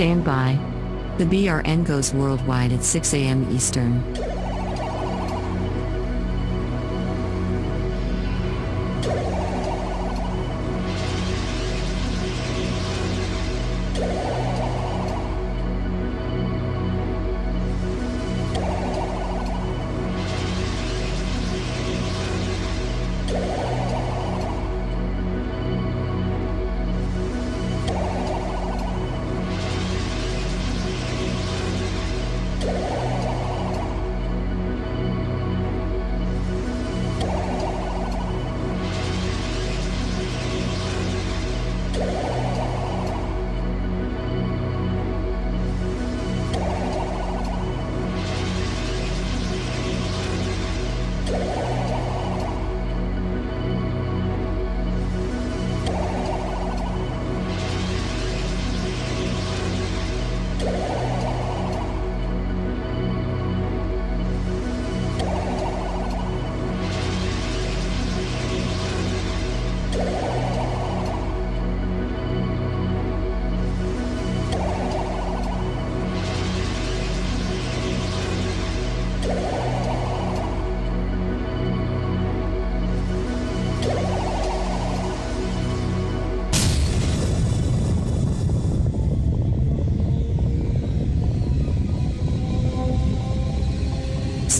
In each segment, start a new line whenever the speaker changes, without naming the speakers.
Stand by. The BRN goes worldwide at 6 a.m. Eastern.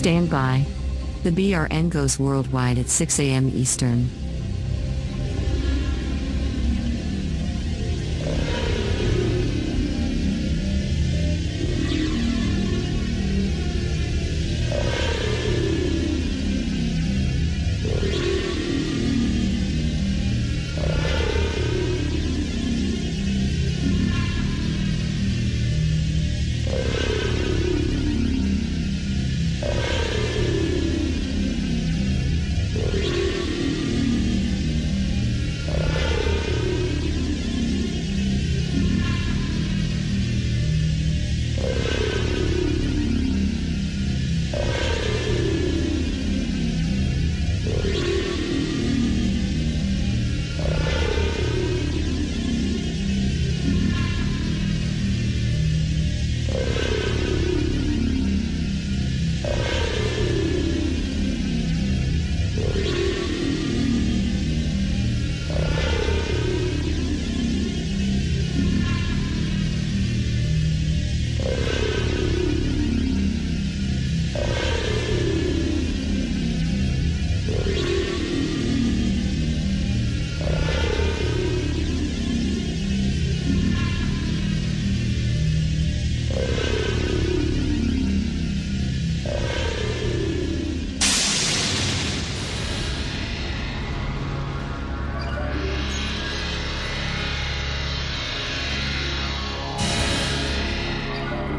Stand by. The BRN goes worldwide at 6 a.m. Eastern.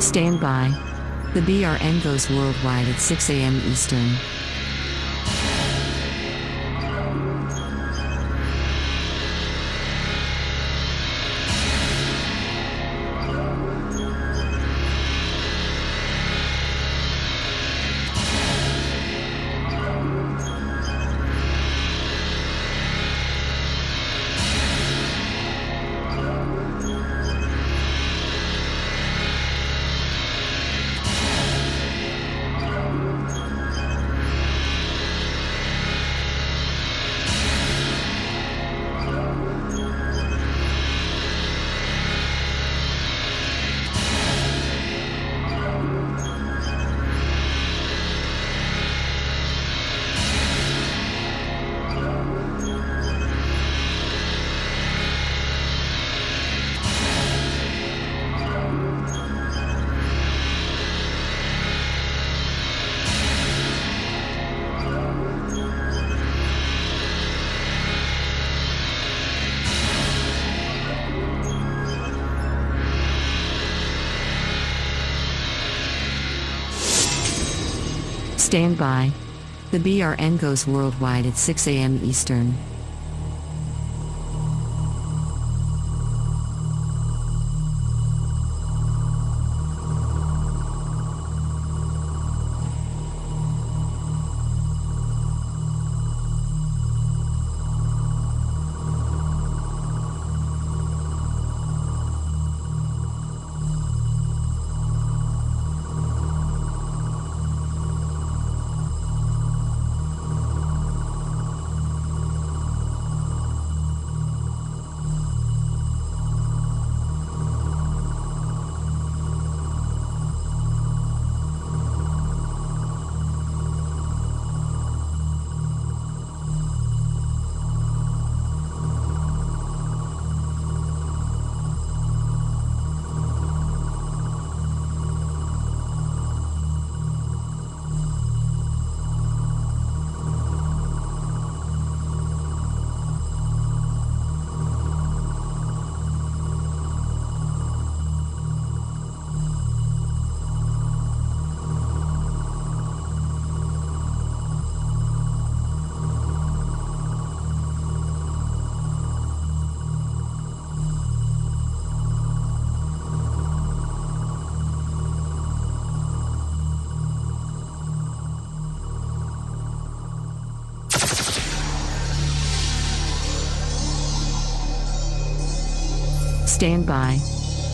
Stand by. The BRN goes worldwide at 6 a.m. Eastern. Stand by. The BRN goes worldwide at 6 a.m. Eastern. Stand by.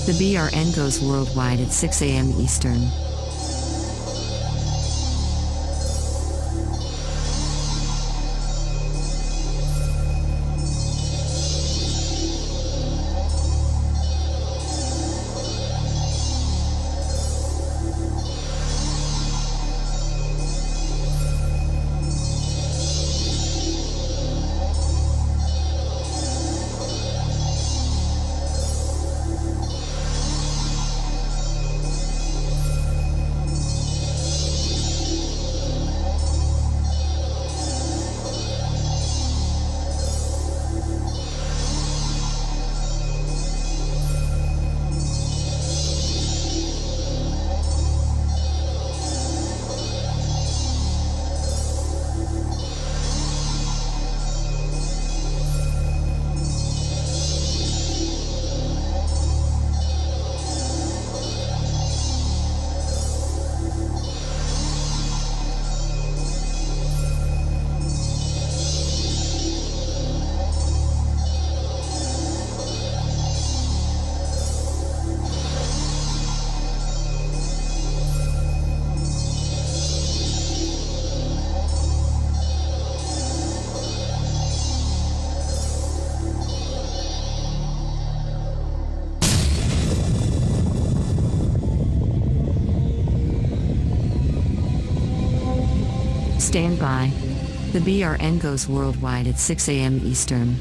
The BRN goes worldwide at 6 a.m. Eastern. Stand by. The BRN goes worldwide at 6 a.m. Eastern.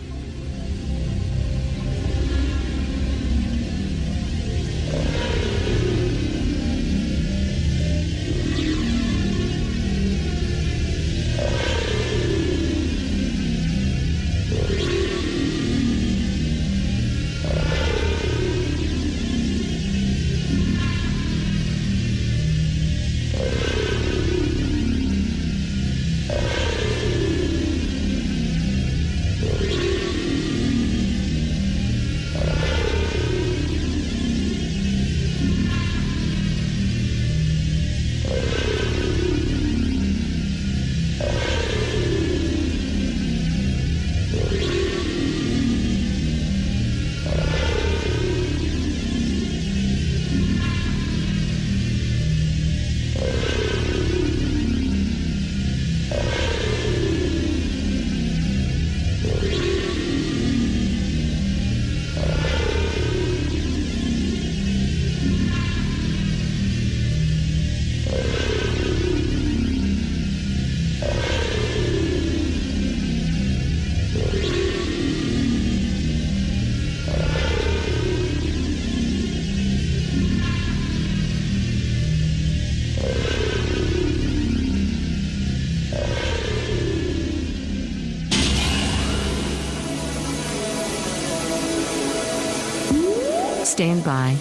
Stand by.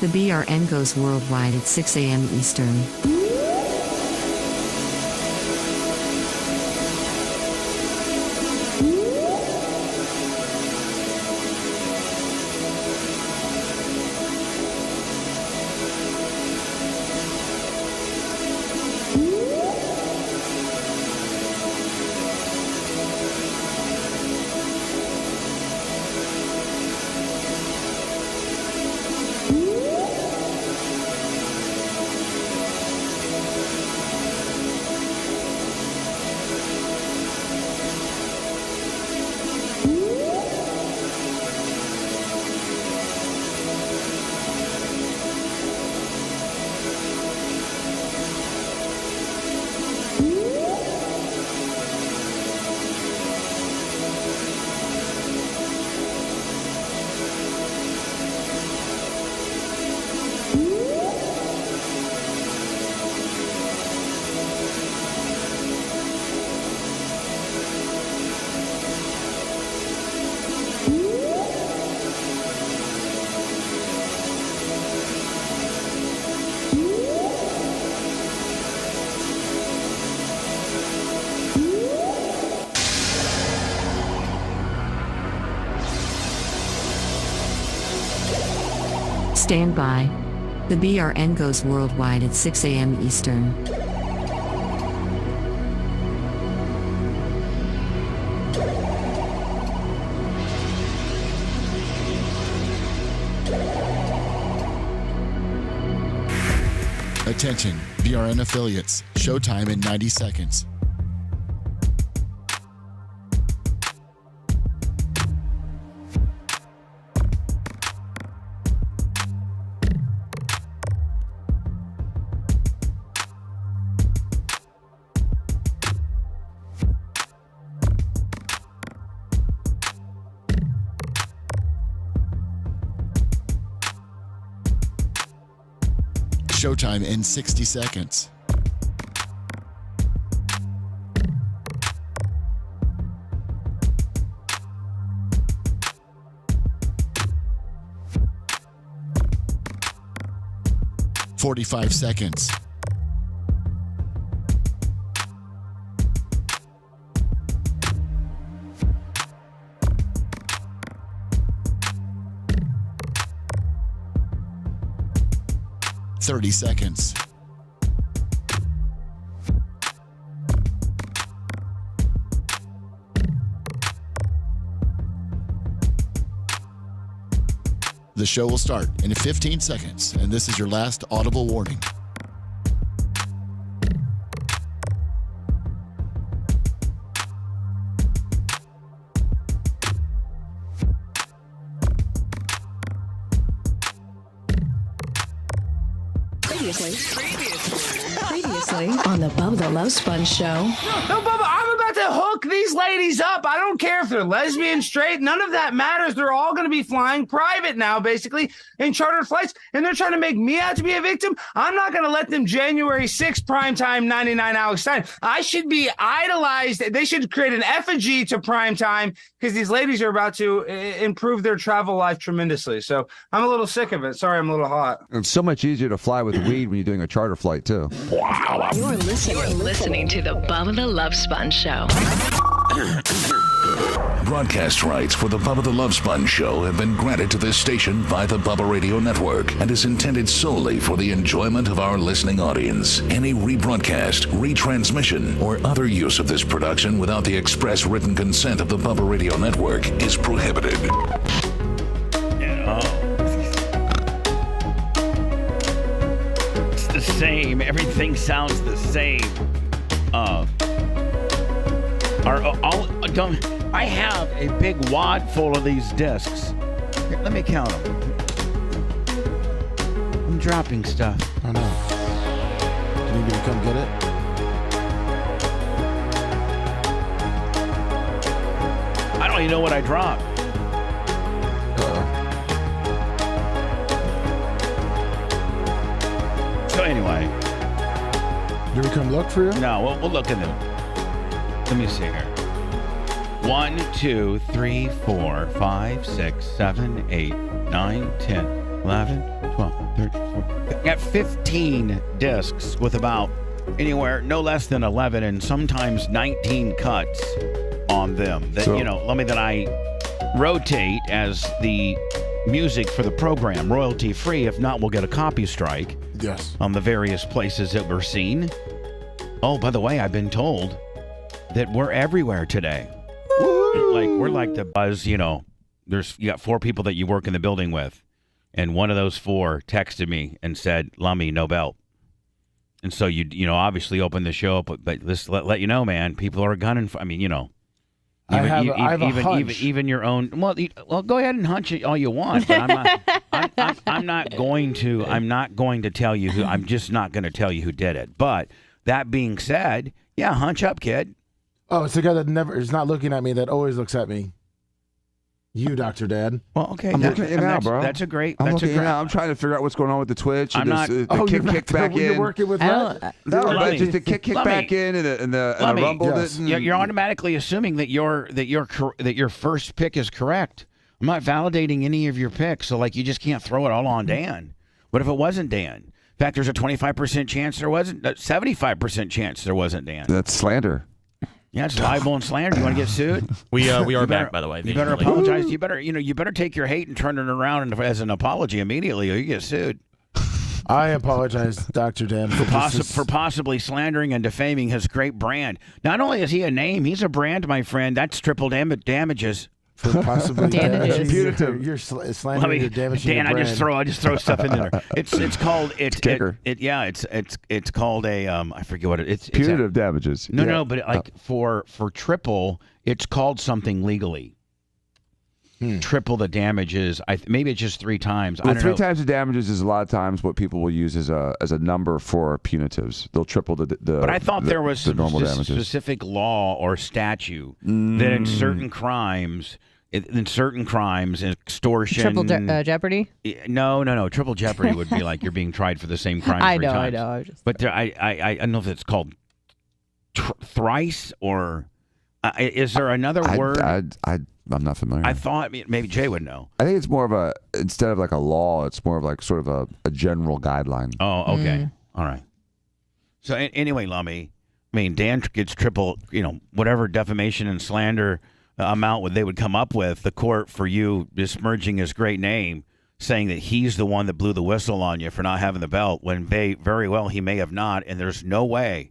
The BRN goes worldwide at 6 a.m. Eastern. Stand by. The BRN goes worldwide at 6 a.m. Eastern.
Attention, BRN affiliates. Showtime in 90 seconds. Showtime in 60 seconds. "45 seconds. "30 seconds. The show will start in 15 seconds, and this is your last audible warning.
Previously on the Bubba the Love Sponge show.
No, Bubba, I'm about to hook these ladies up. I don't care if they're lesbian, straight, none of that matters. They're all going to be flying private now, basically, in chartered flights, and they're trying to make me out to be a victim. I'm not going to let them January 6th primetime 99 Alex Stein. I should be idolized. They should create an effigy to primetime because these ladies are about to improve their travel life tremendously. So I'm a little sick of it. Sorry, I'm a little hot.
It's so much easier to fly with weed when you're doing a charter flight, too.
You're listening to the Bubba the Love Sponge show.
Broadcast rights for the Bubba the Love Sponge show have been granted to this station by the Bubba Radio Network and is intended solely for the enjoyment of our listening audience. Any rebroadcast, retransmission, or other use of this production without the express written consent of the Bubba Radio Network is prohibited.
It's the same. Everything sounds the same. I have a big wad full of these discs. Here, let me count them. I'm dropping stuff.
I know. Do you need me to come get it?
I don't even know what I dropped. So anyway.
Did we come look for you?
No, we'll look in them. Let me see here. 1, 2, 3, 4, 5, 6, 7, 8, 9, 10, 11, 12, 13, 14. I got 15 discs with about anywhere no less than 11 and sometimes 19 cuts on them that, that I rotate as the music for the program, royalty free. If not, we'll get a copy strike.
Yes. On
the various places that we're seen. Oh, by the way, I've been told that we're everywhere today. We're like the buzz, you got 4 people that you work in the building with, and one of those 4 texted me and said, "Lummy, no belt." And so you obviously open the show up, but let's let you know, man, people are gunning. I have a hunch. Even your own. Well, go ahead and hunch it all you want, but I'm not going to. I'm not going to tell you who. I'm just not going to tell you who did it. But that being said, yeah, hunch up, kid.
Oh, it's the guy that never is not looking at me, that always looks at me. You, Dr. Dad.
Well, okay.
I'm looking at you now, bro.
That's a great.
I'm trying to figure out what's going on with the Twitch.
I'm not.
The kick back in.
You're working with that?
No, but just the kick back in and the rumble.
Yes.
You're automatically assuming that your first pick is correct. I'm not validating any of your picks, so you just can't throw it all on Dan. What if it wasn't Dan? In fact, there's a 25% chance there wasn't. 75% chance there wasn't Dan.
That's slander.
Yeah, it's libel and slander. Do you want to get sued?
We are back, by the way.
You better apologize. You better take your hate and turn it around as an apology immediately, or you get sued.
I apologize, Dr. Dan,
for possibly slandering and defaming his great brand. Not only is he a name, he's a brand, my friend. That's triple damages
For possibly
Damages.
damaging you're slandering your damaging
Dan,
your
I just throw stuff in there. It's called
kicker.
it's called a I forget what it's
Punitive damages.
No, but like for triple, it's called something legally. Triple the damages. Maybe it's just 3 times.
Well,
I don't know.
3 times the damages is a lot of times what people will use as a number for punitives. They'll triple the
But I thought there was
the normal damages.
Specific law or statute that in certain crimes, extortion,
Triple jeopardy.
No. Triple jeopardy would be like you're being tried for the same crime.
I
3
know.
times. But I don't know if it's called thrice or is there another word?
I'm not familiar.
I thought maybe Jay would know.
I think it's more of instead of like a law, it's more of like sort of a general guideline.
Oh, okay. All right. So anyway, Lummy, I mean, Dan gets triple, whatever defamation and slander amount they would come up with, the court for you besmirching his great name, saying that he's the one that blew the whistle on you for not having the belt, when very well he may have not, and there's no way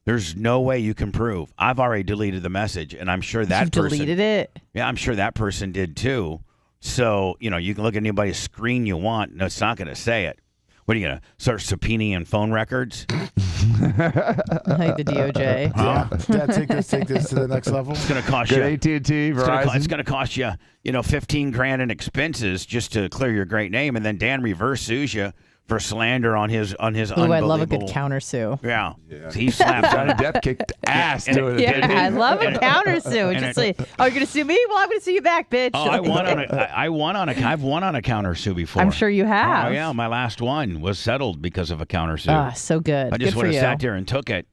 you can prove. I've already deleted the message, and I'm sure that person
deleted it.
Yeah, I'm sure that person did too. So, you can look at anybody's screen you want, and it's not going to say it. What are you going to start subpoenaing phone records?
Like the DOJ.
Yeah, take this to the next level.
It's going to cost
Good
you
AT&T, Verizon.
It's going to cost you, $15,000 in expenses just to clear your great name, and then Dan reverse sues you for slander on his unbelievable.
I love a good countersue.
Yeah. He slapped
Johnny Depp kicked ass doing it.
Yeah, I love a countersue. Just like, oh, you're gonna sue me? Well, I'm gonna sue you back, bitch.
Oh, I've won on a countersue before.
I'm sure you have.
Oh yeah, my last one was settled because of a countersue.
Ah, so good.
I just
would
have sat there and took it.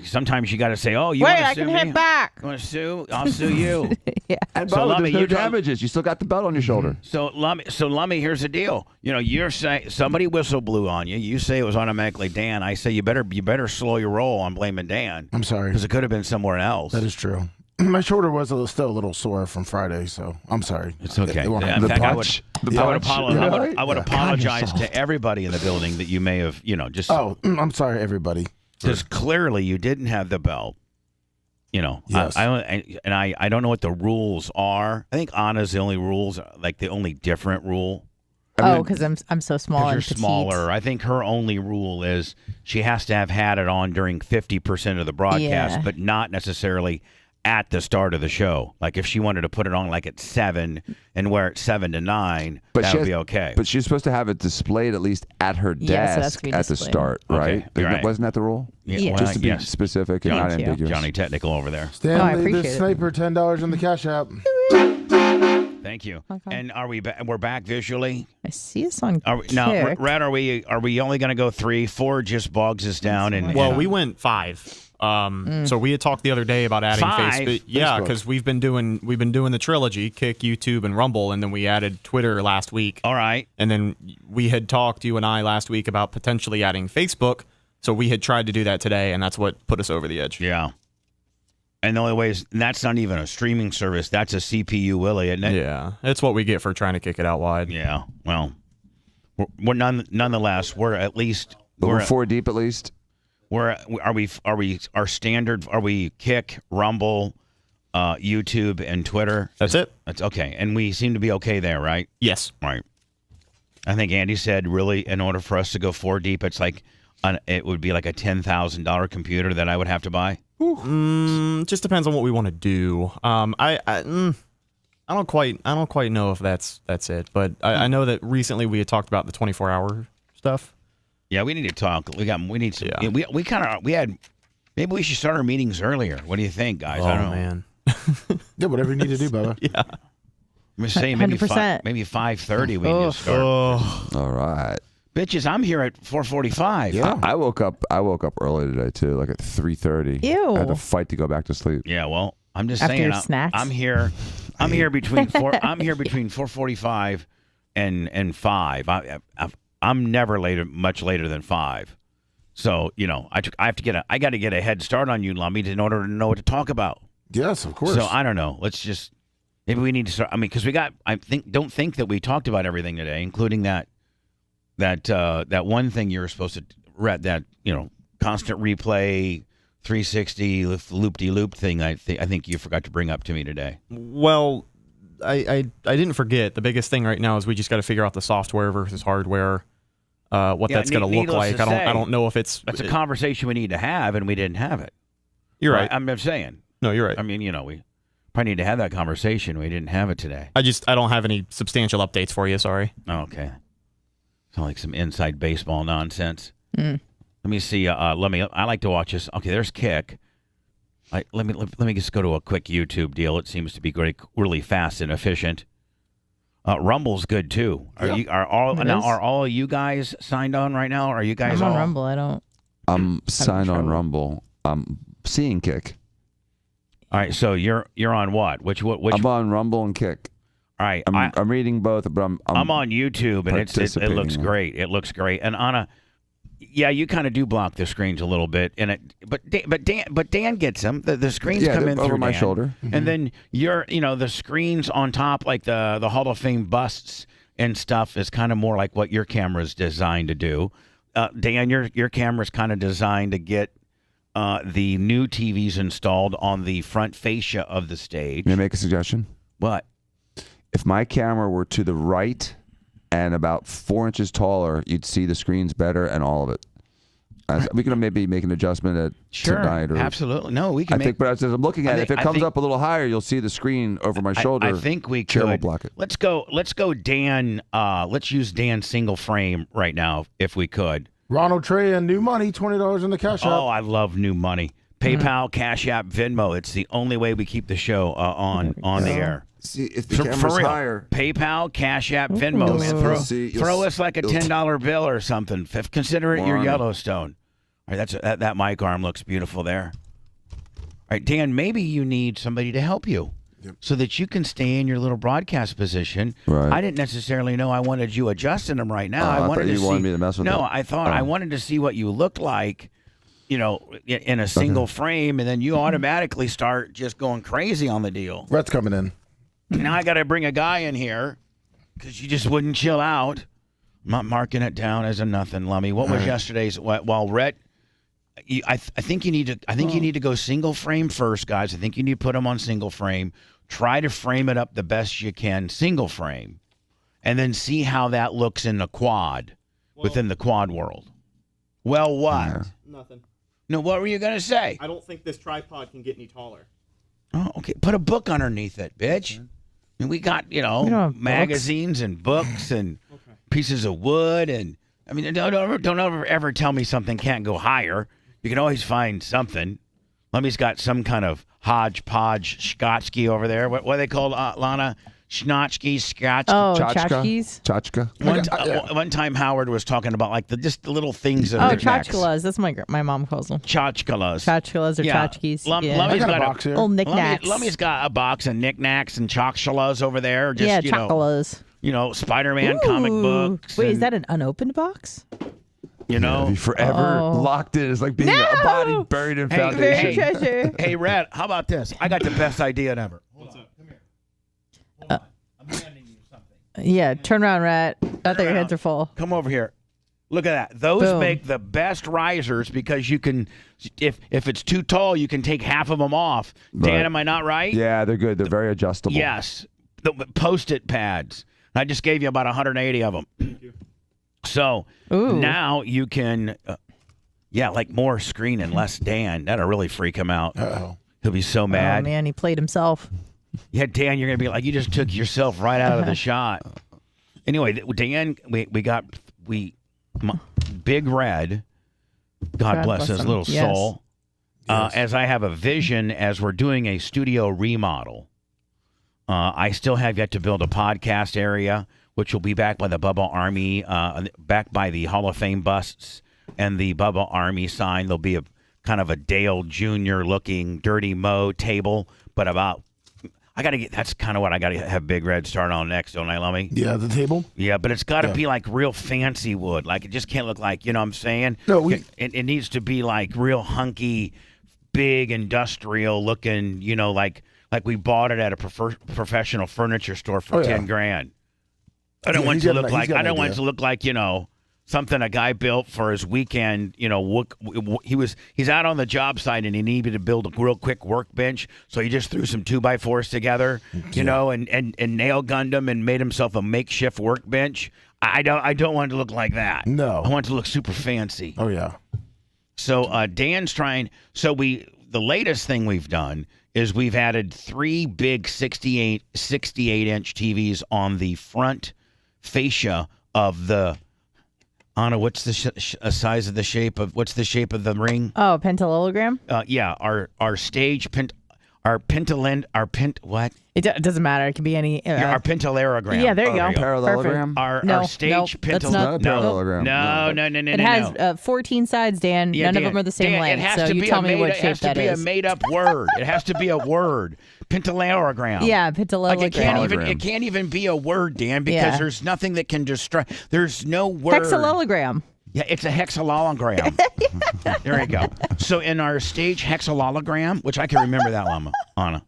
Sometimes you got to say, "Oh, you
wait,
want to
I
sue
can
me?
hit back."
You want to sue? I'll sue you."
Yeah.
And
So,
Bubba,
Lummy,
there's no
you talk-
damages. You still got the belt on your shoulder.
So Lummy, here's the deal. You're saying somebody whistle blew on you. You say it was automatically Dan. I say you better slow your roll on blaming Dan.
I'm sorry.
Because it could have been somewhere else.
That is true. My shoulder was still a little sore from Friday, so I'm sorry.
It's okay.
It won't
In
happen.
fact, I
punch.
would apologize to everybody in the building that you may have, just.
Oh, I'm sorry, everybody.
Because clearly you didn't have the belt.
Yes.
I don't know what the rules are. I think Anna's the only rules, like the only different rule.
Because I'm so small and
You're
petite.
smaller. I think her only rule is she has to have had it on during 50% of the broadcast,
Yeah.
but not necessarily at the start of the show. Like if she wanted to put it on like at 7 and wear it 7 to 9, that would be okay.
But she's supposed to have it displayed at least at her
Yeah, so that's
desk
gonna be
at the
displayed.
start, right?
you're right.
Wasn't that the rule?
Yeah.
Just to be
yes.
specific and not
Thank you.
ambiguous.
Johnny Technical over there.
I
Stanley
appreciate
the
it.
Sniper, $10 in the Cash App.
Thank you.
Okay.
And we're back visually?
I see us on
Now,
Kick.
Red, are we only going to go 3? 4 just bogs us down?
Well, we went 5. So we had talked the other day about adding
5?
Facebook. Yeah, because we've been doing the trilogy, Kick, YouTube, and Rumble, and then we added Twitter last week.
All right.
And then we had talked, you and I, last week about potentially adding Facebook. So we had tried to do that today, and that's what put us over the edge.
Yeah. And the only way is that's not even a streaming service. That's a CPU Willie, isn't it?
Yeah, it's what we get for trying to kick it out wide.
Yeah. Well, we're nonetheless, we're at least
But we're 4 deep at least.
are we our standard? Are we Kick, Rumble, YouTube, and Twitter?
That's it.
That's okay, and we seem to be okay there, right?
Yes.
Right. I think Andy said, really, in order for us to go 4 deep, it's like it would be like a $10,000 computer that I would have to buy.
Just depends on what we want to do. I don't quite know if that's it, but I know that recently we had talked about the 24-hour stuff.
Yeah, we need to talk. We need some.
Yeah.
We had. Maybe we should start our meetings earlier. What do you think, guys? I don't know.
Man.
Yeah, whatever you need to do, Bubba.
Yeah.
I'm just saying maybe
100%.
maybe 5:30 we need to start.
All right.
Bitches, I'm here at 4:45.
Yeah.
I woke up early today too, like at 3:30.
Ew.
I had to fight to go back to sleep.
Yeah. Well, I'm just
After
saying.
your snacks?
I'm here between 4:45 and 5. I'm never much later than 5. So I got to get a head start on you, Lummy, in order to know what to talk about.
Yes, of course.
So I don't know. Let's just maybe we need to start. I mean, because don't think that we talked about everything today, including that one thing you were supposed to read, that constant replay 360 loop-de-loop thing. I think you forgot to bring up to me today.
Well, I didn't forget. The biggest thing right now is we just got to figure out the software versus hardware. What that's going to look like. I don't know if it's.
That's a conversation we need to have, and we didn't have it.
You're right.
I'm saying.
No, you're right.
I mean, we probably need to have that conversation. We didn't have it today.
I don't have any substantial updates for you. Sorry.
Okay. Sound like some inside baseball nonsense.
Mm.
Let me see. I like to watch this. Okay, there's Kick. Let me just go to a quick YouTube deal. It seems to be really fast and efficient. Rumble's good too. Are all of you guys signed on right now? Are you guys
I'm
all
on Rumble? I don't.
I'm signed on Rumble. I'm seeing Kick.
All right, so you're on what? Which?
I'm on Rumble and Kick.
All right,
I'm reading both, but I'm
on YouTube, and it looks great. It looks great. And Anna, yeah, you kind of do block the screens a little bit, but Dan gets them. The screens come in
over
through
my
Dan.
shoulder,
and then the screens on top, like the Hall of Fame busts and stuff, is kind of more like what your camera is designed to do. Dan, your camera is kind of designed to get the new TVs installed on the front fascia of the stage.
May I make a suggestion?
What?
If my camera were to the right and about 4 inches taller, you'd see the screens better and all of it. We can maybe make an adjustment tonight. Or,
absolutely. No, we can.
But as I'm looking at it, if it comes up a little higher, you'll see the screen over my shoulder.
I think we
Chair will
could
block it.
Let's go, Dan. Let's use Dan's single frame right now, if we could.
Ronald Trey and new money, $20 in the cash app.
Oh, I love new money. PayPal, Cash App, Venmo. It's the only way we keep the show on the air.
See, if the
For
camera's
real.
higher.
PayPal, Cash App, Venmo. Man, throw us like a $10 bill or something. Consider it your Yellowstone. All right, that mic arm looks beautiful there. All right, Dan, maybe you need somebody to help you so that you can stay in your little broadcast position.
Right.
I didn't necessarily know I wanted you adjusting them right now.
I wanted me to mess with
No,
that.
I thought I wanted to see what you looked like, in a single frame, and then you automatically start just going crazy on the deal.
Rhett's coming in.
Now I got to bring a guy in here because you just wouldn't chill out. I'm not marking it down as a nothing, Lummy. What was yesterday's? While Rhett, I think you need to. I think you need to go single frame first, guys. I think you need to put them on single frame. Try to frame it up the best you can, single frame, and then see how that looks in the quad, within the quad world. Well, what?
Yeah.
Nothing.
No, what were you gonna say?
I don't think this tripod can get any taller.
Oh, okay. Put a book underneath it, bitch. And we got,
have
magazines and books and pieces of wood. And I mean, don't ever tell me something can't go higher. You can always find something. Lummy's got some kind of hodgepodge Scotchkey over there. What are they called, Lana? Schnotchkey, Scotch.
Oh,
Tchotchka.
tchotchkes?
Tchotchka.
One time Howard was talking about just the little things.
Oh, tchotchkelas. That's my mom calls them.
Tchotchkelas.
Tchotchkelas or tchotchkes.
Lummy's
I got a
got
box here.
Old knickknacks.
Lummy's got a box of knickknacks and tchotchkelas over there. Just,
tchotchkelas.
Spider-Man comic books.
Wait, is that an unopened box?
Be forever locked in. It's like being a body buried in foundation.
Very treasure.
Hey, Red, how about this? I got the best idea ever. What's up? Come here. Hold on. I'm handing you something.
Yeah, turn around, Rat. Not that your hands are full.
Come over here. Look at that. Those
Boom.
make the best risers because you can, if it's too tall, you can take half of them off. Dan,
Right.
am I not right?
Yeah, they're good. They're very adjustable.
Yes. The Post-it pads. I just gave you about 180 of them. Thank you. So now you can, like more screen and less Dan. That'll really freak him out.
Uh-oh.
He'll be so mad.
Oh, man, he played himself.
Yeah, Dan, you're going to be like, you just took yourself right out of the shot. Anyway, Dan, we got Big Red, God bless his
him.
little
Yes.
soul, as I have a vision as we're doing a studio remodel. I still have yet to build a podcast area, which will be back by the Bubba Army, back by the Hall of Fame busts and the Bubba Army sign. There'll be a kind of a Dale Jr. looking Dirty Mo table, but that's kind of what I got to have Big Red start on next, don't I, Lummy?
Yeah, the table.
Yeah, but it's got to be like real fancy wood. Like it just can't look like, you know what I'm saying?
No,
it needs to be like real hunky, big industrial looking, like we bought it at a professional furniture store for $10,000. I don't want it to look like, something a guy built for his weekend. You know, he's out on the job site and he needed to build a real quick workbench, so he just threw some 2x4s together, you know, and nail gunned them and made himself a makeshift workbench. I don't want it to look like that.
No,
I want it to look super fancy.
Oh yeah.
So Dan's trying. So the latest thing we've done is we've added 3 big 68-inch TVs on the front fascia of the. Anna, what's the size of the shape of? What's the shape of the ring?
Oh, pentallelogram.
Yeah, our stage what?
It doesn't matter. It can be any.
Our pentallelogram.
Yeah, there you go.
Parallelogram.
Our stage
parallelogram.
No.
It has 14 sides, Dan.
Yeah,
None
Dan,
of them are the same
Dan,
length. So you tell me what shape that is.
It has to be a made-up word. It has to be a word. Pentallelogram.
Yeah, pentallelogram.
Like it can't even be a word, Dan, because there's nothing that can distract. There's no word.
Hexallelogram.
Yeah, it's a hexallelogram. There you go. So in our stage hexallelogram, which I can remember that one, Anna.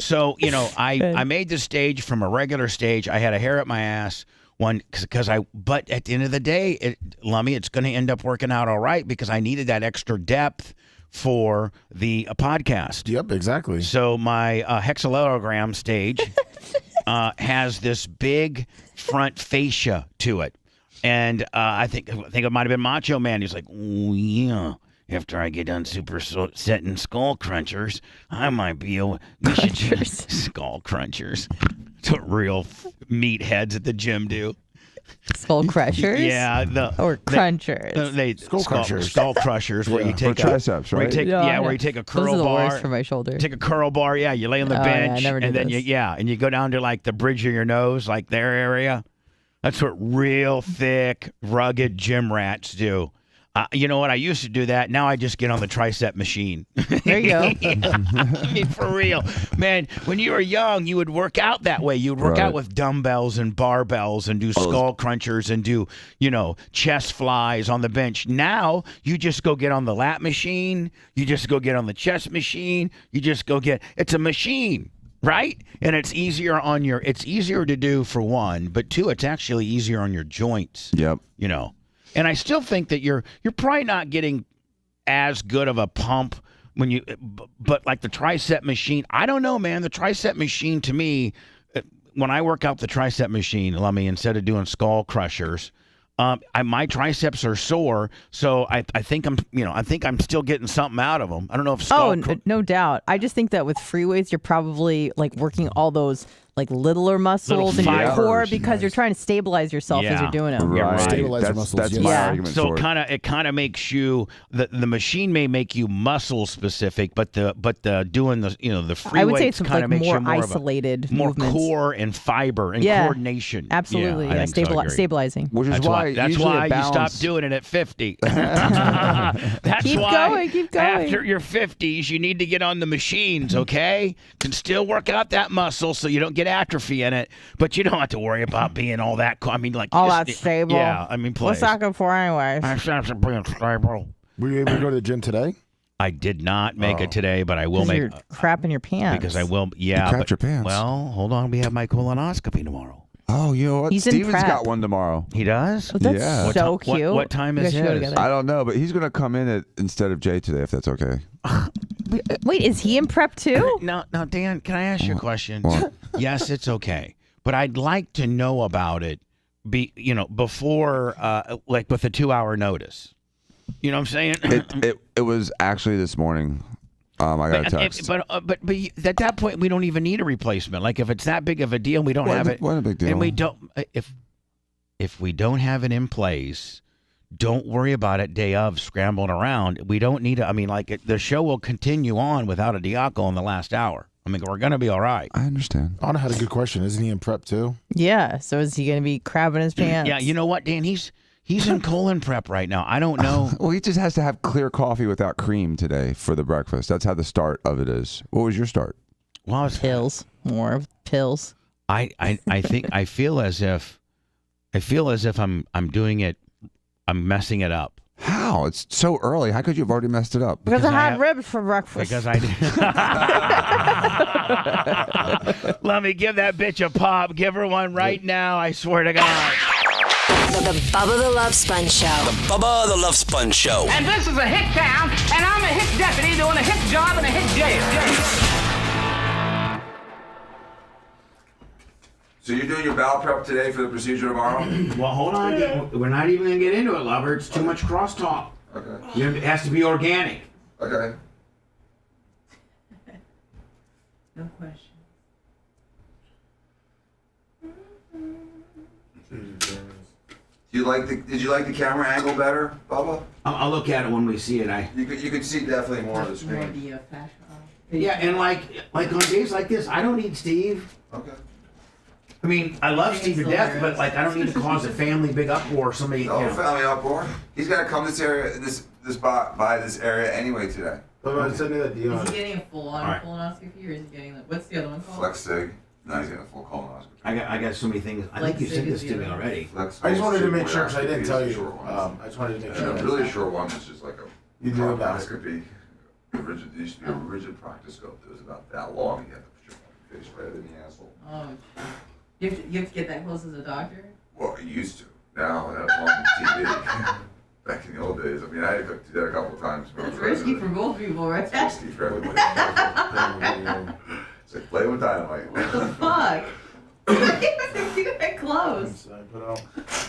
So, you know, I made the stage from a regular stage. I had a hair up my ass. But at the end of the day, Lummy, it's going to end up working out all right because I needed that extra depth for the podcast.
Yep, exactly.
So my hexallelogram stage has this big front fascia to it. And I think it might have been Macho Man. He's like, oh, yeah. After I get done setting skull crunchers, I might be able. We should skull crunchers. That's what real meatheads at the gym do.
Skull crushers.
Yeah,
or crunchers.
Skull crushers.
Skull crushers, where you take
triceps, right?
Where you take a curl
Those are the
bar.
worst for my shoulder.
Take a curl bar. Yeah, you lay on the bench,
yeah,
and then you go down to like the bridge of your nose, like their area. That's what real thick, rugged gym rats do. You know what? I used to do that. Now I just get on the tricep machine.
There you go.
I mean, for real. Man, when you were young, you would work out that way. You would work out with dumbbells and barbells and do skull crunchers and do, you know, chest flies on the bench. Now, you just go get on the lat machine. You just go get on the chest machine. You just go get – it's a machine. Right? And it's easier to do for one, but two, it's actually easier on your joints.
Yep.
You know. And I still think that you're probably not getting as good of a pump but like the tricep machine, I don't know, man. The tricep machine to me, when I work out the tricep machine, instead of doing skull crushers, my triceps are sore, so I think I'm still getting something out of them. I don't know if
no doubt. I just think that with free weights, you're probably like working all those like littler muscles in your core because you're trying to stabilize yourself as you're doing them.
Right.
Stabilize your muscles.
That's my argument
so
for it.
It kind of makes you the machine may make you muscle specific, but the doing the free
I would say
weights
it's
kind of
like
makes you
more isolated
more
movements.
Core and fiber and coordination.
Absolutely,
I think so,
stabilizing.
Which is
that's why you stopped doing it at 50. That's
keep
why
going.
After your 50s, you need to get on the machines. Okay, can still work out that muscle so you don't get atrophy in it. But you don't have to worry about being all that. I mean, like
all that stable.
Yeah, I mean, please.
What's that good for, anyways?
Being stable.
Were you able to go to the gym today?
I did not make it today, but I will make.
You're crapping your pants.
Because I will. Yeah,
you crapped your pants.
Well, hold on. We have my colonoscopy tomorrow.
Oh, you know what?
He's in
Steven's
prep.
got one tomorrow.
He does?
Oh, that's so cute.
What time
You
is
guys should go
his?
together.
I don't know, but he's going to come in instead of Jay today, if that's okay.
Wait, is he in prep too?
Now, Dan, can I ask you a question?
What?
Yes, it's okay, but I'd like to know about it. Before, like with a 2-hour notice. You know what I'm saying?
It was actually this morning. I got a text.
But at that point, we don't even need a replacement. Like if it's that big of a deal, we don't have it.
What a big deal.
And we don't. If we don't have it in place, don't worry about it. Day of scrambling around. We don't need it. I mean, like the show will continue on without a Diaco in the last hour. I mean, we're gonna be all right.
I understand.
Anna had a good question. Isn't he in prep too?
Yeah. So is he going to be crabbing his pants?
Yeah. You know what, Dan? He's in colon prep right now. I don't know.
Well, he just has to have clear coffee without cream today for the breakfast. That's how the start of it is. What was your start?
Well,
pills. More of pills.
I think I feel as if I'm doing it. I'm messing it up.
How? It's so early. How could you have already messed it up?
Because I had ribs for breakfast.
Because I did. Let me give that bitch a pop. Give her one right now. I swear to God.
The Bubba the Love Sponge Show.
The Bubba the Love Sponge Show.
And this is a hit town, and I'm a hit deputy doing a hit job in a hit jail.
So you're doing your bowel prep today for the procedure tomorrow?
Well, hold on. We're not even going to get into it, lover. It's too much crosstalk.
Okay.
It has to be organic.
Okay.
No question.
Did you like the camera angle better, Bubba?
I'll look at it when we see it.
You could see definitely more of the screen.
Yeah, and like on days like this, I don't need Steve.
Okay.
I mean, I love Steve to death, but like I don't need to cause a family big uproar. Somebody,
No family uproar. He's got to come this area, by this area anyway today.
Is he
getting a full-on
Right.
colonoscopy, or is he getting what's the other one called?
Flex sig. No, he's getting a full colonoscopy.
I got so many things. I think you sent this to me already.
Flex
I just wanted to
sig
make sure, because I didn't tell you.
short ones.
I just wanted to make
And
sure.
a really short one is just like a
You knew about it.
proctoscopy. It used to be a rigid proctoscope that was about that long. You had to put your face right in the asshole.
Oh, you have to get that close as a doctor?
Well, I used to. Now that's on TV. Back in the old days, I mean, I had to do that a couple of times. when I
It's
was
risky
resident.
for both people, right?
It's risky for everybody. It's like play with dynamite.
What the fuck? You got that close.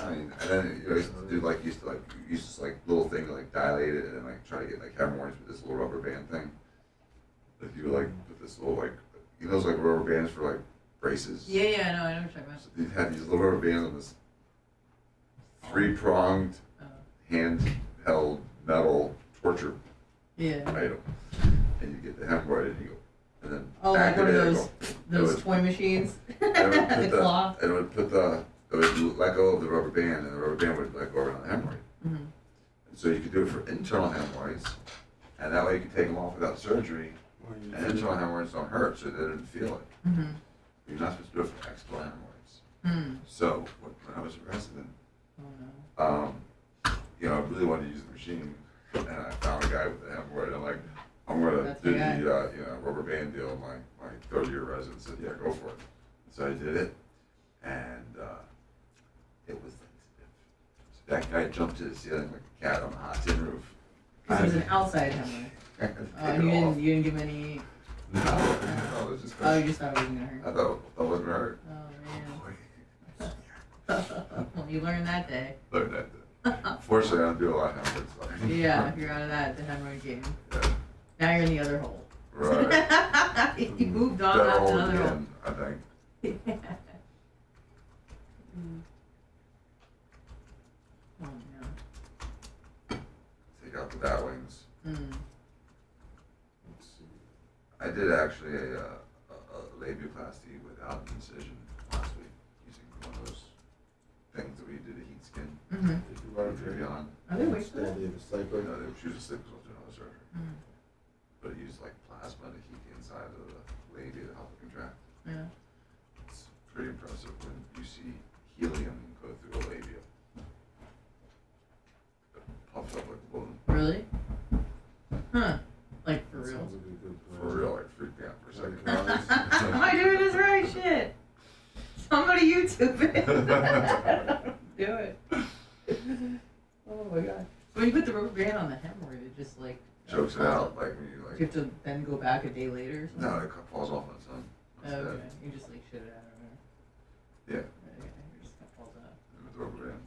I mean, and then you know, used to use this little thing to dilate it and then try to get hemorrhoids with this little rubber band thing. Like you would put this little those rubber bands for braces.
Yeah, I know what you're talking about.
So you had these little rubber bands on this 3-pronged handheld metal torture item, and you get the hemorrhoid and you go, and then
like one of
activate
those toy machines.
the
claw.
It would let go of the rubber band, and the rubber band would let go around the hemorrhoid.
Mm-hmm.
And so you could do it for internal hemorrhoids, and that way you could take them off without surgery. And internal hemorrhoids don't hurt, so they didn't feel it.
Mm-hmm.
You're not supposed to do it for external hemorrhoids.
Mm.
So when I was a resident,
Oh,
I really wanted to use the machine, and I found a guy with a hemorrhoid. I'm gonna
That's
do
the guy.
the rubber band deal. My 30-year resident said, "Yeah, go for it." So I did it, and it was sensitive. So that guy jumped to the ceiling like a cat on a hot tin roof.
Because it was an outside hemorrhoid. You didn't give him any.
No, it was just.
Oh, you just thought it wasn't gonna hurt.
I thought it wasn't gonna hurt.
Oh man. Well, you learned that day.
Learned that day. Fortunately, I don't do a lot of hemorrhoids. So.
Yeah, if you're out of the hemorrhoid game.
Yeah.
Now you're in the other hole.
Right.
You moved on
Better
out to
hold
another hole.
again, I think.
Oh no.
Take out the bat wings.
Mm.
I did actually a labiaplasty without an incision last week using one of those things that we do to heat skin.
Mm-hmm.
Vivian.
Are they wasted?
No, she was a sleep result to another surgery.
Mm.
But it used plasma to heat the inside of the labia to help it contract.
Yeah.
It's pretty impressive when you see helium go through a labia. It puffs up like a balloon.
Really? Huh. Like for real?
For real, freaked me out for a second.
Am I doing this right? Shit. Somebody YouTube it. Do it. Oh my god. So when you put the rubber band on the hemorrhoid, it just
chokes it out when you
Do you have to then go back a day later or something?
No, it falls off on its own.
Oh, okay. You just shit it out or whatever.
Yeah.
Okay. It just kind of falls out.
With the rubber band.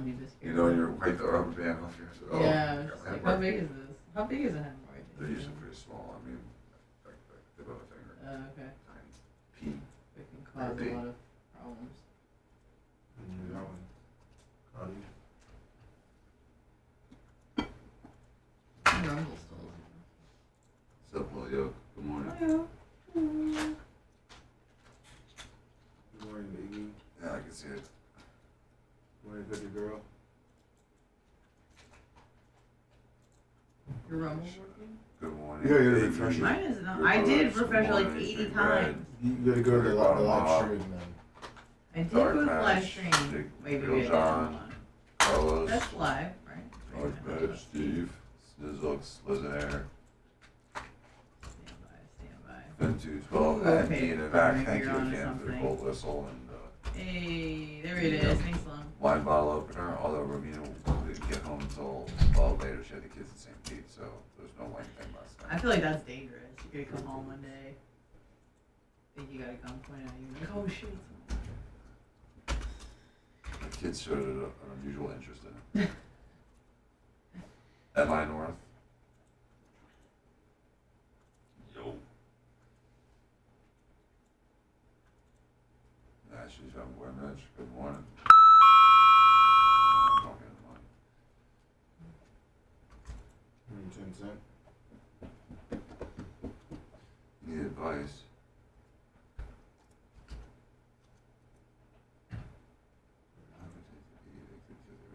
You just
You know, when you wipe the rubber band off your head.
Yeah. It's like, how big is this? How big is a hemorrhoid?
They're usually pretty small. I mean, like the tip of a finger.
Okay.
Tiny. Pea.
It can cause a lot of problems. Rumble still.
What's up, Julio? Good morning.
Hello.
Good morning, baby.
Yeah, I can see it.
Good morning, good girl.
Your Rumble working?
Good morning.
Yeah, you're
baby.
refreshing.
Mine is not.
Good
I did
morning.
refresh it like
Good
80
morning.
times.
You gotta go to the live stream then.
I did
Dark
go to the live
Patch,
stream.
Big
Maybe
Bill
we did.
John, Carlos,
That's live, right?
Dark Patch, Steve, Snizzlux, Liznair,
Stand by.
Ben 212,
Ooh,
and
okay.
me in the back.
Maybe
Thank
you're
you
onto
again for the
something.
gold whistle and
Hey, there it is. Thanks, Lum.
Wine bottle opener, although Romina didn't get home until well later. She had the kids at St. Pete, so there's no wine thing last night.
I feel like that's dangerous. You're gonna come home one day. Think you gotta come point out. You're like, oh shit.
The kids showed an unusual interest in it. Am I North? Yo. Nah, she's on board, Mitch. Good morning. I'm talking to mine.
10 cents.
Need advice.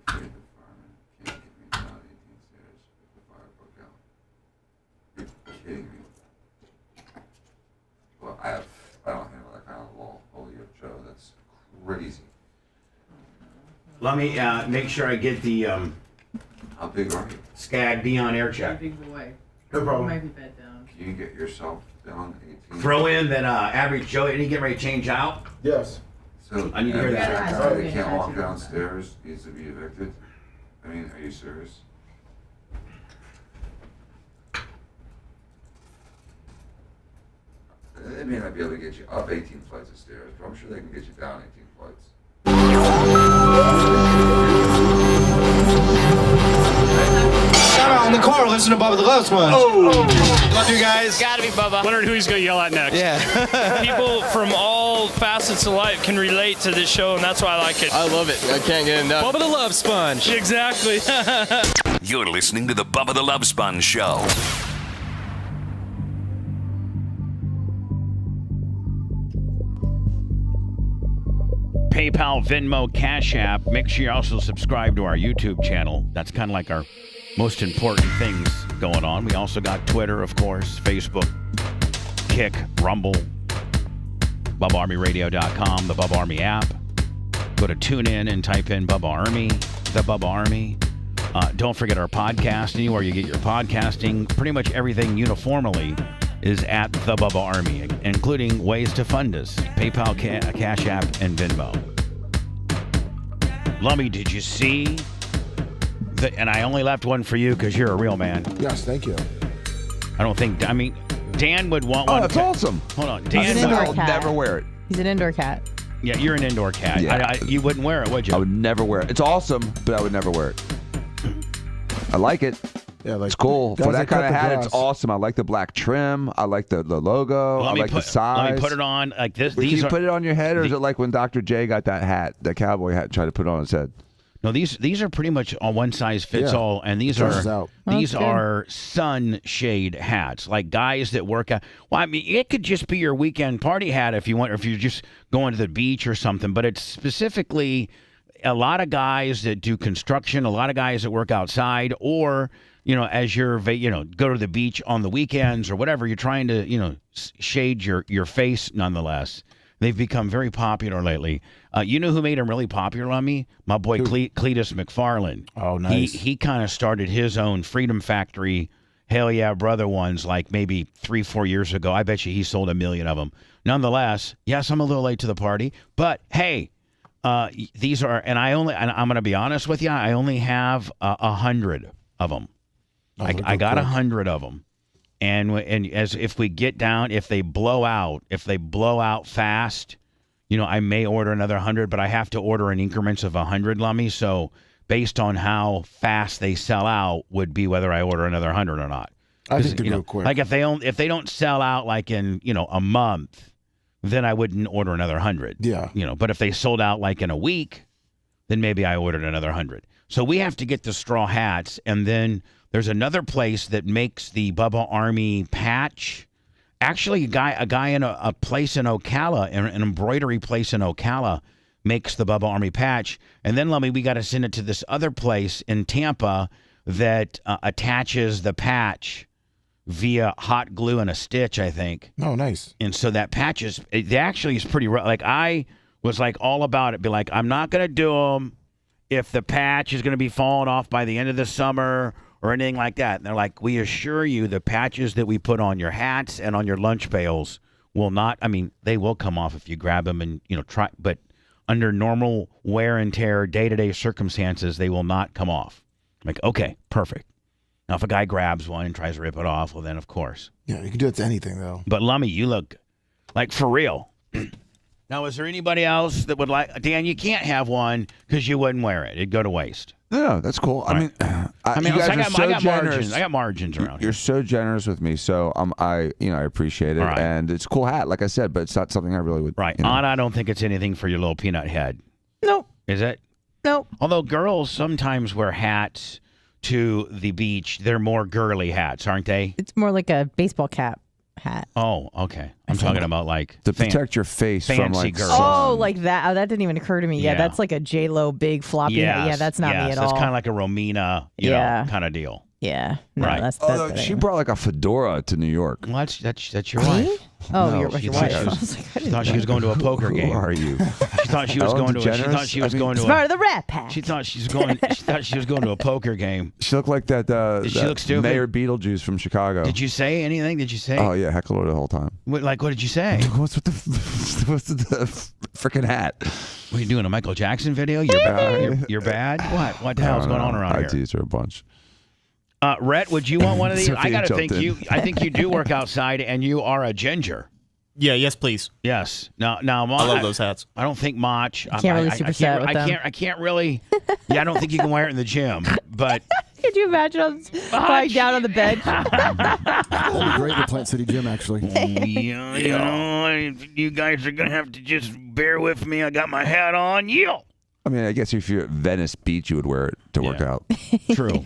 Afraid the fireman can't get me down 18 stairs if the fire broke out. You're kidding me. Well, I don't handle that kind of law. Holy Joe, that's crazy.
Let me make sure I get the
How big are you?
Skag Be on air check.
Big boy.
No problem.
You might be bed down.
Can you get yourself down 18?
Throw in that average Joe. Any get ready to change out?
Yes.
So
I need to hear
every
that.
guy that can't walk downstairs needs to be evicted. I mean, are you serious? They may not be able to get you up 18 flights of stairs, but I'm sure they can get you down 18 flights.
Shout out in the car, listen to Bubba the Love Sponge. Love you guys.
Gotta be Bubba. Wondering who he's gonna yell at next.
Yeah.
People from all facets of life can relate to this show, and that's why I like it.
I love it. I can't get enough. Bubba the Love Sponge.
Exactly.
You're listening to the Bubba the Love Sponge Show.
PayPal, Venmo, Cash App. Make sure you also subscribe to our YouTube channel. That's kind of like our most important things going on. We also got Twitter, of course, Facebook, Kick, Rumble, BubbaArmyRadio.com, the Bubba Army app. Go to TuneIn and type in Bubba Army, the Bubba Army. Don't forget our podcast. Anywhere you get your podcasting, pretty much everything uniformly is at the Bubba Army, including ways to fund us. PayPal, Cash App, and Venmo. Lummy, did you see? And I only left one for you because you're a real man.
Yes, thank you.
I mean, Dan would want one.
Oh, that's awesome.
Hold on.
Dan
Dan
I'll never wear it.
He's an indoor cat.
Yeah, you're an indoor cat.
Yeah.
You wouldn't wear it, would you?
I would never wear it. It's awesome, but I would never wear it. I like it.
Yeah, like
it's cool. For that kind of hat,
grass.
it's awesome. I like the black trim. I like the logo. I like the size.
Let me put it on like this.
Can you put it on your head, or is it like when Dr. J got that hat, that cowboy hat, and tried to put it on his head?
No, these are pretty much on one size fits
Yeah.
all, and these are sunshade hats, like guys that work out. Well, I mean, it could just be your weekend party hat if you want, or if you're just going to the beach or something. But it's specifically a lot of guys that do construction, a lot of guys that work outside, or as you're go to the beach on the weekends or whatever. You're trying to shade your face nonetheless. They've become very popular lately. You know who made them really popular on me? My boy Cletus McFarland.
Oh, nice.
He kind of started his own Freedom Factory, Hell Yeah Brother ones like maybe 3-4 years ago. I bet you he sold 1 million of them. Nonetheless, yes, I'm a little late to the party, but hey, these are, and I'm going to be honest with you, I only have 100 of them. I got 100 of them. And as if we get down, if they blow out fast, I may order another 100, but I have to order in increments of 100, Lummy. So based on how fast they sell out would be whether I order another 100 or not.
I think they go quick.
Like if they don't sell out like in a month, then I wouldn't order another 100.
Yeah.
But if they sold out like in a week, then maybe I ordered another 100. So we have to get the straw hats, and then there's another place that makes the Bubba Army patch. Actually, a guy in a place in Ocala, an embroidery place in Ocala, makes the Bubba Army patch. And then, we got to send it to this other place in Tampa that attaches the patch via hot glue and a stitch, I think.
Oh, nice.
And so that patch is pretty rough. Like, I was like all about it. Be like, I'm not going to do them if the patch is going to be falling off by the end of the summer or anything like that. And they're like, we assure you the patches that we put on your hats and on your lunch pails will not, they will come off if you grab them and, try. But under normal wear and tear, day-to-day circumstances, they will not come off. I'm like, okay, perfect. Now, if a guy grabs one and tries to rip it off, well, then of course.
Yeah, you can do it to anything, though.
But Lummy, you look like for real. Now, is there anybody else that would like, Dan, you can't have one because you wouldn't wear it. It'd go to waste.
No, that's cool. I mean, you guys are so generous.
I got margins around here.
You're so generous with me, so I appreciate it,
All right.
and it's a cool hat, like I said, but it's not something I really would.
Right, Anna, I don't think it's anything for your little peanut head.
Nope.
Is it?
Nope.
Although girls sometimes wear hats to the beach, they're more girly hats, aren't they?
It's more like a baseball cap hat.
Oh, okay. I'm talking about like
to protect your face from
fancy
like
girls.
Oh, like that. Oh, that didn't even occur to me. Yeah,
Yeah.
that's like a J-Lo big floppy hat. Yeah, that's not me at all.
That's kind of like a Romina, you know, kind of deal.
Yeah. No,
Right.
That's
Although she brought like a fedora to New York.
Well, that's your wife.
Oh,
No,
your
she
wife.
thought-
I was like, I
She
didn't
thought she
know.
was going to a poker game.
Who are you?
She thought she was
Ellen
going to. She
DeGeneres?
thought she was
I mean,
going to.
It's part of the Rat Pack.
She thought she was going. She thought she was going to a poker game.
She looked like that.
Did she
that
look stupid?
Mayor Beetlejuice from Chicago.
Did you say anything? Did you say?
Oh yeah, heckle her the whole time.
What did you say?
What's with the freaking hat?
What are you doing? A Michael Jackson video? You're bad. You're bad. What? What the hell's going on around
I
here?
tease her a bunch.
Rhett, would you want one of these? I
Sophia
gotta
jumped
think
in.
you. I think you do work outside, and you are a ginger.
Yeah, yes, please.
Yes. Now,
I love those hats.
I don't think Mach.
Can't really superset with them.
I can't really. Yeah, I don't think you can wear it in the gym. But
Could you imagine lying down on the bench?
That'd be great in the Plant City Gym, actually.
yeah, you know, you guys are gonna have to just bear with me. I got my hat on. Yeah.
I mean, I guess if you're at Venice Beach, you would wear it to work out.
True.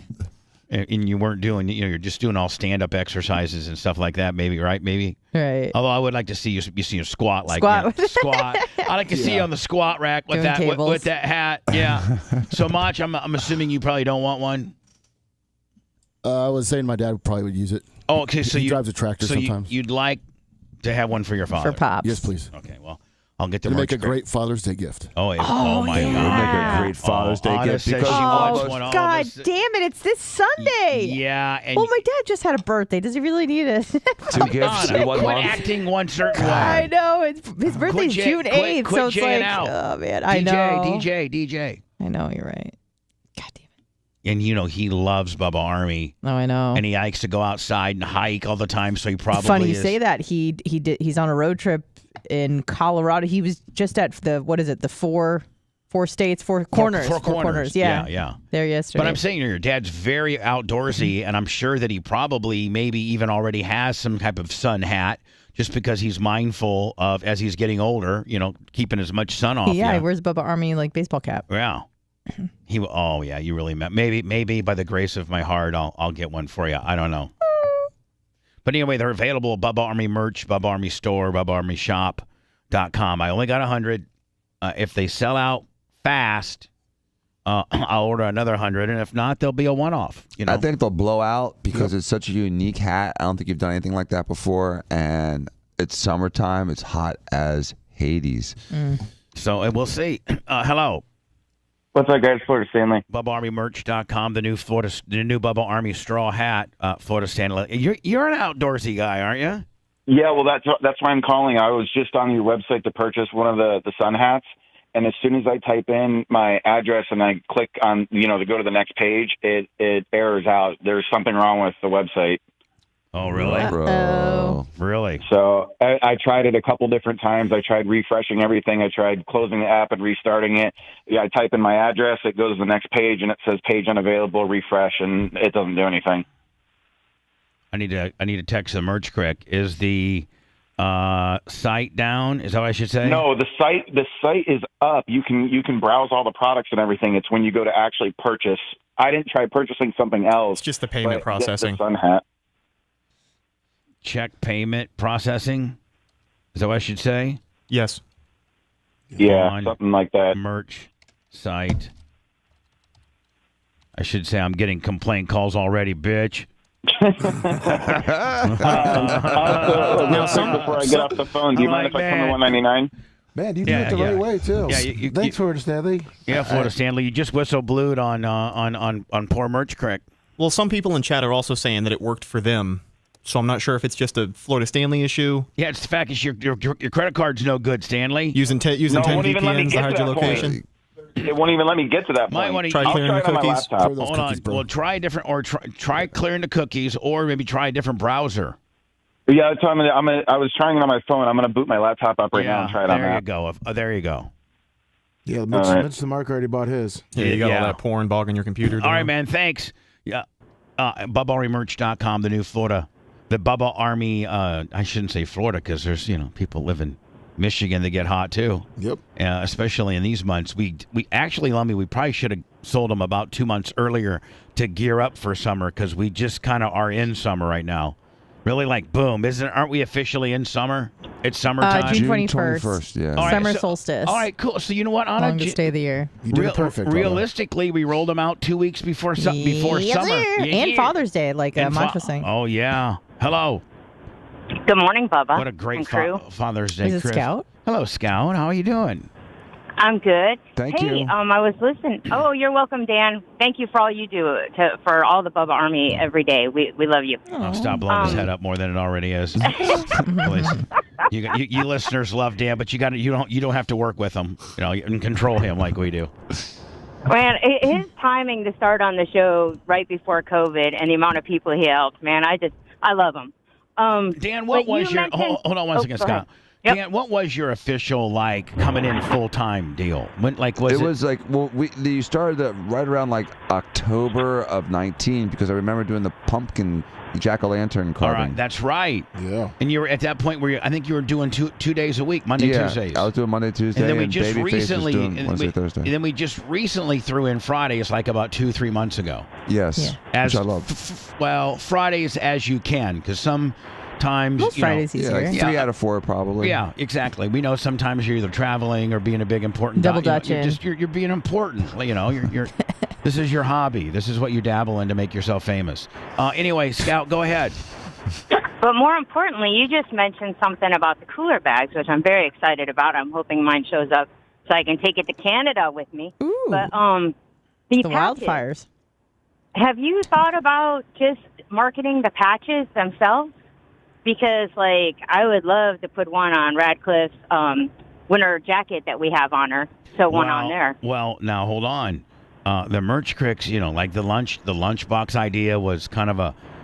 And you weren't doing, you're just doing all stand-up exercises and stuff like that, maybe, right? Maybe.
Right.
Although I would like to see you squat like
Squat.
squat. I like to see you on the squat rack with
Doing
that
tables.
with that hat. Yeah. So Mach, I'm assuming you probably don't want one.
I was saying my dad probably would use it.
Oh, okay. So
he
you
drives a tractor
so
sometimes.
you'd like to have one for your father.
For Pops.
Yes, please.
Okay. Well, I'll get the
It'd
merch
make a
crate.
great Father's Day gift.
Oh, yeah. Oh my
yeah.
God.
It would make a great Father's Day
Anna
gift
says
because
she
you
wants
almost-
one.
God damn it, it's this Sunday.
Yeah. And
Well, my dad just had a birthday. Does he really need it?
Two gifts in 1
quit
month.
acting one certain way.
I know. His birthday's
Quit
June 8th,
quit
so it's
jaying
like,
out.
oh, man. I know.
DJ.
I know, you're right. God damn it.
And you know he loves Bubba Army,
Oh, I know.
and he likes to go outside and hike all the time. So he probably
Funny you
is.
say that. He's on a road trip in Colorado. He was just at the four states, four corners.
Four corners.
Yeah.
Yeah.
There yesterday.
But I'm saying your dad's very outdoorsy, and I'm sure that he probably maybe even already has some type of sun hat, just because he's mindful of as he's getting older, keeping as much sun off.
Yeah,
you.
he wears Bubba Army like baseball cap.
Yeah. Oh yeah, you really meant maybe by the grace of my heart I'll get one for you. I don't know. But anyway, they're available at Bubba Army merch, Bubba Army store, BubbaArmyShop.com. I only got 100. If they sell out fast, I'll order another 100, and if not, there'll be a one-off.
I think they'll blow out because it's such a unique hat. I don't think you've done anything like that before, and it's summertime. It's hot as Hades.
So we'll see. Hello.
What's up, guys? Florida Stanley.
BubbaArmyMerch.com, the new Bubba Army straw hat, Florida Stanley. You're an outdoorsy guy, aren't you?
Yeah, well, that's why I'm calling. I was just on your website to purchase one of the sun hats, and as soon as I type in my address and I click on, to go to the next page, it errors out. There's something wrong with the website.
Oh, really?
Oh.
Really?
So I tried it a couple different times. I tried refreshing everything. I tried closing the app and restarting it. Yeah, I type in my address. It goes to the next page, and it says page unavailable, refresh, and it doesn't do anything.
I need to text the merch crick. Is the site down? Is that what I should say?
No, the site is up. You can browse all the products and everything. It's when you go to actually purchase. I didn't try purchasing something else.
It's just the payment processing.
The sun hat.
Check payment processing. Is that what I should say?
Yes.
Yeah, something like that.
Merch site. I should say I'm getting complaint calls already, bitch.
Also, before I get off the phone, do you mind if I come to 199?
Man, you did it the right way too.
Yeah,
Thanks, Florida Stanley.
Yeah, Florida Stanley. You just whistle blewed on poor Merch Crick.
Well, some people in chat are also saying that it worked for them So I'm not sure if it's just a Florida Stanley issue.
Yeah, it's the fact is your credit card's no good, Stanley.
Using 10 VPNs to hide your location.
It won't even let me get to that point.
Try clearing the cookies.
Hold on. Well, try a different, or try clearing the cookies, or maybe try a different browser.
Yeah, so I was trying it on my phone. I'm going to boot my laptop up right now and try it on that.
There you go. There you go.
Yeah, Mitch the Mark already bought his.
Yeah, you got all that porn bogging your computer.
All right, man. Thanks. Yeah. BubbaArmyMerch.com, the new Florida, the Bubba Army. I shouldn't say Florida because there's people live in Michigan that get hot too.
Yep.
Especially in these months. We actually, Lummy, we probably should have sold them about 2 months earlier to gear up for summer because we just kind of are in summer right now. Really, like, boom! Aren't we officially in summer? It's summertime.
June 21st. Yeah.
All right,
Summer solstice.
All right, cool. So you know what, Anna?
Longest day of the year.
You did it perfect.
Realistically, we rolled them out 2 weeks before summer.
Sir. And Father's Day, like Monch was saying.
Oh yeah. Hello.
Good morning, Bubba.
What a great
crew.
Father's Day,
Is it
Chris.
Scout?
Hello, Scout. How are you doing?
I'm good.
Thank
you. I was listening. Oh, you're welcome, Dan. Thank you for all you do for all the Bubba Army every day. We love you.
I'll stop blowing his head up more than it already is. Please. You listeners love Dan, but you don't have to work with him. You can control him like we do.
Man, his timing to start on the show right before COVID and the amount of people he helped, man, I love him.
Dan, what was your hold on one second, Scott.
Yep.
Dan, what was your official coming in full time deal? When
you started right around October of 19 because I remember doing the pumpkin jack-o'-lantern carving.
All right, that's right.
Yeah.
And you were at that point where I think you were doing 2 days a week, Monday, Tuesdays.
I was doing Monday, Tuesday,
and then we
Thursday.
And then we just recently threw in Fridays, like about 2-3 months ago.
Yes, which I love.
Fridays as you can, because sometimes
Fridays easier.
3 out of 4 probably.
Yeah, exactly. We know sometimes you're either traveling or being a big important
double dutching.
You're being important. You're this is your hobby. This is what you dabble in to make yourself famous. Anyway, Scout, go ahead.
But more importantly, you just mentioned something about the cooler bags, which I'm very excited about. I'm hoping mine shows up so I can take it to Canada with me.
Ooh.
But
the
patches,
wildfires.
Have you thought about just marketing the patches themselves? Because, I would love to put one on Radcliffe's winter jacket that we have on her. So one on there.
Well, now hold on. The merch cricks, the lunchbox idea was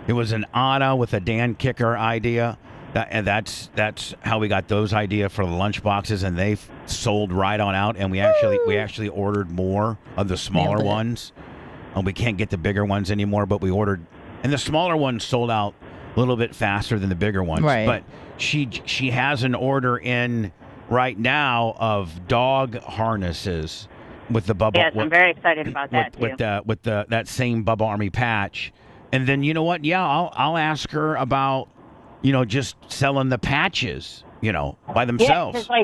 it was an Anna with a Dan Kicker idea. And that's how we got those idea for the lunch boxes, and they sold right on out. And we actually ordered more of the smaller ones. We can't get the bigger ones anymore, but we ordered, and the smaller ones sold out a little bit faster than the bigger ones.
Right.
But she has an order in right now of dog harnesses with the Bubba.
Yes, I'm very excited about that too.
With that same Bubba Army patch, and then you know what? Yeah, I'll ask her about just selling the patches by themselves.
Yeah,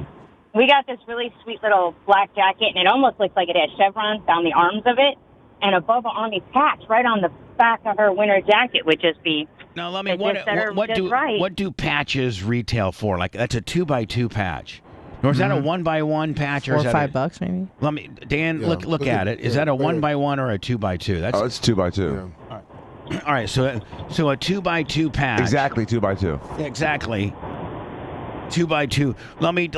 we got this really sweet little black jacket, and it almost looks like it has chevrons down the arms of it, and a Bubba Army patch right on the back of her winter jacket would just be.
Now, let me. What do patches retail for? That's a 2x2 patch. Or is that a 1x1 patch? Or
$4
is
or
that
$5 maybe?
Let me, Dan, look at it. Is that a 1x1 or a 2x2?
It's 2x2.
Yeah. All right. So a 2x2 patch.
Exactly 2x2.
Exactly. 2x2. Let me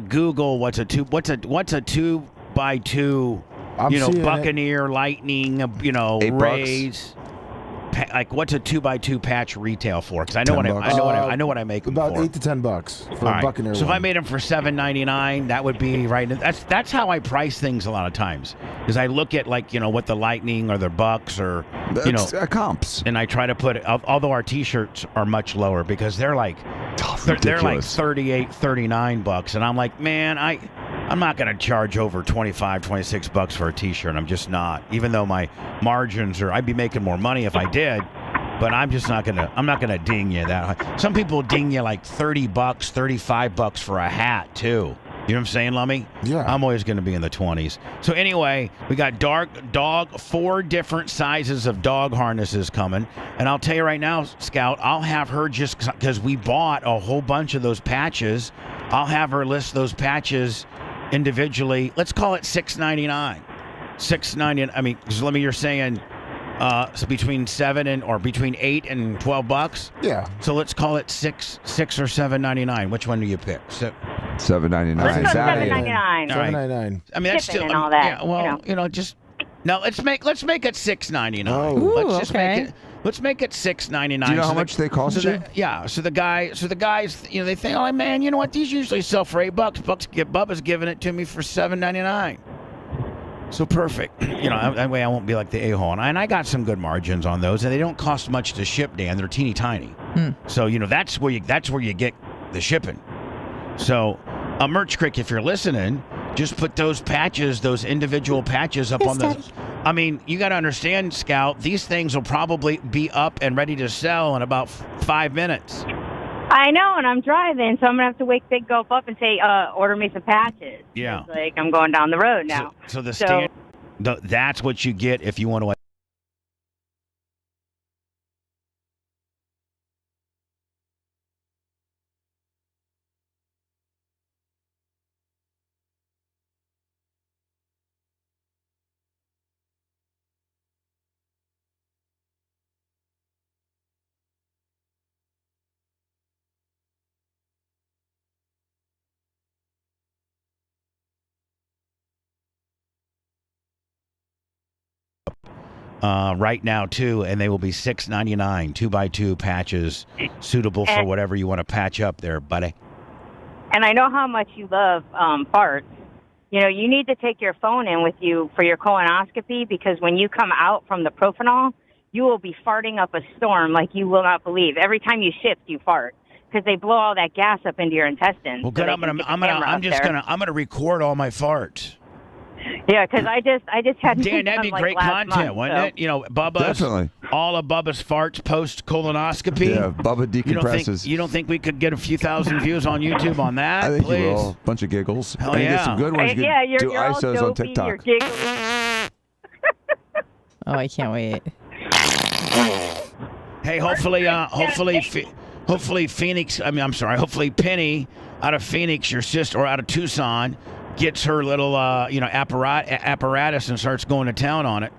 Google what's a 2x2. Buccaneer, Lightning. Rays. What's a 2x2 patch retail for? Because I know I know what I make them
about
for.
$8 to $10 for
a
Buccaneer.
So if I made them for $7.99, that would be right. That's how I price things a lot of times. Because I look at what the Lightning or the Bucks or
comps,
and I try to put. Although our T-shirts are much lower because they're like they're like $38, $39, and I'm like, man, I'm not going to charge over $25, $26 for a T-shirt. I'm just not. Even though my margins I'd be making more money if I did, but I'm just not gonna. I'm not gonna ding you that high. Some people ding you like $30, $35 for a hat too. You know what I'm saying, Lummy?
Yeah.
I'm always going to be in the 20s. So anyway, we got dog 4 different sizes of dog harnesses coming, and I'll tell you right now, Scout, I'll have her just because we bought a whole bunch of those patches. I'll have her list those patches individually. Let's call it $6.99. $6.99. I mean, because Lummy, you're saying So between between $8 and $12.
Yeah.
So let's call it $6 or $7.99. Which one do you pick? So,
$7.99.
Let's go $7.99.
All right.
$7.99.
I mean, that's
Shipping
still
and all that,
Yeah, well, just no. Let's make it $6.99.
Oh.
Let's just make it. Let's make it $6.99.
Do you know how much they cost you?
So the guys, they think, oh man, you know what? These usually sell for $8. Bubba's giving it to me for $7.99. So perfect. That way I won't be like the a-hole. And I got some good margins on those, and they don't cost much to ship, Dan. They're teeny tiny. So that's where you get the shipping. So, Merch Crick, if you're listening, just put those individual patches up on the. I mean, you got to understand, Scout. These things will probably be up and ready to sell in about 5 minutes.
I know, and I'm driving, so I'm gonna have to wake Big Gulp up and say, order me some patches.
Yeah.
It's I'm going down the road now.
So that's what you get if you want to. Right now too, and they will be $6.99, 2x2 patches, suitable for whatever you want to patch up there, buddy.
And I know how much you love farts. You need to take your phone in with you for your colonoscopy, because when you come out from the Propanol, you will be farting up a storm like you will not believe. Every time you shift, you fart, because they blow all that gas up into your intestines.
Well, good. I'm gonna record all my farts.
Yeah, because I just had
Dan, that'd be great content, wouldn't it? Bubba's
Definitely.
All of Bubba's farts post colonoscopy.
Yeah, Bubba decompresses.
You don't think we could get a few thousand views on YouTube on that?
I think
Please?
you will. Bunch of giggles.
Hell
and
yeah.
Get some good ones.
Yeah, you're
do
all
ISOs
dopey,
on TikTok.
You're giggling.
Oh, I can't wait.
Hey, hopefully Phoenix. Hopefully Penny out of Phoenix, your sister, or out of Tucson, gets her little apparatus and starts going to town on it.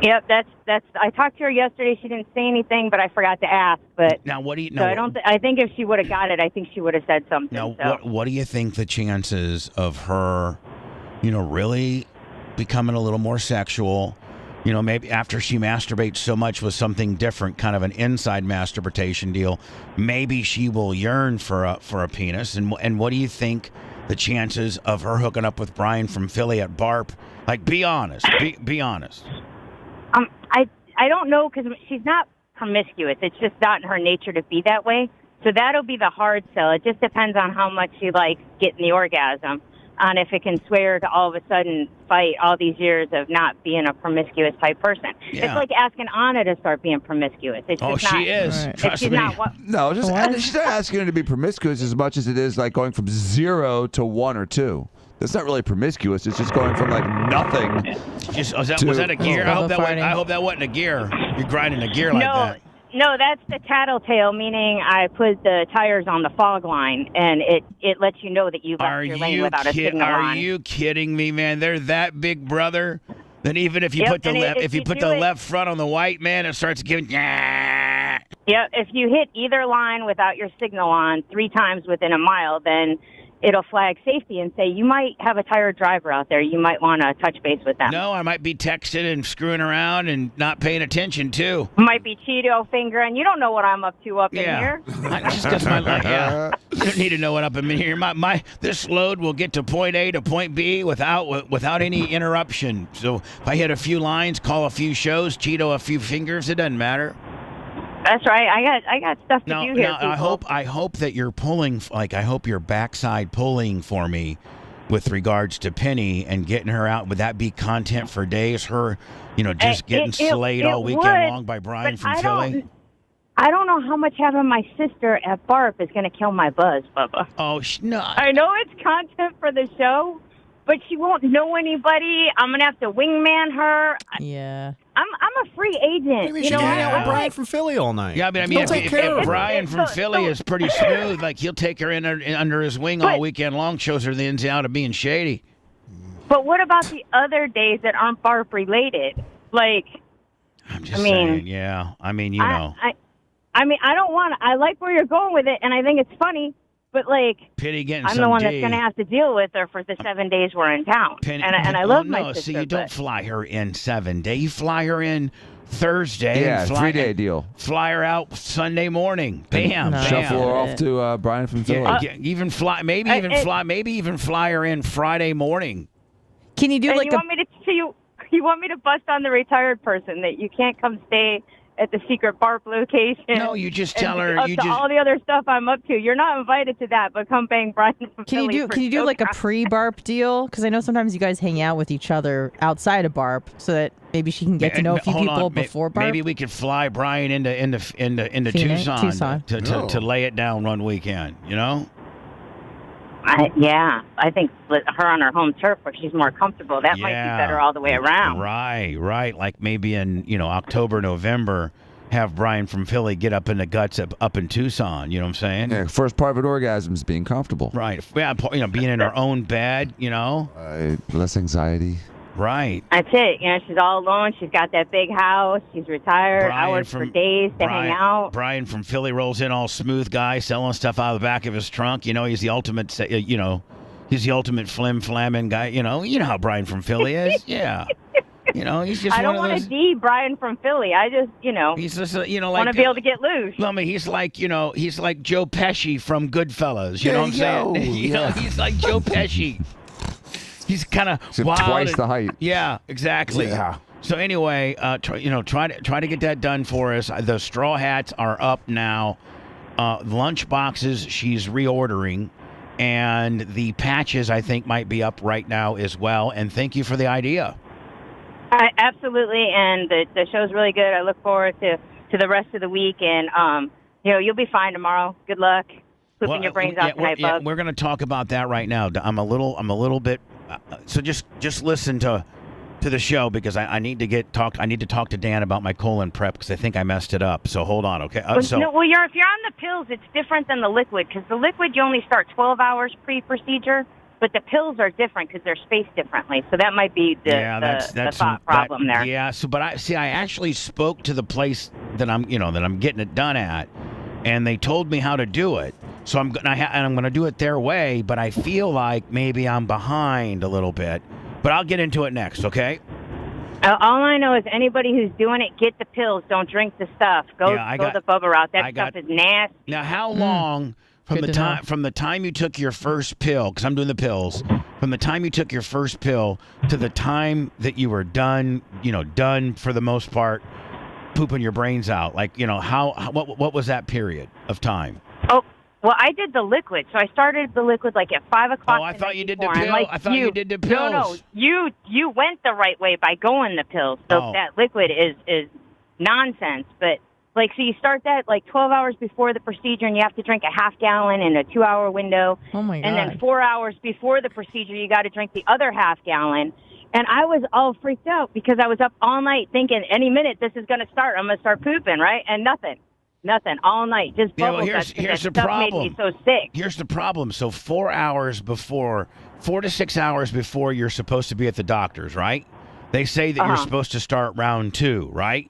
Yep, that's. I talked to her yesterday. She didn't say anything, but I forgot to ask. But
now, what do you know?
So I think if she would have got it, I think she would have said something.
Now, what do you think the chances of her, really becoming a little more sexual? Maybe after she masturbates so much with something different, kind of an inside masturbation deal, maybe she will yearn for a penis. And what do you think the chances of her hooking up with Brian from Philly at BARP? Like, be honest. Be honest.
I don't know, because she's not promiscuous. It's just not in her nature to be that way. So that'll be the hard sell. It just depends on how much she likes getting the orgasm, on if it can sway her to all of a sudden fight all these years of not being a promiscuous type person.
Yeah.
It's like asking Anna to start being promiscuous. It's just
she is.
Right.
Trust
she's
me.
No, she's not asking her to be promiscuous as much as it is like going from 0 to 1 or 2. That's not really promiscuous. It's just going from like nothing.
Was that a gear? I hope that wasn't a gear. You're grinding a gear like that.
No, that's the tattletale, meaning I put the tires on the fog line, and it lets you know that you left your lane without a signal on.
Are you kidding me, man? They're that big, brother. Then even if you put the left front on the white, man, it starts giving.
Yeah, if you hit either line without your signal on 3 times within a mile, then it'll flag safety and say, you might have a tired driver out there. You might want to touch base with them.
No, I might be texting and screwing around and not paying attention, too.
Might be Cheeto fingering. You don't know what I'm up to in here.
Just because you don't need to know what I'm in here. This load will get to point A to point B without any interruption. So if I hit a few lines, call a few shows, Cheeto a few fingers, it doesn't matter.
That's right. I got stuff to do here.
Now, I hope that you're pulling, I hope you're backside pulling for me with regards to Penny and getting her out. Would that be content for days? Her, just getting slayed all weekend long by Brian from Philly?
I don't know how much having my sister at BARP is going to kill my buzz, Bubba.
Oh, no.
I know it's content for the show, but she won't know anybody. I'm going to have to wingman her.
Yeah.
I'm a free agent.
Maybe she can hang out with Brian from Philly all night.
Yeah, but I mean, if Brian from Philly is pretty smooth, like he'll take her in under his wing all weekend long, shows her the ins and outs of being shady.
But what about the other days that aren't BARP related? Like,
just saying. Yeah. I mean, know.
I mean, I don't want. I like where you're going with it, and I think it's funny. But like,
Pity getting
I'm the one that's going to have to deal with her for the 7 days we're in town. And I love my sister.
So you don't fly her in 7 days. You fly her in Thursday.
Yeah,
3-day
deal.
Fly her out Sunday morning. Bam.
No.
Bam.
Shuffle her off to Brian from Philly.
Even fly. Maybe even fly her in Friday morning.
Can you do
and you want me to bust on the retired person that you can't come stay at the secret BARP location?
No, you just tell her.
All the other stuff I'm up to. You're not invited to that, but come bang Brian from Philly.
Can you do like a pre-BARP deal? Because I know sometimes you guys hang out with each other outside of BARP, so that maybe she can get to know a few people before BARP.
Maybe we could fly Brian into Tucson. To lay it down one weekend. You know.
I think her on her home turf where she's more comfortable. That might be better all the way around.
Right. Like maybe in October, November, have Brian from Philly get up in the guts up in Tucson. You know what I'm saying?
Yeah. First part of an orgasm is being comfortable.
Right. Yeah. Being in her own bed.
Less anxiety.
Right.
That's it. She's all alone. She's got that big house. She's retired. Hours for days to hang out.
Brian from Philly rolls in all smooth guy, selling stuff out of the back of his trunk. He's the ultimate, he's the ultimate flim-flamming guy. You know how Brian from Philly is. Yeah. He's just
I don't
want
to be Brian from Philly. I just,
he's just, like,
want to be able to get loose.
I mean, he's like Joe Pesci from Goodfellas. You know what I'm saying? He's like Joe Pesci. He's kind of wild.
Twice the height.
Yeah, exactly.
Yeah.
So anyway, try to get that done for us. The straw hats are up now. Lunch boxes she's reordering, and the patches I think might be up right now as well. And thank you for the idea.
Absolutely, and the show's really good. I look forward to the rest of the week, and you'll be fine tomorrow. Good luck. Pooping your brains out tonight, Bub.
We're going to talk about that right now. I'm a little bit. So just listen to the show because I need to talk to Dan about my colon prep because I think I messed it up. So hold on, okay?
If you're on the pills, it's different than the liquid because the liquid you only start 12 hours pre-procedure, but the pills are different because they're spaced differently. So that might be the thought problem there.
Yeah. So, but I actually spoke to the place that I'm getting it done at, and they told me how to do it. So I'm gonna do it their way, but I feel like maybe I'm behind a little bit. But I'll get into it next, okay?
All I know is anybody who's doing it, get the pills. Don't drink the stuff. Go the Bubba route. That stuff is nasty.
Now, how long from the time you took your first pill? Because I'm doing the pills. From the time you took your first pill to the time that you were done, done for the most part, pooping your brains out. Like, what was that period of time?
Oh. Well, I did the liquid, so I started the liquid like at 5 o'clock.
Oh, I thought you did the pill. I thought you did the
No,
pills.
you went the right way by going the pills. So that liquid is nonsense. But so you start that like 12 hours before the procedure, and you have to drink a half gallon in a 2-hour window.
Oh my God!
And then 4 hours before the procedure, you got to drink the other half gallon. And I was all freaked out because I was up all night thinking any minute this is going to start. I'm going to start pooping, right? And nothing all night. Just bubble guts.
Here's the
stuff
problem.
Made me so sick.
Here's the problem. So 4 to 6 hours before you're supposed to be at the doctor's, right? They say that you're supposed to start round 2, right?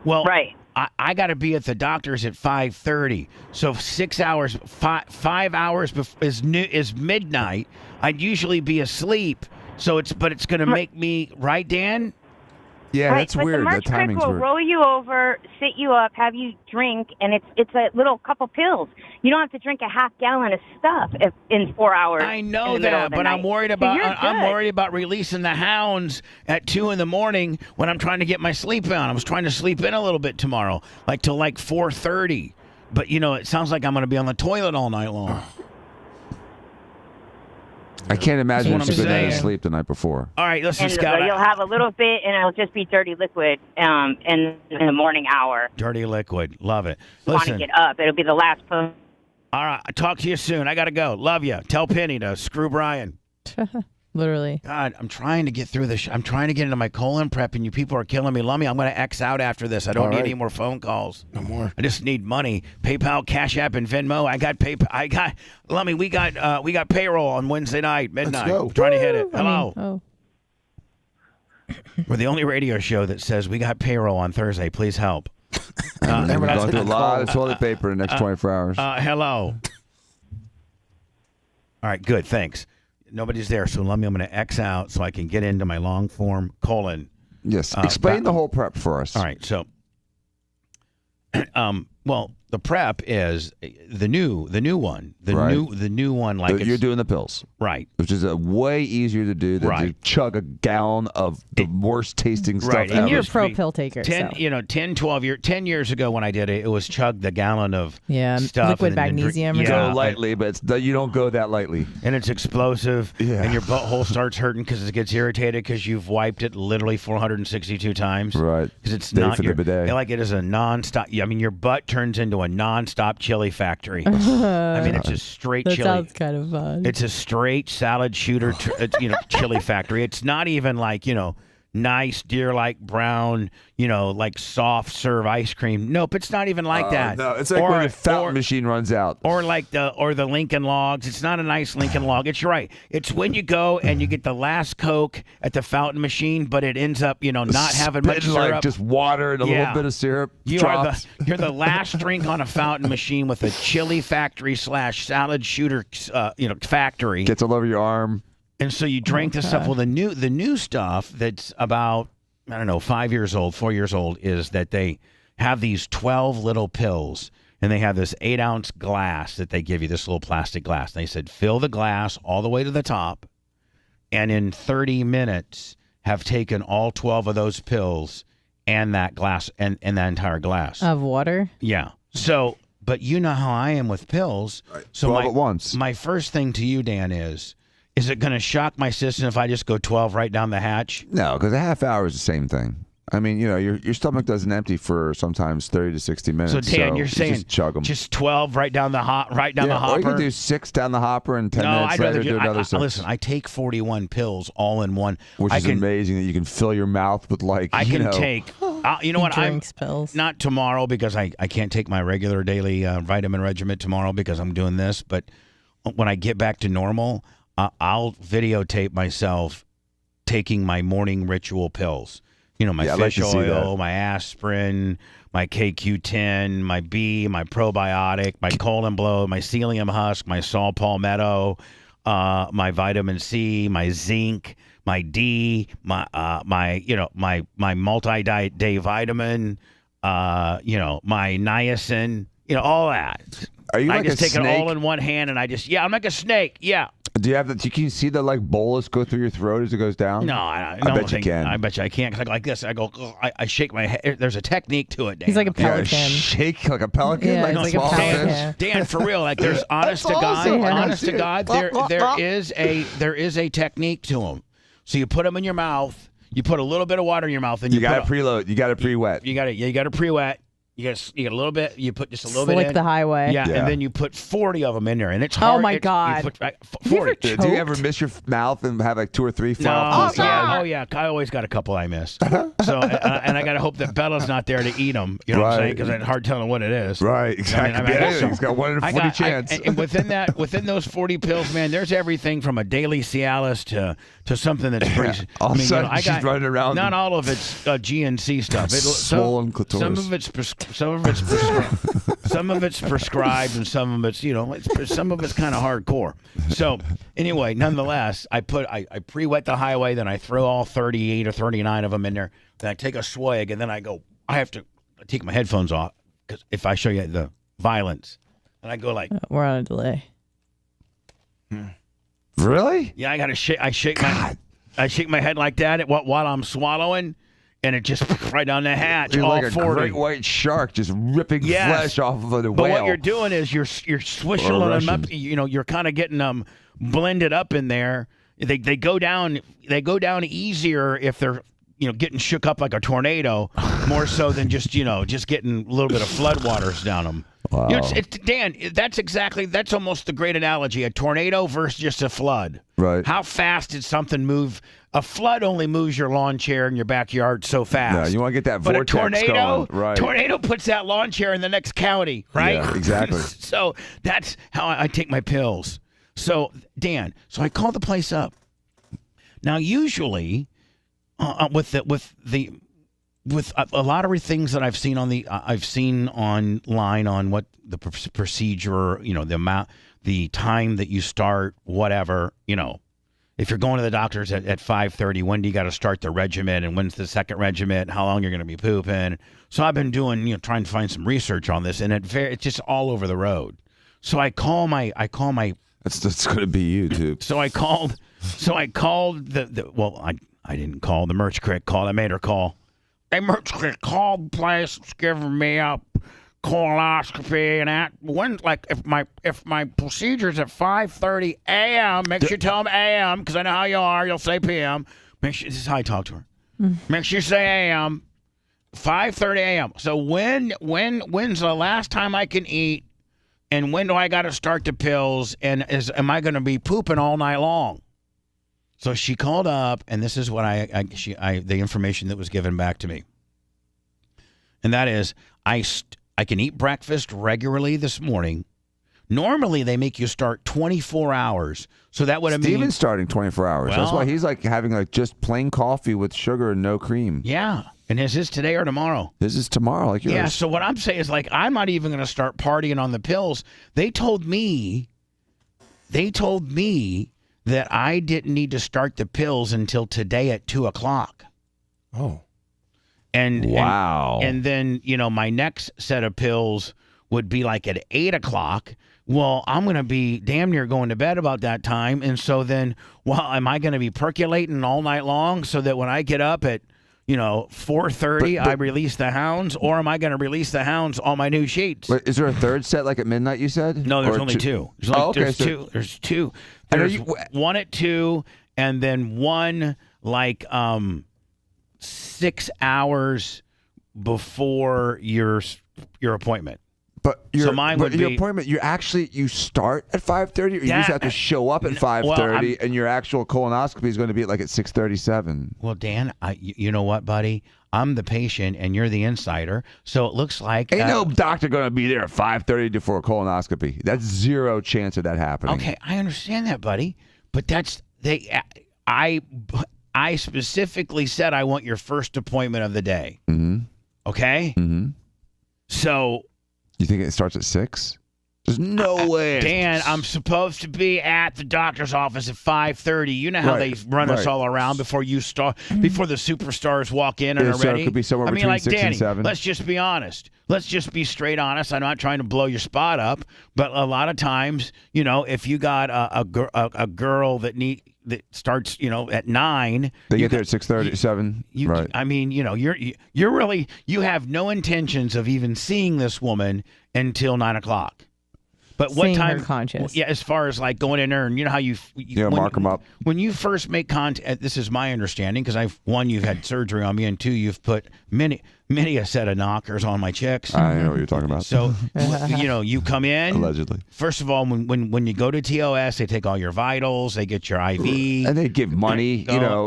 Well,
right.
I got to be at the doctor's at 5:30. So 6 hours, 5 hours is midnight. I'd usually be asleep. So it's going to make me, right, Dan?
Yeah,
right,
that's weird.
The Merch
timing's
will
weird.
roll you over, sit you up, have you drink, and it's a little couple pills. You don't have to drink a half gallon of stuff in 4 hours.
I know that, but I'm worried about releasing the hounds at 2 in the morning when I'm trying to get my sleep on. I was trying to sleep in a little bit tomorrow, like till 4:30. But it sounds like I'm going to be on the toilet all night long.
I can't imagine it's a good night of sleep the night before.
All right, listen,
and
Scott.
You'll have a little bit, and it'll just be dirty liquid in the morning hour.
Dirty liquid. Love it.
Want to get up. It'll be the last post.
All right, I'll talk to you soon. I got to go. Love you. Tell Penny to screw Brian.
Literally.
God, I'm trying to get through this. I'm trying to get into my colon prep, and you people are killing me. Lummy, I'm going to X out after this. I don't need any more phone calls.
No more.
I just need money. PayPal, Cash App, and Venmo. Lummy, we got payroll on Wednesday night, midnight.
Let's go.
I'm trying to hit it. Hello. We're the only radio show that says we got payroll on Thursday. Please help.
We're going through a lot of toilet paper in the next 24 hours.
Hello. All right, good. Thanks. Nobody's there, so I'm going to X out so I can get into my long form colon.
Yes. Explain the whole prep for us.
All right. So, well, the prep is the new one, the new one. Like
you're doing the pills,
right?
Which is a way easier to do than to chug a gallon of the worst tasting stuff.
Right,
and you're a pro pill taker.
10 years ago when I did it, it was chug the gallon of stuff,
liquid magnesium.
Go lightly, but you don't go that lightly,
and it's explosive. Yeah. And your butthole starts hurting because it gets irritated because you've wiped it literally 462 times.
Right,
because it's
Day
not
for the bidet.
like it is a nonstop. I mean, your butt turns into a non-stop chili factory. I mean, it's a straight
that
chili.
That sounds kind of fun.
It's a straight salad shooter, chili factory. It's not even like, nice deer-like brown, like soft serve ice cream. Nope, it's not even like that.
No, it's like when the fountain machine runs out.
Or like the Lincoln Logs. It's not a nice Lincoln Log. It's right. It's when you go and you get the last Coke at the fountain machine, but it ends up, not having much syrup.
Like just water and a little bit of syrup.
You're the last drink on a fountain machine with a chili factory / salad shooter, factory.
Gets all over your arm.
And so you drank this stuff. Well, the new stuff that's about, 4 years old, is that they have these 12 little pills, and they have this 8-ounce glass that they give you, this little plastic glass. And they said, fill the glass all the way to the top, and in 30 minutes have taken all 12 of those pills and that glass and that entire glass.
Of water?
Yeah. So, but you know how I am with pills.
Right.
So
12 at once.
My first thing to you, Dan, is it going to shock my system if I just go 12 right down the hatch?
No, because a half hour is the same thing. I mean, your stomach doesn't empty for sometimes 30 to 60 minutes.
So Dan, you're saying
just chug them.
Just 12 right down the hopper.
Or you can do 6 down the hopper and 10 minutes later do another 6.
Listen, I take 41 pills all in one,
which is amazing that you can fill your mouth with
I can take. You know what?
Drinks pills.
Not tomorrow because I can't take my regular daily vitamin regimen tomorrow because I'm doing this. But when I get back to normal, I'll videotape myself taking my morning ritual pills. My fish oil, my aspirin, my KQ10, my B, my probiotic, my colon blow, my psyllium husk, my saw palmetto, my vitamin C, my zinc, my D, my multi-day vitamin, my niacin, all that.
Are you
I
like
just
a
take
snake?
it all in one hand, and I'm like a snake. Yeah.
Do you have that? Can you see the bolus go through your throat as it goes down?
No, I bet you can. I bet you I can't. Because I go like this. I go. I shake my head. There's a technique to it, Dan.
He's like a pelican.
Shake like a pelican.
Yeah,
like
he's
a
like a
small
pelican.
fish.
Dan, for real. Like there's honest to God. There is a technique to them. So you put them in your mouth. You put a little bit of water in your mouth, and
you got to preload. You got to pre-wet.
You got to pre-wet. You get a little bit. You put just a little bit
Slick
in.
the highway.
Yeah, and then you put 40 of them in there, and it's hard.
Oh my God!
You put, 40.
Do you ever miss your mouth and have like 2 or 3 fall
No,
off?
oh yeah. I always got a couple I miss. So and I got to hope that Bella's not there to eat them. You know what I'm saying? Because it's hard telling what it is.
Right. Exactly. He's got 1 in 40 chance.
And within those 40 pills, man, there's everything from a daily Cialis to something that's pretty.
All of a sudden, she's running around.
Not all of it's GNC stuff.
Swollen clitoris.
Some of it's prescribed, and some of it's some of it's kind of hardcore. So anyway, nonetheless, I pre-wet the highway, then I throw all 38 or 39 of them in there. Then I take a swig, and then I go. I have to take my headphones off because if I show you the violence, and I go like,
we're on a delay.
Really?
Yeah, I gotta shake. I shake my head like that while I'm swallowing. And it just right down the hatch.
You're
all
like a
40.
great white shark just ripping flesh off of the whale.
But what you're doing is you're swishing them up. You're kind of getting them blended up in there. They go down easier if they're getting shook up like a tornado, more so than just getting a little bit of floodwaters down them.
Wow.
Dan, that's almost the great analogy. A tornado versus just a flood.
Right.
How fast did something move? A flood only moves your lawn chair in your backyard so fast.
No, you want to get that
vortex
going. Right.
Tornado puts that lawn chair in the next county, right?
Yeah, exactly.
So that's how I take my pills. So, Dan, I call the place up. Now, usually, with a lot of things that I've seen I've seen online on what the procedure, the amount, the time that you start, whatever, if you're going to the doctors at 5:30, when do you got to start the regimen, and when's the second regimen, how long you're going to be pooping. So I've been doing, trying to find some research on this, and it's just all over the road. So I call my.
That's going to be you, too.
So I called I didn't call the merch crick call. I made her call. Hey, merch crick, call the place. It's giving me a colonoscopy and that. When, if my procedure's at 5:30 a.m., make sure you tell them a.m. because I know how you are. You'll say p.m. This is how I talk to her. Make sure you say a.m. 5:30 a.m. So when's the last time I can eat, and when do I got to start the pills, and am I going to be pooping all night long? So she called up, and this is what the information that was given back to me, and that is I can eat breakfast regularly this morning. Normally, they make you start 24 hours. So that would have mean
Steven's starting 24 hours.
Well,
that's why he's having just plain coffee with sugar and no cream.
Yeah. And is this today or tomorrow?
This is tomorrow, like yours.
Yeah, so what I'm saying is I'm not even going to start partying on the pills. They told me that I didn't need to start the pills until today at 2:00.
Oh.
And
wow.
And then, my next set of pills would be at 8:00. Well, I'm going to be damn near going to bed about that time. And so then, am I going to be percolating all night long so that when I get up at 4:30, I release the hounds, or am I going to release the hounds on my new sheets?
Wait, is there a third set at midnight, you said?
No, there's only two. There's two. There's two. There's one at 2, and then one 6 hours before your appointment.
But
your
appointment, you start at 5:30, or you just have to show up at 5:30, and your actual colonoscopy is going to be at 6:37.
Well, Dan, you know what, buddy? I'm the patient, and you're the insider. So it looks like
ain't no doctor going to be there at 5:30 for a colonoscopy. That's zero chance of that happening.
Okay, I understand that, buddy, but I specifically said I want your first appointment of the day.
Mm-hmm.
Okay.
Mm-hmm.
So.
You think it starts at 6? There's no way.
Dan, I'm supposed to be at the doctor's office at 5:30. You know how they run us all around before the superstars walk in and are ready.
It could be somewhere between 6 and 7.
Let's just be honest. Let's just be straight honest. I'm not trying to blow your spot up, but a lot of times, if you got a girl that starts, at 9,
they get there at 6:30, 7. Right.
I mean, you're really, you have no intentions of even seeing this woman until 9:00. But what
Seeing
time?
Her conscious.
Yeah, as far as going in there, and how you
mark them up.
When you first make contact, this is my understanding because you've had surgery on me, and 2, you've put many a set of knockers on my chicks.
I know what you're talking about.
So, you come in.
Allegedly.
First of all, when you go to TOS, they take all your vitals, they get your IV.
And they give money.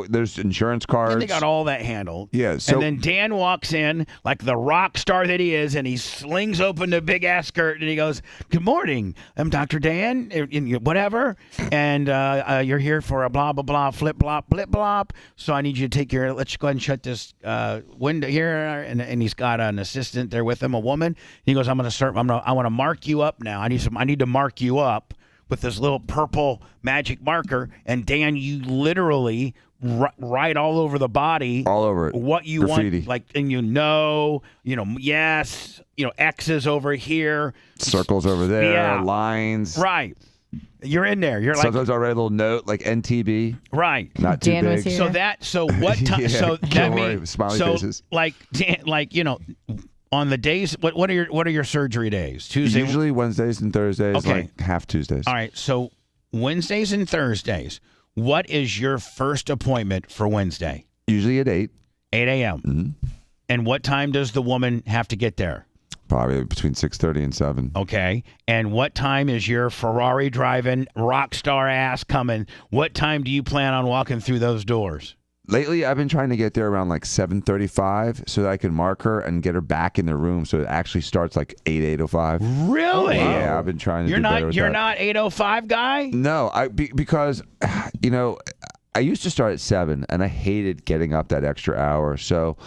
There's insurance cards.
And they got all that handled.
Yeah.
And then Dan walks in like the rock star that he is, and he slings open the big-ass skirt, and he goes, "Good morning. I'm Dr. Dan," whatever. And you're here for a blah, blah, blah, flip, blop, blip, blop. So I need you to let's go ahead and shut this window here. And he's got an assistant there with him, a woman. He goes, I want to mark you up now. I need to mark you up with this little purple magic marker. And Dan, you literally write all over the body,
all over it,
what you
graffiti.
Want, and yes, X's over here,
circles over there, lines,
right. You're in there. You're
sometimes I'll write a little note like NTB.
Right.
Not too
Dan
big.
was here.
So what time?
Yeah,
so that means
smiley faces.
On the days. What are your surgery days? Tuesday.
Usually Wednesdays and Thursdays.
Okay.
Half Tuesdays.
All right. So Wednesdays and Thursdays. What is your first appointment for Wednesday?
Usually at 8.
8 a.m.
Mm-hmm.
And what time does the woman have to get there?
Probably between 6:30 and 7.
Okay. And what time is your Ferrari driving rock star ass coming? What time do you plan on walking through those doors?
Lately, I've been trying to get there around 7:35 so that I can mark her and get her back in the room so it actually starts 8:05.
Really?
Yeah, I've been trying to do better with
You're
that.
not 8:05 guy?
No, because I I used to start at 7, and I hated getting up that extra hour. So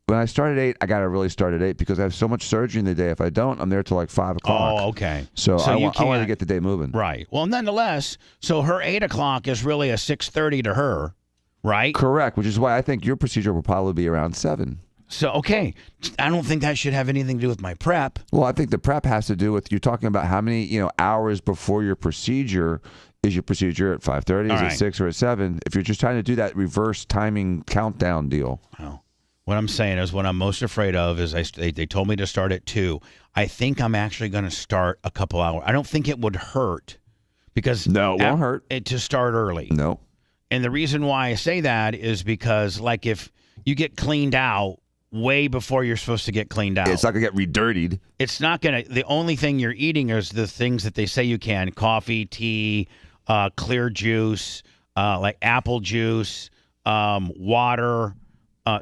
when I start at 8, I got to really start at 8 because I have so much surgery in the day. If I don't, I'm there till like 5 o'clock.
Oh, okay.
So I
you
want to get the day moving.
Right. Well, nonetheless, so her 8 o'clock is really a 6:30 to her, right?
Correct, which is why I think your procedure will probably be around 7.
So, okay. I don't think that should have anything to do with my prep.
Well, I think the prep has to do with you're talking about how many hours before your procedure. Is your procedure at 5:30? Is it 6 or at 7? If you're just trying to do that reverse timing countdown deal.
Oh. What I'm saying is what I'm most afraid of is they told me to start at 2. I think I'm actually going to start a couple hours. I don't think it would hurt because
no, it won't hurt
to start early.
No.
And the reason why I say that is because like if you get cleaned out way before you're supposed to get cleaned out.
It's not going to get re-dirtied.
It's not going to. The only thing you're eating is the things that they say you can. Coffee, tea, clear juice, like apple juice, water,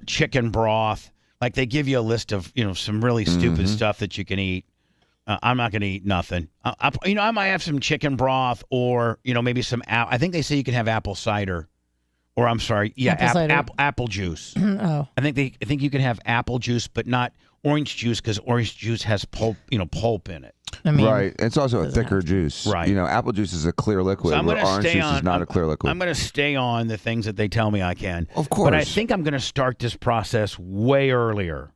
chicken broth. Like they give you a list of, some really stupid stuff that you can eat. I'm not going to eat nothing. I might have some chicken broth or, maybe some, I think they say you can have apple cider. Or I'm sorry, apple juice.
Oh,
I think you can have apple juice, but not orange juice because orange juice has pulp in it.
Right. It's also a thicker juice.
Right.
Apple juice is a clear liquid,
So
where orange juice is not a clear liquid.
I'm going to stay on the things that they tell me I can.
Of course.
But I think I'm going to start this process way earlier.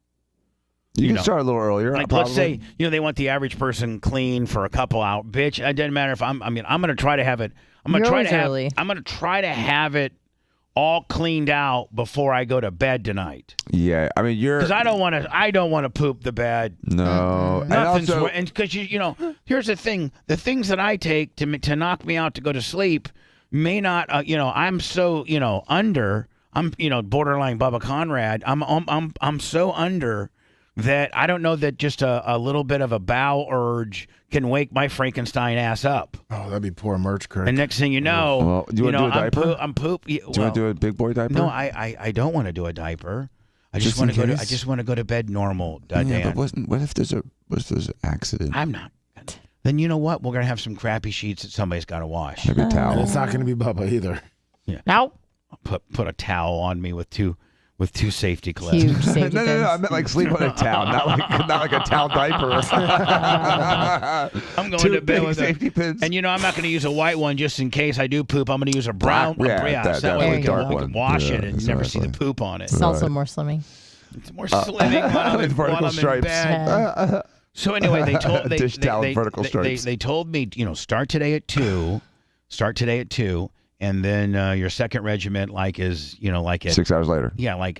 You can start a little earlier.
Like
probably.
let's say, they want the average person clean for a couple hours. Bitch, it doesn't matter if I'm going to try to have it. I'm going to try to have it all cleaned out before I go to bed tonight.
Yeah, I mean you're
because I don't want to poop the bed.
No,
nothing's and because here's the thing: the things that I take to knock me out to go to sleep may not. I'm so under. I'm borderline Bubba Conrad. I'm so under that I don't know that just a little bit of a bowel urge can wake my Frankenstein ass up.
Oh, that'd be poor merch, Kirk.
And next thing you know,
well, do you want to do a diaper?
I'm poop.
Do you want to do a big boy diaper?
No, I don't want to do a diaper. I just want to go to bed normal, Dan.
But what if there's an accident?
I'm not. Then you know what? We're gonna have some crappy sheets that somebody's got to wash.
Maybe a towel.
And it's not gonna be Bubba either.
Yeah.
No.
Put a towel on me with two safety clips.
Huge safety
No. I meant like sleep on a towel, not like a towel diaper.
I'm going
2
to bed
big
with
safety pins.
And I'm not going to use a white one just in case I do poop. I'm going to use a brown. That way we can wash it and never see the poop on it.
It's also more slimming.
It's more slimming while I'm in bed. So anyway, they told they told me start today at 2. And then your second regiment is at
6 hours later.
Yeah,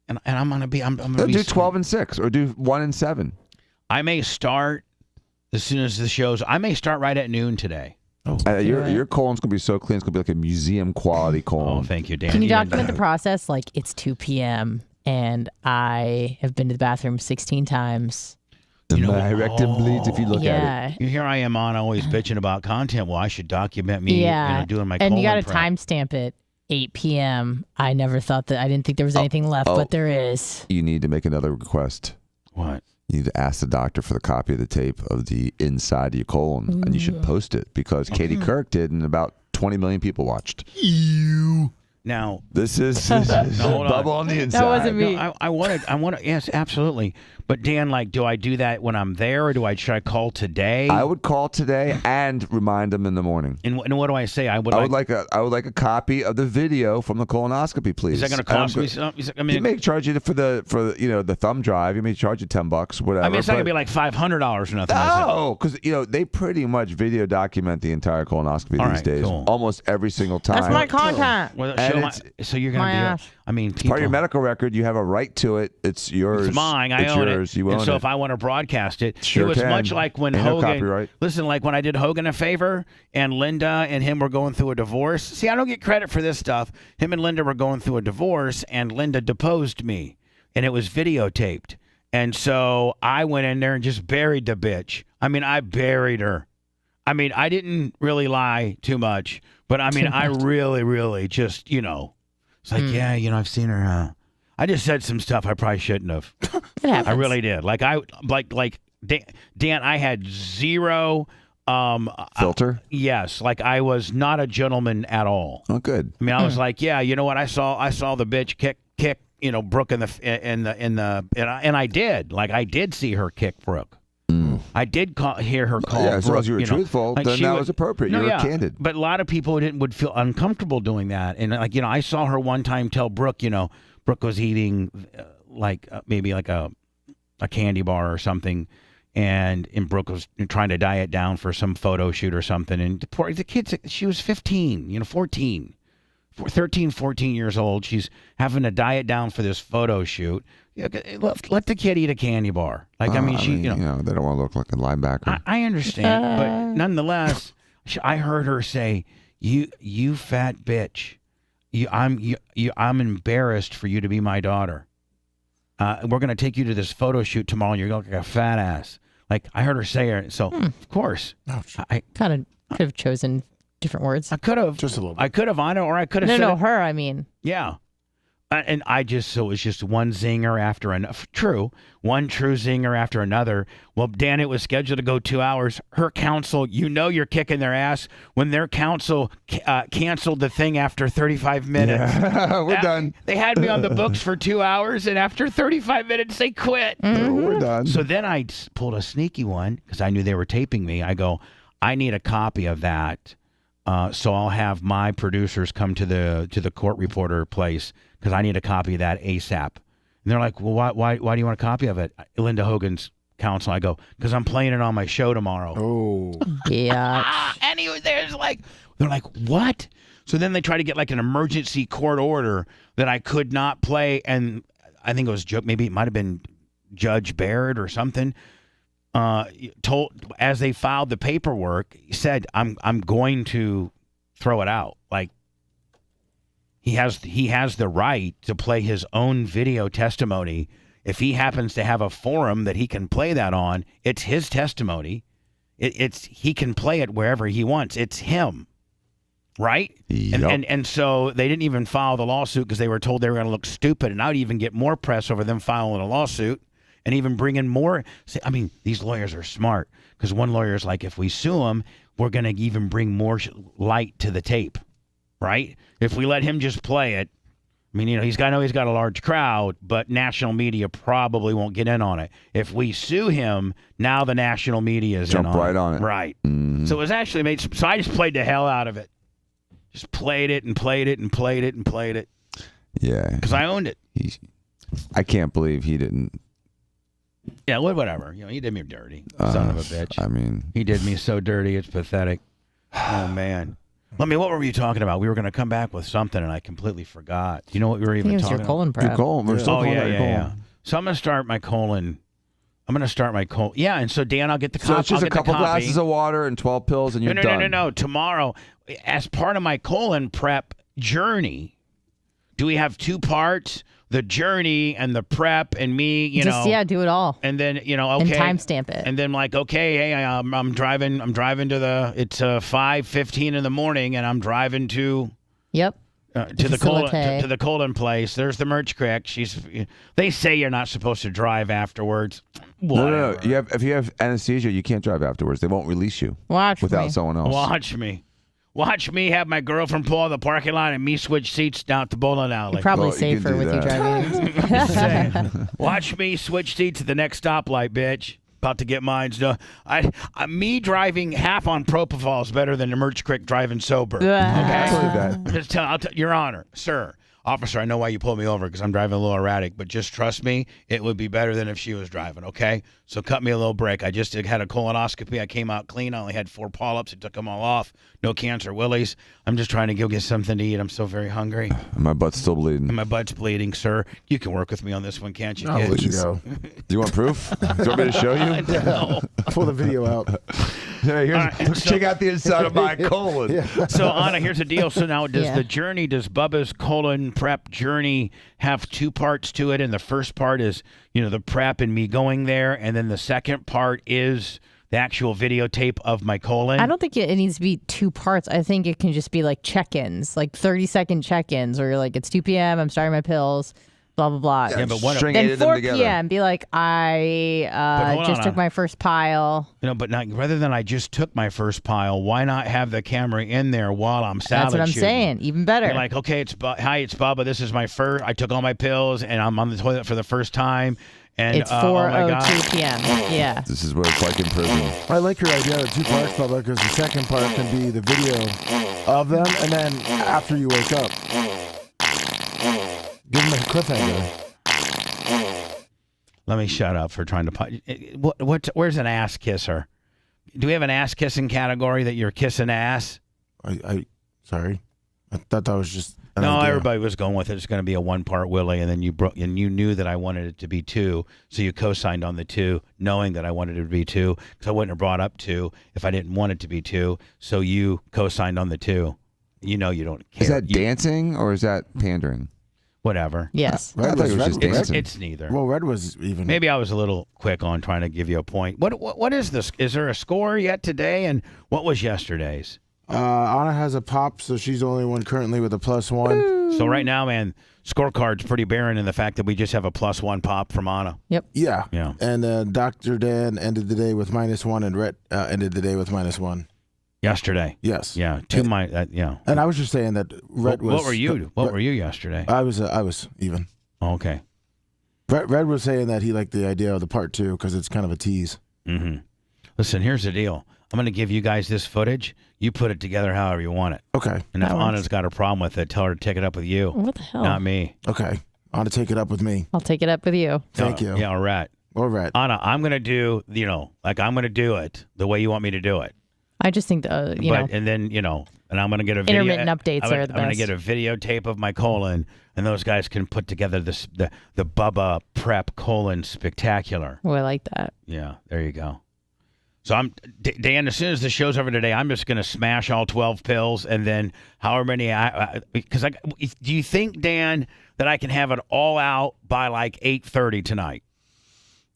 and I'm gonna be
do 12 and 6 or do 1 and 7.
I may start as soon as the shows. I may start right at noon today.
Your colon's gonna be so clean. It's gonna be like a museum quality colon.
Oh, thank you, Dan.
Can you document the process? Like it's 2 p.m. and I have been to the bathroom 16 times.
My rectum bleeds if you look at it.
Here I am always bitching about content. Well, I should document me doing my
and
colon
you got to
prep.
timestamp it 8 p.m. I never thought that. I didn't think there was anything left, but there is.
You need to make another request.
What?
You need to ask the doctor for the copy of the tape of the inside of your colon, and you should post it because Katie Kirk did, and about 20 million people watched.
Now
this is Bubba on the inside.
That wasn't me.
No, I want to. Yes, absolutely. But Dan, do I do that when I'm there, or should I call today?
I would call today and remind them in the morning.
And what do I say? I would
like a copy of the video from the colonoscopy, please.
Is that going to cost me something?
You may charge you for the thumb drive. You may charge you $10, whatever.
I mean, it's not going to be like $500 or nothing.
No, because they pretty much video document the entire colonoscopy these days, almost every single time.
That's my content.
Well, so you're going to be. I mean,
it's part of your medical record. You have a right to it. It's yours.
It's mine. I own it.
You own
and so if I want to broadcast it,
sure
it was much like when Hogan. Listen, like when I did Hogan a favor, and Linda and him were going through a divorce. See, I don't get credit for this stuff. Him and Linda were going through a divorce, and Linda deposed me, and it was videotaped. And so I went in there and just buried the bitch. I mean, I buried her. I mean, I didn't really lie too much, but I mean, I really, really just, it's like, I've seen her. I just said some stuff I probably shouldn't have.
It happens.
I really did. Dan, I had zero
Filter?
Yes, like I was not a gentleman at all.
Oh, good.
I mean, I was like, yeah, you know what? I saw the bitch kick, Brooke and I did. Like I did see her kick Brooke. I did hear her call.
Yeah, as long
Brooke,
as you were truthful,
like
then that was appropriate. You were candid.
But a lot of people would feel uncomfortable doing that. And I saw her one time tell Brooke, Brooke was eating maybe like a candy bar or something, and Brooke was trying to diet down for some photo shoot or something. And the kid, she was 15, 14. 13, 14 years old. She's having to diet down for this photo shoot. Let the kid eat a candy bar. Like, I mean, they don't
want to look like a linebacker.
I understand, but nonetheless, I heard her say, "You fat bitch, I'm embarrassed for you to be my daughter. We're gonna take you to this photo shoot tomorrow, and you're gonna look like a fat ass." Like I heard her say it, so of course, I
kind of could have chosen different words.
I could have
just a little bit.
I could have on it, or I could have said
her. I mean,
yeah. And so it was just one zinger after another. True. One true zinger after another. Well, Dan, it was scheduled to go 2 hours. Her counsel, you're kicking their ass when their counsel canceled the thing after 35 minutes.
Yeah, we're done.
They had me on the books for 2 hours, and after 35 minutes, they quit.
We're done.
So then I pulled a sneaky one because I knew they were taping me. I go, I need a copy of that. So I'll have my producers come to the court reporter place because I need a copy of that ASAP. And they're like, well, why do you want a copy of it? Linda Hogan's counsel. I go, because I'm playing it on my show tomorrow.
Oh.
Yeah.
And they're like, what? So then they try to get like an emergency court order that I could not play. And I think it was, maybe it might have been Judge Barrett or something. Told as they filed the paperwork, he said, I'm going to throw it out. Like he has the right to play his own video testimony. If he happens to have a forum that he can play that on, it's his testimony. He can play it wherever he wants. It's him. Right?
Yep.
And so they didn't even file the lawsuit because they were told they were going to look stupid, and I'd even get more press over them filing a lawsuit. And even bring in more. I mean, these lawyers are smart because one lawyer is like, if we sue him, we're going to even bring more light to the tape, right? If we let him just play it, I mean, he's got a large crowd, but national media probably won't get in on it. If we sue him, now the national media is
jump right on it.
Right.
Mm-hmm.
So it was actually made. So I just played the hell out of it. Just played it and played it and played it and played it.
Yeah.
Because I owned it.
I can't believe he didn't.
Yeah, whatever. He did me dirty. Son of a bitch.
I mean,
he did me so dirty, it's pathetic. Oh, man. What were we talking about? We were going to come back with something, and I completely forgot. Do you know what we were even talking
your colon
about?
prep.
Your colon. We're still talking about your colon.
Yeah. So I'm going to start my colon. Yeah, and so, Dan, I'll get the copy.
So it's just a couple glasses of water and 12 pills, and you're done.
No. Tomorrow, as part of my colon prep journey, do we have two parts? The journey and the prep and me,
do it all.
And then, okay.
And timestamp it.
And then okay, hey, I'm driving to it's 5:15 in the morning, and I'm driving to
Yep.
To the colon place. There's the merch crack. They say you're not supposed to drive afterwards.
No. If you have anesthesia, you can't drive afterwards. They won't release you. Without someone else.
Watch me have my girlfriend pull out of the parking lot and me switch seats down at the bowling alley.
You're probably safer with you driving.
Watch me switch seats at the next stoplight, bitch. About to get mine. No, me driving half on propofol is better than the Merch Creek driving sober. Okay?
I believe that.
Your Honor, sir. Officer, I know why you pulled me over because I'm driving a little erratic, but just trust me, it would be better than if she was driving, okay? So cut me a little break. I just had a colonoscopy. I came out clean. I only had 4 polyps. I took them all off. No cancer willies. I'm just trying to go get something to eat. I'm so very hungry.
My butt's still bleeding.
And my butt's bleeding, sir. You can work with me on this one, can't you, kid?
I'll let you go.
Do you want proof? Do you want me to show you?
No.
Pull the video out.
Hey, check out the inside of my colon.
Yeah.
So, Anna, here's the deal. So now does Bubba's colon prep journey have 2 parts to it? And the first part is, the prep and me going there. And then the second part is the actual videotape of my colon.
I don't think it needs to be 2 parts. I think it can just be like check-ins, like 30-second check-ins where you're like, it's 2 p.m., I'm starting my pills. blah blah blah.
Yeah, but what?
Then 4 p.m. Be like, I just took my first pile.
But not, rather than I just took my first pile, why not have the camera in there while I'm salad
That's what I'm
shooting?
saying. Even better.
You're like, okay, it's Bubba. This is my first. I took all my pills and I'm on the toilet for the first time. And
it's 4:02 p.m. Yeah.
This is what it's like in prison.
I like your idea of 2 parts, Bubba, because the second part can be the video of them, and then after you wake up, give them a cliffhanger.
Let me shut up for trying to. Where's an ass kisser? Do we have an ass kissing category that you're kissing ass?
Sorry, I thought that was just.
No, everybody was going with it. It's going to be a 1-part Willie, and then you knew that I wanted it to be 2, so you co-signed on the 2, knowing that I wanted it to be 2, because I wouldn't have brought up 2 if I didn't want it to be 2. So you co-signed on the 2. You know you don't care.
Is that dancing or is that pandering?
Whatever.
Yes.
I thought it was just dancing.
It's neither.
Well, Red was even.
Maybe I was a little quick on trying to give you a point. What is this? Is there a score yet today? And what was yesterday's?
Anna has a pop, so she's the only one currently with a +1.
So right now, man, scorecard's pretty barren in the fact that we just have a +1 pop from Anna.
Yep.
Yeah.
Yeah.
And Dr. Dan ended the day with -1, and Rhett ended the day with -1.
Yesterday.
Yes.
Yeah. Yeah.
And I was just saying that Rhett was.
What were you? What were you yesterday?
I was even.
Oh, okay.
Red was saying that he liked the idea of the part 2 because it's kind of a tease.
Mm-hmm. Listen, here's the deal. I'm going to give you guys this footage. You put it together however you want it.
Okay.
And if Anna's got a problem with it, tell her to take it up with you.
What the hell?
Not me.
Okay. Anna, take it up with me.
I'll take it up with you.
Thank you.
Yeah, all right.
All right.
Anna, I'm going to do, I'm going to do it the way you want me to do it.
I just think, you know.
And then, and I'm going to get a video.
Intermittent updates are the best.
I'm going to get a videotape of my colon, and those guys can put together the Bubba Prep colon spectacular.
Oh, I like that.
Yeah, there you go. So Dan, as soon as the show's over today, I'm just going to smash all 12 pills, and then however many do you think, Dan, that I can have it all out by like 8:30 tonight?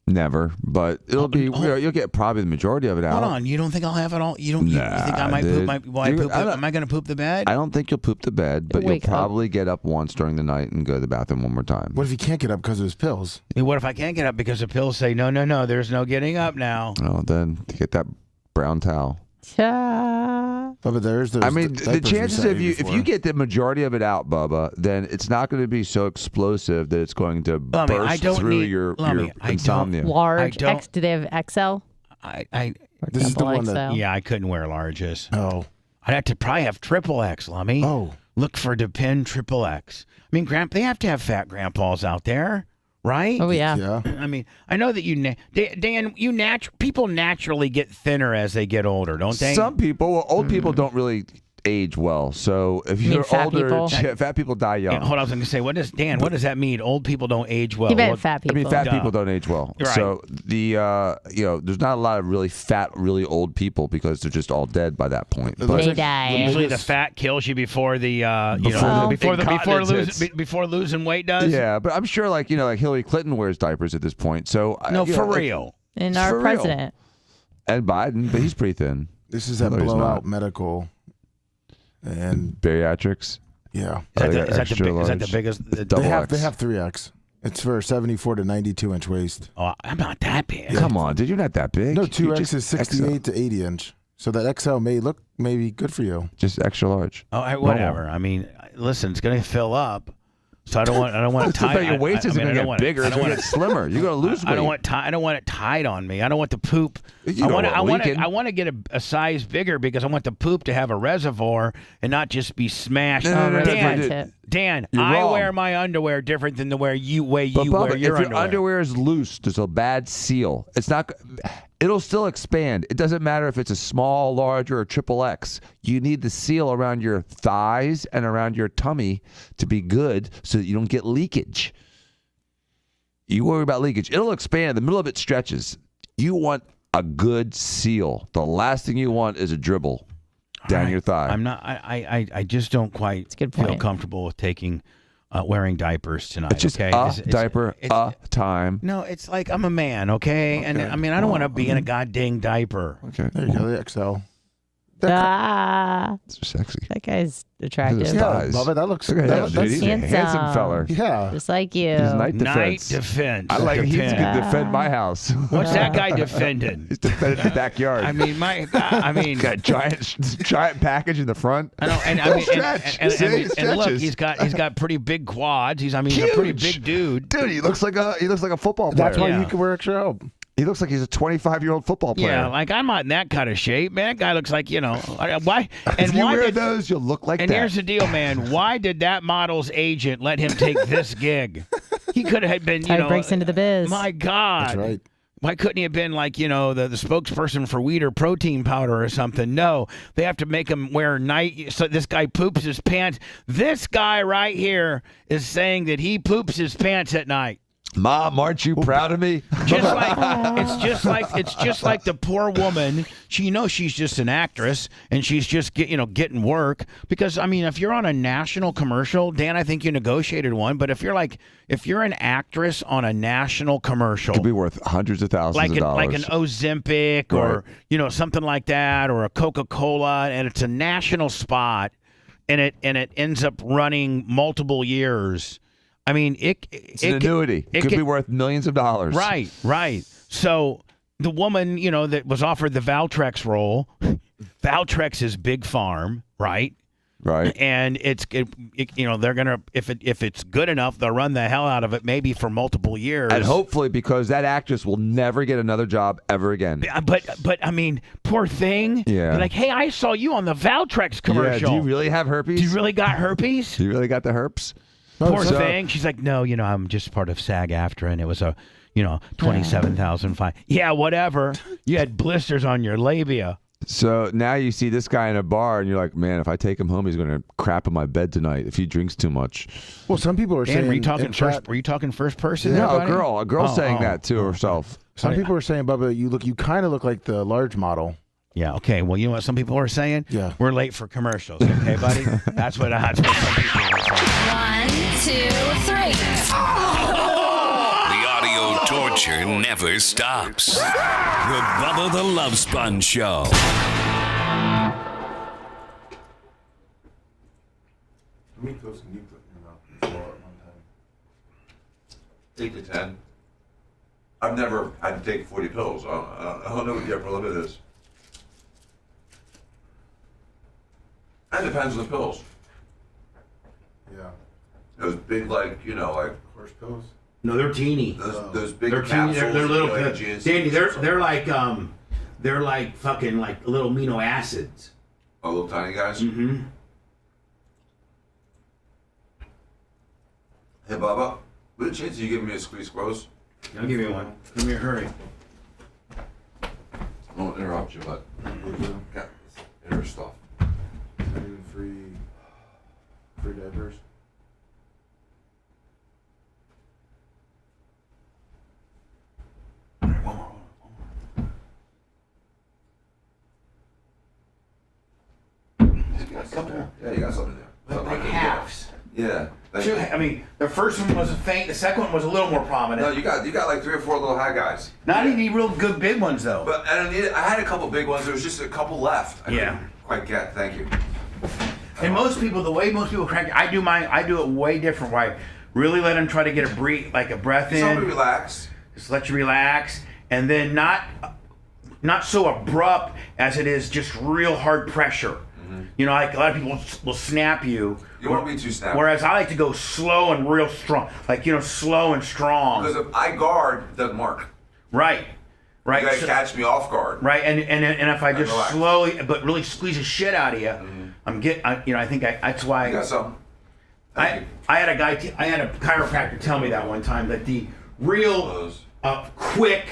Never, but it'll be. You'll get probably the majority of it out.
Hold on, you don't think I'll have it all? You think I might poop my? Am I going to poop the bed?
I don't think you'll poop the bed, but you'll probably get up once during the night and go to the bathroom one more time.
What if you can't get up because of his pills?
What if I can't get up because the pills say no? There's no getting up now.
Oh, then you get that brown towel.
Bubba, there's those.
I mean, the chances if you get the majority of it out, Bubba, then it's not going to be so explosive that it's going to burst through your insomnia.
Large X? Do they have XL?
This is the one that.
Yeah, I couldn't wear larges.
Oh,
I'd have to probably have XXX, Lummy.
Oh,
look for Depend XXX. I mean, they have to have fat grandpas out there. Right?
Oh, yeah.
I mean, I know that Dan, people naturally get thinner as they get older, don't they?
Some people, old people don't really age well. So if you're older, fat people die young.
Yeah, hold on, I was going to say, what does that mean? Old people don't age well.
You meant fat people.
I mean, fat people don't age well.
Right.
So there's not a lot of really fat, really old people because they're just all dead by that point.
They die.
Usually the fat kills you before before losing weight does.
Yeah, but I'm sure like Hillary Clinton wears diapers at this point. So
for real.
And our president.
And Biden, but he's pretty thin.
This is a blowout medical. And
bariatrics,
yeah.
Is that the biggest?
They have 3X. It's for 74 to 92-inch waist.
Oh, I'm not that big.
Yeah. Come on, dude, you're not that big.
No, 2X is 68 to 80-inch. So that XL may look maybe good for you.
Just extra large.
Oh, whatever. I mean, listen, it's going to fill up. So I don't want to tie.
Your waist isn't going to get bigger. It's going to get slimmer. You're going to lose weight.
I don't want it tied on me. I don't want the poop. I want to get a size bigger because I want the poop to have a reservoir and not just be smashed. Dan, I wear my underwear different than the way you wear your underwear.
If your underwear is loose, there's a bad seal. It's not. It'll still expand. It doesn't matter if it's a small, large, or a XXX. You need the seal around your thighs and around your tummy to be good so that you don't get leakage. You worry about leakage. It'll expand. The middle of it stretches. You want a good seal. The last thing you want is a dribble down your thigh.
I'm not. I just don't quite feel comfortable with wearing diapers tonight.
It's just diaper time.
No, it's like I'm a man, okay? And I mean, I don't want to be in a goddamn diaper.
Okay.
There you go, the XL.
It's sexy.
That guy's attractive.
His thighs.
Bubba, that looks
Look at him,
that's
dude. He's a handsome feller.
Yeah.
Just like you.
He's night
Night
defense.
defense.
I like. He's
Defend.
gonna defend my house.
What's that guy defending?
He's defending the backyard.
I mean,
got giant package in the front.
I know, and I mean,
Stretch.
and
See, he
look,
stretches.
he's got pretty big quads. He's a pretty
Huge.
big dude.
Dude, he looks like a football player.
That's why you can wear extra help.
He looks like he's a 25-year-old football player.
Yeah, like I'm not in that kind of shape, man. That guy looks like why? And
If you
why
wear
did
those, you'll look like
And
that.
here's the deal, man. Why did that model's agent let him take this gig? He could have been,
How he breaks into the biz.
My God.
That's right.
Why couldn't he have been like, the spokesperson for Weider protein powder or something? No, they have to make him wear night. So this guy poops his pants. This guy right here is saying that he poops his pants at night.
Mom, aren't you proud of me?
It's just like the poor woman. She's just an actress and she's just getting work because if you're on a national commercial, Dan, I think you negotiated one. But if you're an actress on a national commercial,
Could be worth hundreds of thousands of dollars.
like an Ozempic or something like that, or a Coca-Cola, and it's a national spot, and it ends up running multiple years.
It's an annuity. It could be worth millions of dollars.
Right. So the woman, that was offered the Valtrex role, Valtrex is big farm, right?
Right.
And they're gonna if it's good enough, they'll run the hell out of it, maybe for multiple years.
And hopefully, because that actress will never get another job ever again.
But poor thing.
Yeah.
Like, hey, I saw you on the Valtrex commercial.
Yeah, do you really have herpes?
Do you really got herpes?
Do you really got the herpes?
Poor thing. She's like, no, I'm just part of SAG-AFTRA, and it was a, 27,000 fine. Yeah, whatever. You had blisters on your labia.
So now you see this guy in a bar, and you're like, man, if I take him home, he's going to crap in my bed tonight if he drinks too much.
Well, some people are saying.
Were you talking first person?
No,
there,
a girl saying that to herself.
Some people are saying, Bubba, you kind of look like the large model.
Yeah. Okay. Well, you know what some people are saying?
Yeah.
We're late for commercials. Okay, buddy. That's what some people are saying.
1, 2, 3.
The audio torture never stops. The Bubba the Love Sponge Show.
How many pills can you put in your mouth and swallow at one time? 8 to 10. I've never had to take 40 pills. I don't know what the upper limit is. That depends on the pills. Yeah. Those big, horse pills?
No, they're teeny.
Those big
They're teeny.
capsules.
They're little.
like GNC
Danny, they're
or
like fucking like little amino acids.
Oh, little tiny guys?
Mm-hmm.
Hey, Bubba, what a chance you giving me a squeeze, bros?
I'll give you one. Come here, hurry.
I won't interrupt you, but got inner stuff. Free diapers. One more. You got something there. Yeah, you got something there.
Like halves.
Yeah.
The first one was faint. The second one was a little more prominent.
No, you got like 3 or 4 little high guys.
Not any real good big ones though.
But I had a couple big ones. There was just a couple left. I
Yeah.
couldn't quite get. Thank you.
And the way most people crank it, I do it way different. Where I really let them try to get a breath in.
Just relax.
Just let you relax, and then not so abrupt as it is just real hard pressure. Mm-hmm. Like a lot of people will snap you.
You won't be too snappy.
Whereas I like to go slow and real strong, slow and strong.
Because if I guard, it doesn't work.
Right.
You gotta catch me off guard.
Right, and if I just
relax.
slowly but really squeeze the shit out of you, that's why.
You got something.
I had a chiropractor tell me that one time that the real quick,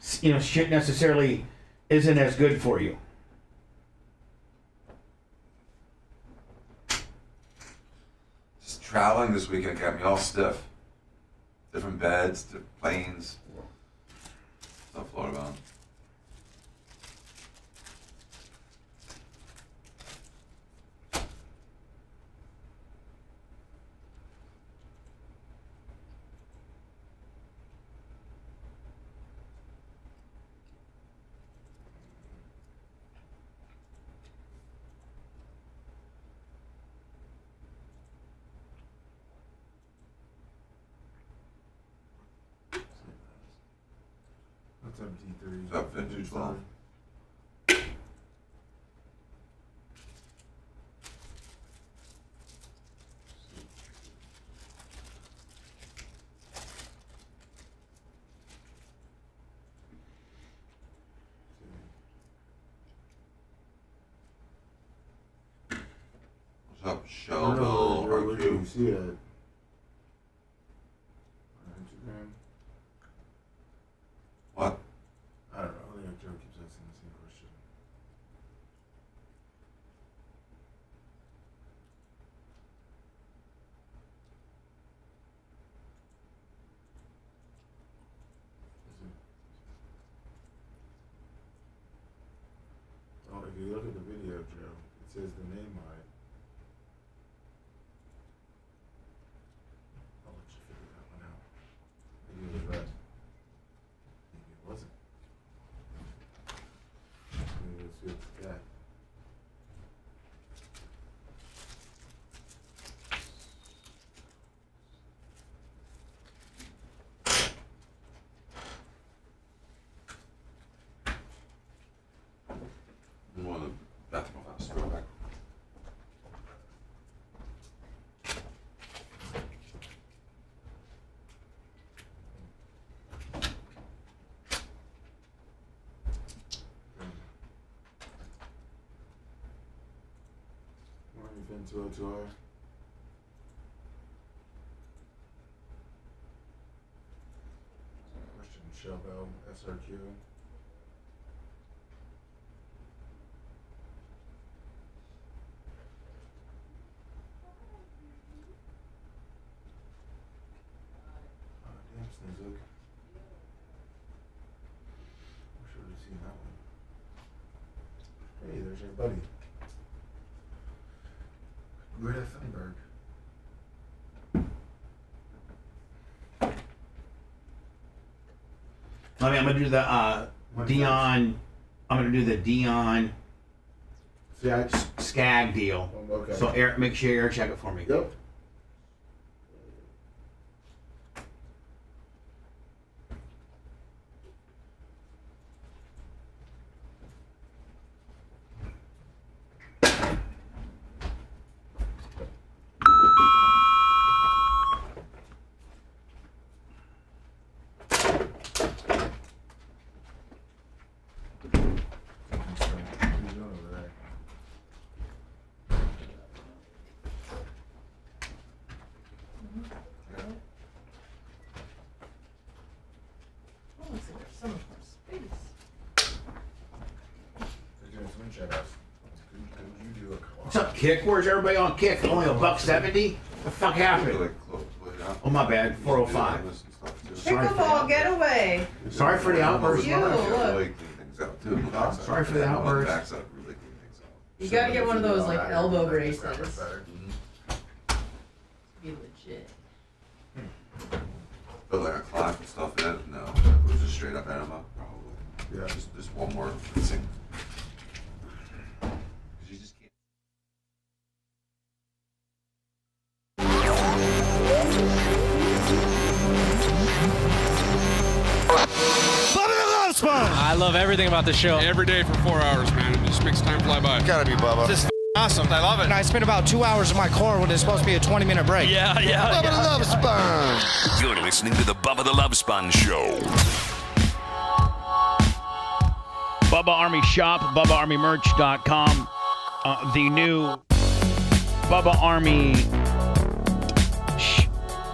shit necessarily isn't as good for you.
Just traveling this weekend got me all stiff. Different beds, different planes. Stuff floating around. Is that vintage 12? What's up, Shellville?
Where do you see it? On Instagram?
What?
I don't know. I think Joe keeps asking the same question. Oh, if you look at the video, Joe, it says the name on it. I'll let you figure that one out. Maybe it was red. Maybe it wasn't. Maybe it's good for that.
One of the bathroom house. Throw it back.
Where have you been, 202R? Question, Shellbell, SRQ. Damn, Sneezook. I should have seen that one. Hey, there's your buddy. Greta Thunberg.
I'm gonna do the Dion. I'm gonna do the Dion Skag deal.
Okay.
So Eric, make sure you air check it for me.
Yep.
What's up, Kick? Where's everybody on Kick? Only $1.70? The fuck happened? Oh, my bad. 405.
Pickleball getaway.
Sorry for the outburst.
You, look.
Sorry for the outburst.
You gotta get one of those like elbow braces. Be legit.
But like a clock and stuff in it? No. It was just straight up enema, probably. Yeah. Just one more thing. You just can't.
Bubba the Love Sponge! I love everything about the show. Every day for 4 hours, man. It just makes time fly by.
Gotta be Bubba.
This is awesome. I love it.
And I spent about 2 hours in my car when it's supposed to be a 20-minute break.
Yeah.
Bubba the Love Sponge.
You're listening to the Bubba the Love Sponge Show.
Bubba Army Shop, BubbaArmyMerch.com. The new Bubba Army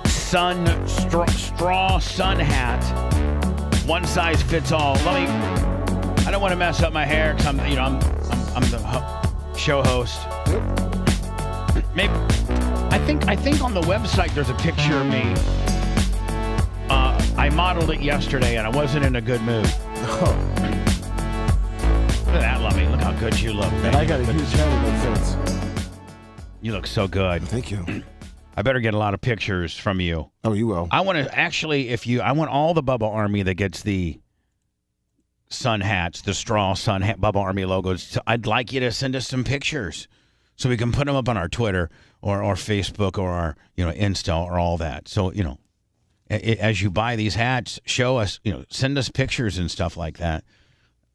straw sun hat. One size fits all. I don't want to mess up my hair because I'm the show host. Maybe I think on the website there's a picture of me. I modeled it yesterday and I wasn't in a good mood. Look at that, Lummy. Look how good you look.
And I got a huge head that fits.
You look so good.
Thank you.
I better get a lot of pictures from you.
Oh, you will.
I want to actually, I want all the Bubba Army that gets the sun hats, the straw sun hat, Bubba Army logos. So I'd like you to send us some pictures so we can put them up on our Twitter or Facebook or our, Insta or all that. So, as you buy these hats, show us, send us pictures and stuff like that.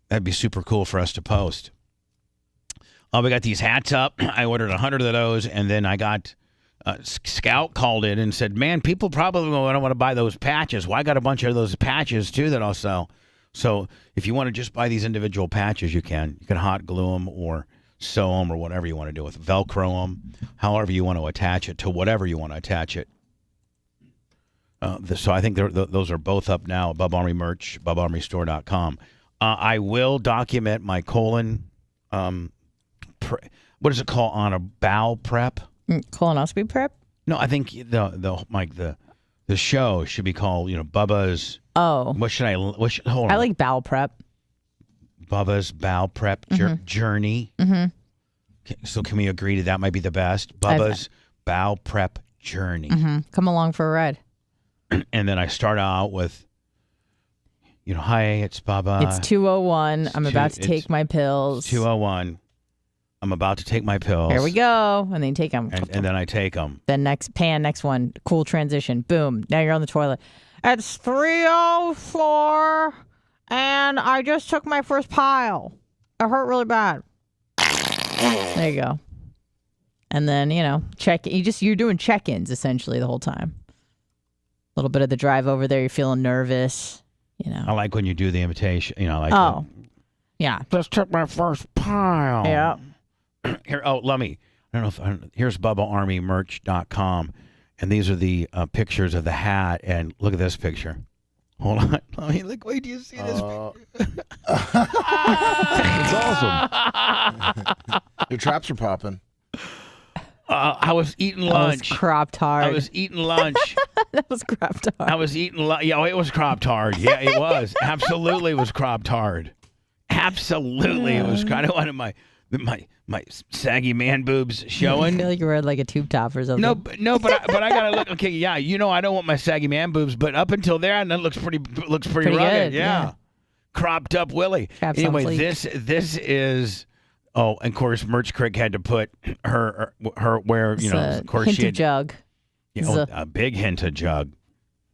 That'd be super cool for us to post. We got these hats up. I ordered 100 of those, and then I got Scout called in and said, man, people probably don't want to buy those patches. Well, I got a bunch of those patches, too, that I'll sell. So if you want to just buy these individual patches, you can. You can hot glue them or sew them or whatever you want to do with Velcro them, however you want to attach it to whatever you want to attach it. So I think those are both up now at Bub Army merch, BubArmyStore.com. I will document my colon, what is it called, on a bowel prep?
Colonoscopy prep?
No, I think the show should be called, Bubba's.
Oh.
Hold on.
I like bowel prep.
Bubba's bowel prep journey.
Mm-hmm.
So can we agree that might be the best? Bubba's bowel prep journey.
Mm-hmm. Come along for a ride.
And then I start out with, hi, it's Bubba.
It's 2:01. I'm about to take my pills.
2:01. I'm about to take my pills.
Here we go. And then you take them.
And then I take them.
Then next one. Cool transition. Boom. Now you're on the toilet. It's 3:04 and I just took my first pile. It hurt really bad. There you go. And then, you're doing check-ins essentially the whole time. A little bit of the drive over there, you're feeling nervous,
I like when you do the invitation,
yeah.
Just took my first pile.
Yeah.
Here, let me. Here's BubbaArmyMerch.com, and these are the pictures of the hat. And look at this picture. Hold on. Wait, do you see this picture?
It's awesome. Your traps are popping.
I was eating lunch.
That was cropped hard.
I was eating lunch.
That was cropped hard.
I was eating lunch. Yeah, it was cropped hard. Yeah, it was. Absolutely, it was cropped hard. Absolutely, it was kind of one of my saggy man boobs showing.
I feel like you were like a tube top or something.
But I gotta look. Okay, yeah, I don't want my saggy man boobs, but up until there, and that looks pretty rugged.
Good,
yeah. Cropped up Willie.
Traps
anyway, this is. Oh, and of course, Merch Crick had to put her where of course
hint
she had
of jug.
a big hint of jug.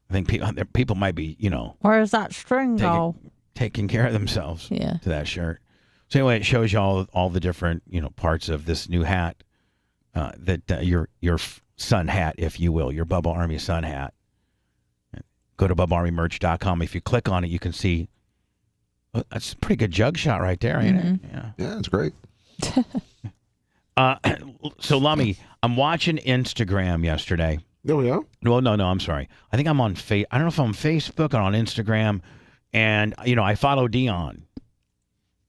I think people might be
Where's that string go?
Taking care of themselves.
Yeah.
To that shirt. So anyway, it shows you all the different parts of this new hat that your sun hat, if you will, your Bubba Army sun hat. Go to BubbaArmyMerch.com. If you click on it, you can see. That's a pretty good jug shot right there, ain't it?
Yeah, it's great.
So, Lummy, I'm watching Instagram yesterday.
Oh, yeah?
Well, no, I'm sorry. I think I'm on I don't know if I'm on Facebook or on Instagram, and I follow Dion.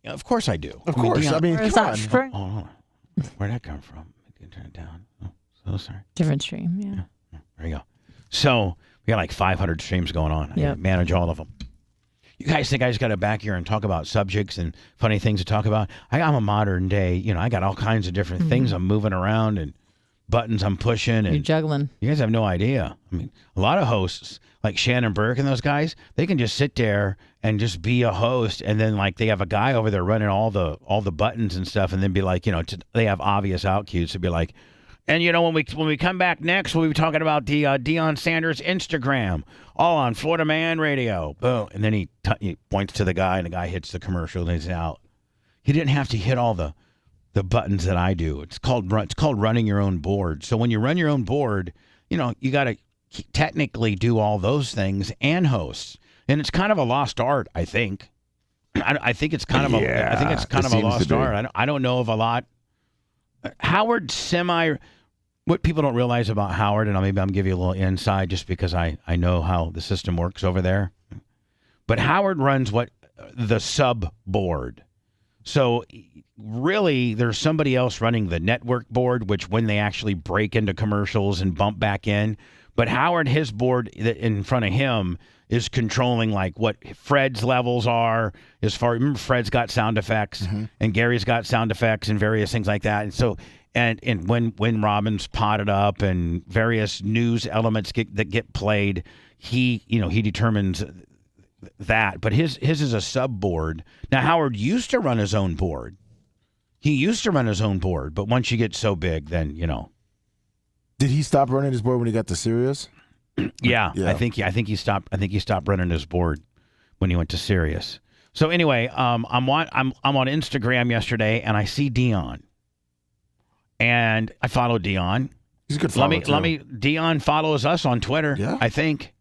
Yeah, of course I do.
Of course.
Dion,
Where's that string?
Where'd that come from? I can turn it down. Oh, so sorry.
Different stream, yeah.
There you go. So we got like 500 streams going on. I manage all of them. You guys think I just got to back here and talk about subjects and funny things to talk about? I'm a modern day, I got all kinds of different things I'm moving around and buttons I'm pushing. And
you're juggling.
You guys have no idea. I mean, a lot of hosts, like Shannon Burke and those guys, they can just sit there and just be a host. And then like they have a guy over there running all the buttons and stuff. And then be like, they have obvious out cues to be like, and when we come back next, we'll be talking about the Deion Sanders Instagram, all on Florida Man Radio. Boom, and then he points to the guy, and the guy hits the commercial, and he's out. He didn't have to hit all the buttons that I do. It's called running your own board. So when you run your own board, you got to technically do all those things and host, and it's kind of a lost art, I think. I think it's kind of a lost art. I don't know of a lot. Howard what people don't realize about Howard, and maybe I'm giving you a little insight just because I know how the system works over there. But Howard runs the sub board. So really, there's somebody else running the network board, which when they actually break into commercials and bump back in. But Howard, his board in front of him is controlling like what Fred's levels are. Remember Fred's got sound effects and Gary's got sound effects and various things like that. And so. And when Robin's potted up and various news elements that get played, he determines that. But his is a sub board. Now Howard used to run his own board. But once you get so big, then
Did he stop running his board when he got to Sirius?
Yeah, I think he stopped. I think he stopped running his board when he went to Sirius. So anyway, I'm on Instagram yesterday, and I see Dion, and I follow Dion.
He's a good follow.
Dion follows us on Twitter. Yeah, I think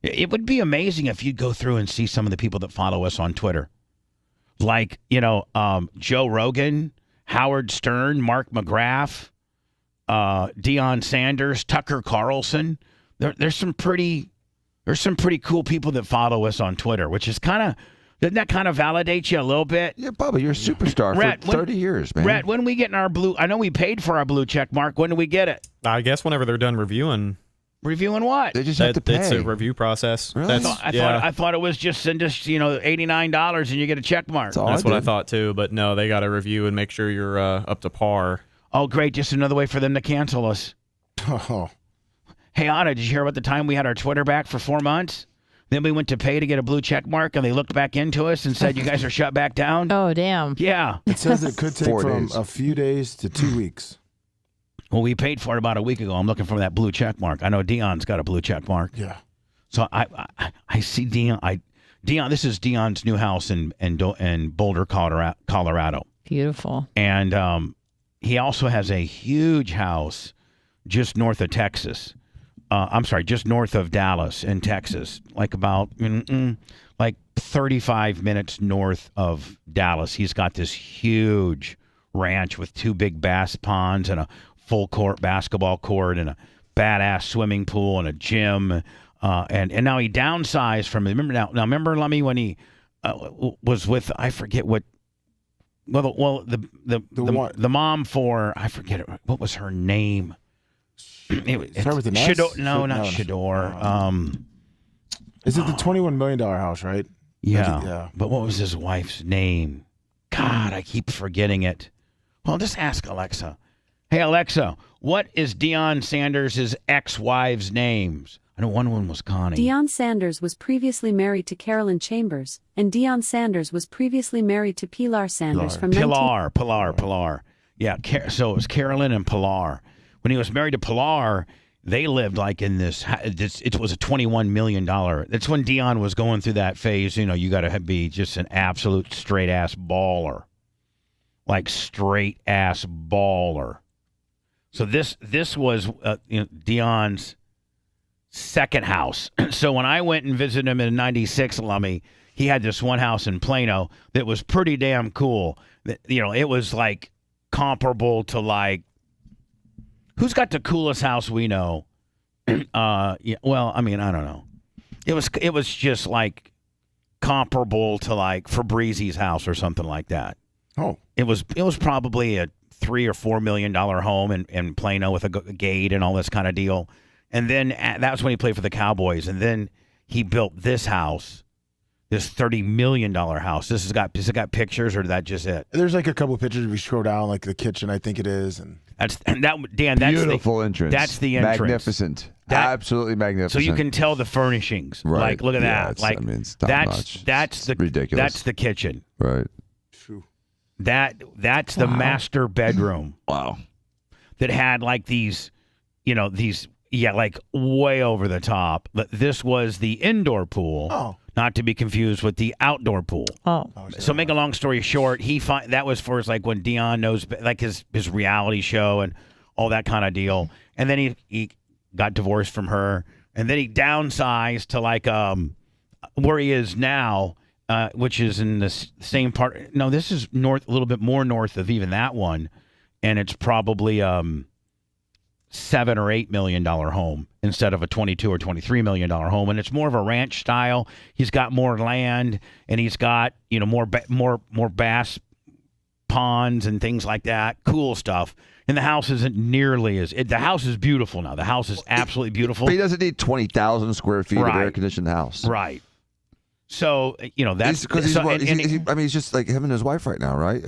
it would be amazing if you'd go through and see some of the people that follow us on Twitter, like Joe Rogan, Howard Stern, Mark McGrath, Deion Sanders, Tucker Carlson. There's some pretty cool people that follow us on Twitter, which is doesn't that kind of validate you a little bit?
Yeah, Bubba, you're a superstar for 30 years, man.
Rhett, when we getting our blue? I know we paid for our blue check mark. When do we get it?
I guess whenever they're done reviewing.
Reviewing what?
They just have to pay.
It's a review process.
Really?
I thought it was just send us $89 and you get a check mark.
That's what I thought too, but no, they got to review and make sure you're up to par.
Oh, great! Just another way for them to cancel us.
Oh.
Hey, Anna, did you hear about the time we had our Twitter back for 4 months? Then we went to pay to get a blue check mark, and they looked back into us and said, you guys are shut back down?
Oh, damn.
Yeah.
It says it could take
4
from
days.
a few days to 2 weeks.
Well, we paid for it about a week ago. I'm looking for that blue check mark. I know Dion's got a blue check mark.
Yeah.
So I see Dion. Dion, this is Dion's new house in Boulder, Colorado.
Beautiful.
And he also has a huge house just north of Texas. Just north of Dallas in Texas, like about like 35 minutes north of Dallas. He's got this huge ranch with 2 big bass ponds and a full court basketball court and a badass swimming pool and a gym. And now he downsized from. Remember Lummy when he was with, I forget what. Well, the mom for, I forget it. What was her name?
Start with an S?
Shador. No, not Shador.
Is it the $21 million house, right?
Yeah.
Yeah.
But what was his wife's name? God, I keep forgetting it. Well, just ask Alexa. Hey, Alexa, what is Deion Sanders' ex-wife's names? I know one was Connie.
Deion Sanders was previously married to Carolyn Chambers, and Deion Sanders was previously married to Pilar Sanders from
Pilar. Yeah, so it was Carolyn and Pilar. When he was married to Pilar, they lived like in this. It was a $21 million. That's when Deion was going through that phase. You got to be just an absolute straight ass baller, like straight ass baller. So this was Deion's second house. So when I went and visited him in '96, Lummy, he had this one house in Plano that was pretty damn cool. It was like comparable to like. Who's got the coolest house we know? Well, I mean, I don't know. It was just like comparable to like Fabrizi's house or something like that.
Oh.
It was probably a $3 or $4 million home in Plano with a gate and all this kind of deal. And then that was when he played for the Cowboys. And then he built this house, this $30 million house. Does it got pictures, or is that just it?
There's like a couple of pictures if you scroll down, like the kitchen, I think it is, and
that's
beautiful entrance.
That's the entrance.
Magnificent. Absolutely magnificent.
So you can tell the furnishings.
Right.
Like, look at that. Like,
it's top-notch.
That's
ridiculous.
That's the kitchen.
Right.
That's the master bedroom.
Wow.
That had like these like way over the top. But this was the indoor pool.
Oh.
Not to be confused with the outdoor pool.
Oh.
So make a long story short, that was for his, like when Deion knows, like his reality show and all that kind of deal. And then he got divorced from her, and then he downsized to like where he is now, which is in the same part. No, this is a little bit more north of even that one, and it's probably $7 or $8 million home instead of a $22 or $23 million home, and it's more of a ranch style. He's got more land, and he's got more bass ponds and things like that. Cool stuff. And the house isn't nearly the house is beautiful now. The house is absolutely beautiful.
But he doesn't need 20,000 square feet of air-conditioned house.
Right. So that's
because he's just like him and his wife right now, right?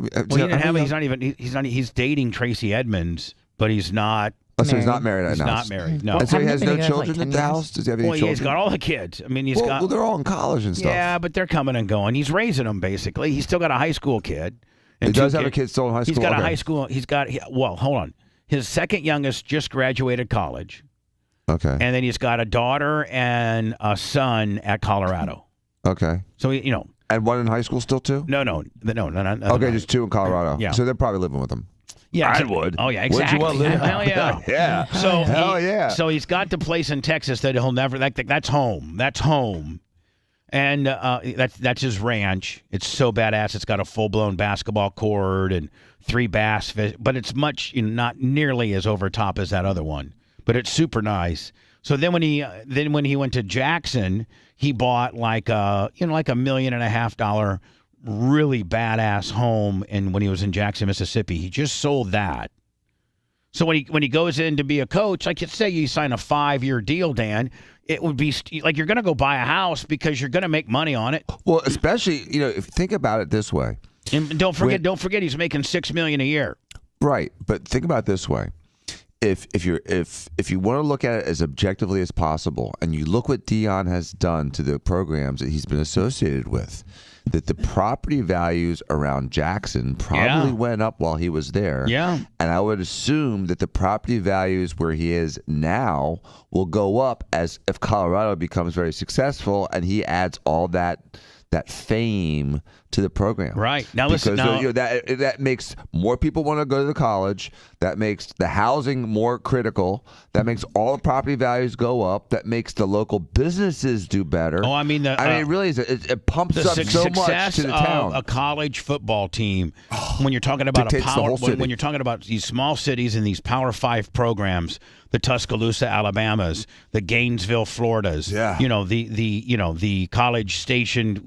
He's dating Tracy Edmonds, but he's not.
Oh, so he's not married right now.
He's not married. No.
And so he has no children in the house. Does he have any children?
He's got all the kids. I mean,
well, they're all in college and stuff.
Yeah, but they're coming and going. He's raising them basically. He's still got a high school kid.
He does have a kid still in high school.
He's got a high school. Hold on. His second youngest just graduated college.
Okay.
And then he's got a daughter and a son at Colorado.
Okay.
So,
And one in high school still too?
No.
Okay, just 2 in Colorado.
Yeah.
So they're probably living with him.
Yeah,
I would.
Oh, yeah,
Wouldn't
exactly.
you want to live?
Hell yeah.
Yeah.
So
Hell yeah.
So he's got the place in Texas that he'll never. That's home. That's home. And that's his ranch. It's so badass. It's got a full-blown basketball court and 3 bass fish, but it's much not nearly as over top as that other one. But it's super nice. So then when he went to Jackson, he bought like $1.5 million really badass home. And when he was in Jackson, Mississippi, he just sold that. So when he goes in to be a coach, like say you sign a 5-year deal, Dan, it would be like you're going to go buy a house because you're going to make money on it.
Well, especially if you think about it this way.
And don't forget, he's making $6 million a year.
Right, but think about it this way. If you want to look at it as objectively as possible, and you look what Dion has done to the programs that he's been associated with, that the property values around Jackson probably went up while he was there.
Yeah.
And I would assume that the property values where he is now will go up as if Colorado becomes very successful and he adds all that fame to the program.
Right. Now listen,
because that makes more people want to go to the college. That makes the housing more critical. That makes all the property values go up. That makes the local businesses do better.
Oh, I mean,
it really is. It pumps up so much to the town.
A college football team, when you're talking about when you're talking about these small cities and these Power 5 programs, the Tuscaloosa, Alabamas, the Gainesville, Floridas, the College Station,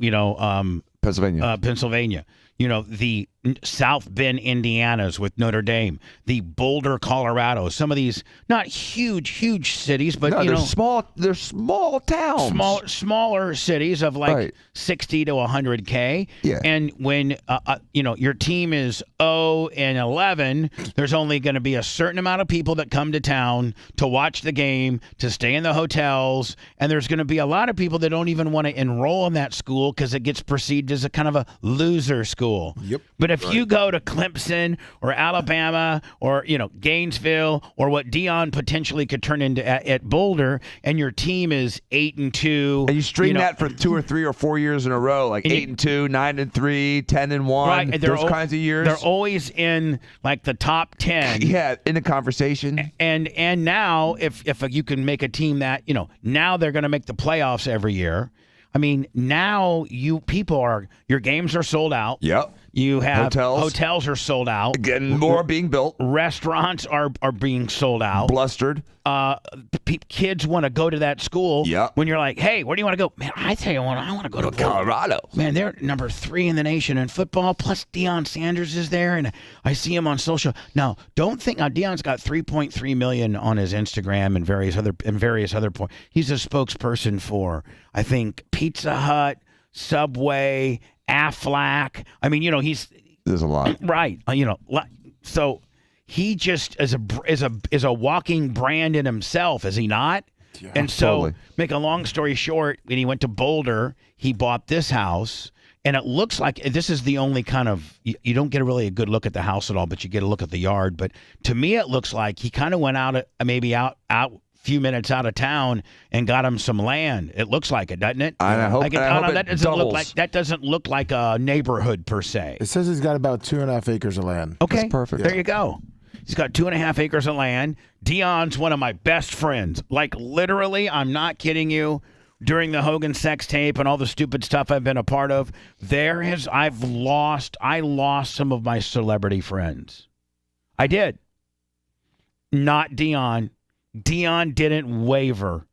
Pennsylvania, the South Bend, Indiana's with Notre Dame, the Boulder, Colorado, some of these not huge cities, but
they're small towns,
smaller cities of like 60 to 100K.
Yeah.
And when your team is 0-11, there's only going to be a certain amount of people that come to town to watch the game, to stay in the hotels, and there's going to be a lot of people that don't even want to enroll in that school because it gets perceived as a kind of a loser school.
Yep.
But if you go to Clemson or Alabama or Gainesville or what Dion potentially could turn into at Boulder, and your team is 8-2,
and you string that for 2 or 3 or 4 years in a row, like 8-2, 9-3, 10-1,
right,
those kinds of years,
they're always in like the top 10.
Yeah, in the conversation.
And now if you can make a team that now they're going to make the playoffs every year. I mean, now your games are sold out.
Yep.
You have hotels are sold out.
Getting more being built.
Restaurants are being sold out.
Blustered.
Kids want to go to that school.
Yeah.
When you're like, hey, where do you want to go? Man, I tell you what, I want to go to
Colorado.
Man, they're number 3 in the nation in football. Plus Deion Sanders is there, and I see him on social. Now, don't think Deion's got 3.3 million on his Instagram and various other points. He's a spokesperson for, I think, Pizza Hut, Subway, Aflac. I mean,
there's a lot,
right? So he just is a walking brand in himself, is he not? Yeah, and so, totally. Make a long story short, when he went to Boulder, he bought this house, and it looks like this is the only kind of you don't get really a good look at the house at all, but you get a look at the yard. But to me, it looks like he kind of went out few minutes out of town and got him some land. It looks like it, doesn't it?
I hope
that doesn't look like a neighborhood per se.
It says he's got about 2.5 acres of land.
Okay,
that's perfect.
There you go. He's got 2.5 acres of land. Dion's one of my best friends. Like literally, I'm not kidding you. During the Hogan sex tape and all the stupid stuff I've been a part of, I lost some of my celebrity friends. I did. Not Dion. Dion didn't waver.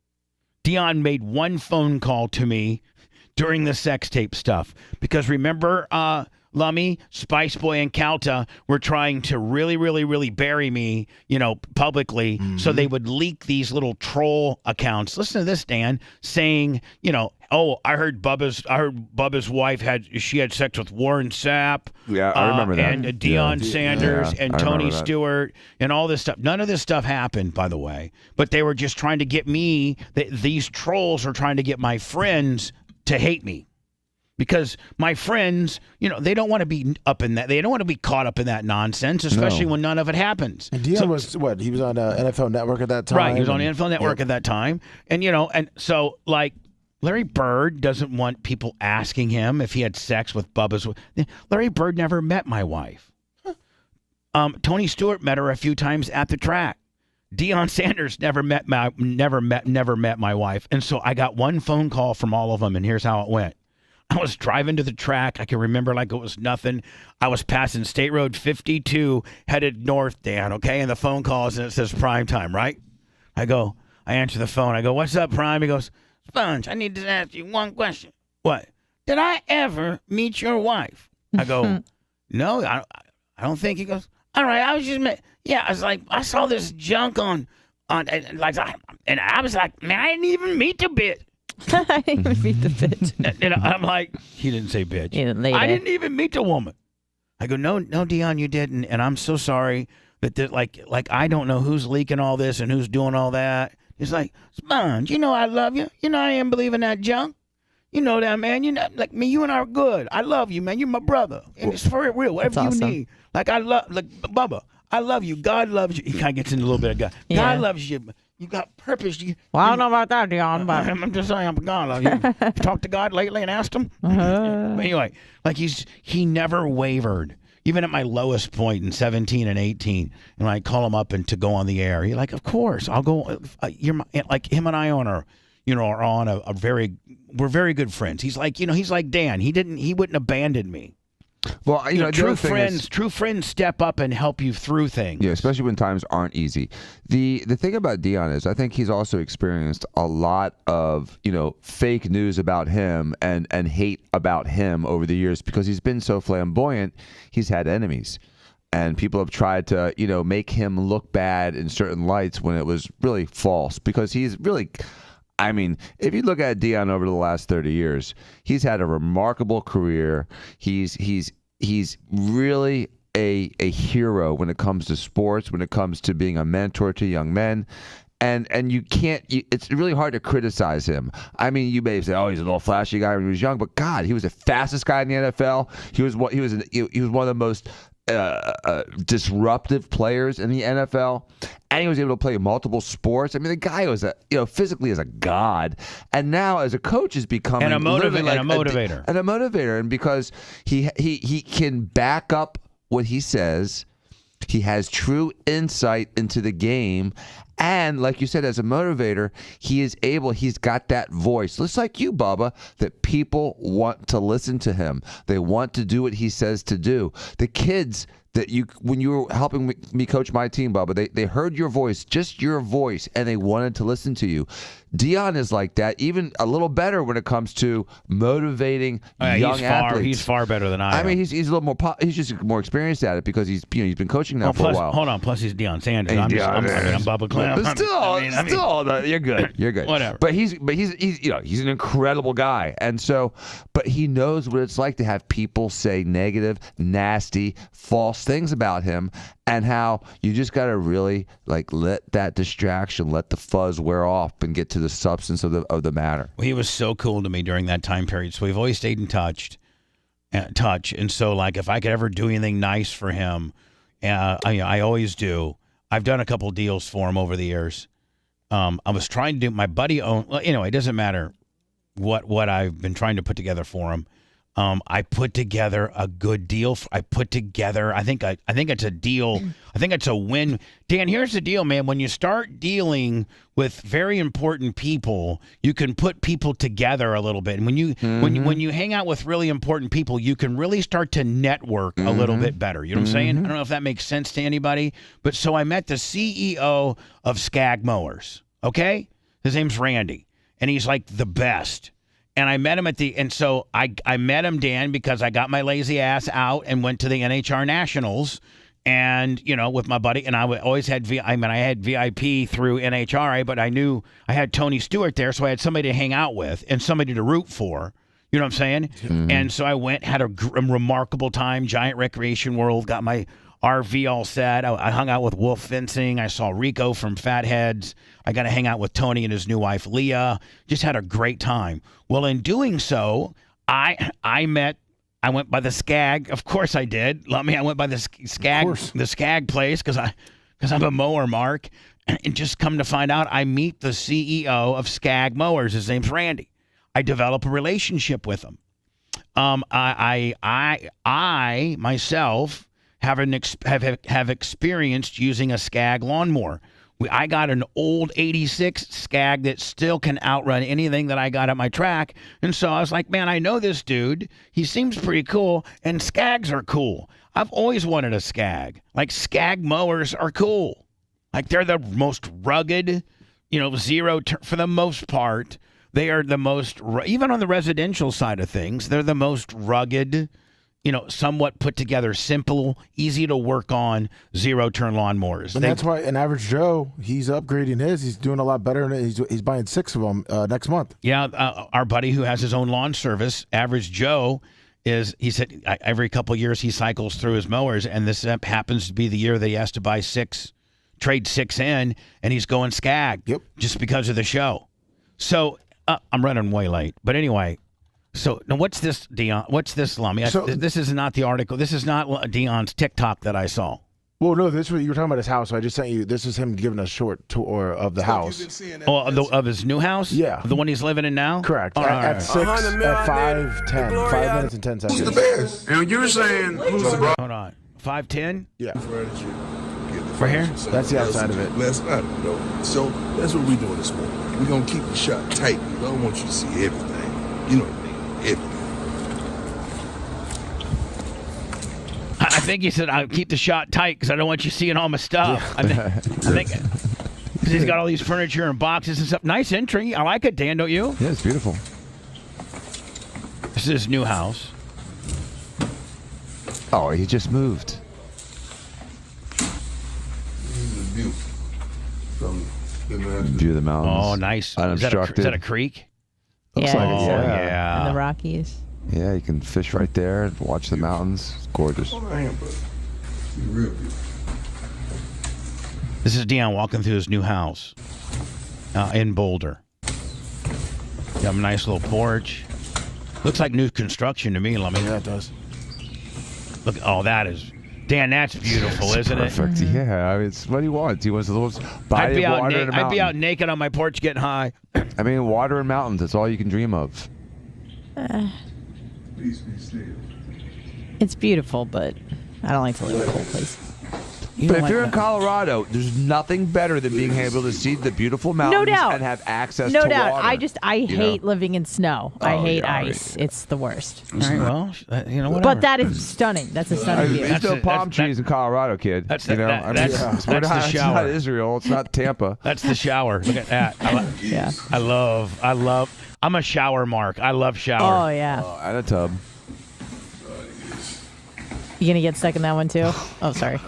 Dion made one phone call to me during the sex tape stuff. Because remember, Lummy, Spice Boy, and Calta were trying to really, really, really bury me, publicly. Mm-hmm. So they would leak these little troll accounts. Listen to this, Dan, saying, I heard Bubba's wife had sex with Warren Sapp.
Yeah, I remember that.
And Deion Sanders and Tony Stewart and all this stuff. None of this stuff happened, by the way. But they were just trying to get me. These trolls are trying to get my friends to hate me. Because my friends, they don't want to be up in that. They don't want to be caught up in that nonsense, especially when none of it happens.
And Dion was what? He was on NFL Network at that time.
Right, he was on NFL Network at that time. And, and so, like, Larry Bird doesn't want people asking him if he had sex with Bubba's. Larry Bird never met my wife. Tony Stewart met her a few times at the track. Deion Sanders never met my wife. And so I got one phone call from all of them, and here's how it went. I was driving to the track. I can remember like it was nothing. I was passing State Road 52, headed north, Dan, okay? And the phone calls, and it says prime time, right? I answer the phone. I go, what's up, Prime? He goes, Sponge, I need to ask you one question. What? Did I ever meet your wife? I go, no, I don't think. He goes, all right, I was just, yeah, I was like, I saw this junk on, and I was like, man, I didn't even meet the bitch.
I didn't even meet the bitch.
And I'm like, he didn't say bitch. I didn't even meet the woman. I go, no, Dion, you didn't, and I'm so sorry that like I don't know who's leaking all this and who's doing all that. It's like, Sponge, I love you. I didn't believe in that junk. You know that, man. Like me, you and I are good. I love you, man. You're my brother. And it's for real. Whatever you need. Like Bubba, I love you. God loves you. He kind of gets into a little bit of God. Yeah. God loves you. You got purpose.
Well, I don't know about that, Dion, but
I'm just saying, God love you. You talked to God lately and asked him? But anyway, like he never wavered. Even at my lowest point in 17 and 18, and I call him up and to go on the air. He's like, of course, I'll go. Like him and I are on a very, we're very good friends. He's like, he's like Dan. He wouldn't abandon me.
Well,
true friends step up and help you through things.
Yeah, especially when times aren't easy. The thing about Dion is I think he's also experienced a lot of, fake news about him and hate about him over the years because he's been so flamboyant. He's had enemies. And people have tried to, make him look bad in certain lights when it was really false because he's really... I mean, if you look at Dion over the last 30 years, he's had a remarkable career. He's really a hero when it comes to sports, when it comes to being a mentor to young men. And you can't. It's really hard to criticize him. I mean, you may say, "Oh, he's a little flashy guy when he was young," but God, he was the fastest guy in the NFL. He was one of the most disruptive players in the NFL, and he was able to play multiple sports. I mean, the guy was physically as a god, and now as a coach is becoming
a motivator,
and because he can back up what he says. He has true insight into the game. And like you said, as a motivator, he's got that voice, just like you, Bubba, that people want to listen to him. They want to do what he says to do. The kids that when you were helping me coach my team, Bubba, they heard your voice, just your voice, and they wanted to listen to you. Dion is like that, even a little better when it comes to motivating young athletes.
He's far better than I am.
I mean, he's a little more. He's just more experienced at it because he's been coaching now for a while.
Hold on, plus he's Deion Sanders. I'm Bubba Clem.
Still, you're good. You're good.
Whatever.
But he's an incredible guy, and so, but he knows what it's like to have people say negative, nasty, false things about him, and how you just got to really let that distraction, let the fuzz wear off, and get to the substance of the matter.
Well, he was so cool to me during that time period. So we've always stayed in touch. And so, like, if I could ever do anything nice for him, I always do. I've done a couple deals for him over the years. I was trying to do my buddy own. Well, it doesn't matter what I've been trying to put together for him. I put together a good deal. I think it's a deal. I think it's a win. Dan, here's the deal, man. When you start dealing with very important people, you can put people together a little bit. And when you hang out with really important people, you can really start to network a little bit better. You know what I'm saying? I don't know if that makes sense to anybody, but so I met the CEO of Skag Mowers. Okay, his name's Randy, and he's like the best. And I met him so I met him, Dan, because I got my lazy ass out and went to the NHR Nationals and, with my buddy. And I always had I had VIP through NHRA, but I knew I had Tony Stewart there. So I had somebody to hang out with and somebody to root for. You know what I'm saying? Mm-hmm. And so I went, had a remarkable time, Giant Recreation World, got my RV all set. I hung out with Wolf Fencing. I saw Rico from Fatheads. I got to hang out with Tony and his new wife, Leah. Just had a great time. Well, in doing so, I went by the Skag. Of course I did. I went by the Skag place because I'm a mower, Mark. And just come to find out, I meet the CEO of Skag Mowers. His name's Randy. I develop a relationship with him. I myself have experienced using a Skag lawnmower. I got an old 86 Skag that still can outrun anything that I got at my track. And so I was like, man, I know this dude. He seems pretty cool. And Skags are cool. I've always wanted a Skag. Like, Skag mowers are cool. Like, they're the most rugged, for the most part. They are the most, even on the residential side of things, they're the most rugged, somewhat put together, simple, easy to work on, zero-turn lawnmowers.
And that's why an average Joe, he's upgrading his. He's doing a lot better, and he's buying 6 of them next month.
Yeah, our buddy who has his own lawn service, average Joe, he said every couple of years he cycles through his mowers, and this happens to be the year that he has to buy 6, trade 6 in, and he's going Skag.
Yep.
Just because of the show. So I'm running way late, but anyway. So now, what's this, Dion? What's this, Lummy? This is not the article. This is not Dion's TikTok that I saw.
Well, no, this was you were talking about his house. So I just sent you. This is him giving a short tour of the house.
Of his new house?
Yeah,
the one he's living in now.
Correct. At 6, at 5:10, 5 minutes and 10 seconds.
Who's the Bears? And you're saying who's the Broncos?
Hold on, 5:10.
Yeah.
Right here?
That's the outside of it.
Last night, So that's what we're doing this morning. We're gonna keep the shot tight. I don't want you to see everything. You know what I mean? Everything.
I think he said, I'll keep the shot tight because I don't want you seeing all my stuff. Yeah. I think because he's got all these furniture and boxes and stuff. Nice entry. I like it, Dan, don't you?
Yeah, it's beautiful.
This is his new house.
Oh, he just moved. View of the mountains.
Oh, nice.
Unobstructed.
Is that a creek?
Looks like it,
yeah.
In the Rockies.
Yeah, you can fish right there and watch the mountains. It's gorgeous.
This is Dion walking through his new house in Boulder. You have a nice little porch. Looks like new construction to me, Lummy.
Yeah, it does.
Look, that is... Dan, that's beautiful, isn't
perfect.
it?
Perfect. Yeah, I mean, it's what he wants. He wants a little body of water and a mountain.
I'd be out naked on my porch getting high.
I mean, water and mountains. That's all you can dream of.
It's beautiful, but I don't like to live in cold places.
But if you're in Colorado, there's nothing better than being able to see the beautiful mountains and have access to water.
No doubt. I hate living in snow. I hate ice. Right. It's the worst.
All right, well, whatever.
But that is stunning. That's a stunning view.
There's no palm trees in Colorado, kid.
That's
the
shower.
It's not Israel. It's not Tampa.
That's the shower. Look at that. I'm a shower mark. I love shower.
Oh, yeah.
And a tub.
You going to get stuck in that one, too? Oh, sorry.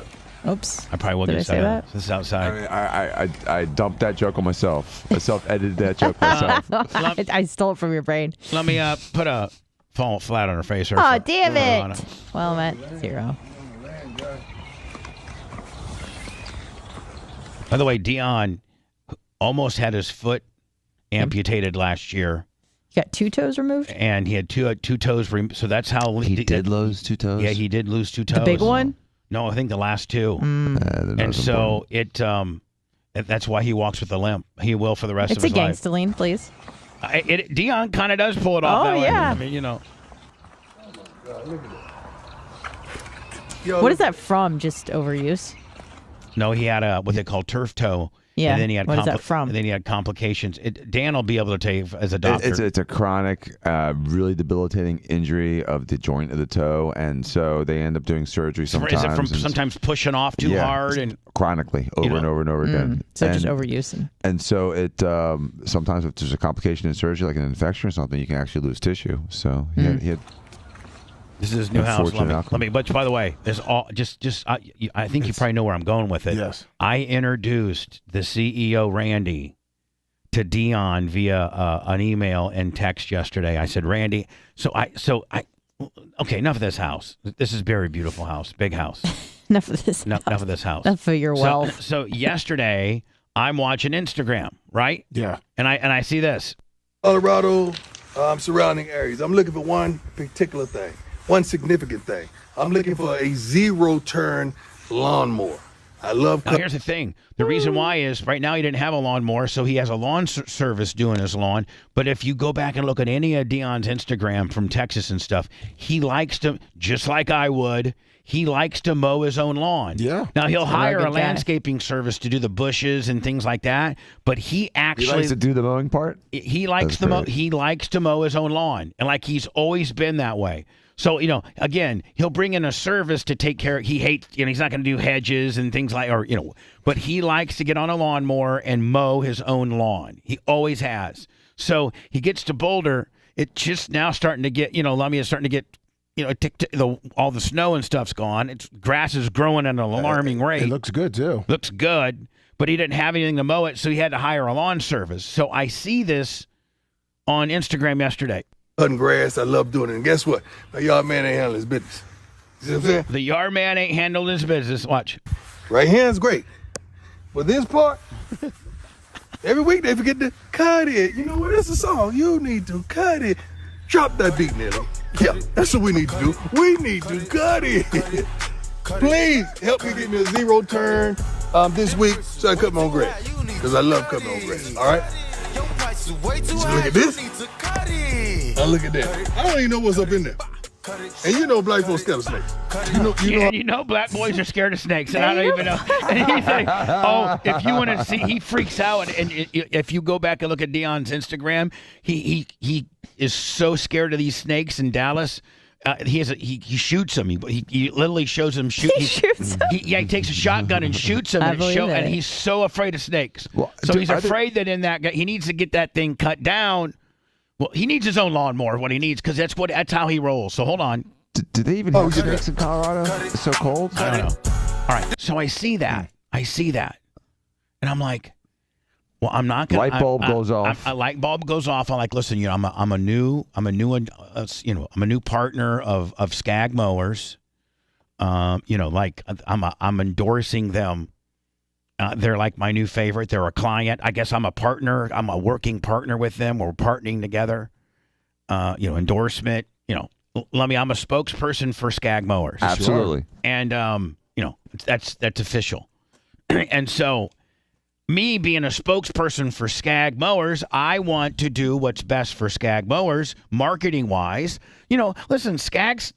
Oops.
I probably will get stuck. This is outside.
I dumped that joke on myself. I self-edited that joke myself.
I stole it from your brain.
Let me put a fall flat on her face.
Oh, damn it. Well, I'm at 0.
By the way, Dion almost had his foot amputated last year.
He got 2 toes removed?
And he had two toes removed. So that's how...
He did lose 2 toes?
Yeah, he did lose 2 toes.
The big one?
No, I think the last 2. And so that's why he walks with a limp. He will for the rest of his life.
It's a gangster please.
Dion kind of does pull it off that way.
Yeah.
I mean,
What is that from? Just overuse?
No, he had what they call turf toe.
Yeah.
And then he had
what is that from?
And then he had complications. Dan will be able to tell you as a doctor.
It's a chronic, really debilitating injury of the joint of the toe, and so they end up doing surgery sometimes.
Is it from sometimes pushing off too hard and
chronically over and over and over again?
So just overuse.
And so it sometimes if there's a complication in surgery, like an infection or something, you can actually lose tissue. So he had
this is his new house. Let me. But by the way, there's all I think you probably know where I'm going with it.
Yes.
I introduced the CEO Randy to Dion via an email and text yesterday. I said, Randy. Okay, enough of this house. This is a very beautiful house, big house.
Enough of this.
Enough of this house.
Enough of your wealth.
So yesterday, I'm watching Instagram, right?
Yeah.
And I see this.
Colorado surrounding areas. I'm looking for one particular thing, one significant thing. I'm looking for a zero-turn lawnmower. I love.
Now, here's the thing. The reason why is right now he didn't have a lawnmower, so he has a lawn service doing his lawn. But if you go back and look at any of Dion's Instagram from Texas and stuff, he likes to, just like I would, he likes to mow his own lawn.
Yeah.
Now, he'll hire a
rugged guy.
landscaping service to do the bushes and things like that, but he actually
He likes to do the mowing part?
he likes he likes to mow his own lawn, and like he's always been that way. So, again, he'll bring in a service to take care of, he hates, he's not going to do hedges and things like, but he likes to get on a lawnmower and mow his own lawn. He always has. So he gets to Boulder. It's just now starting to get, Lummy is starting to get, all the snow and stuff's gone. Grass is growing at an alarming rate.
It looks good, too.
Looks good, but he didn't have anything to mow it, so he had to hire a lawn service. So I see this on Instagram yesterday.
Cutting grass, I love doing it. And guess what? My yard man ain't handling his business. You see what I'm saying?
The yard man ain't handling his business. Watch.
Right hand's great. But this part, every week they forget to cut it. You know what? It's a song. You need to cut it. Drop that beat, Nelly. Yeah, that's what we need to do. We need to cut it. Please help me get me a zero turn this week so I cut my own grass. Because I love cutting my own grass. All right? So look at this. Now look at that. I don't even know what's up in there. And black folks scared of snakes.
Black boys are scared of snakes, and I don't even know. And he's like, if you want to see, he freaks out. And if you go back and look at Dion's Instagram, he is so scared of these snakes in Dallas. He shoots them. He literally shows them shoot. He shoots them. He takes a shotgun and shoots them. And he's so afraid of snakes. Well, so he's afraid that in that he needs to get that thing cut down. Well, he needs his own lawnmower. What he needs, because that's how he rolls. So hold on.
Do they even have snakes in Colorado? It's so cold.
I don't know. All right. So I see that. And I'm like, well, I'm not gonna.
Light bulb goes off.
A light bulb goes off. I'm like, listen, I'm a new partner of Skag Mowers. I'm endorsing them. They're like my new favorite. They're a client. I guess I'm a partner. I'm a working partner with them. We're partnering together. Endorsement. Lummy, I'm a spokesperson for Skag Mowers.
Absolutely.
And that's official. And so, me being a spokesperson for Skag Mowers, I want to do what's best for Skag Mowers, marketing-wise. Listen, Skag's,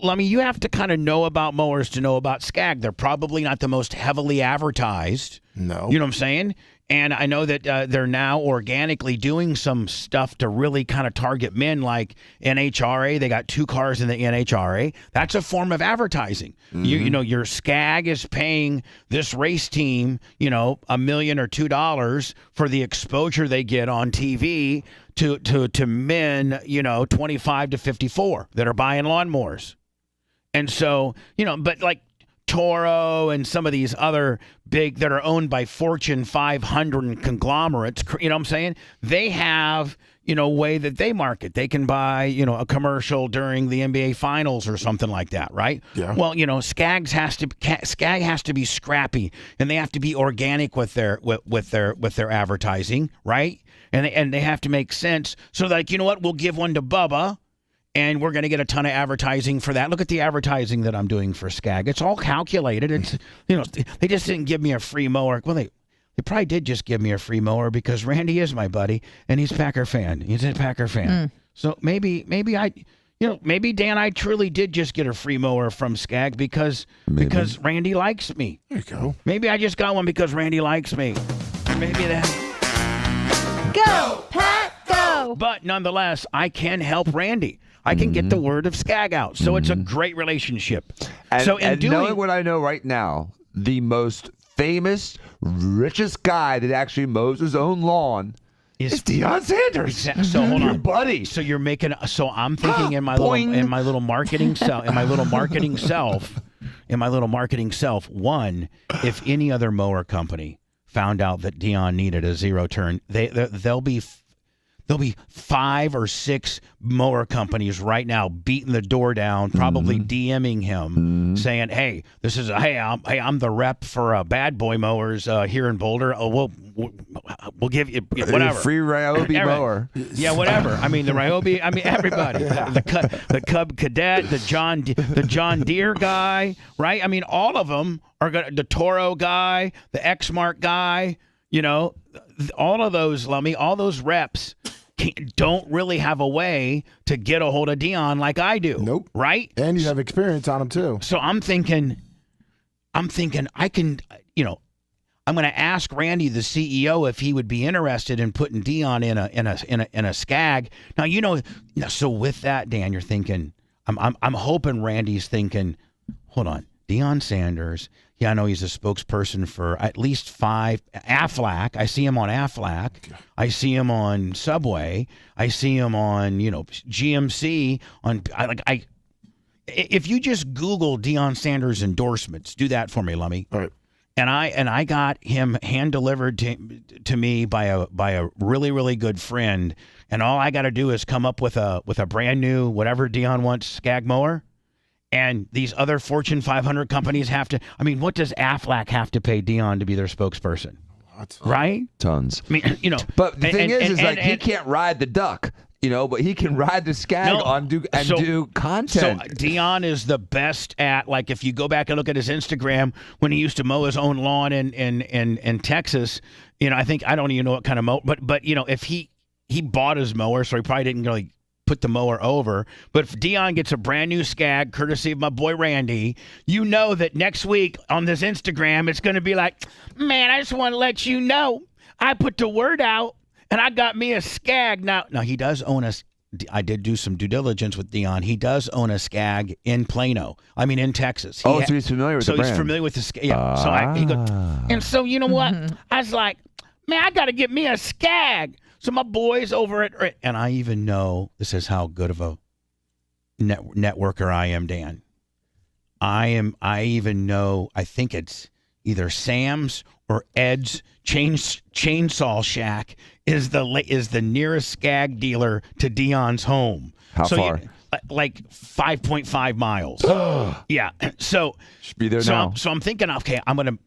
Lummy, you have to kind of know about mowers to know about Skag. They're probably not the most heavily advertised.
No.
You know what I'm saying? And I know that they're now organically doing some stuff to really kind of target men, like NHRA. They got 2 cars in the NHRA. That's a form of advertising. Mm-hmm. Your Skag is paying this race team, $1 million or $2 for the exposure they get on TV to men, 25 to 54 that are buying lawnmowers. And so, but like Toro and some of these other big that are owned by Fortune 500 conglomerates, you know what I'm saying? They have, way that they market. They can buy, a commercial during the NBA finals or something like that, right?
Yeah.
Well, Skag has to be scrappy, and they have to be organic with their advertising, right? And they have to make sense. So like, you know what? We'll give one to Bubba. And we're going to get a ton of advertising for that. Look at the advertising that I'm doing for Skag. It's all calculated. It's, they just didn't give me a free mower. Well, they probably did just give me a free mower because Randy is my buddy and he's a Packer fan. He's a Packer fan. So maybe Dan, I truly did just get a free mower from Skag because Randy likes me.
There you go.
Maybe I just got one because Randy likes me. Maybe that.
Go, Pat, go.
But nonetheless, I can help Randy. I can get the word of Skag out. So it's a great relationship.
And knowing what I know right now, the most famous, richest guy that actually mows his own lawn is Deion Sanders.
So hold on,
your buddy.
So you're making. So I'm thinking in my little marketing self. One, if any other mower company found out that Deion needed a zero turn, they'll there'll be 5 or 6 mower companies right now beating the door down, probably DMing him, saying, "Hey, this is I'm the rep for Bad Boy Mowers here in Boulder. Oh, we'll give you whatever,
free Ryobi mower.
Yeah, whatever. I mean, the Ryobi. I mean, everybody. The Cub Cadet, the John Deere guy, right? I mean, all of them are going. The Toro guy, the Exmark guy. All of those, Lummy, all those reps don't really have a way to get a hold of Dion like I do.
Nope.
Right?
And you have experience on him too.
So I'm thinking I can, I'm going to ask Randy, the CEO, if he would be interested in putting Dion in a skag. Now, so with that, Dan, you're thinking, I'm hoping Randy's thinking, hold on, Dion Sanders. Yeah, I know he's a spokesperson for at least 5 Aflac. I see him on Aflac. I see him on Subway. I see him on GMC. If you just Google Dion Sanders endorsements, do that for me, Lummy.
All right.
And I got him hand delivered to me by a really, really good friend. And all I got to do is come up with a brand new whatever Dion wants skag mower. And these other Fortune 500 companies have to. I mean, what does Aflac have to pay Dion to be their spokesperson? What? Right?
Tons.
I mean,
But the thing is he can't ride the duck, but he can ride the skag do content.
So Dion is the best at, like, if you go back and look at his Instagram when he used to mow his own lawn in Texas. I don't even know what kind of mower, but if he bought his mower, so he probably didn't really put the mower over. But if Dion gets a brand new skag, courtesy of my boy Randy, that next week on this Instagram, it's going to be like, man, I just want to let you know, I put the word out and I got me a skag. Now he does own I did do some due diligence with Dion. He does own a skag in in Texas.
So he's familiar with the brand.
So he's familiar with the skag. Yeah. So he goes, and so you know what? I was like, man, I got to get me a skag. So my boys over at, and I even know, this is how good of a networker I am, Dan. I even know, I think it's either Sam's or Ed's Chainsaw Shack is the nearest skag dealer to Dion's home.
How far?
Like 5.5 miles. Yeah. So
should be there now.
So I'm thinking, okay, I'm gonna,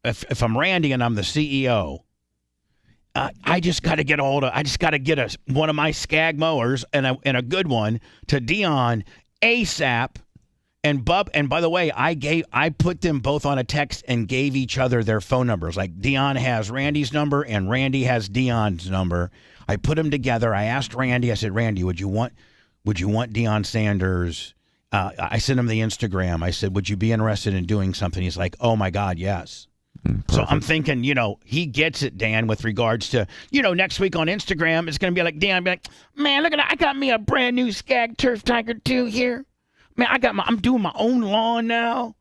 if I'm Randy and I'm the CEO. I just got to get one of my skag mowers and a good one to Dion ASAP. And by the way, I put them both on a text and gave each other their phone numbers. Like Dion has Randy's number and Randy has Dion's number. I put them together. I asked Randy. I said, Randy, would you want Dion Sanders? I sent him the Instagram. I said, would you be interested in doing something? He's like, oh my God, yes. So I'm thinking, he gets it, Dan, with regards to, next week on Instagram, it's going to be like, Dan, be like, man, look at that. I got me a brand new Skag Turf Tiger 2 here. Man, I'm doing my own lawn now.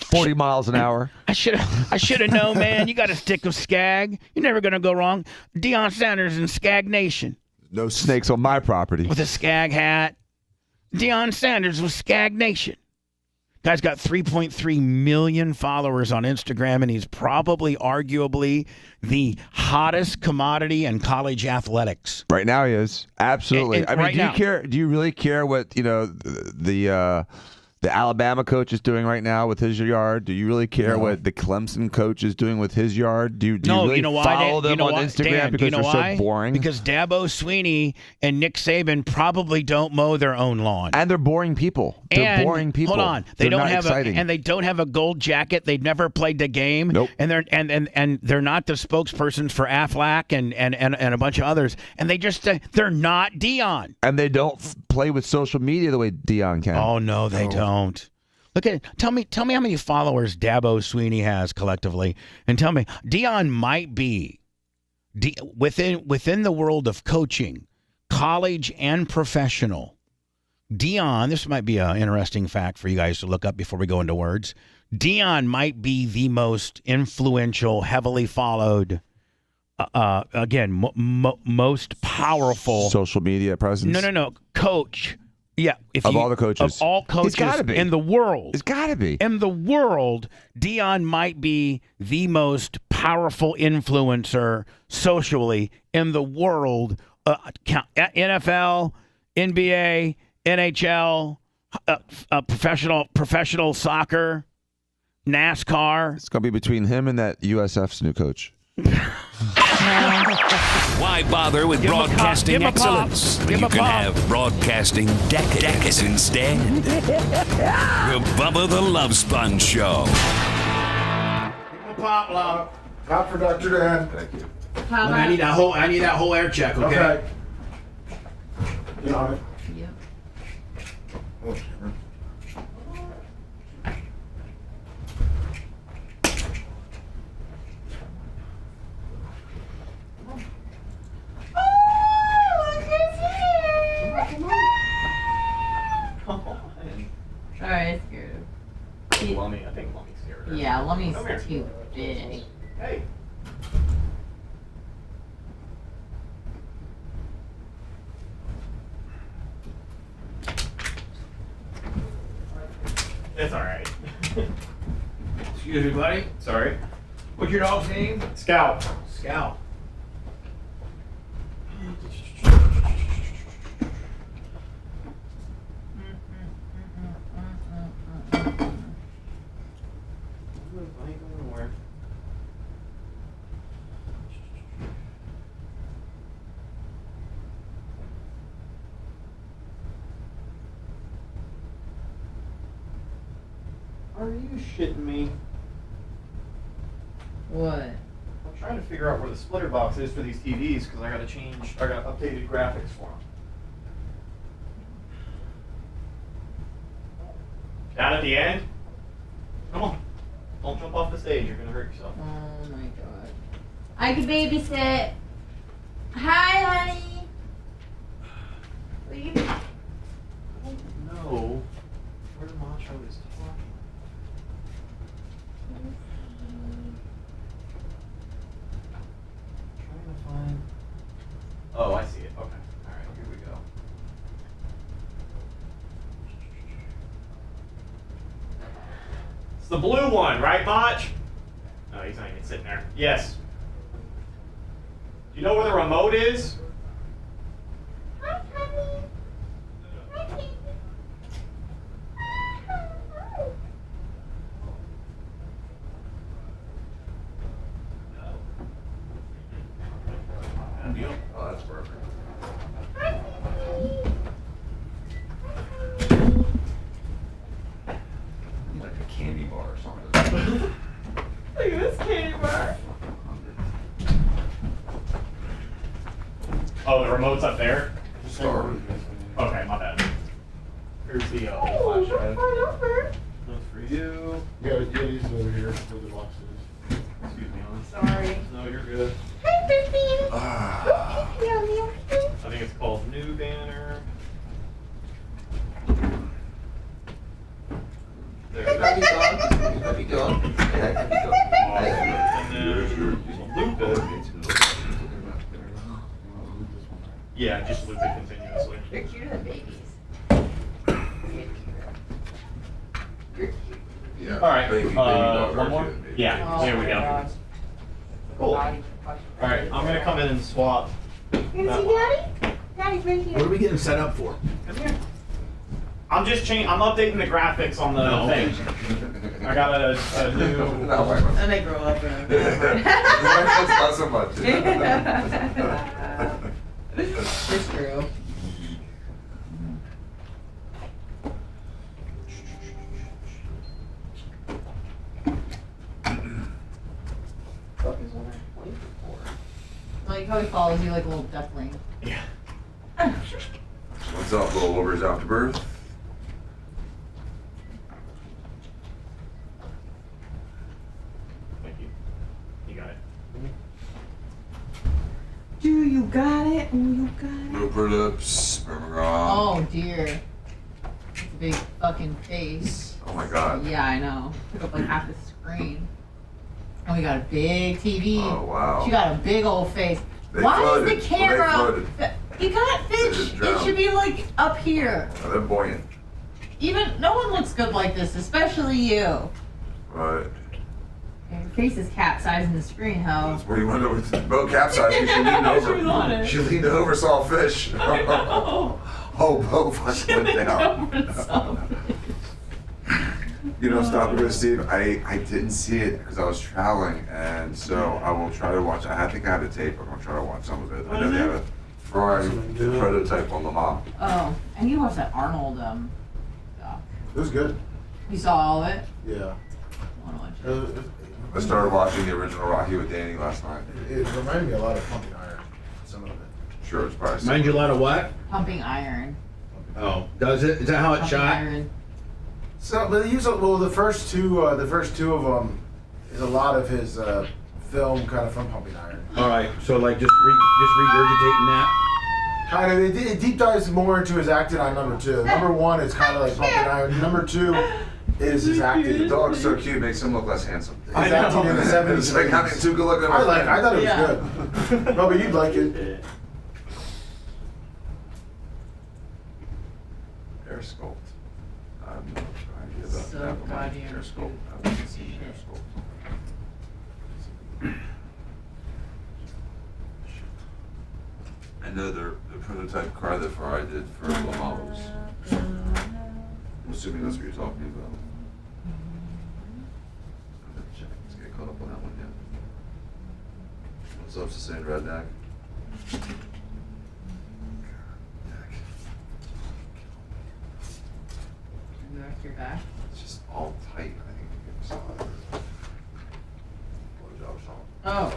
40 miles an hour.
I should have known, man. You got to stick with Skag. You're never going to go wrong. Dion Sanders in Skag Nation.
No snakes on my property.
With a Skag hat. Dion Sanders with Skag Nation. Guy's got 3.3 million followers on Instagram, and he's probably, arguably, the hottest commodity in college athletics.
Right now he is. Absolutely. I mean, do you really care what, the Alabama coach is doing right now with his yard? Do you really care what the Clemson coach is doing with his yard? Do you really follow them on Instagram because they're so boring?
Because Dabo Swinney and Nick Saban probably don't mow their own lawn.
And they're boring people. They're boring people.
Hold on. They don't have a gold jacket. They've never played the game.
Nope.
And they're not the spokespersons for Aflac and a bunch of others. And they're not Dion.
And they don't play with social media the way Dion can.
Oh no, they don't. Look at it. Tell me how many followers Dabo Swinney has collectively, and tell me Dion might be within the world of coaching, college and professional. Dion, this might be an interesting fact for you guys to look up before we go into words. Dion might be the most influential, heavily followed, most powerful
social media presence.
No, coach. Yeah,
of all the coaches.
Of all coaches in the world.
It's got to be.
In the world, Dion might be the most powerful influencer socially in the world NFL, NBA, NHL, professional soccer, NASCAR.
It's gonna be between him and that USF's new coach.
Why bother with broadcasting excellence when you can have broadcasting decadence instead? The Bubba the Love Sponge Show.
Pop, love.
Pop for Dr. Dan. Thank you.
I need that whole air check, okay?
Okay. You on it?
Yep.
Oh,
Alright, scared of.
Lummy, I think Lummy's scared.
Yeah, Lummy's too big.
Hey. It's alright.
Excuse me, buddy.
Sorry.
What's your dog's name?
Scout.
Scout.
Are you shitting me?
What?
I'm trying to figure out where the splitter box is for these TVs because I got updated graphics for them. Down at the end? Come on. Don't jump off the stage. You're going to hurt yourself.
Oh my god. I can babysit. Hi, honey. What are you doing?
No. Where Macho is talking. Trying to find. Oh, I see it. Okay. Alright, here we go. It's the blue one, right, Mach? No, he's not even sitting there. Yes. Do you know where the remote is?
Oh, that's perfect. Like a candy bar or something.
Look at this candy bar.
Oh, the remote's up there?
Sorry.
Okay, my bad. Here's the
Oh,
flashlight.
over.
That's for you.
Yeah, these over here where the box is.
Excuse me, hon.
Sorry.
No, you're good.
Hi, Bippy.
I think it's called New Banner. There.
Happy dog. Happy dog. Happy dog.
And then loop it. Yeah, just loop it continuously.
They're cuter than babies.
Yeah.
All right.
Baby dog
One more.
are cute, baby.
Yeah. There we go. Cool. All right. I'm gonna come in and swap.
You see Daddy? Daddy's right here.
What are we getting set up for?
Come here. I'm just I'm updating the graphics on the thing. I got a new.
No, my
And they grow up and
not so much.
It's true. Like how he follows you like a little duckling.
Yeah.
What's up, little lovers after birth?
Thank you. You got it.
Do you got it? Oh, you got it.
Upper lips,
Oh dear. It's a big fucking face.
Oh my god.
Yeah, I know. Took up like half the screen. And we got a big TV.
Oh wow.
She got a big old face.
They
Why
flooded.
is the camera?
Well, they flooded.
You got
They
fish.
just
It
drowned.
should be like up here.
Oh, they're buoyant.
Even no one looks good like this, especially you.
Right.
Your face is capsizing the screen, hell.
Where you went over to the boat capsized because she leaned over.
She was on it.
She leaned over, saw a fish. Oh, boat fucking went down. You know, stop it, Steve. I didn't see it because I was traveling, and so I will try to watch. I think I have a tape. I'm gonna try to watch some of it. I know they have a Ferrari prototype on Le Mans.
Oh, and you watched that Arnold doc.
It was good.
You saw all of it?
Yeah.
I want to watch it.
I started watching the original Rocky with Danny last night.
It reminded me a lot of Pumping Iron. Some of it.
Sure, it's probably.
Mind you, a lot of what?
Pumping Iron.
Oh, does it? Is that how it's
Pumping
shot?
Iron.
So, but they use the first two of them is a lot of his film kind of from Pumping Iron.
All right, so like just regurgitating that.
Kind of, it deep dives more into his acting on number 2. Number 1 is kind of like Pumping Iron. Number 2 is his acting.
The dog's so cute, makes him look less handsome.
His acting in the 70s.
It's like having two good looking.
I thought it was good. No, but you'd like it.
Air sculpt. I'm not trying to give up.
So
Never mind.
goddamn
Air sculpt. I haven't seen air sculpt. I know the prototype car that Ferrari did for Le Mans was. I'm assuming that's what you're talking about. I'm gonna check. Let's get caught up on that one yet. What's up, sustained redneck?
You back your back?
It's just all tight. I think you can saw it. Blowjob song.
Oh.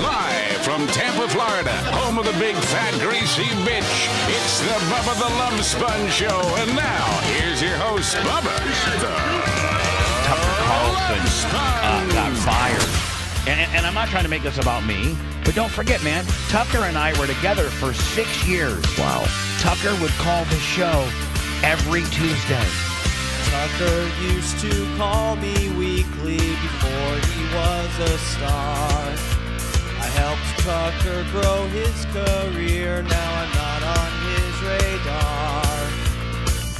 Live from Tampa, Florida, home of the big, fat, greasy bitch, it's the Bubba the Love Sponge Show. And now, here's your host, Bubba the
Carlson got fired. And I'm not trying to make this about me, but don't forget, man, Tucker and I were together for 6 years. Wow. Tucker would call the show every Tuesday.
Tucker used to call me weekly before he was a star. I helped Tucker grow his career, now I'm not on his radar.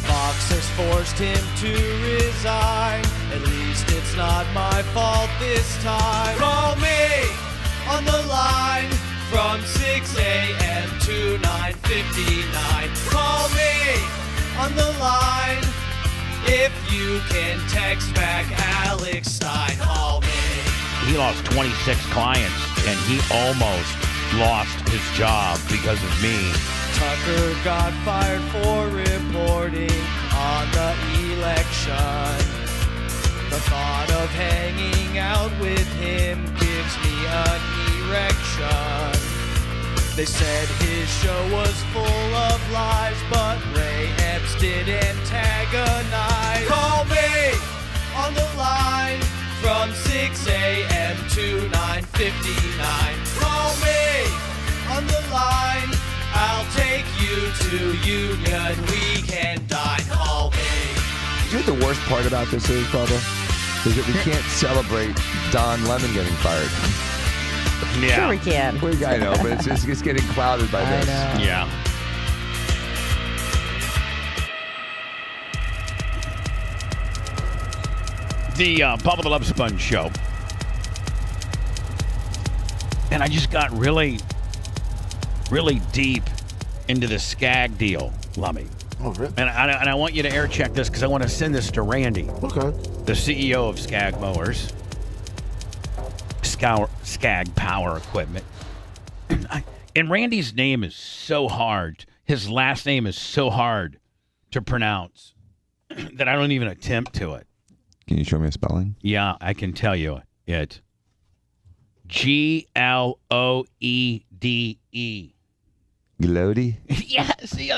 Fox has forced him to resign, at least it's not my fault this time. Call me on the line from 6 a.m. to 9:59. Call me on the line if you can text back Alex Stein. Call me.
He lost 26 clients, and he almost lost his job because of me.
Tucker got fired for reporting on the election. The thought of hanging out with him gives me an erection. They said his show was full of lies, but Ray Epps did antagonize. Call me on the line from 6 a.m. to 9:59. Call me on the line. I'll take you to Union. We can dine. Call me.
Do you know what the worst part about this is, Bubba? Is that we can't celebrate Don Lemon getting fired.
Yeah.
Sure we can.
I know, but it's getting clouded by this.
I know.
Yeah. The Bubba the Love Sponge Show. And I just got really deep into the Skag deal, Lummy.
Oh, really?
And I want you to air check this because I want to send this to Randy.
Okay.
The CEO of Skag Mowers. Skag Power Equipment. And Randy's name is so hard. His last name is so hard to pronounce that I don't even attempt to it.
Can you show me a spelling?
Yeah, I can tell you it. Gloede.
Gloedy?
Yeah, see,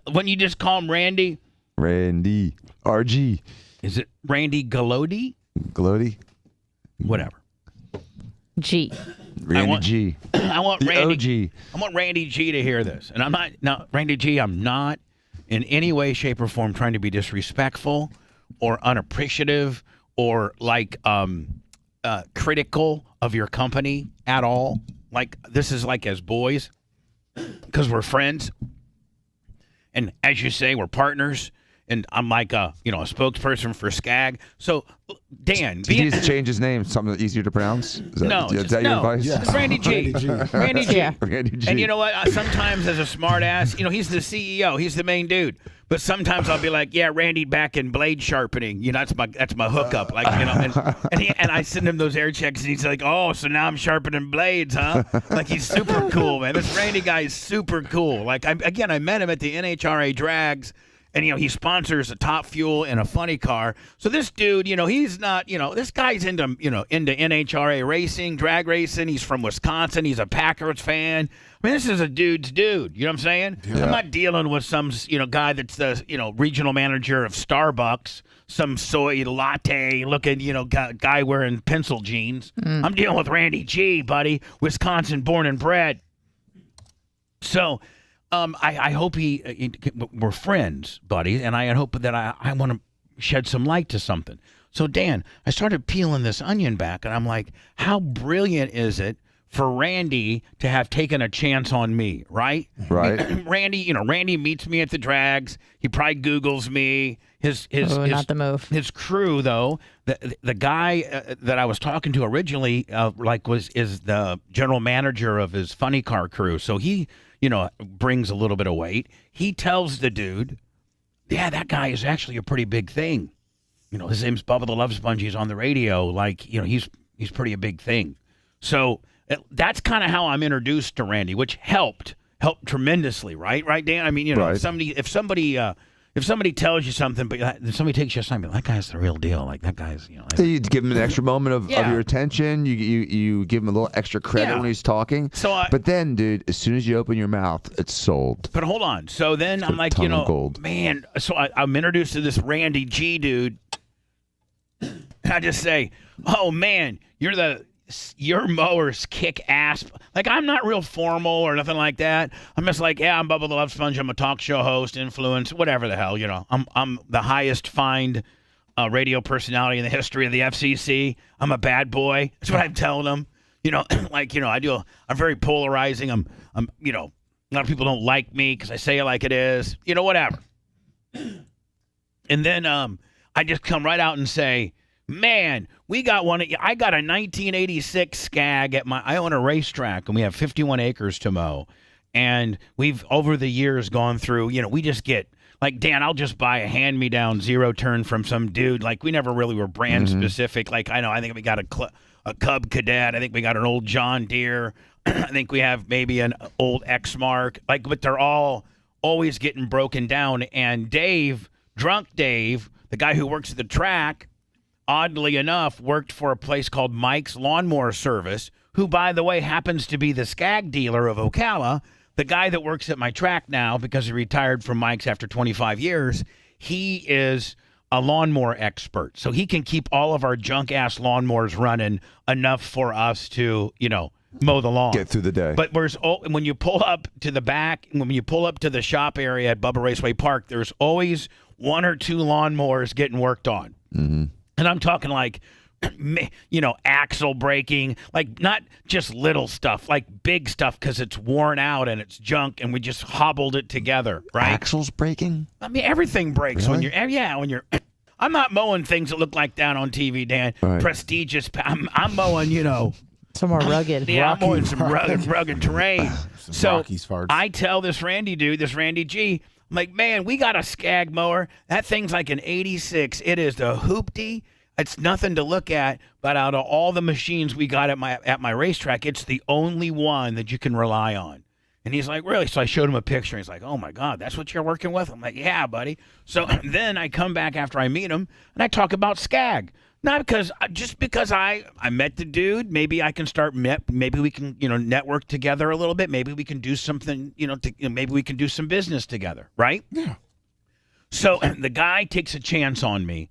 when you just call him Randy.
Randy. RG.
Is it Randy Gloedy?
Gloedy?
Whatever.
G.
Randy G.
I want
the
Randy.
OG.
I want Randy G to hear this, and I'm not. No, Randy G. I'm not in any way, shape, or form trying to be disrespectful or unappreciative or critical of your company at all. Like this is like as boys. because we're friends. And as you say, we're partners. And I'm like a spokesperson for Skag. So, Dan,
Did he just change his name? Something easier to pronounce? Is that your advice?
It's Randy G. Randy G.
Randy G.
And you know what? Sometimes as a smart ass, he's the CEO. He's the main dude. But sometimes I'll be like, yeah, Randy back in blade sharpening. That's my hookup. And I send him those air checks, and he's like, oh, so now I'm sharpening blades, huh? Like, he's super cool, man. This Randy guy is super cool. Like, I met him at the NHRA Drags. And, he sponsors a Top Fuel and a Funny Car. So this dude, he's not, this guy's into NHRA racing, drag racing. He's from Wisconsin. He's a Packers fan. I mean, this is a dude's dude. You know what I'm saying? Yeah. I'm not dealing with some, guy that's the, regional manager of Starbucks, some soy latte looking, guy wearing pencil jeans. I'm dealing with Randy G, buddy, Wisconsin born and bred. So... I hope we're friends, buddy, and I hope that I want to shed some light to something. So, Dan, I started peeling this onion back, and I'm like, how brilliant is it for Randy to have taken a chance on me, right?
Right.
Randy meets me at the drags. He probably Googles me.
Not the move.
His crew, though, the guy that I was talking to originally, is the general manager of his Funny Car crew. So he, brings a little bit of weight. He tells the dude, yeah, that guy is actually a pretty big thing. His name's Bubba the Love Sponge. He's on the radio. Like, he's pretty a big thing. So that's kind of how I'm introduced to Randy, which helped tremendously, right? Right, Dan? I mean,
right.
if somebody tells you something, but if somebody takes you aside, that guy's the real deal. Like, that guy's,
You give him an extra moment of your attention. You give him a little extra credit when he's talking. But then, dude, as soon as you open your mouth, it's sold.
But hold on. So then I'm like,
gold.
Man. So I'm introduced to this Randy G dude. And I just say, oh, man, your mowers kick ass. Like, I'm not real formal or nothing like that. I'm just like, yeah, I'm Bubba the Love Sponge. I'm a talk show host, influence, whatever the hell, I'm the highest fined radio personality in the history of the FCC. I'm a bad boy. That's what I'm telling them. I'm very polarizing. I'm a lot of people don't like me because I say it like it is. Whatever. And then I just come right out and say, man, I got a 1986 Skag I own a racetrack, and we have 51 acres to mow. And we've, over the years, gone through, we just get, like, Dan, I'll just buy a hand-me-down zero turn from some dude. Like, we never really were brand specific. Like, I think we got a Cub Cadet. I think we got an old John Deere. I think we have maybe an old X-Mark. Like, but they're all always getting broken down. And Dave, Drunk Dave, the guy who works at the track, oddly enough, worked for a place called Mike's Lawnmower Service, who, by the way, happens to be the Skag dealer of Ocala. The guy that works at my track now, because he retired from Mike's after 25 years, he is a lawnmower expert. So he can keep all of our junk-ass lawnmowers running enough for us to, mow the lawn.
Get through the day.
But when you pull up to the back, when you pull up to the shop area at Bubba Raceway Park, there's always one or two lawnmowers getting worked on.
Mm-hmm.
And I'm talking like, axle braking, like not just little stuff, like big stuff because it's worn out and it's junk and we just hobbled it together, right?
Axles breaking?
I mean, everything breaks
Really?
when you're, I'm not mowing things that look like down on TV, Dan.
Right.
Prestigious. I'm mowing,
some more rugged.
Yeah, I'm mowing some rugged terrain. So
Rockies farts.
I tell this Randy dude, this Randy G, I'm like, man, we got a Skag mower. That thing's like an 86. It is the hoopty. It's nothing to look at, but out of all the machines we got at my racetrack, it's the only one that you can rely on. And he's like, really? So I showed him a picture. He's like, oh, my God, that's what you're working with? I'm like, yeah, buddy. So then I come back after I meet him, and I talk about Skag. Not because, just because I met the dude. Maybe I can maybe we can, network together a little bit. Maybe we can do something, maybe we can do some business together, right?
Yeah.
So the guy takes a chance on me,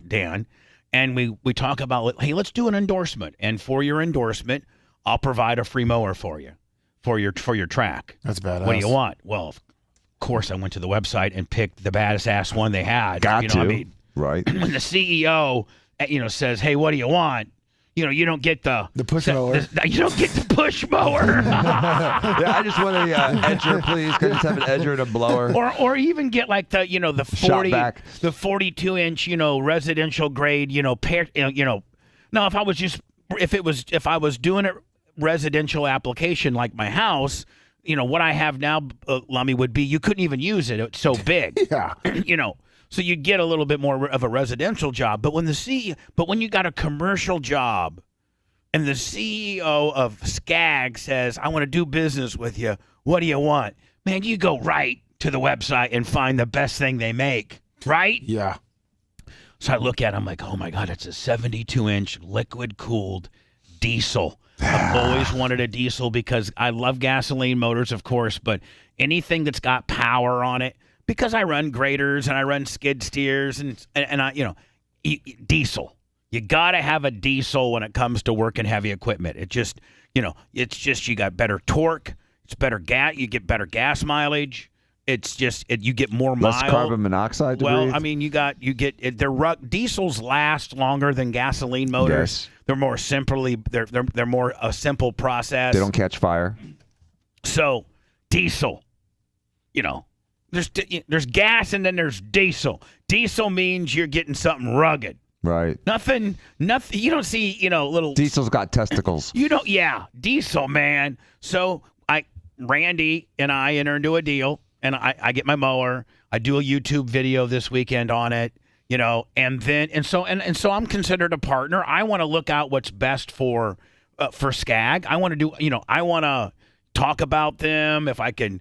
Dan, and we talk about, hey, let's do an endorsement. And for your endorsement, I'll provide a free mower for you, for your track.
That's badass.
What do you want? Well, of course, I went to the website and picked the baddest ass one they had.
Got to.
I mean,
right.
When the CEO, says, hey, what do you want? you don't get the
push mower.
You don't get the push mower.
Yeah, I just want a edger, please. Can I just have an edger and a blower?
Or even get like the the
Shot
40
back.
the 42-inch residential grade Now if I was doing a residential application like my house, what I have now, Lummy, would be you couldn't even use it. It's so big.
Yeah.
So you get a little bit more of a residential job, but when you got a commercial job, and the CEO of Skag says, "I want to do business with you. What do you want?" Man, you go right to the website and find the best thing they make, right?
Yeah.
So I look at it, I'm like, oh my God, it's a 72-inch liquid-cooled diesel. I've always wanted a diesel because I love gasoline motors, of course, but anything that's got power on it, because I run graders and I run skid steers and I, diesel. You got to have a diesel when it comes to working heavy equipment. It just, you got better torque. It's better gas. You get better gas mileage. It's just you get more
less
miles.
carbon monoxide.
Well, I mean, diesels last longer than gasoline motors.
Yes.
They're more they're more a simple process.
They don't catch fire.
So diesel, there's gas and then there's diesel. Diesel means you're getting something rugged.
Right.
Nothing. You don't see little
Diesel's got testicles.
Yeah, diesel, man. So Randy and I enter into a deal. And I get my mower. I do a YouTube video this weekend on it, and so I'm considered a partner. I want to look out what's best for Skag. I want to do, I want to talk about them. If I can,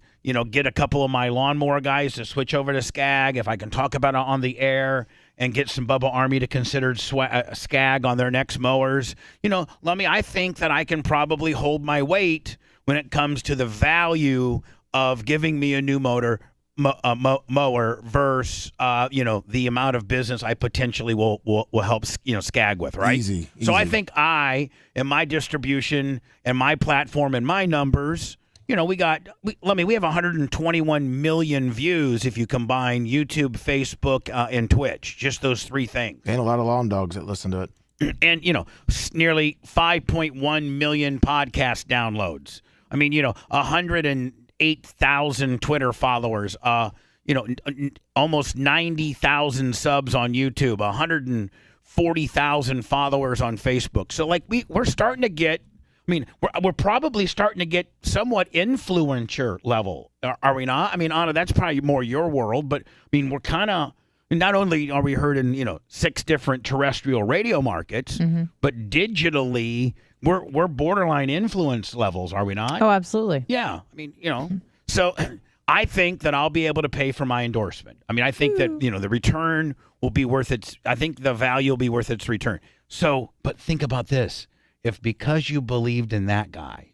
get a couple of my lawnmower guys to switch over to Skag. If I can talk about it on the air and get some Bubba Army to consider Skag on their next mowers. Lummy, I think that I can probably hold my weight when it comes to the value of giving me a new mower versus the amount of business I potentially will help Skag with, right?
Easy.
So I think and my distribution and my platform and my numbers, we have 121 million views if you combine YouTube, Facebook, and Twitch. Just those three things.
And a lot of lawn dogs that listen to it.
And nearly 5.1 million podcast downloads. I mean, 108,000 Twitter followers, almost 90,000 subs on YouTube, 140,000 followers on Facebook. So we're starting to get, we're probably starting to get somewhat influencer level, are we not? Anna, that's probably more your world, but we're kind of, not only are we heard in 6 different terrestrial radio markets, but digitally we're borderline influence levels, are we not?
Oh, absolutely.
Yeah. So I think that I'll be able to pay for my endorsement. I think that, the return will be worth I think the value will be worth its return. So, but think about this. If because you believed in that guy,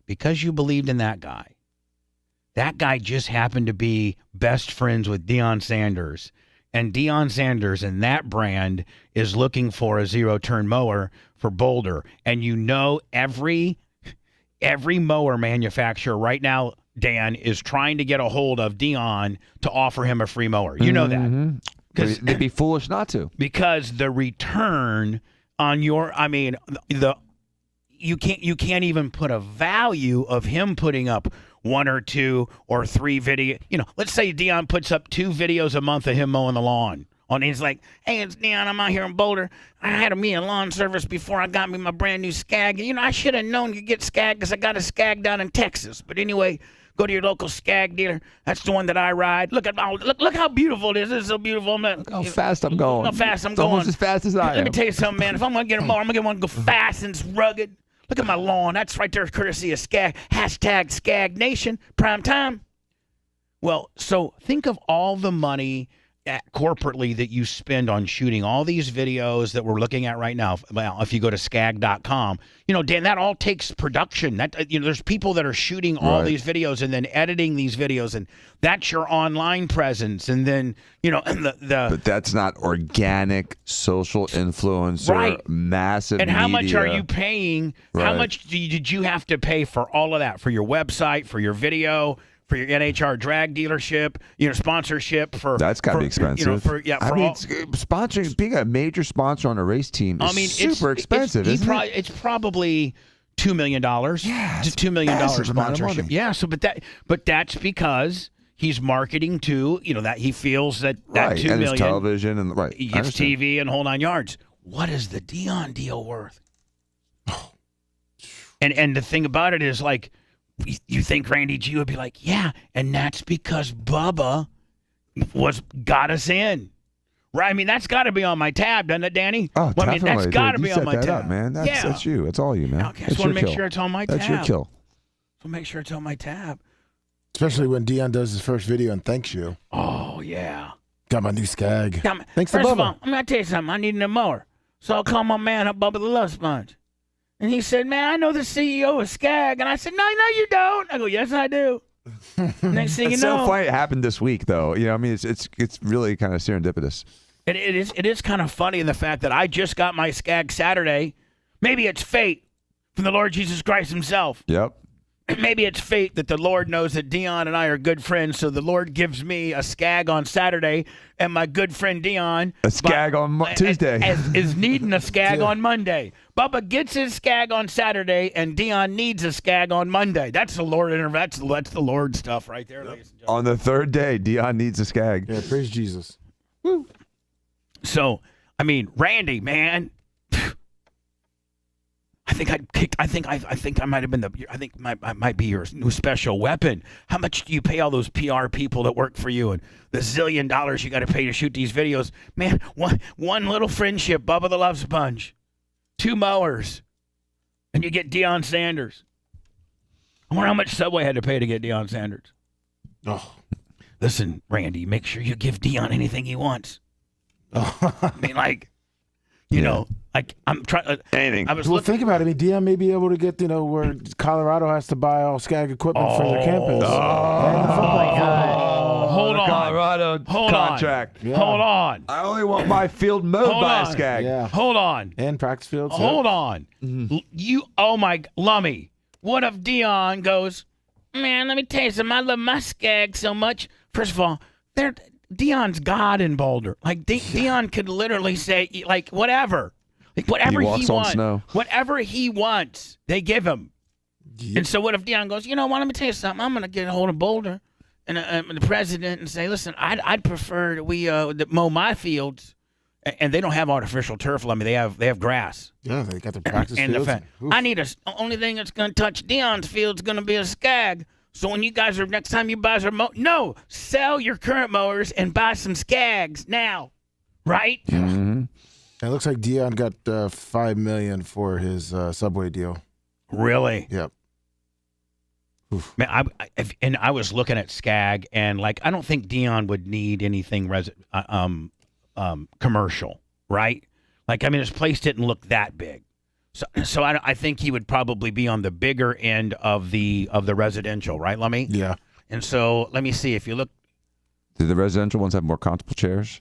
that guy just happened to be best friends with Deion Sanders, and Deion Sanders and that brand is looking for a zero-turn mower for Boulder. And every mower manufacturer right now, Dan, is trying to get a hold of Deion to offer him a free mower. You know that.
Because they'd be foolish not to.
Because the return on you can't even put a value of him putting up 1 or 2 or 3 video. Let's say Deion puts up 2 videos a month of him mowing the lawn. He's like, "Hey, it's Deion. I'm out here in Boulder. I had a lawn service before I got me my brand new Skag. I should have known you get Skag because I got a Skag down in Texas. But anyway, go to your local Skag dealer. That's the one that I ride. Look how beautiful it is. This is so beautiful, man.
Look how fast I'm going.
Look how fast I'm
it's
going.
Almost as fast as I am.
Let me tell you something, man. If I'm gonna get a mower, I'm gonna get one go fast and it's rugged. Look at my lawn. That's right there, courtesy of Skag. # Skag Nation. Prime time." Well, so think of all the money corporately that you spend on shooting all these videos that we're looking at right now. Well, if you go to skag.com, Dan, that all takes production. That there's people that are shooting all these videos and then editing these videos, and that's your online presence. And then
But that's not organic social influencer, massive.
And how much
media.
are you paying? How much did you have to pay for all of that? For your website, for your video, for your NHR drag dealership, sponsorship for
That's got to be expensive.
Sponsoring,
being a major sponsor on a race team is super expensive, isn't it?
It's probably $2 million.
Yeah,
just $2 million
massive amount of
sponsorship.
money.
Yeah, but that's because he's marketing to, that he feels that
Right,
$2
and
million
it's television and right.
he
I
gets
understand.
TV and whole 9 yards. What is the Dion deal worth? And the thing about it is, like, you think Randy G would be like, yeah, and that's because Bubba got us in. Right? I mean, that's got to be on my tab, doesn't it, Danny?
Oh,
well, I
definitely.
mean, that's got to
Dude,
be
you
on my
set that
tab.
up, man. That's you. It's all you, man.
Okay, I just want to make sure it's on my tab.
That's your kill.
So make sure it's on my tab.
Especially when Dion does his first video and thanks you.
Oh, yeah.
Got my new Skag. Thanks
First
to
of
Bubba.
all, I'm going to tell you something. I need a mower. So I'll call my man up, Bubba the Love Sponge. And he said, man, I know the CEO of Skag. And I said, no, you don't. I go, yes, I do. Next thing you
It's
know.
so funny it happened this week, though. I mean, it's really kind of serendipitous.
It is kind of funny in the fact that I just got my Skag Saturday. Maybe it's fate from the Lord Jesus Christ himself.
Yep.
Maybe it's fate that the Lord knows that Dion and I are good friends, so the Lord gives me a Skag on Saturday, and my good friend Dion
A Skag on Tuesday.
is needing a Skag on Monday. Bubba gets his Skag on Saturday, and Dion needs a Skag on Monday. That's the Lord that's the Lord stuff right there, ladies and gentlemen.
On the third day, Dion needs a Skag.
Yeah, praise Jesus.
Woo. So, I mean, Randy, man. I think I might have been I might be your new special weapon. How much do you pay all those PR people that work for you, and the $1 zillion you got to pay to shoot these videos? Man, one little friendship, Bubba the Love Sponge, 2 mowers, and you get Deion Sanders. I wonder how much Subway had to pay to get Deion Sanders.
Oh,
listen, Randy, make sure you give Deion anything he wants. I mean, like, you know. Like, I'm trying.
Anything.
Think about it. I mean, Dion may be able to get, where Colorado has to buy all Skag equipment for their campus.
Hold on.
Colorado contract.
Yeah.
Hold on.
I only want my field mowed by a Skag.
Yeah.
Hold on.
And practice fields.
Hold on. Oh my, Lummy. What if Dion goes, man, let me tell you something. I love my Skag so much. First of all, Dion's God in Boulder. Like, Dion could literally say, like, whatever. Like, whatever
he walks on
wants.
snow.
Whatever he wants, they give him. Yep. And so what if Dion goes, let me tell you something. I'm going to get a hold of Boulder and the president and say, listen, I'd prefer that we mow my fields. And they don't have artificial turf. I mean, they have grass.
Yeah, they got their practice
and
fields.
I need the only thing that's going to touch Dion's field is going to be a Skag. So when you guys next time you buy some sell your current mowers and buy some Skags now, right?
Mm-hmm.
It looks like Dion got $5 million for his Subway deal.
Really?
Yep.
Oof. Man, I was looking at Skag, and like, I don't think Dion would need anything commercial, right? Like, I mean, his place didn't look that big, so I think he would probably be on the bigger end of the residential, right, Lummy?
Yeah.
And so let me see if you look.
Do the residential ones have more comfortable chairs?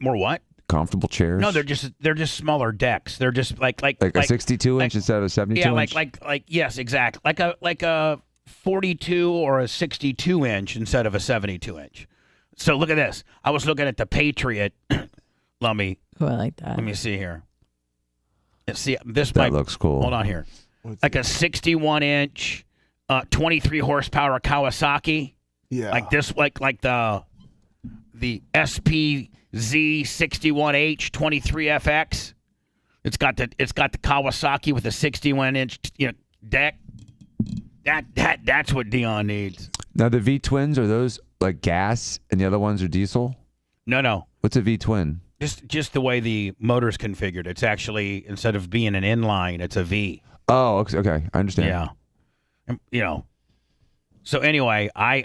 More what?
Comfortable chairs?
No, they're just smaller decks. They're just like
a 62 inch instead of a 72 inch.
Yeah, like yes, exactly. Like a 42 or a 62 inch instead of a 72 inch. So look at this. I was looking at the Patriot. Lummy.
Oh, I like that.
Let me see here. Let's see this.
That looks cool.
Hold on here. Like a 61 inch, 23 horsepower Kawasaki.
Yeah.
Like this, like the SPZ 61H 23FX. It's got the Kawasaki with a 61 inch deck. That's what Dion needs.
Now the V twins, are those like gas and the other ones are diesel?
No.
What's a V twin?
Just the way the motor's configured. It's actually, instead of being an inline, it's a V.
Oh, okay. I understand.
Yeah. So anyway, I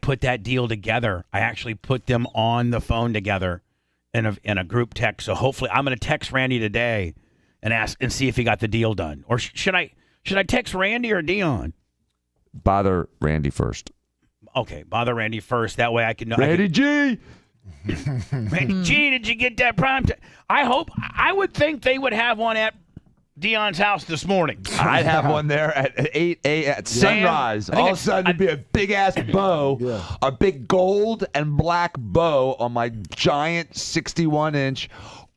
put that deal together. I actually put them on the phone together in a group text. So hopefully, I'm going to text Randy today and ask and see if he got the deal done. Or should I text Randy or Dion?
Bother Randy first.
Okay, bother Randy first. That way I can know.
Randy G.
Randy G, did you get that prime? I would think they would have one at Dion's house this morning.
I'd have one there at 8 a.m. at sunrise. All of a sudden, it'd be a big-ass bow, a big gold and black bow on my giant 61-inch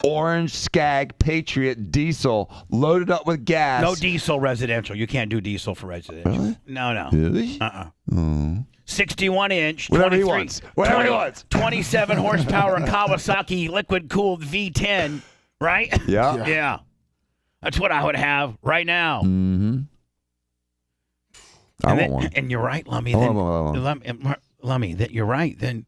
orange Skag Patriot diesel loaded up with gas.
No diesel residential. You can't do diesel for residential.
Really?
No.
Really?
61-inch.
Whatever he wants. Whatever he wants.
27 horsepower Kawasaki liquid-cooled V10, right?
Yeah.
Yeah. That's what I would have right now.
Mm-hmm. I want one.
And you're right, Lummy. Lummy, that you're right. Then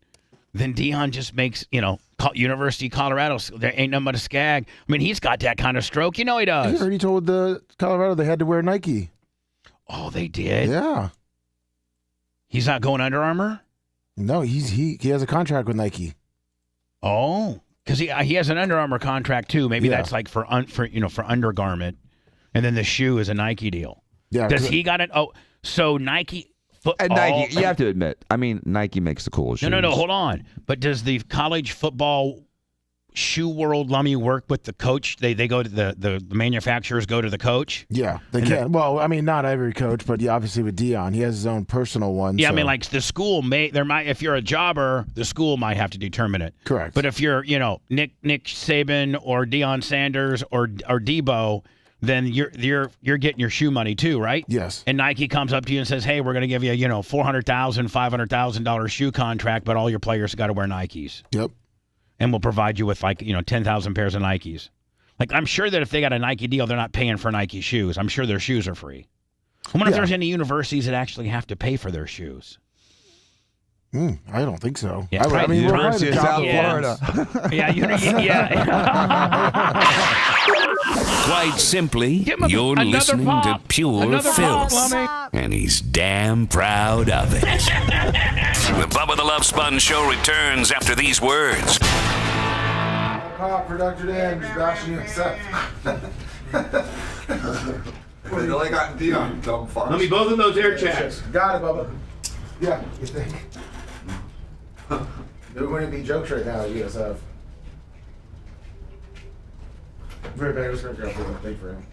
Dion just makes, University of Colorado. There ain't nothing but a Skag. I mean, he's got that kind of stroke. You know he does.
He already told the Colorado they had to wear Nike.
Oh, they did?
Yeah.
He's not going Under Armour?
No, he has a contract with Nike.
Oh, because he has an Under Armour contract too. Maybe that's like for undergarment, and then the shoe is a Nike deal.
Yeah.
Does he got it? Oh, so Nike football.
And Nike, you have to admit. I mean, Nike makes the coolest shoes.
No. Hold on. But does the college football shoe world, Lummy, work with the coach? They go to the manufacturers go to the coach.
Yeah, they can. Well, I mean, not every coach, but obviously with Dion, he has his own personal one.
Yeah,
so.
I mean, like the school if you're a jobber, the school might have to determine it.
Correct.
But if you're, Nick Saban or Deion Sanders or Debo, then you're getting your shoe money too, right?
Yes.
And Nike comes up to you and says, "Hey, we're going to give you, $400,000, $500,000 shoe contract, but all your players got to wear Nikes."
Yep.
And we'll provide you with 10,000 pairs of Nikes. Like, I'm sure that if they got a Nike deal, they're not paying for Nike shoes. I'm sure their shoes are free. I wonder if there's any universities that actually have to pay for their shoes.
I don't think so.
Yeah,
I mean,
University of South Florida.
Quite simply, you're listening to pure filth. And he's damn proud of it. The Bubba the Love Sponge Show returns after these words.
Pop, Dr. Dan, just bashing yourself.
They only got Dion, dumb fucks.
Let me both of those air checks.
Got it, Bubba. Yeah, you think? There wouldn't be jokes right now, you guys have. Very bad, I was going to grab the thing for him.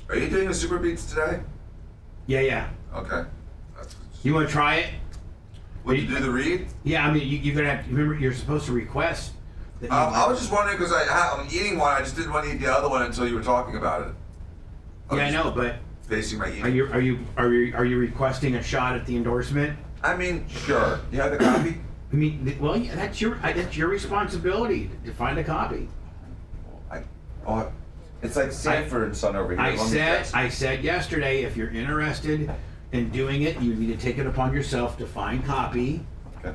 Are you doing the Super Beats today?
Yeah.
Okay.
You want to try it?
Would you do the read?
Yeah, I mean, you're going to have to remember, you're supposed to request.
I was just wondering because I'm eating one. I just didn't want to eat the other one until you were talking about it.
I know, but
facing my eating.
Are you requesting a shot at the endorsement?
I mean, sure. You have the copy?
I mean, well, yeah, that's your responsibility to find a copy.
It's like Sanford and Son over here.
I said yesterday, if you're interested in doing it, you need to take it upon yourself to find copy.
Okay.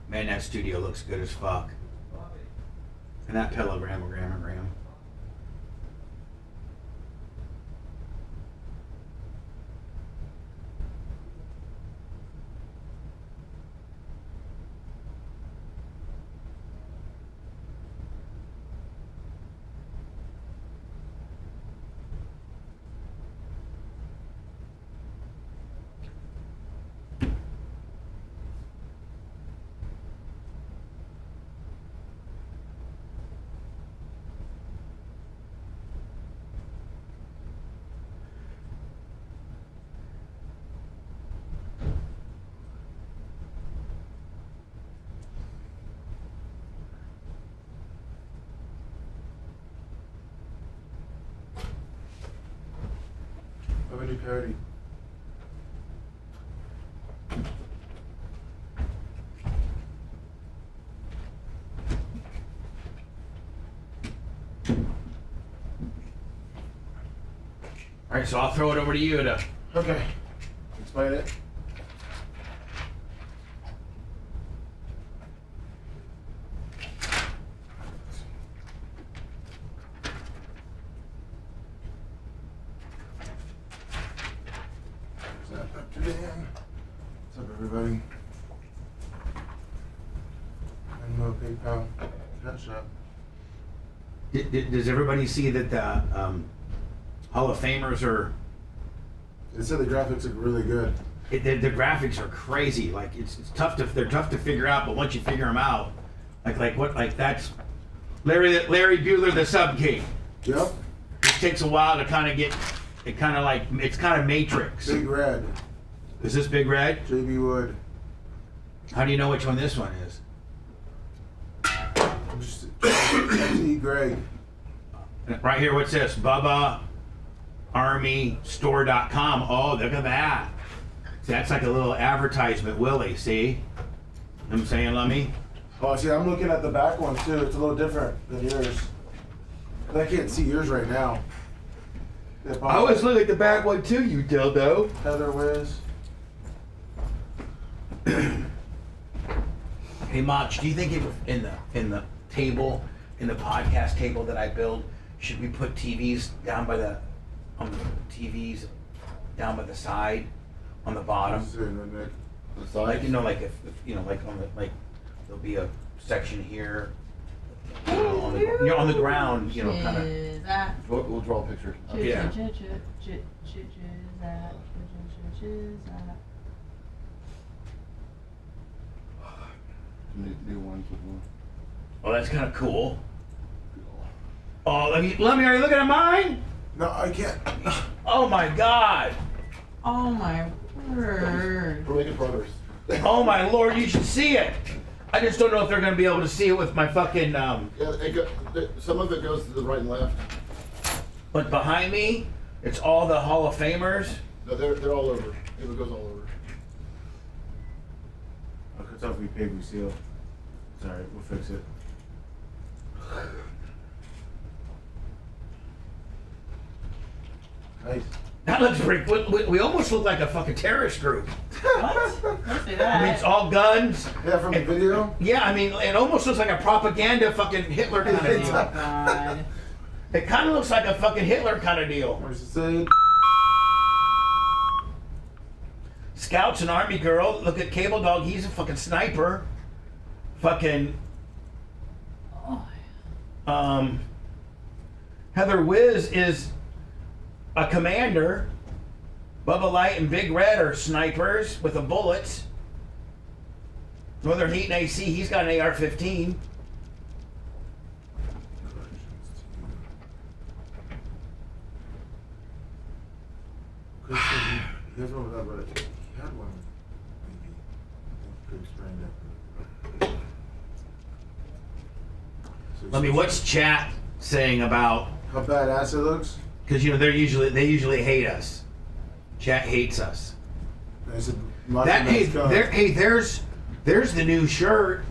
Man, that studio looks good as fuck. And that pilogram.
Have a new parody.
All right, so I'll throw it over to you to.
Okay. Explain it. everybody. Venmo, PayPal, Cash App.
Does everybody see that the Hall of Famers are?
They said the graphics look really good.
The graphics are crazy. Like it's tough to tough to figure out, but once you figure them out, like that's Larry Bueller, the Sub King.
Yep.
It takes a while to kind of get it, kind of like it's kind of Matrix.
Big Red.
Is this Big Red?
JB Wood.
How do you know which one this one is?
T. Greg.
Right here, what's this? Bubba Army Store.com. Oh, look at that. See, that's like a little advertisement, Willie. See? You know what I'm saying, Lummy?
Oh, see, I'm looking at the back one too. It's a little different than yours. I can't see yours right now.
I was looking at the back one too, you dildo.
Heather Wiz.
Hey, Mach, do you think in the table, in the podcast table that I build, should we put TVs down by the side, on the bottom?
The side?
Like, you know, like if you know, like on the, like there'll be a section here, you know, on the ground, you know, kind of.
We'll draw a picture.
Yeah.
New ones with one.
Oh, that's kind of cool. Oh, let me. Are you looking at mine?
No, I can't.
Oh my God.
Oh my word.
We're making progress.
Oh my Lord, you should see it. I just don't know if they're going to be able to see it with my fucking.
Yeah, some of it goes to the right and left.
But behind me, it's all the Hall of Famers.
No, they're all over. It goes all over.
I'll cut off we paid, we seal. Sorry, we'll fix it. Nice.
That looks pretty. We almost look like a fucking terrorist group.
What? Don't say that.
I mean, it's all guns.
Yeah, from the video?
Yeah, I mean, it almost looks like a propaganda fucking Hitler kind of deal.
Oh God.
It kind of looks like a fucking Hitler kind of deal.
Where's it say?
Scouts and Army girl. Look at Cable Dog. He's a fucking sniper. Fucking. Heather Wiz is a commander. Bubba Light and Big Red are snipers with the bullets. Northern Heat and AC, he's got an AR-15.
He has one with that, but he had one. Maybe. Could explain that.
Let me. What's chat saying about
how badass it looks?
Because you know they usually hate us. Chat hates us.
That
there's the new shirt.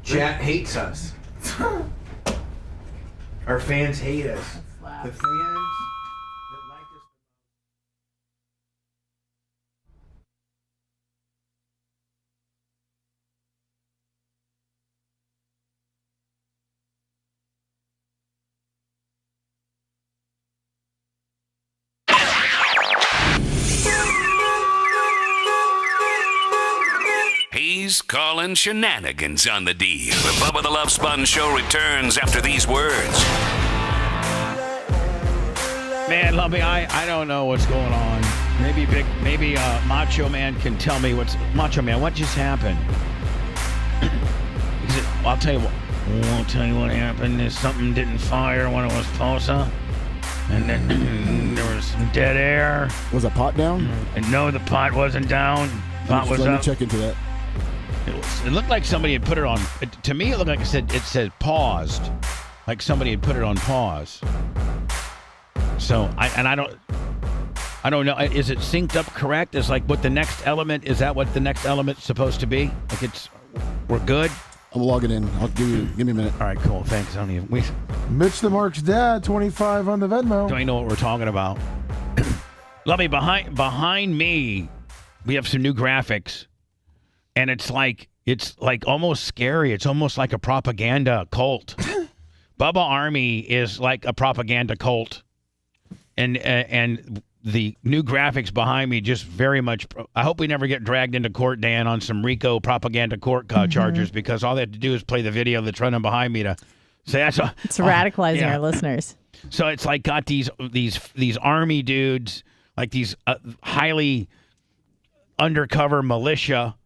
Chat hates us. Our fans hate us. The fans that like us.
He's calling shenanigans on the D. The Bubba the Love Sponge Show returns after these words.
Man, Lumpy, I don't know what's going on. Maybe Macho Man can tell me Macho Man, what just happened? I'll tell you what happened is something didn't fire when it was Tulsa. And then there was some dead air.
Was a pot down?
And no, the pot wasn't down. Pot was
Let
up.
me check into that.
It looked like somebody had put it on. To me, it looked like it said paused, like somebody had put it on pause. So I don't know. Is it synced up correct? Is like what the next element? Is that what the next element's supposed to be? Like we're good.
I'm logging in. I'll give me a minute.
All right, cool. Thanks. I don't even.
Mitch the Mark's dad, 25 on the Venmo.
Don't you know what we're talking about? Let me behind me. We have some new graphics. And it's like almost scary. It's almost like a propaganda cult. Bubba Army is like a propaganda cult, and the new graphics behind me just very much. I hope we never get dragged into court, Dan, on some RICO propaganda court charges, because all they have to do is play the video that's running behind me to say that's
It's radicalizing our listeners.
So it's like got these army dudes, like these highly undercover militia,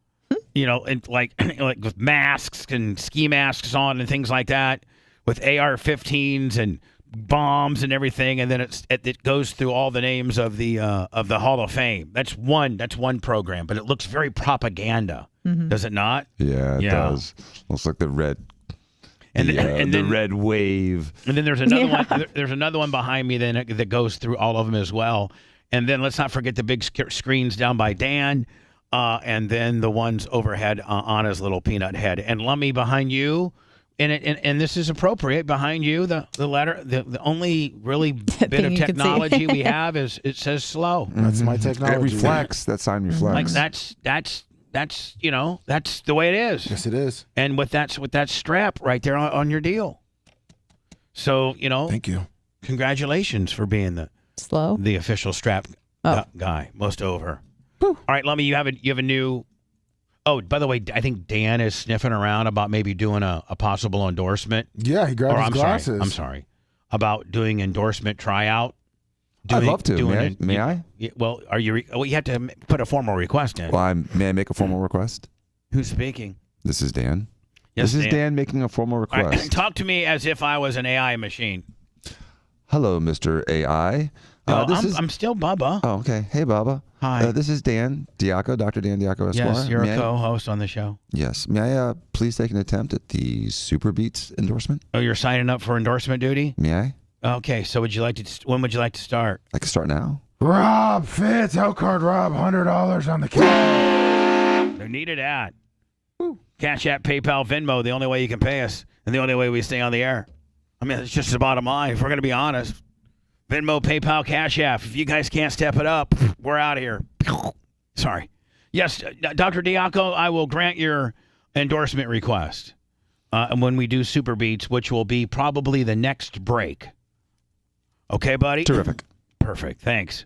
and like with masks and ski masks on and things like that, with AR-15s and bombs and everything, and then it goes through all the names of the Hall of Fame. That's one program, but it looks very propaganda, does it not?
Yeah, it does. Looks like the red. And then the red wave.
And then there's another one. There's another one behind me then that goes through all of them as well. And then let's not forget the big screens down by Dan, and then the ones overhead on his little peanut head. And Lummy behind you. And this is appropriate. Behind you, the letter, the only really bit of technology we have is it says slow.
That's my technology.
It reflects. That sign reflects.
Like that's that's the way it is.
Yes, it is.
And with that strap right there on your deal. So
thank you.
Congratulations for being the official strap guy. Most over. Whew. All right, Lummy, you have a new. Oh, by the way, I think Dan is sniffing around about maybe doing a possible endorsement.
Yeah, he grabbed his glasses.
I'm sorry. About doing endorsement tryout.
I'd love to. May I?
Well, are you? You have to put a formal request in.
Well, may I make a formal request?
Who's speaking?
This is Dan.
Yes,
this is Dan making a formal request.
Talk to me as if I was an AI machine.
Hello, Mr. AI.
No, I'm still Bubba.
Oh, okay. Hey, Bubba.
Hi.
This is Dan Diaco, Dr. Dan Diaco Esquire.
Yes, you're a co-host on the show.
Yes. May I please take an attempt at the Super Beats endorsement?
Oh, you're signing up for endorsement duty?
May I?
Okay. So when would you like to start?
I can start now.
Rob Fitz, Outcard Rob, $100 on the cash.
They needed that. Cash App, PayPal, Venmo, the only way you can pay us, and the only way we stay on the air. I mean, it's just the bottom line. If we're going to be honest. Venmo, PayPal, Cash App. If you guys can't step it up, we're out of here. Sorry. Yes, Dr. Diaco, I will grant your endorsement request and when we do Super Beats, which will be probably the next break. Okay, buddy?
Terrific.
Perfect. Thanks.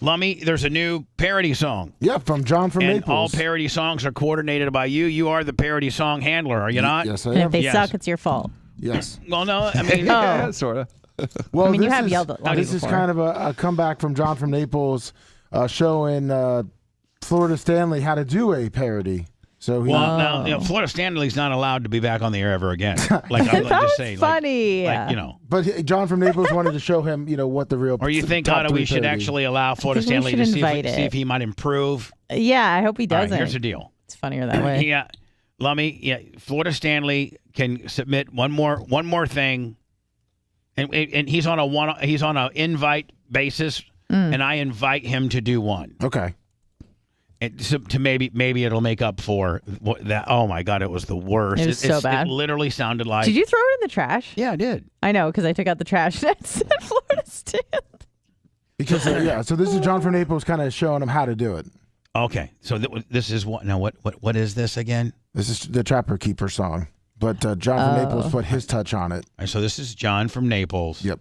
Lummy, there's a new parody song.
Yeah, from John from
and
Naples.
All parody songs are coordinated by you. You are the parody song handler, are you not?
Yes, I am.
And if they suck, it's your fault.
Yes.
Well, no, I mean,
yeah, sort of.
Well,
I mean, you
this
have
is-
yelled at Lummy
This is
before.
kind of a comeback from John from Naples showing Florida Stanley how to do a parody. So he,
well, now Florida Stanley's not allowed to be back on the air ever again. Like I'm
That
just
was
saying,
funny.
But John from Naples wanted to show him, what the real.
Or you think,
top
Anna,
three
we should
parody.
actually allow Florida
think we
Stanley to
should
see
invite it.
if he might improve?
Yeah, I hope he
All right,
doesn't.
here's the deal.
It's funnier that way.
Yeah, Lummy. Yeah, Florida Stanley can submit one more thing, and he's on a invite basis, and I invite him to do one.
Okay.
And to maybe it'll make up for that. Oh my God, it was the worst.
It was so bad.
It literally sounded like.
Did you throw it in the trash?
Yeah, I did.
I know, because I took out the trash and it said Florida Stanley.
Because so this is John from Naples kind of showing him how to do it.
Okay, so this is what now? What is this again?
This is the Trapper Keeper song, but John from Naples put his touch on it.
All right, so this is John from Naples.
Yep.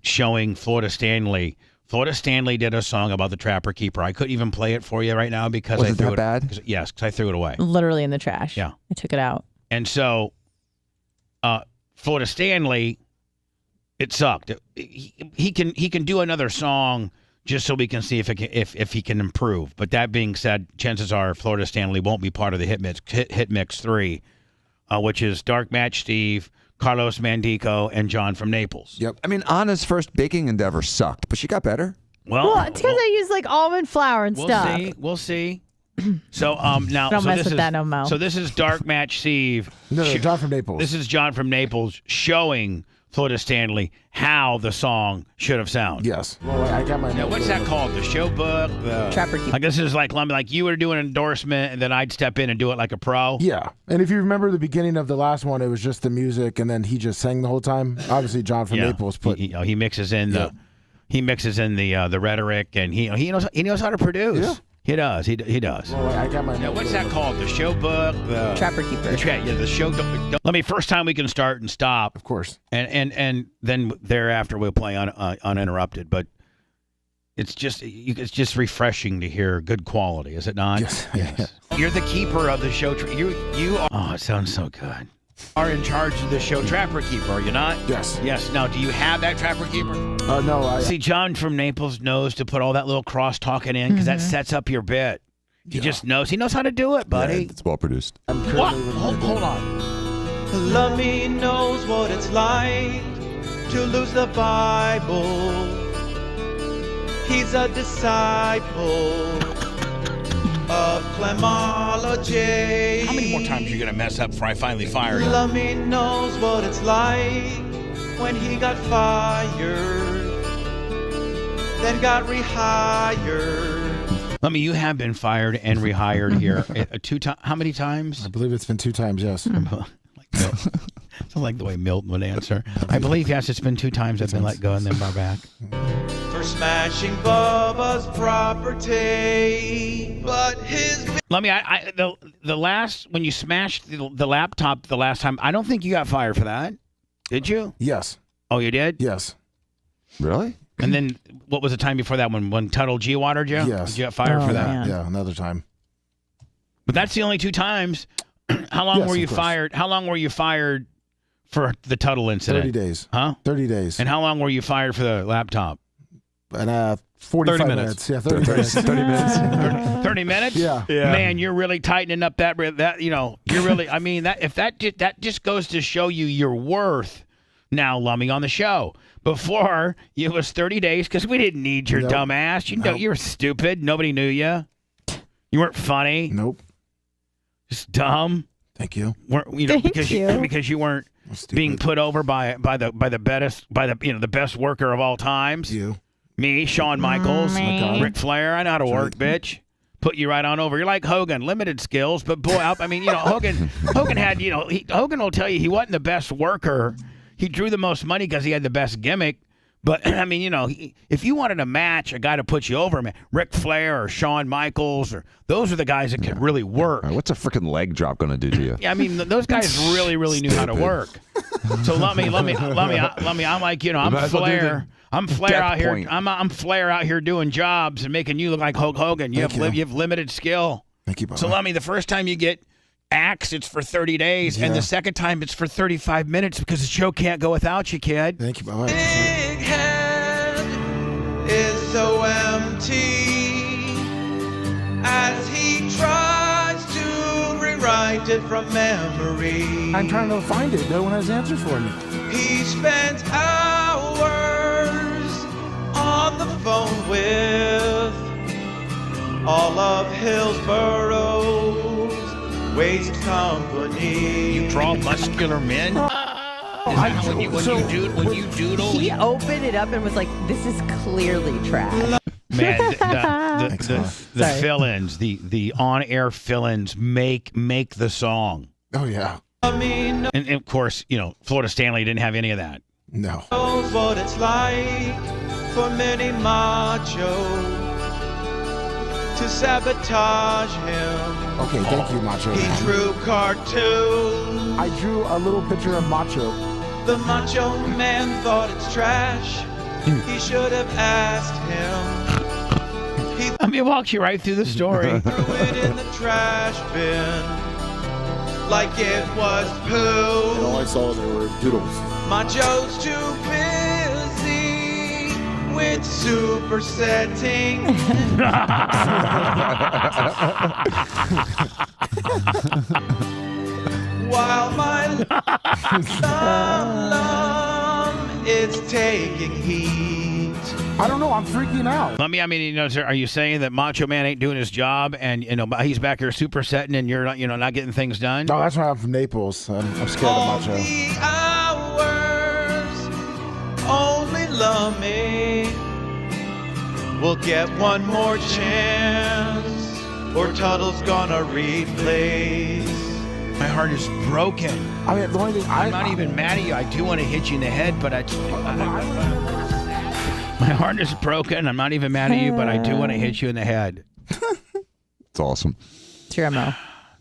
Showing Florida Stanley. Florida Stanley did a song about the Trapper Keeper. I couldn't even play it for you right now because I threw it.
Bad?
Yes, because I threw it away.
Literally in the trash.
Yeah.
I took it out.
And so, Florida Stanley, it sucked. He can do another song just so we can see if he can improve. But that being said, chances are Florida Stanley won't be part of the Hit Mix 3, which is Dark Match Steve, Carlos Mandico, and John from Naples.
Yep.
I mean, Anna's first baking endeavor sucked, but she got better.
Well, it's because I use like almond flour and stuff.
We'll see. So now,
Don't
so
mess
this
with
is
that, no mo.
so this is Dark Match Steve.
No, John from Naples.
This is John from Naples showing Florida Stanley how the song should have sounded.
Yes. Well, I got my.
Now, what's that called? The show book? The
Trapper Keeper.
Like this is like you were doing an endorsement, and then I'd step in and do it like a pro.
Yeah, and if you remember the beginning of the last one, it was just the music, and then he just sang the whole time. Obviously, John from Naples put.
He mixes in the rhetoric, and he knows how to produce. He does. He does.
Well, I got my.
Now, what's that called? The show book? The
Trapper Keeper.
The show. Let me. First time we can start and stop.
Of course.
And then thereafter we'll play uninterrupted. But it's just refreshing to hear good quality, is it not?
Yes.
You're the keeper of the show. You are. Oh, it sounds so good. Are in charge of the show Trapper Keeper, are you not?
Yes.
Yes. Now, do you have that Trapper Keeper?
No.
See, John from Naples knows to put all that little cross talking in because that sets up your bit. He just knows. He knows how to do it, buddy.
Yeah, it's well produced.
What? Hold on.
Lummy knows what it's like to lose the Bible. He's a disciple of Clemology.
How many more times are you going to mess up before I finally fire you?
Lummy knows what it's like when he got fired, then got rehired.
Lummy, you have been fired and rehired here 2 times. How many times?
I believe it's been 2 times, yes.
Sounds like the way Milton would answer. I believe, yes, it's been 2 times I've been let go and then brought back.
For smashing Bubba's property, but his...
Lummy, the last, when you smashed the laptop the last time, I don't think you got fired for that. Did you?
Yes.
Oh, you did?
Yes.
Really?
And then what was the time before that when Tuttle G-watered you?
Yes.
Did you get fired for that?
Man.
Yeah, another time.
But that's the only 2 times. How long were you fired? How long were you fired for the Tuttle incident?
30 days.
Huh?
30 days.
And how long were you fired for the laptop?
And 45 minutes. Yeah, 30 minutes.
30 minutes.
30 minutes?
Yeah.
Man, you're really tightening up that you're really, I mean, that just goes to show you your worth now, Lummy, on the show. Before, it was 30 days because we didn't need your dumb ass. You know, you were stupid. Nobody knew you. You weren't funny.
Nope.
Just dumb.
Thank you.
Because you weren't being put over by the best worker of all times.
You.
Me, Shawn Michaels,
me.
Ric Flair. I know how to work, bitch. Put you right on over. You're like Hogan, limited skills, but boy, Hogan had, Hogan will tell you he wasn't the best worker. He drew the most money because he had the best gimmick. But, I mean, if you wanted a match, a guy to put you over, man, Ric Flair or Shawn Michaels, those are the guys that could really work.
What's a freaking leg drop going to do to you?
Yeah, I mean, those guys really, really knew how to work. So let me. I'm like, I'm Flair. I'm Flair out here. I'm Flair out here doing jobs and making you look like Hulk Hogan. You have limited skill.
Thank you, Bubba.
So let me. The first time you get axed, it's for 30 days, and the second time it's for 35 minutes because the show can't go without you, kid.
Thank you, Bubba.
Big head is so empty as he tries to rewrite it from memory.
I'm trying to find it. No one has answers for me.
He spent hours on the phone with all of Hillsborough's waste company.
You draw muscular men? When you doodle?
He opened it up and was like, this is clearly trash.
Man, the fill-ins, the on-air fill-ins make the song.
Oh, yeah.
And of course, Florida Stanley didn't have any of that.
No.
Knows what it's like for many macho to sabotage him.
Okay, thank you, Macho.
He drew cartoons.
I drew a little picture of Macho.
The Macho Man thought it's trash. He should have asked him.
Let me walk you right through the story.
Threw it in the trash bin like it was poo.
And all I saw there were doodles.
Macho's too busy with supersetting. While my lum is taking heat.
I don't know. I'm freaking out.
Let me. I mean, sir, are you saying that Macho Man ain't doing his job, and he's back here supersetting, and you're not, not getting things done?
No, that's why I'm from Naples. I'm scared of Macho.
The hours only Lummy will get one more chance, or Tuttle's gonna replace.
My heart is broken.
I mean, the only thing
I'm not even mad at you. I do want to hit you in the head, but my heart is broken. I'm not even mad at you, but I do want to hit you in the head.
It's awesome.
It's your MO.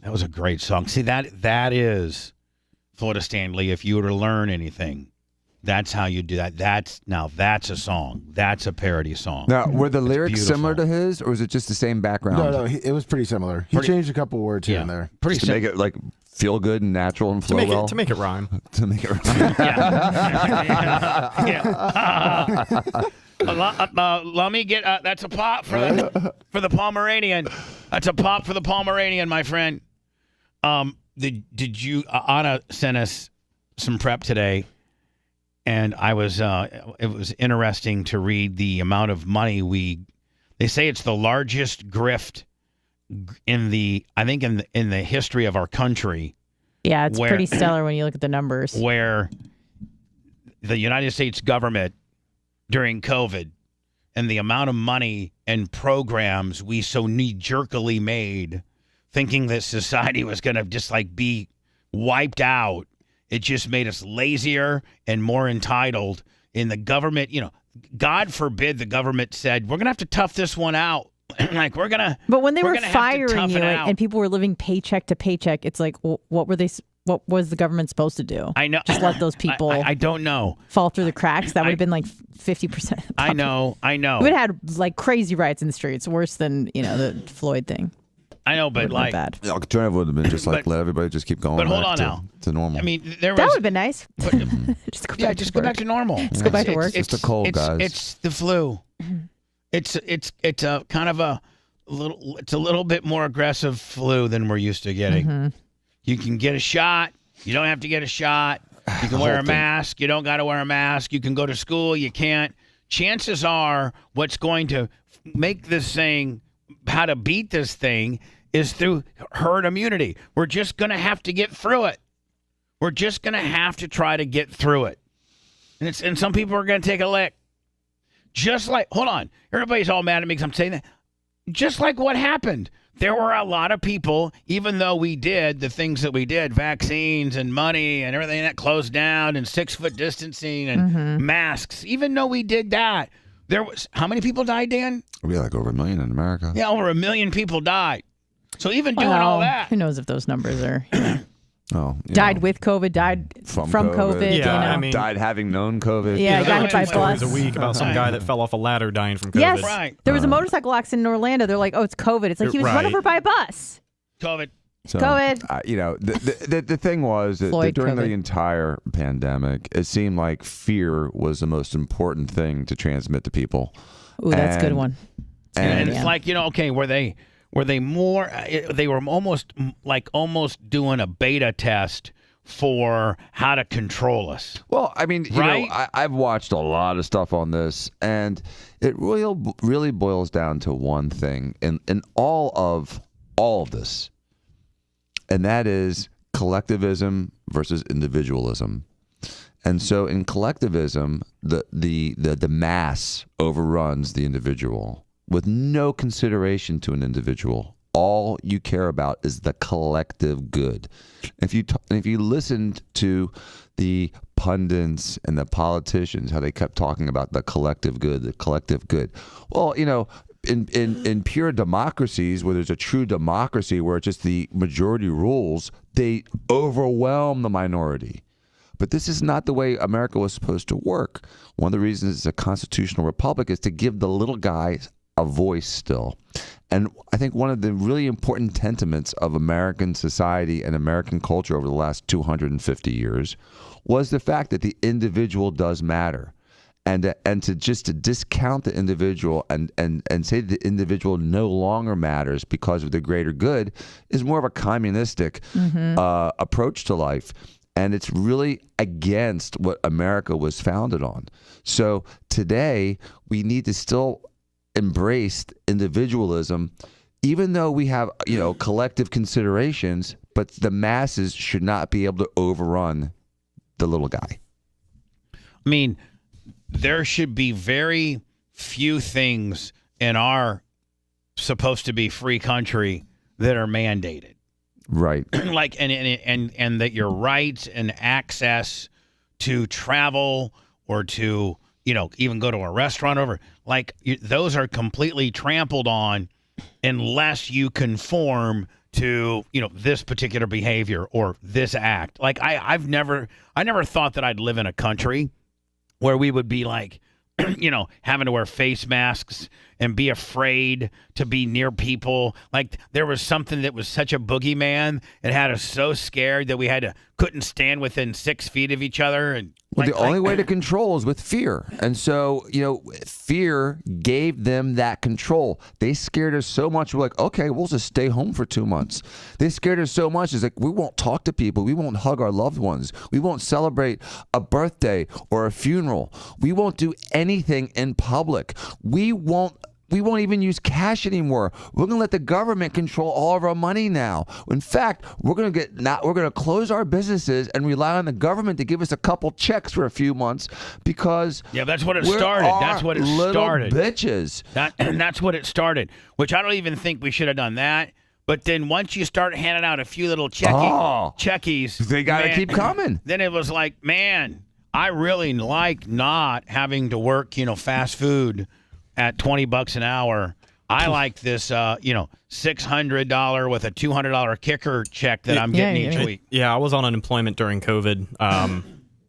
That was a great song. See, that is Florida Stanley. If you were to learn anything, that's how you do that. That's a song. That's a parody song.
Now, were the lyrics
beautiful.
similar to his, or was it just the same background?
No, it was pretty similar. He changed a couple words here and there.
Just to make it like feel good and natural and flow well.
To make it rhyme.
To make it rhyme.
Let me get. That's a pop for the Pomeranian. That's a pop for the Pomeranian, my friend. Did you? Anna sent us some prep today, and I was. It was interesting to read the amount of money They say it's the largest grift in the history of our country.
Yeah, it's pretty stellar when you look at the numbers.
Where the United States government during COVID and the amount of money and programs we so knee-jerkily made, thinking that society was going to just like be wiped out, it just made us lazier and more entitled. In the government, God forbid the government said, we're going to have to tough this one out. Like we're going to.
But when they were firing you and people were living paycheck to paycheck, it's like, well, what was the government supposed to do?
I know.
Just let those people.
I don't know.
Fall through the cracks. That would have been like 50%.
I know.
We would have had like crazy riots in the streets, worse than the Floyd thing.
I know, but like
bad.
The alternative would have been just like let everybody just keep going.
But hold
back
on now.
to normal.
I mean,
That would have been nice.
Just go back to normal.
Just go back to work.
It's the cold, guys.
It's the flu. It's a kind of a little bit more aggressive flu than we're used to getting.
Mm-hmm.
You can get a shot. You don't have to get a shot. You can wear a mask. You don't got to wear a mask. You can go to school. You can't. Chances are what's going to make this thing, how to beat this thing, is through herd immunity. We're just going to have to get through it. We're just going to have to try to get through it. And some people are going to take a lick. Just like, hold on. Everybody's all mad at me because I'm saying that. Just like what happened. There were a lot of people, even though we did the things that we did, vaccines and money and everything that closed down and 6-foot distancing and masks, even though we did that, there was, how many people died, Dan?
We had like over 1 million in America.
Yeah, over 1 million people died. So even doing all that.
Who knows if those numbers are.
Died
with COVID, died from COVID.
Yeah,
died having known COVID.
Yeah, got hit by bus.
Stories a week about some guy that fell off a ladder dying from COVID.
Yes, there was a motorcycle accident in Orlando. They're like, oh, it's COVID. It's like he was run over by a bus.
COVID.
So,
COVID.
The thing was that during the entire pandemic, it seemed like fear was the most important thing to transmit to people.
Ooh, that's a good one.
And it's like, okay, were they more? They were almost doing a beta test for how to control us.
Well, I mean,
right?
I've watched a lot of stuff on this, and it really boils down to one thing in all of this, and that is collectivism versus individualism. And so, in collectivism, the mass overruns the individual with no consideration to an individual. All you care about is the collective good. If you listened to the pundits and the politicians, how they kept talking about the collective good. Well, in pure democracies, where there's a true democracy, where it's just the majority rules, they overwhelm the minority. But this is not the way America was supposed to work. One of the reasons it's a constitutional republic is to give the little guy a voice still. And I think one of the really important sentiments of American society and American culture over the last 250 years was the fact that the individual does matter. And to discount the individual and say the individual no longer matters because of the greater good is more of a communistic approach to life. And it's really against what America was founded on. So today, we need to still embrace individualism, even though we have, collective considerations, but the masses should not be able to overrun the little guy.
I mean, there should be very few things in our supposed to be free country that are mandated.
Right.
Like, and that your rights and access to travel or to, even go to a restaurant those are completely trampled on unless you conform to, this particular behavior or this act. Like I never thought that I'd live in a country where we would be like, having to wear face masks and be afraid to be near people. Like there was something that was such a boogeyman. It had us so scared that we couldn't stand within 6 feet of each other. And
well, the only way to control is with fear. And so, fear gave them that control. They scared us so much. We're like, okay, we'll just stay home for 2 months. They scared us so much. It's like, we won't talk to people. We won't hug our loved ones. We won't celebrate a birthday or a funeral. We won't do anything in public. We won't even use cash anymore. We're going to let the government control all of our money now. In fact, we're going to close our businesses and rely on the government to give us a couple checks for a few months because
that's what it started. That's what it started.
Bitches.
That's what it started. Which I don't even think we should have done that. But then once you start handing out a few little checkies,
they got to keep coming.
Then it was like, man, I really like not having to work, fast food at $20 an hour. I like this, $600 with a $200 kicker check that I'm getting each week.
Yeah, I was on unemployment during COVID.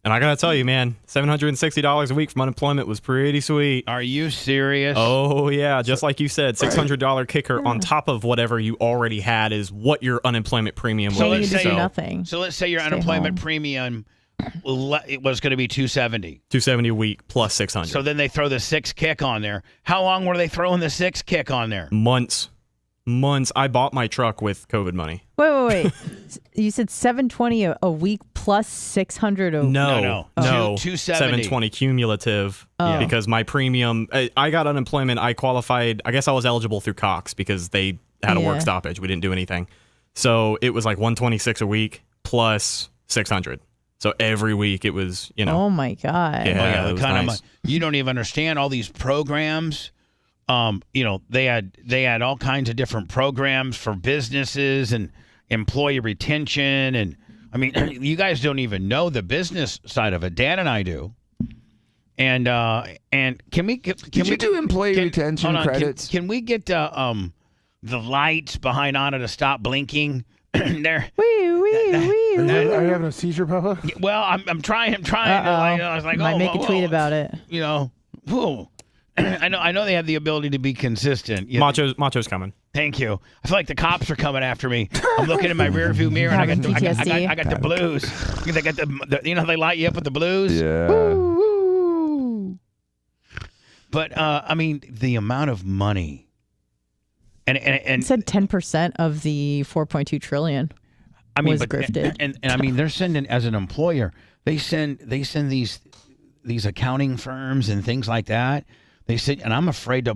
And I got to tell you, man, $760 a week from unemployment was pretty sweet.
Are you serious?
Oh, yeah. Just like you said, $600 kicker on top of whatever you already had is what your unemployment premium
So
was.
you do nothing.
So let's say your unemployment premium, it was going to be $270.
$270 a week plus $600.
So then they throw the 6 kick on there. How long were they throwing the 6 kick on there?
Months. I bought my truck with COVID money.
Wait. You said $720 a week plus $600 a week?
No.
$270.
$720 cumulative because my premium, I got unemployment. I qualified. I guess I was eligible through Cox because they had a work stoppage. We didn't do anything. So it was like $126 a week plus $600. So every week it was,
Oh my God.
Yeah, it was nice.
You don't even understand all these programs. They had all kinds of different programs for businesses and employee retention, and I mean, you guys don't even know the business side of it. Dan and I do. And can we
do employee retention credits?
Can we get the lights behind Anna to stop blinking? There.
Are you having a seizure, Papa?
Well, I'm trying. I was like,
might make a tweet about it.
I know they have the ability to be consistent.
Macho's coming.
Thank you. I feel like the cops are coming after me. I'm looking in my rearview mirror and I got the blues. They got the they light you up with the blues.
Yeah.
But I mean, the amount of money. And
it said 10% of the 4.2 trillion. Was grifted.
And I mean, they're sending, as an employer, they send these accounting firms and things like that. They said, and I'm afraid to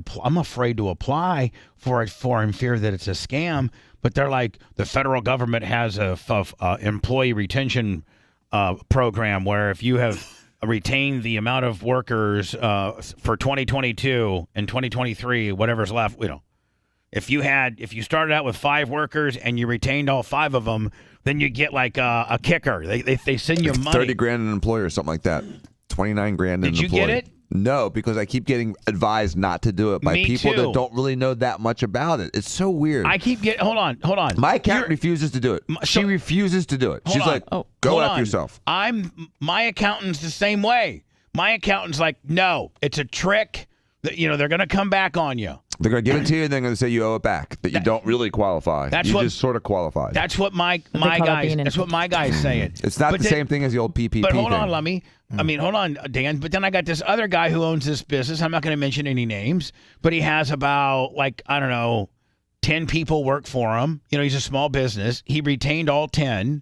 apply for it in fear that it's a scam. But they're like, the federal government has a employee retention program where if you have retained the amount of workers for 2022 and 2023, whatever's left, if you started out with 5 workers and you retained all 5 of them, then you get like a kicker. They send you money.
30 grand an employer or something like that. 29 grand an employer.
Did you get it?
No, because I keep getting advised not to do it by people that don't really know that much about it. It's so weird.
I keep getting. Hold on.
My accountant refuses to do it. She refuses to do it. She's like, go after yourself.
My accountant's the same way. My accountant's like, no, it's a trick. They're going to come back on you.
They're going to give it to you, and they're going to say you owe it back. That you don't really qualify. You just sort of qualify.
That's what my guy's saying.
It's not the same thing as the old PPP.
But hold on, Lummy. I mean, hold on, Dan. But then I got this other guy who owns this business. I'm not going to mention any names, but he has about 10 people work for him. He's a small business. He retained all 10.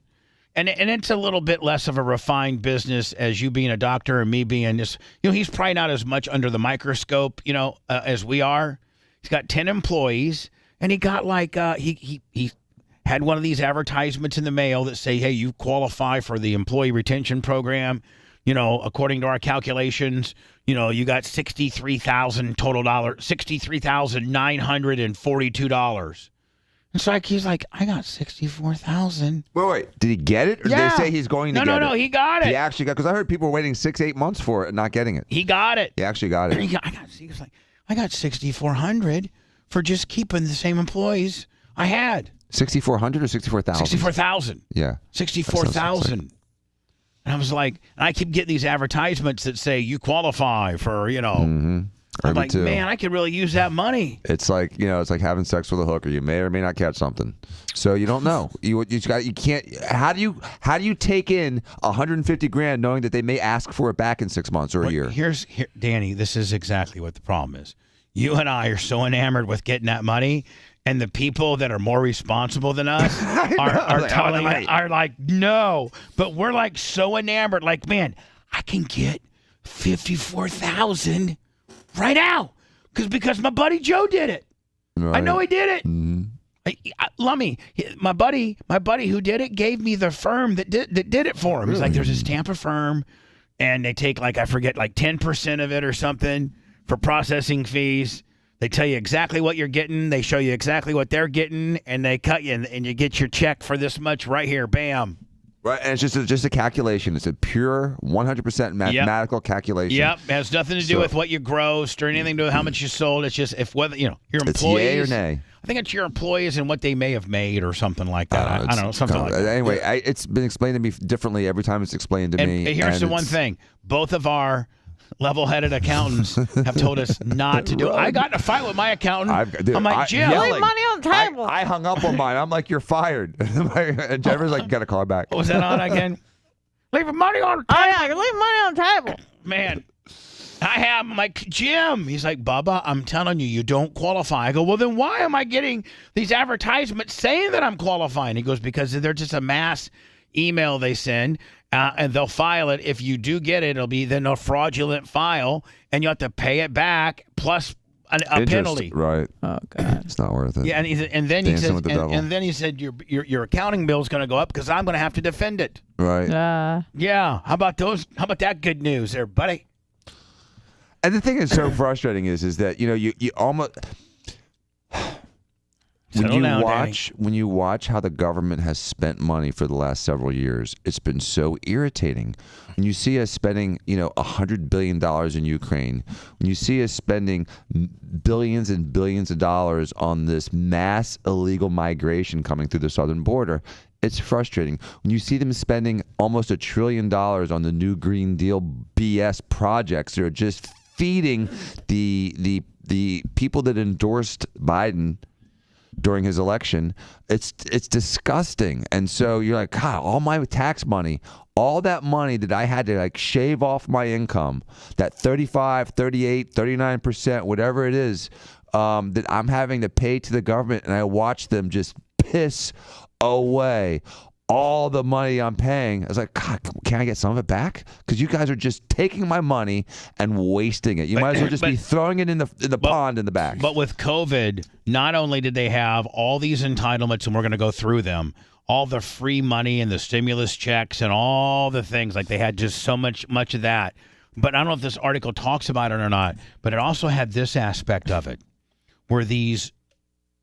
And it's a little bit less of a refined business as you being a doctor and me being this. He's probably not as much under the microscope, as we are. He's got 10 employees, and he got he had one of these advertisements in the mail that say, hey, you qualify for the employee retention program. According to our calculations, you got $63,000 total $63,942. It's like he's like, I got $64,000.
Wait. Did he get it? Or did they say he's going to get it?
No, he got it.
He actually got, because I heard people were waiting 6-8 months for it and not getting it.
He got it.
He actually got it.
He was like, I got $6,400 for just keeping the same employees I had.
6,400 or 64,000?
64,000.
Yeah.
64,000. And I was like, I keep getting these advertisements that say you qualify for, I'm like, man, I could really use that money.
It's like, it's like having sex with a hooker. You may or may not catch something. So you don't know. You can't. How do you take in 150 grand knowing that they may ask for it back in 6 months or a year?
Here, Danny, this is exactly what the problem is. You and I are so enamored with getting that money, and the people that are more responsible than us are like, no. But we're like so enamored, like, man, I can get 54,000 right now because my buddy Joe did it. Right. I know he did it. Mm-hmm. Lummy, my buddy who did it gave me the firm that did it for him. Really? He's like, there's this Tampa firm, and they take like 10% of it or something for processing fees. They tell you exactly what you're getting. They show you exactly what they're getting, and they cut you, and you get your check for this much right here. Bam.
Right, and it's just a calculation. It's a pure 100% mathematical calculation.
Yep, it has nothing to do with what you grossed or anything to do with how much you sold. It's just whether your employees.
It's yay or nay.
I think it's your employees and what they may have made or something like that. I don't know, something like that.
Anyway, it's been explained to me differently every time it's explained to me.
Here's the one thing: both of our level-headed accountants have told us not to do it. I got in a fight with my accountant. I'm like, Jim,
leave money on the table.
I hung up on mine. I'm like, you're fired. And Jennifer's like, you got to call her back.
What was that on again? Leaving money on the table.
Oh, yeah, leave money on the table.
Man, I'm like, Jim. He's like, Bubba, I'm telling you, you don't qualify. I go, well, then why am I getting these advertisements saying that I'm qualifying? He goes, because they're just a mass email they send. And they'll file it. If you do get it, it'll be then a fraudulent file, and you have to pay it back plus a penalty.
Right.
Oh God,
it's not worth it.
Yeah, and then he said your accounting bill is going to go up because I'm going to have to defend it.
Right.
Yeah. How about those? How about that good news, there, buddy?
And the thing that's so frustrating is that you almost. When you watch how the government has spent money for the last several years, it's been so irritating. When you see us spending, $100 billion in Ukraine, when you see us spending billions and billions of dollars on this mass illegal migration coming through the southern border, it's frustrating. When you see them spending almost $1 trillion on the new Green Deal BS projects that are just feeding the people that endorsed Biden during his election, it's disgusting. And so you're like, God, all my tax money, all that money that I had to shave off my income, that 35, 38, 39%, whatever it is, that I'm having to pay to the government, and I watch them just piss away all the money I'm paying. I was like, God, can I get some of it back? Because you guys are just taking my money and wasting it. You might as well just be throwing it in the pond in the back.
But with COVID, not only did they have all these entitlements, and we're going to go through them, all the free money and the stimulus checks and all the things, like they had just so much of that. But I don't know if this article talks about it or not, but it also had this aspect of it, where these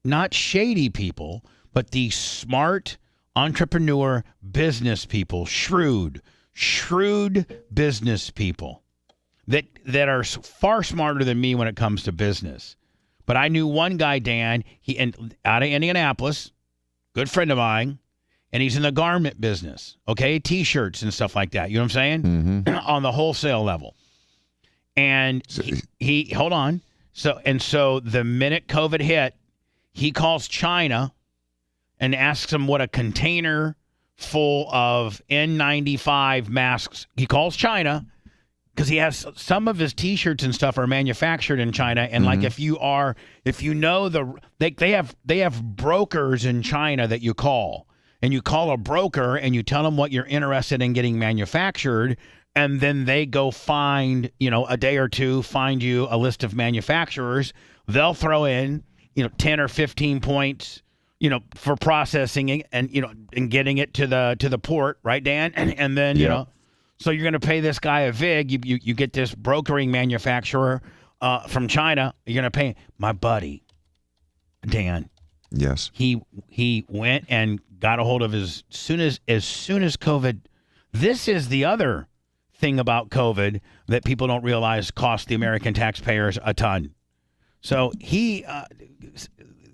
not shady people, but these smart entrepreneur business people, shrewd business people that are far smarter than me when it comes to business. But I knew one guy, Dan, out of Indianapolis, good friend of mine, and he's in the garment business, okay? T-shirts and stuff like that. You know what I'm saying? Mm-hmm. On the wholesale level. And he hold on. So the minute COVID hit, he calls China and asks them what a container full of N95 masks. He calls China because he has some of his T-shirts and stuff are manufactured in China. And like if you know they have brokers in China that you call, and you call a broker and you tell them what you're interested in getting manufactured, and then they go find a day or two find you a list of manufacturers. They'll throw in 10 or 15 points. For processing and getting it to the port, right, Dan? And then so you're going to pay this guy a vig. You get this brokering manufacturer from China. You're going to pay my buddy, Dan.
Yes.
He went and got a hold of as soon as COVID. This is the other thing about COVID that people don't realize cost the American taxpayers a ton. So he,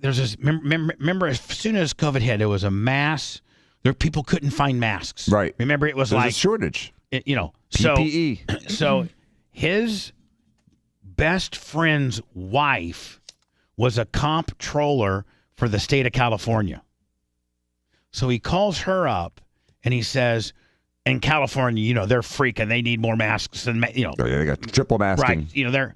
there's this. Remember, as soon as COVID hit, there was a mass. People couldn't find masks.
Right.
Remember, it was
There's
like
a shortage.
PPE. So his best friend's wife was a comptroller for the state of California. So he calls her up and he says, in California, they're freaking. They need more masks than
They got triple masking.
Right.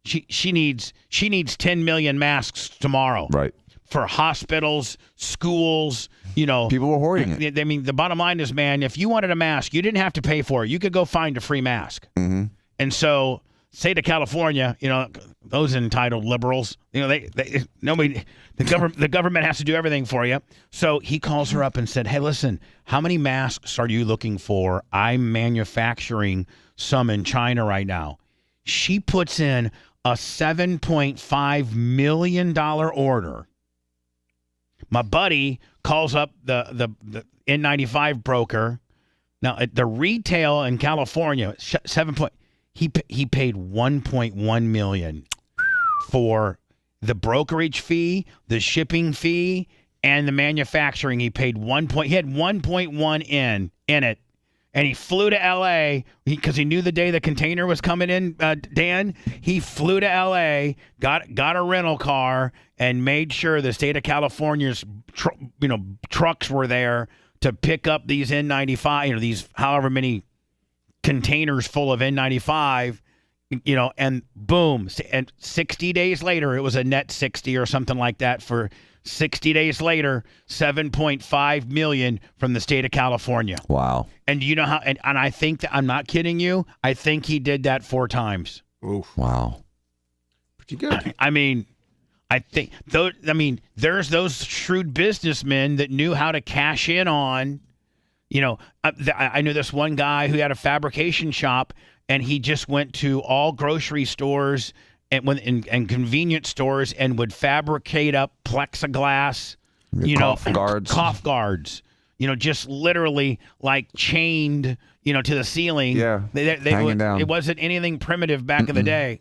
She needs 10 million masks tomorrow.
Right.
For hospitals, schools,
People were hoarding it.
I mean, the bottom line is, man, if you wanted a mask, you didn't have to pay for it. You could go find a free mask.
Mm-hmm.
And so, state of California, those entitled liberals, the government has to do everything for you. So he calls her up and said, hey, listen, how many masks are you looking for? I'm manufacturing some in China right now. She puts in a $7.5 million order. My buddy calls up the N95 broker. Now, at the retail in California, he paid $1.1 million for the brokerage fee, the shipping fee, and the manufacturing. He paid he had 1.1 in it. And he flew to L.A. because he knew the day the container was coming in, Dan. He flew to L.A., got a rental car, and made sure the state of California's trucks were there to pick up these N95, these however many containers full of N95, and boom. And 60 days later, it was a net 60 or something like that for 60 days later, $7.5 million from the state of California.
Wow.
And do you know how? And I think that, I'm not kidding you. I think he did that 4 times.
Oof. Wow.
Pretty good.
I mean, there's those shrewd businessmen that knew how to cash in on. I knew this one guy who had a fabrication shop, and he just went to all grocery stores and convenience stores and would fabricate up plexiglass, cough guards, just literally like chained, to the ceiling.
Yeah, hanging down.
It wasn't anything primitive back in the day.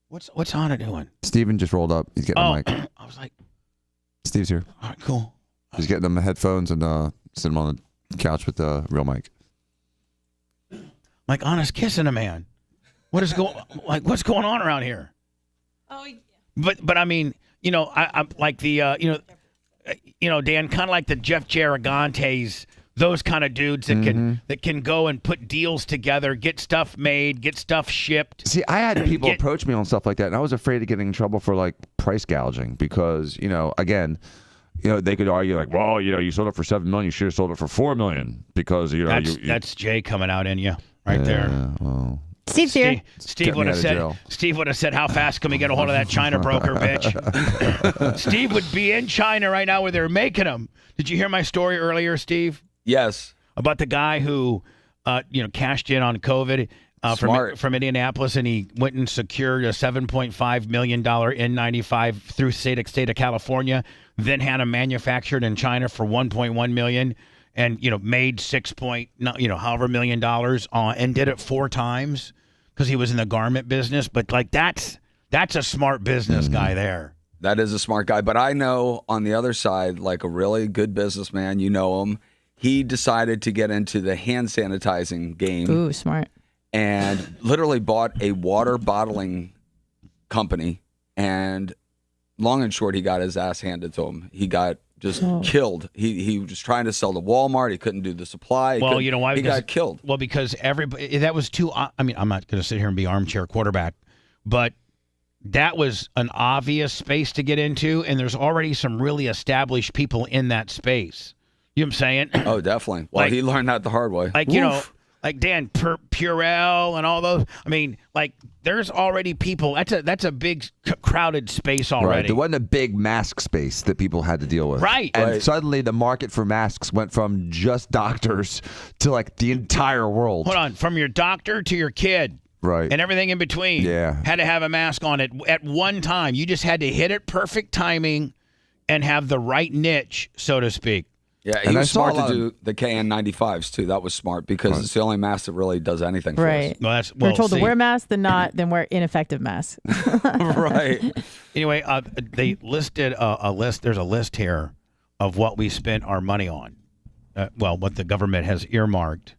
What's Hannah doing?
Steven just rolled up. He's getting the mic.
I was like,
Steve's here.
All right, cool.
He's getting them headphones and sitting on the couch with the real mic.
Like Anna's kissing a man. What's going on around here?
Oh, yeah.
But I mean, I'm like the Dan, kind of like the Jeff Giragantes, those kind of dudes that can go and put deals together, get stuff made, get stuff shipped.
See, I had people approach me on stuff like that, and I was afraid of getting in trouble for like price gouging because again, they could argue like, well, you sold it for $7 million, you should have sold it for $4 million because
that's Jay coming out in you right there.
Well,
Steve's here.
Steve would have said, how fast can we get a hold of that China broker, bitch? Steve would be in China right now where they're making them. Did you hear my story earlier, Steve?
Yes.
About the guy who, cashed in on COVID from Indianapolis, and he went and secured a $7.5 million N95 through state of California, then had them manufactured in China for $1.1 million. And made however million dollars and did it 4 times because he was in the garment business. But like that's a smart business guy there.
That is a smart guy. But I know on the other side, like a really good businessman, him. He decided to get into the hand sanitizing game.
Ooh, smart.
And literally bought a water bottling company. And long and short, he got his ass handed to him. He got killed. He was trying to sell to Walmart. He couldn't do the supply.
Well, you know why?
He got killed.
Well, because everybody, that was too, I mean, I'm not going to sit here and be armchair quarterback, but that was an obvious space to get into, and there's already some really established people in that space. You know what I'm saying?
Oh, definitely. Well, he learned that the hard way.
Like, like Dan Purell and all those. I mean, like, there's already people. That's a big crowded space already.
Right. There wasn't a big mask space that people had to deal with.
Right.
And suddenly the market for masks went from just doctors to like the entire world.
Hold on. From your doctor to your kid.
Right.
And everything in between.
Yeah.
Had to have a mask on it at one time. You just had to hit it perfect timing and have the right niche, so to speak.
Yeah, he
And I
was
saw a
smart to
lot of-
do the KN95s too. That was smart because it's the only mask that really does anything for
Right.
us.
Well, that's
We're told to wear masks, then wear ineffective masks.
Right.
Anyway, they listed a list. There's a list here of what we spent our money on. What the government has earmarked,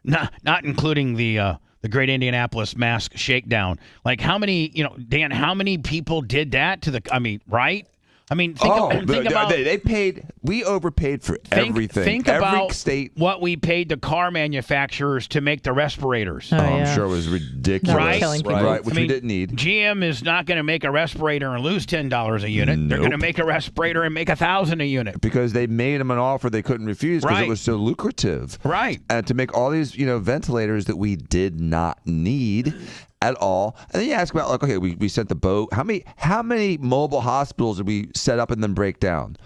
not including the Great Indianapolis Mask Shakedown. Like how many, Dan? How many people did that to the? I mean, right? I mean, think about
they paid. We overpaid for everything.
Think
Every
about
state.
what we paid the car manufacturers to make the respirators.
I'm sure it was ridiculous.
Right,
which we didn't need.
GM is not going to make a respirator and lose $10 a unit. They're going to make a respirator and make $1,000 a unit
Because they made them an offer they couldn't refuse because
Right.
it was so lucrative.
Right.
And to make all these, ventilators that we did not need at all. And then you ask about, like, okay, we sent the boat. How many mobile hospitals did we set up and then break down?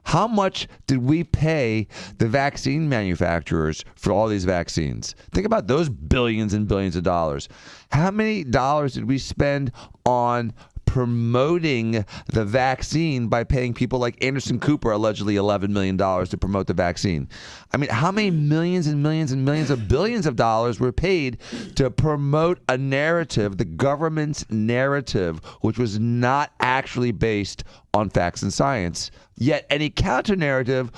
How much did we pay the vaccine manufacturers for all these vaccines? Think about those billions and billions of dollars. How many dollars did we spend on promoting the vaccine by paying people like Anderson Cooper allegedly $11 million to promote the vaccine? I mean, how many millions and millions and millions of billions of dollars were paid to promote a narrative, the government's narrative, which was not actually based on facts and science? Yet any counter narrative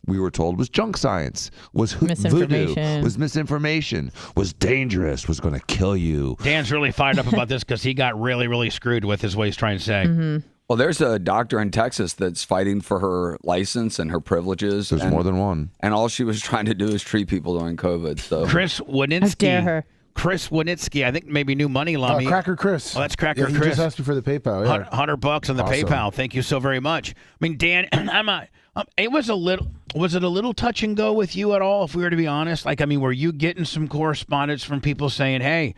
we were told was junk science, was voodoo, was misinformation, was dangerous, was going to kill you.
Dan's really fired up about this because he got really, really screwed with what he's trying to say.
Well, there's a doctor in Texas that's fighting for her license and her privileges.
There's more than one.
And all she was trying to do is treat people during COVID. So
Chris Wininsky.
How dare her.
Chris Wininsky, I think maybe new money, Lummy.
Cracker Chris.
Oh, that's Cracker
He
Chris.
just asked me for the PayPal. Yeah.
$100 on the
Awesome.
PayPal. Thank you so very much. I mean, Dan, was it a little touch and go with you at all, if we were to be honest? Like, I mean, were you getting some correspondence from people saying, hey,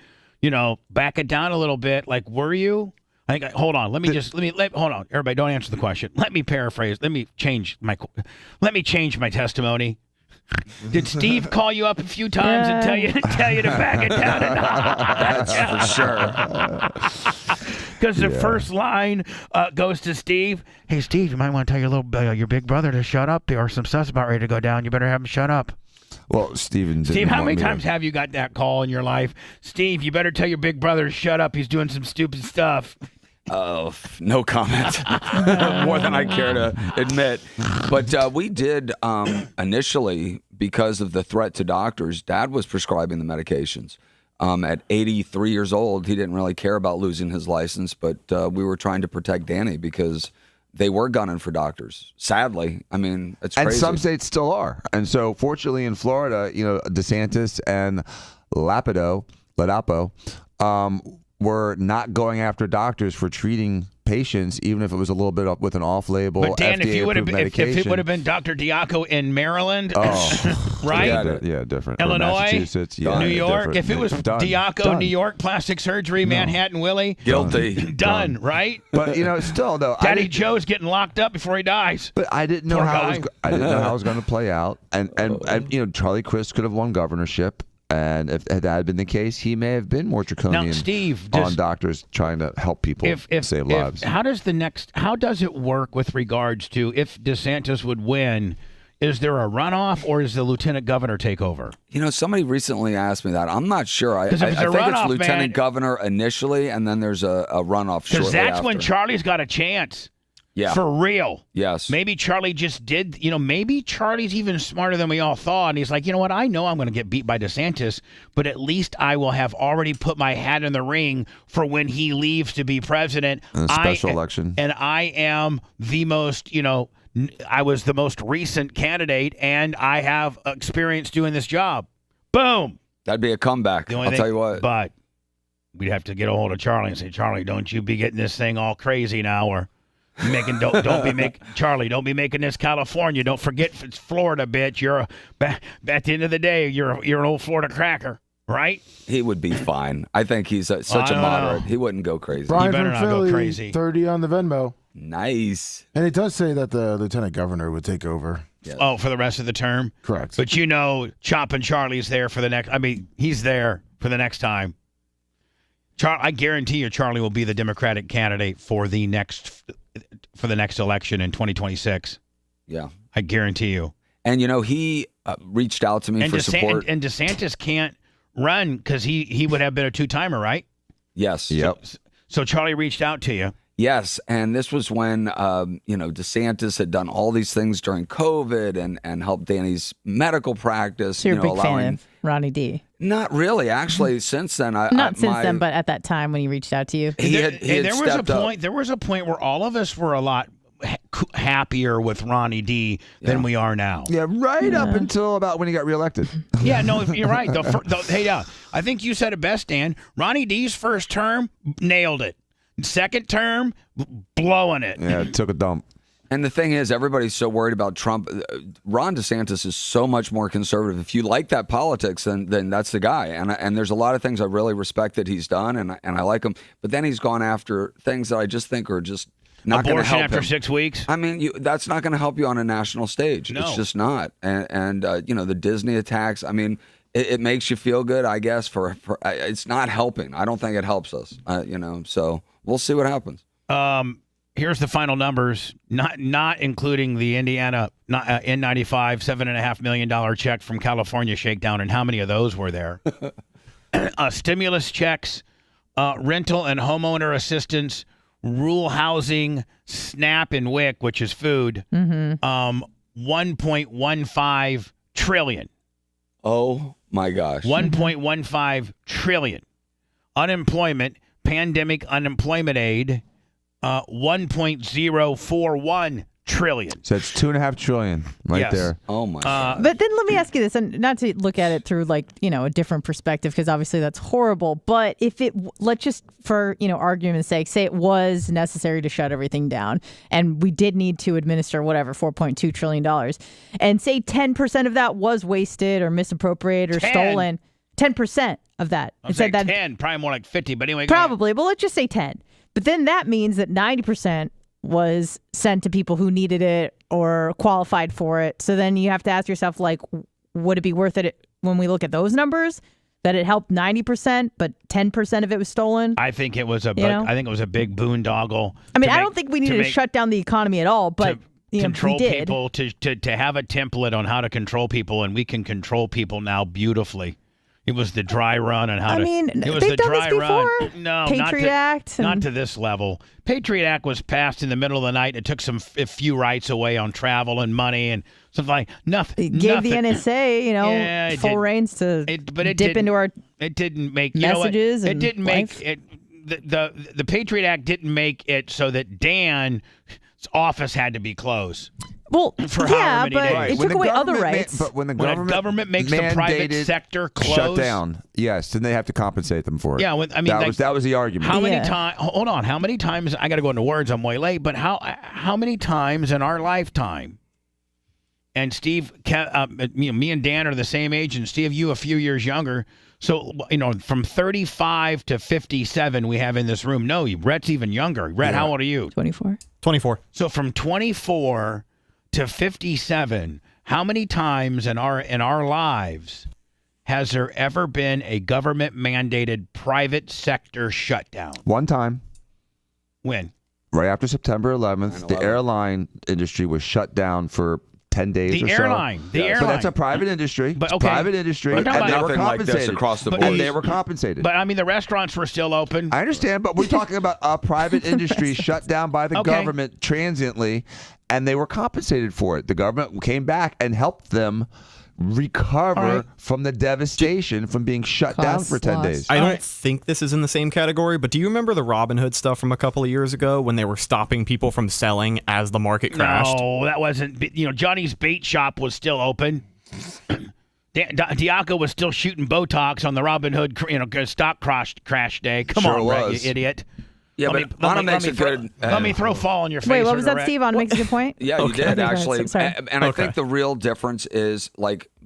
back it down a little bit? Like, were you? Hold on. Hold on. Everybody, don't answer the question. Let me paraphrase. Let me change my testimony. Did Steve call you up a few times and tell you to back it down?
That's for sure.
Because the first line goes to Steve. Hey, Steve, you might want to tell your big brother to shut up. There are some stuff's about ready to go down. You better have him shut up.
Well, Steve,
how many times have you got that call in your life? Steve, you better tell your big brother to shut up. He's doing some stupid stuff.
Oh, no comment. More than I care to admit. But we did initially, because of the threat to doctors, Dad was prescribing the medications. At 83 years old, he didn't really care about losing his license, but we were trying to protect Danny because they were gunning for doctors. Sadly, I mean, it's crazy.
And some states still are. And so, fortunately, in Florida, DeSantis and Ladapo were not going after doctors for treating patients, even if it was a little bit with an off-label
But Dan,
FDA
if it
medication.
would have been Dr. Diaco in Maryland,
Oh,
right?
Yeah, different. Or
Illinois,
Massachusetts, yeah,
New York.
different.
If it was Diaco, New York, plastic surgery, Manhattan Willie,
guilty,
done, right?
But still though,
Daddy Joe's getting locked up before he dies.
But I didn't know
Poor
how
guy.
I didn't know how it was going to play out, and Charlie Crist could have won governorship. And if that had been the case, he may have been more draconian
Now, Steve,
on doctors trying to help people save lives.
How does it work with regards to if DeSantis would win? Is there a runoff or is the lieutenant governor take over?
Somebody recently asked me that. I'm not sure. I
'Cause if it's a
think
runoff,
it's lieutenant
man-
governor initially, and then there's a runoff shortly
Because that's
after.
when Charlie's got a chance.
Yeah.
For real.
Yes.
Maybe Charlie just did, maybe Charlie's even smarter than we all thought. And he's like, you know what? I know I'm going to get beat by DeSantis, but at least I will have already put my hat in the ring for when he leaves to be president.
In a special election.
And I am the most, I was the most recent candidate and I have experience doing this job. Boom.
That'd be a comeback. I'll tell you what.
But we'd have to get a hold of Charlie and say, Charlie, don't you be getting this thing all crazy now, or Charlie, don't be making this California. Don't forget it's Florida, bitch. At the end of the day, you're an old Florida cracker, right?
He would be fine. I think he's such a moderate. He wouldn't go crazy.
Brian
You better
from
not go
Philly,
crazy.
30 on the Venmo.
Nice.
And it does say that the lieutenant governor would take over.
Yes.
Oh, for the rest of the term?
Correct.
But Choppin' Charlie's there for the next. I mean, he's there for the next time. I guarantee you, Charlie will be the Democratic candidate for the next election in 2026.
Yeah.
I guarantee you.
And he reached out to me for support.
And DeSantis can't run because he would have been a 2-timer, right?
Yes.
Yep.
So Charlie reached out to you.
Yes, and this was when DeSantis had done all these things during COVID and helped Danny's medical practice.
So you're a big fan of Ronnie D.
Not really, actually. Since then,
not since then, but at that time when he reached out to you,
There was a point where all of us were a lot happier with Ronnie D than we are now.
Yeah, up until about when he got reelected.
Yeah, no, you're right. I think you said it best, Dan. Ronnie D's first term nailed it. Second term, blowing it.
Yeah, took a dump.
And the thing is, everybody's so worried about Trump. Ron DeSantis is so much more conservative. If you like that politics, then that's the guy. And there's a lot of things I really respect that he's done, and I like him. But then he's gone after things that I just think are just not going to help
after
him.
6 weeks.
I mean, that's not going to help you on a national stage.
No.
It's just not. And the Disney attacks. I mean, it makes you feel good, I guess. For it's not helping. I don't think it helps us. So we'll see what happens.
Here's the final numbers, not including the Indiana N95 $7.5 million check from California shakedown, and how many of those were there? Stimulus checks, rental and homeowner assistance, rural housing, SNAP and WIC, which is food, 1.15 trillion.
Oh my gosh.
1.15 trillion. Unemployment, pandemic unemployment aid, 1.041 trillion.
So it's $2.5 trillion right there.
Oh my
God. But then let me ask you this, and not to look at it through a different perspective, because obviously that's horrible. But if let's just for argument's sake, say it was necessary to shut everything down, and we did need to administer $4.2 trillion, and say 10% of that was wasted or misappropriated or stolen. 10% of that.
I'll say 10, probably more like 50, but anyway.
Probably, but let's just say 10. But then that means that 90% was sent to people who needed it or qualified for it. So then you have to ask yourself, would it be worth it when we look at those numbers that it helped 90%, but 10% of it was stolen?
I think it was a big boondoggle.
I mean, I don't think we needed to shut down the economy at all, but
control
we did.
people to have a template on how to control people, and we can control people now beautifully. It was the dry run and how
it was
the
dry
run.
Before.
No,
Patriot Act.
Not to this level. Patriot Act was passed in the middle of the night. It took a few rights away on travel and money and something like nothing.
It gave the NSA, full reins to dip into our
it didn't make
messages.
It didn't make it. The Patriot Act didn't make it so that Dan's office had to be closed.
Well,
for however many days.
It took away other rights.
But when the
government makes the private sector close,
shut down, yes, then they have to compensate them for it.
Yeah,
that was the argument.
How many times? Hold on, how many times? I got to go into words. I'm way late. But how many times in our lifetime? And Steve, me and Dan are the same age, and Steve, you a few years younger. So from 35 to 57, we have in this room. No, Rhett's even younger. Rhett, how old are you?
24.
24.
So from 24 to 57, how many times in our lives has there ever been a government mandated private sector shutdown?
One time.
When?
Right after September 11th, the airline industry was shut down for 10 days or so.
The airline.
But that's a private industry.
But,
okay. Private industry.
But
and they were
nothing like this
compensated.
across the board.
And they were compensated.
But I mean, the restaurants were still open.
I understand, but we're talking about a private industry shut down by the government transiently, and they were compensated for it. The government came back and helped them recover from the devastation from being shut down for 10 days.
I don't think this is in the same category, but do you remember the Robin Hood stuff from a couple of years ago when they were stopping people from selling as the market crashed?
No, that wasn't. Johnny's Bait Shop was still open. Diaco was still shooting Botox on the Robin Hood, stock crash day. Come on, Brett, you idiot.
Yeah,
let me throw fall on your face.
Wait, what was that, Steve? On makes a good point.
Yeah, you did actually. And I
Okay.
think the real difference is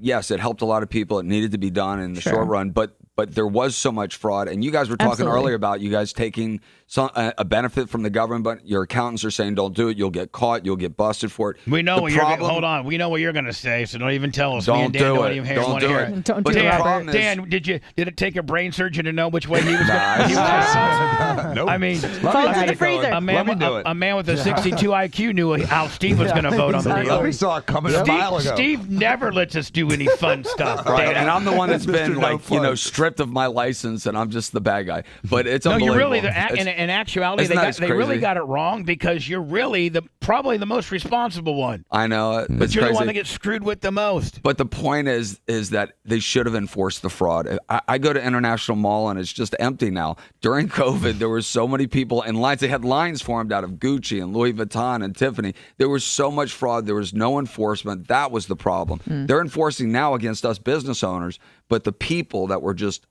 yes, it helped a lot of people. It needed to be done in the short run, but there was so much fraud. And you guys were talking earlier about you guys taking a benefit from the government, but your accountants are saying don't do it. You'll get caught. You'll get busted for it.
We know what hold on. We know what you're going to say, so don't even tell us.
Don't do it.
Don't do it.
Don't do it, Robert.
Dan, did it take a brain surgeon to know which way he was going?
Nope.
I mean,
Phone's in the freezer.
a man with a 62 IQ knew how Steve was going to vote on the deal.
We saw it coming a mile ago.
Steve never lets us do any fun stuff.
Right,
Dan.
and I'm the one that's been
Mr.
like, stripped of my license, and I'm just the bad guy. But it's
No, you
unbelievable.
really, in actuality,
isn't that
they really
crazy?
got it wrong because you're really probably the most responsible one.
I know it.
But
It's
you're
crazy.
the one that gets screwed with the most.
But the point is that they should have enforced the fraud. I go to International Mall and it's just empty now. During COVID, there were so many people in lines. They had lines formed out of Gucci and Louis Vuitton and Tiffany. There was so much fraud. There was no enforcement. That was the problem. They're enforcing now against us business owners, but the people that were just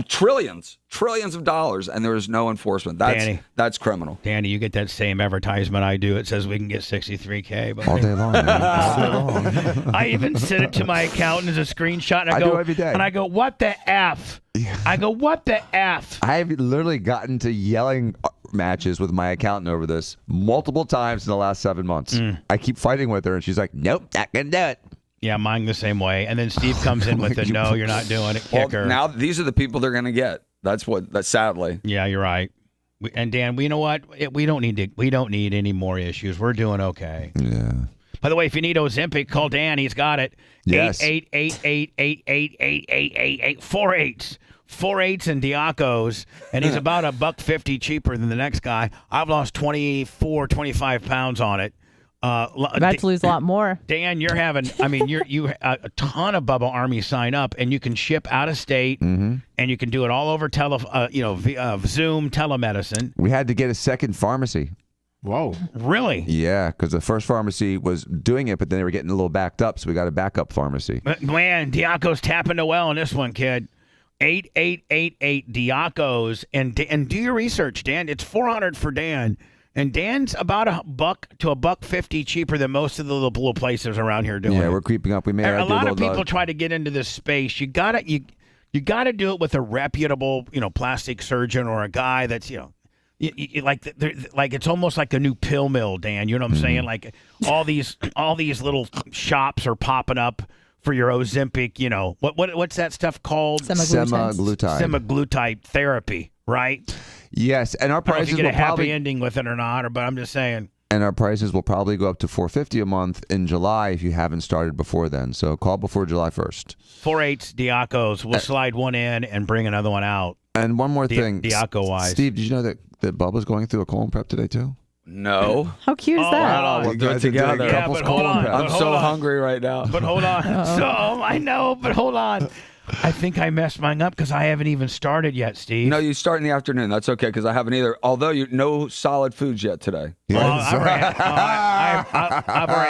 trillions of dollars, and there was no enforcement. That's criminal.
Danny, you get that same advertisement I do. It says we can get 63K. But
All day long. Man. All day long.
I even sent it to my accountant as a screenshot. And
I do every day.
And I go, what the F? I go, what the F?
I've literally gotten to yelling matches with my accountant over this multiple times in the last 7 months. I keep fighting with her, and she's like, nope, not going to do it.
Yeah, mine the same way. And then Steve comes in with the no, you're not doing it kicker.
Well, now these are the people they're going to get. That's sadly.
Yeah, you're right. And Dan, you know what? We don't need any more issues. We're doing okay.
Yeah.
By the way, if you need Ozempic, call Dan. He's got it.
Yes.
888-888-8888. 4 8s and Diacos, and he's about $1.50 cheaper than the next guy. I've lost 25 pounds on it.
About to lose a lot more.
Dan, you're having, you a ton of Bubba Army sign up, and you can ship out of state, and you can do it all over Zoom telemedicine.
We had to get a second pharmacy.
Whoa.
Really?
Yeah, because the first pharmacy was doing it, but then they were getting a little backed up, so we got a backup pharmacy.
Man, Diaco's tapping the well on this one, kid. 8888 Diacos, and do your research, Dan. It's $400 for Dan. And Dan's about $1 to $1.50 cheaper than most of the little places around here doing.
Yeah,
it.
we're creeping up. We may
A lot of people try to get into this space. You gotta do it with a reputable, plastic surgeon or a guy that's like it's almost like a new pill mill, Dan. You know what I'm saying? Like all these little shops are popping up for your Ozempic. What's that stuff called? Semaglutide therapy, right?
Yes, and our
I don't know if
prices
you get
will
a happy
probably
ending with it or not, but I'm just saying.
And our prices will probably go up to $450 a month in July if you haven't started before then. So call before July 1st.
4/8 Diacos. We'll slide one in and bring another one out.
And one more thing,
Diaco-wise.
Steve, did you know that Bubba's going through a colon prep today too?
No.
How cute is that?
Wow, we'll do it together.
Yeah, but hold on.
I'm so hungry right now.
But hold on. I know, but hold on. I think I messed mine up because I haven't even started yet, Steve.
No, you start in the afternoon. That's okay because I haven't either. Although no solid foods yet today.
I've already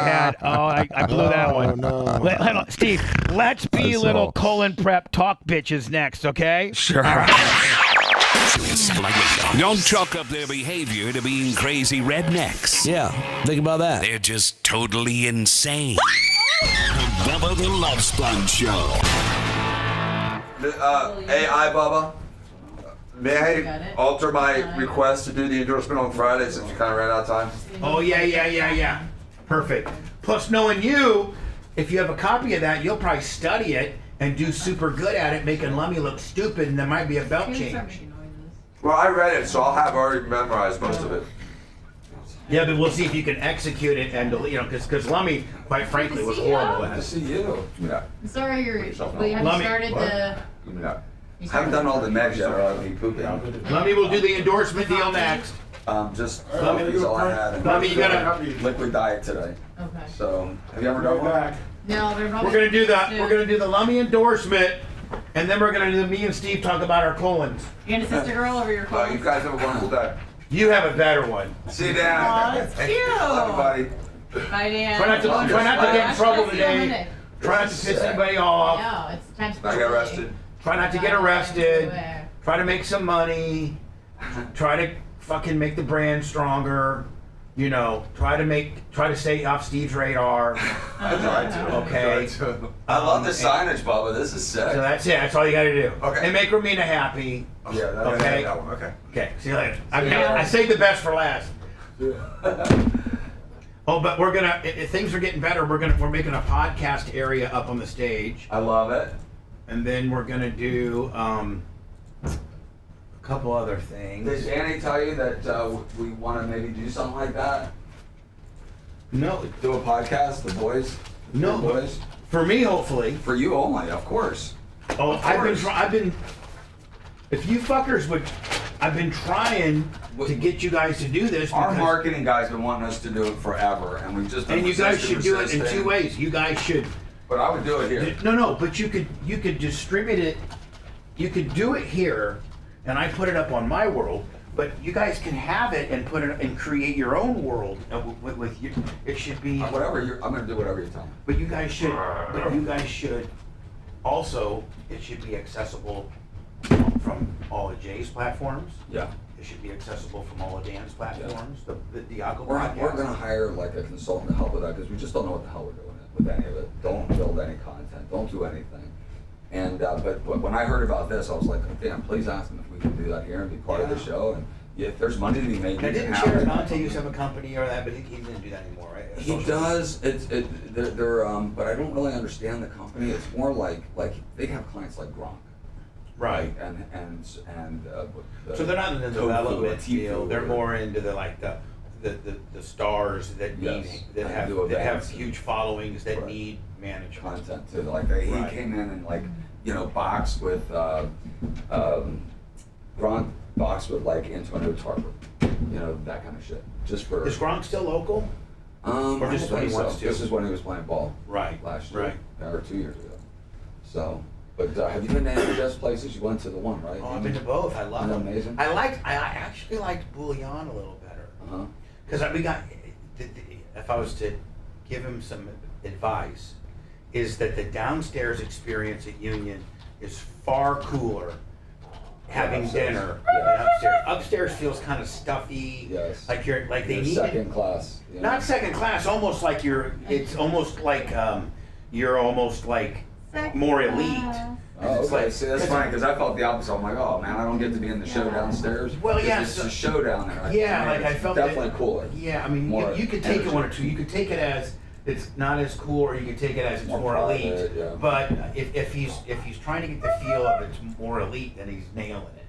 had. I blew that one.
No.
Steve, let's be little colon prep talk bitches next, okay?
Sure.
Don't chalk up their behavior to being crazy rednecks.
Yeah, think about that.
They're just totally insane. The Bubba the Love Sponge Show.
Hey, Bubba. May I alter my request to do the endorsement on Friday since you kind of ran out of time?
Oh, yeah. Perfect. Plus, knowing you, if you have a copy of that, you'll probably study it and do super good at it, making Lummy look stupid, and there might be a belt change.
Well, I read it, so I'll have already memorized most of it.
Yeah, but we'll see if you can execute it, and because Lummy, quite frankly, was horrible at it.
See you. Yeah.
Sorry, you haven't started the.
I haven't done all the next yet, or I'll be pooping.
Lummy will do the endorsement deal next.
Just is all I had.
Lummy, you gotta
liquid diet today.
Okay.
So, have you ever done one?
No, they're probably.
We're gonna do the Lummy endorsement, and then we're gonna do me and Steve talk about our colons.
You gonna sister girl over your colon?
You guys have a wonderful day.
You have a better one.
See you, Dan.
Aw, that's cute.
Love you, buddy.
Bye, Dan.
Try not to get in trouble today. Try not to piss anybody off.
No, it's time to.
I got arrested.
Try not to get arrested. Try to make some money. Try to fucking make the brand stronger. Try to stay off Steve's radar.
I try to.
Okay.
I love the signage, Bubba. This is sick.
So that's it. That's all you got to do.
Okay.
And make Romina happy.
Yeah.
Okay.
That one. Okay.
Okay. See you later. I saved the best for last. Oh, but we're gonna. If things are getting better, we're making a podcast area up on the stage.
I love it.
And then we're gonna do.
a couple other things.
Did Danny tell you that we want to maybe do something like that?
No.
Do a podcast, the boys?
No.
The boys?
For me, hopefully.
For you only, of course.
Oh, I've been. If you fuckers would, I've been trying to get you guys to do this.
Our marketing guys been wanting us to do it forever, and we've just been
and you guys should do it in two ways. You guys should.
But I would do it here.
No, but you could distribute it. You could do it here, and I put it up on my world. But you guys can have it and put it and create your own world with you. It should be
whatever. I'm gonna do whatever you tell me.
But you guys should. But you guys should. Also, it should be accessible from all of Jay's platforms.
Yeah.
It should be accessible from all of Dan's platforms. The Diaco
We're
podcast.
gonna hire like a consultant to help with that because we just don't know what the hell we're doing with any of it. Don't build any content. Don't do anything. And but when I heard about this, I was like, damn, please ask him if we can do that here and be part of the show. And if there's money to be made,
Now, didn't Sharon Dante used to have a company or that, but he didn't do that anymore, right?
He does. They're but I don't really understand the company. It's more like they have clients like Gronk,
right?
And
So they're not in the development deal. They're more into the stars that have huge followings that need management
content too. Like he came in and boxed with Gronk boxed with like Antonio Tarver, that kind of shit. Just for
is Gronk still local? Or just when he wants to?
This is when he was playing ball.
Right.
Last year. Or 2 years ago. So, but have you been to any of the best places? You went to the one, right?
Oh, I've been to both. I love them.
Amazing.
I actually liked Bouillon a little better. Because we got, if I was to give him some advice, is that the downstairs experience at Union is far cooler having dinner than upstairs. Upstairs feels kind of stuffy.
Yes.
Like they need
second class.
Not second class, almost like it's almost like you're almost like more elite.
Oh, okay. See, that's funny because I felt the opposite. I'm like, oh man, I don't get to be in the show downstairs.
Well, yeah,
it's a show down there.
I felt
definitely cooler.
Yeah, I mean, you could take it one or two. You could take it as it's not as cool, or you could take it as it's more elite.
Yeah.
But if he's trying to get the feel of it's more elite, then he's nailing it.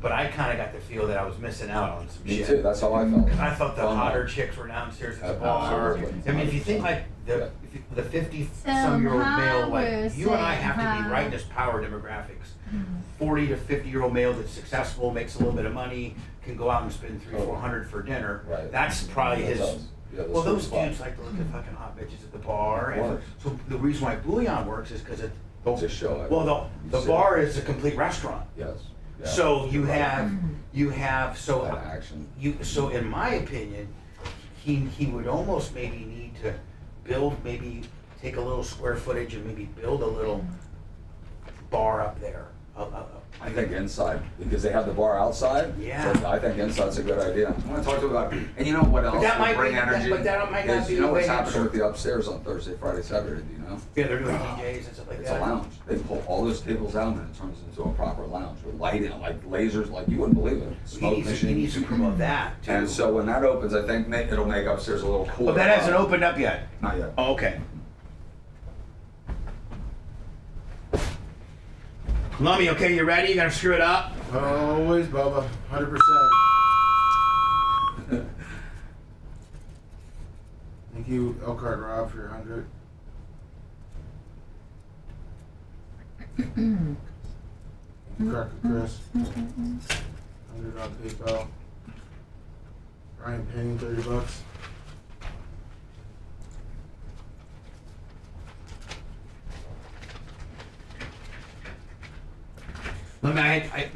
But I kind of got the feel that I was missing out on some shit.
Me too. That's how I felt.
I thought the hotter chicks were downstairs at the bar. I mean, if you think like the 50-some-year-old male, like you and I have to be right in this power demographics. 40 to 50-year-old male that's successful, makes a little bit of money, can go out and spend $300-400 for dinner.
Right.
That's probably his. Well, those
spot.
dudes like to look at fucking hot bitches at the bar. And so the reason why Bouillon works is because it's
a show.
Well, the bar is a complete restaurant.
Yes. Yeah.
So you have
action.
So in my opinion, he would almost maybe need to take a little square footage and maybe build a little bar up there.
I think inside, because they have the bar outside.
Yeah.
So I think inside's a good idea. I want to talk to you about, and you know what else will bring energy?
But that might not
is,
be
you know
the
what's
way
happening with the upstairs on Thursday, Friday, Saturday, do you know?
Yeah, they're doing DJs and stuff like
It's
that.
a lounge. They pull all those tables out and it turns into a proper lounge with lighting, like lasers, like you wouldn't believe it. Smoke machines.
He needs to promote that too.
And so when that opens, I think it'll make upstairs a little cooler.
But that hasn't opened up yet.
Not yet.
Oh, okay. Lummy, okay, you ready? You gonna screw it up?
Always, Bubba. 100%. Thank you, Elkhart Rob, for your 100. Cracker Chris. 100 on PayPal. Ryan Payne, $30.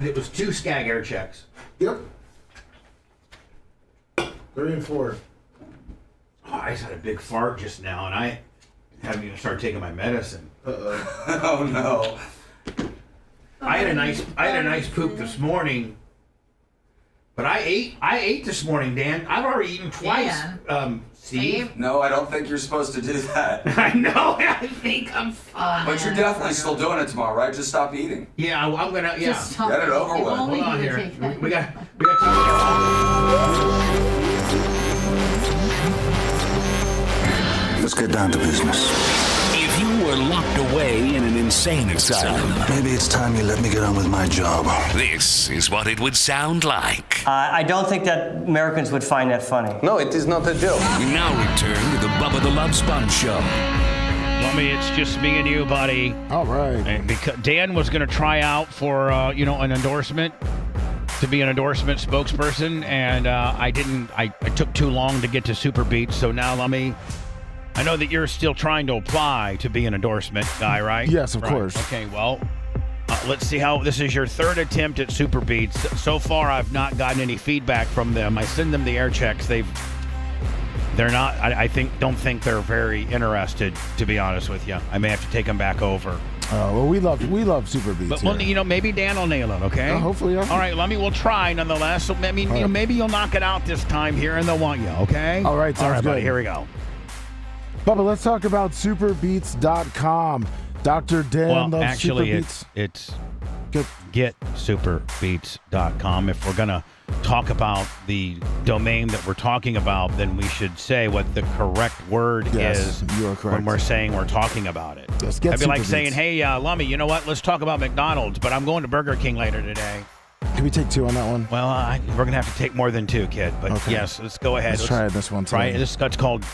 It was 2 Skag Air checks.
Yep. 3 and 4.
Oh, I just had a big fart just now, and I haven't even started taking my medicine.
Oh no.
I had a nice poop this morning, but I ate this morning, Dan. I've already eaten twice. Steve.
No, I don't think you're supposed to do that.
I know. I think I'm fine.
But you're definitely still doing it tomorrow, right? Just stop eating.
Yeah, I'm gonna. Yeah.
Just stop Get it over with.
Hold on here. We got time.
Let's get down to business. If you you're locked away in an insane asylum.
Maybe it's time you let me get on with my job.
This is what it would sound like.
I don't think that Americans would find that funny.
No, it is not a joke.
We now return to the Bubba the Love Sponge Show.
Lummy, it's just me and you, buddy.
All right.
And because Dan was going to try out for, an endorsement, to be an endorsement spokesperson, and I didn't. I took too long to get to Super Beats, so now, Lummy, I know that you're still trying to apply to be an endorsement guy, right?
Yes, of course.
Okay, well, let's see how this is your third attempt at Super Beats. So far, I've not gotten any feedback from them. I send them the air checks. They're not. I don't think they're very interested. To be honest with you, I may have to take them back over.
Well, we love Super Beats.
But well, maybe Dan will nail it. Okay.
Hopefully.
All right, we'll try nonetheless. So maybe you'll knock it out this time here, and they'll want you. Okay.
All right. Sounds good.
Buddy, here we go.
Bubba, let's talk about superbeats.com. Dr. Dan loves
actually,
Super Beats.
it's getsuperbeats.com. If we're going to talk about the domain that we're talking about, then we should say what the correct word is
you are correct.
when we're saying we're talking about it.
Yes,
That'd be like saying, hey, Lummy, you know what? Let's talk about McDonald's, but I'm going to Burger King later today.
Can we take two on that one?
Well, we're going to have to take more than two, kid. But
okay.
Yes, let's go ahead.
Let's try this one.
Try it. That's called,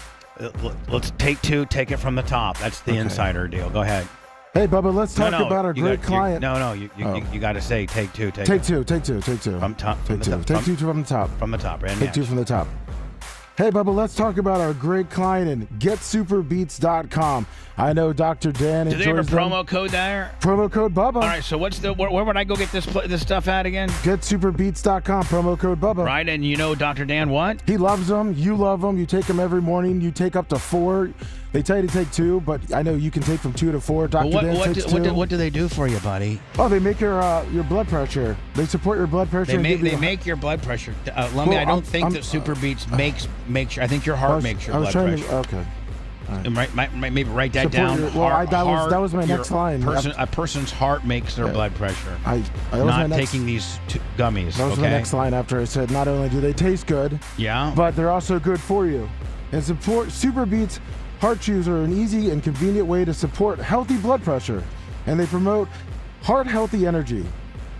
let's take two, take it from the top. That's the insider deal. Go ahead.
Hey, Bubba, let's talk about our great client.
You got to say take two.
Take two.
From top.
Take two. Take two from the top.
From the top.
Take two from the top. Hey, Bubba, let's talk about our great client and getsuperbeats.com. I know Dr. Dan
enjoys them. Do they have a promo code there?
Promo code Bubba.
All right, so where would I go get this stuff at again?
Getsuperbeats.com, promo code Bubba.
Right, and you know Dr. Dan what?
He loves them. You love them. You take them every morning. You take up to 4. They tell you to take 2, but I know you can take from 2 to 4. Dr. Dan takes 2.
What do they do for you, buddy?
Oh, they make your blood pressure. They support your blood pressure.
They make your blood pressure. Lummy, I don't think that Super Beats makes sure. I think your heart makes your blood pressure.
Okay.
Right. Maybe write that down.
That was my next line.
A person's heart makes their blood pressure.
Not
taking these gummies.
That was my next line after I said not only do they taste good, but they're also good for you. And Super Beats Heart Chews are an easy and convenient way to support healthy blood pressure, and they promote heart-healthy energy.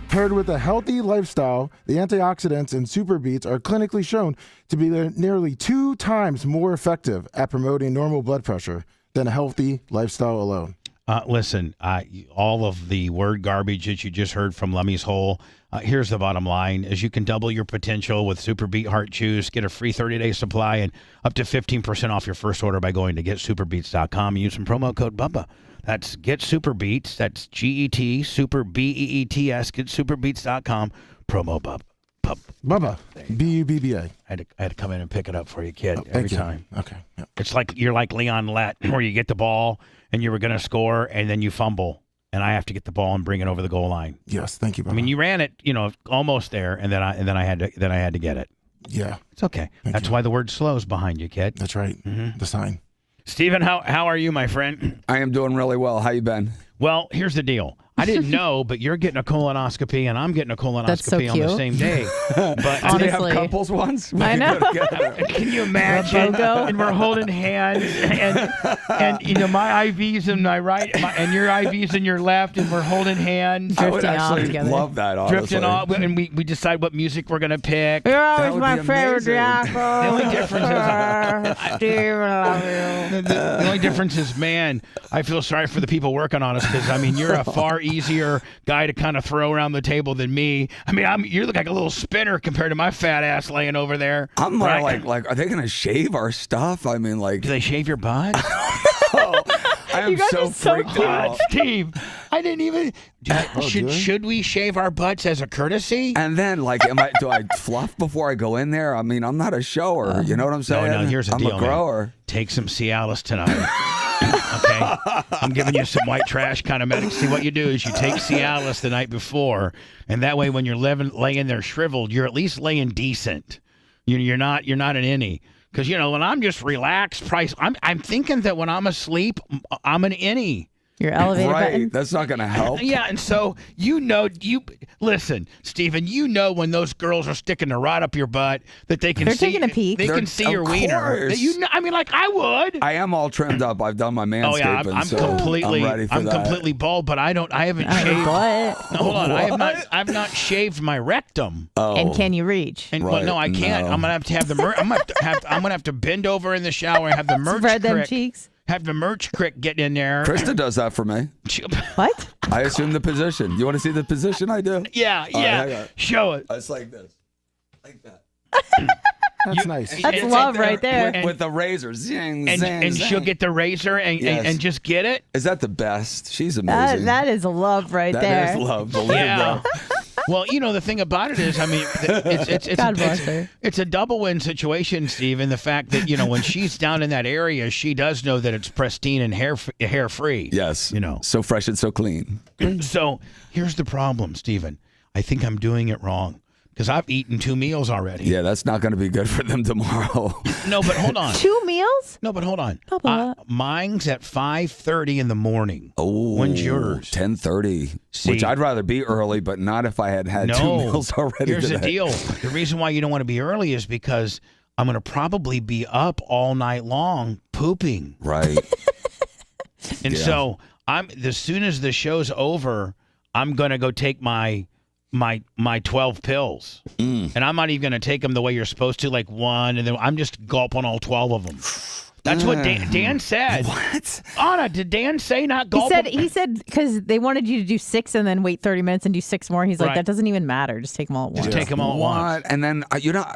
Paired with a healthy lifestyle, the antioxidants in Super Beats are clinically shown to be nearly 2 times more effective at promoting normal blood pressure than a healthy lifestyle alone.
Listen, all of the word garbage that you just heard from Lummy's Hole, here's the bottom line, is you can double your potential with Super Beat Heart Chews, get a free 30-day supply, and up to 15% off your first order by going to getsuperbeats.com and use some promo code BUBBA. That's Get Super Beats. That's GET, Super BEETS, getsuperbeats.com, promo BUBBA.
Bubba, BUBBA.
I had to come in and pick it up for you, kid, every time.
Okay. Yep.
It's like you're like Leon Lett, where you get the ball and you were going to score, and then you fumble, and I have to get the ball and bring it over the goal line.
Yes, thank you, Bubba.
I mean, you ran it, almost there, and then I had to get it.
Yeah,
it's okay. That's why the word slow's behind you, kid.
That's right. Mm-hmm. The sign.
Steven, how are you, my friend?
I am doing really well. How you been?
Well, here's the deal. I didn't know, but you're getting a colonoscopy and I'm getting a colonoscopy on the same day. But
do they have couples ones?
I know.
Can you imagine? And we're holding hands, and my IV's in my right, and your IV's in your left, and we're holding hands.
I would actually love that. Honestly.
Drifting off, and we decide what music we're gonna pick.
You're always my favorite, Jackal.
The only difference is,
Steve, I love you.
The only difference is, man, I feel sorry for the people working on us because you're a far easier guy to kind of throw around the table than me. You look like a little spinner compared to my fat ass laying over there.
I'm more like, are they gonna shave our stuff? Do
they shave your butt?
I am so freaked out,
Steve. I didn't even. Should we shave our butts as a courtesy?
And then, do I fluff before I go in there? I'm not a shower. You know what I'm saying?
No. Here's the deal.
I'm a grower.
Man. Take some Cialis tonight. Okay, I'm giving you some white trash kind of medic. See, what you do is you take Cialis the night before, and that way when you're laying there shriveled, you're at least laying decent. You're not an innie. Because when I'm just relaxed, I'm thinking that when I'm asleep, I'm an innie.
Your elevator
right.
button.
That's not going to help.
Yeah, and so listen, Stephen. You know when those girls are sticking their rod up your butt that they can
They're
see.
taking a peek.
They can see your wiener.
course.
You know, I mean, like I would.
I am all trimmed up. I've done my manscaping.
Oh yeah, I'm
so
completely.
I'm ready for that.
completely bald, but I haven't shaved. No, hold on, I've not shaved my rectum.
Oh.
And can you reach?
And well, no, I can't.
No.
I'm gonna have the. I'm gonna have to bend over in the shower and have the merch
Spread them
crick.
cheeks.
Have the merch crick get in there.
Krista does that for me.
What?
I assume the position. You want to see the position I do?
Yeah, Show it.
It's like this. Like that.
That's nice.
That's love right there.
With the razor. Zing,
And
zing, zing.
she'll get the razor and just get it.
Is that the best? She's amazing.
That is love right there.
That is love. Believe it.
Well, you know, the thing about it is, I mean, it's a double win situation, Steve, in the fact that, you know, when she's down in that area, she does know that it's pristine and hair free.
Yes.
You know.
So fresh and so clean.
So here's the problem, Stephen. I think I'm doing it wrong because I've eaten 2 meals already.
Yeah, that's not going to be good for them tomorrow.
No, but hold on.
2 meals?
No, but hold on.
Bubba.
Mine's at 5:30 in the morning.
Oh,
when's yours?
10:30.
See?
Which I'd rather be early, but not if I had 2 meals already.
Here's the
today.
deal. The reason why you don't want to be early is because I'm going to probably be up all night long pooping.
Right.
And so as soon as the show's over, I'm going to go take my 12 pills. And I'm not even going to take them the way you're supposed to, like one, and then I'm just gulping all 12 of them. That's what Dan said.
What?
Anna, did Dan say not gulp?
He said because they wanted you to do 6 and then wait 30 minutes and do 6 more. He's like, that doesn't even matter. Just take them all at once.
Just take them all at once.
And then,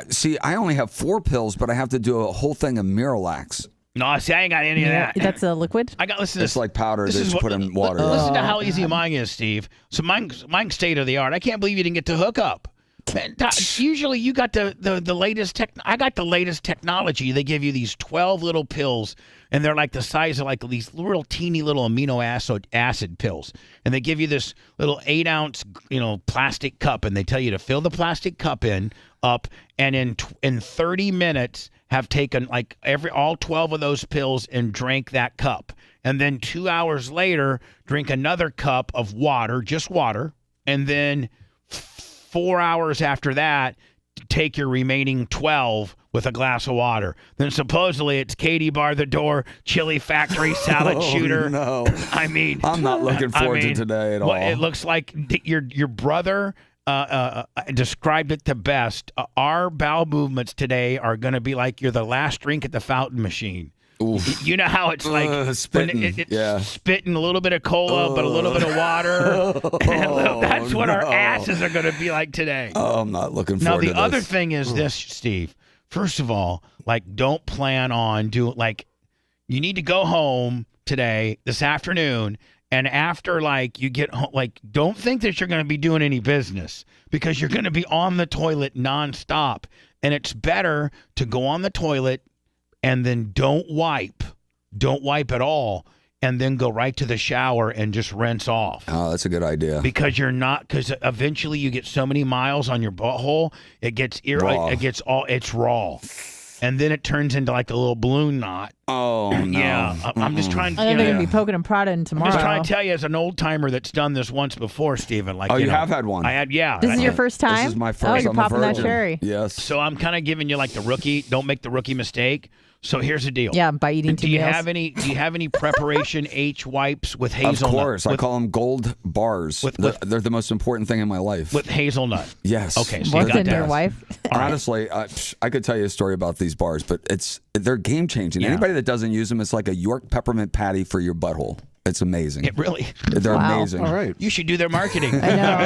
see, I only have 4 pills, but I have to do a whole thing of Miralax.
No, see, I ain't got any of that.
That's a liquid?
I got, listen to
It's
this.
like powder
This
that's
is what-
put in water.
Listen to how easy mine is, Steve. So mine's state of the art. I can't believe you didn't get the hookup. Man, usually you got the latest tech. I got the latest technology. They give you these 12 little pills, and they're like the size of like these real teeny little amino acid pills. And they give you this little 8-ounce, plastic cup, and they tell you to fill the plastic cup up, and in 30 minutes have taken like all 12 of those pills and drank that cup. And then 2 hours later, drink another cup of water, just water, and then 4 hours after that, take your remaining 12 with a glass of water. Then supposedly it's Katie Bar the Door, Chili Factory, Salad Shooter.
No.
I mean,
I'm not looking forward to today at all.
It looks like your brother described it the best. Our bowel movements today are going to be like you're the last drink at the fountain machine.
Oof.
You know how it's like
spitting.
It's spitting a little bit of cola, but a little bit of water. That's what our asses are going to be like today.
Oh, I'm not looking
Now,
forward to
the
this.
other thing is this, Steve. First of all, don't plan on doing, you need to go home today, this afternoon, and after, you get home, don't think that you're going to be doing any business because you're going to be on the toilet nonstop. And it's better to go on the toilet and then don't wipe at all, and then go right to the shower and just rinse off.
Oh, that's a good idea.
Because because eventually you get so many miles on your butthole, it gets it's raw. And then it turns into like a little balloon knot.
Oh, no.
Yeah, I'm just trying to.
I think they're going to be poking and prodding tomorrow.
I'm just trying to tell you, as an old timer that's done this once before, Stephen.
You have had one.
I had, yeah.
This is your first time?
This is my first.
Oh, you're
I'm a
popping that
virgin.
cherry.
Yes.
So I'm kind of giving you the rookie. Don't make the rookie mistake. So here's the deal.
Yeah, by eating 2
Do you
meals.
have any Preparation H wipes with hazelnut?
Of course. I call them gold bars. They're the most important thing in my life.
With hazelnut.
Yes.
Okay. So
What's
you got
in
that.
your wife?
Honestly, I could tell you a story about these bars, but they're game changing.
Yeah.
Anybody that doesn't use them, it's like a York peppermint patty for your butthole. It's amazing.
It really.
They're
Wow.
amazing.
All right.
You should do their marketing.
I know.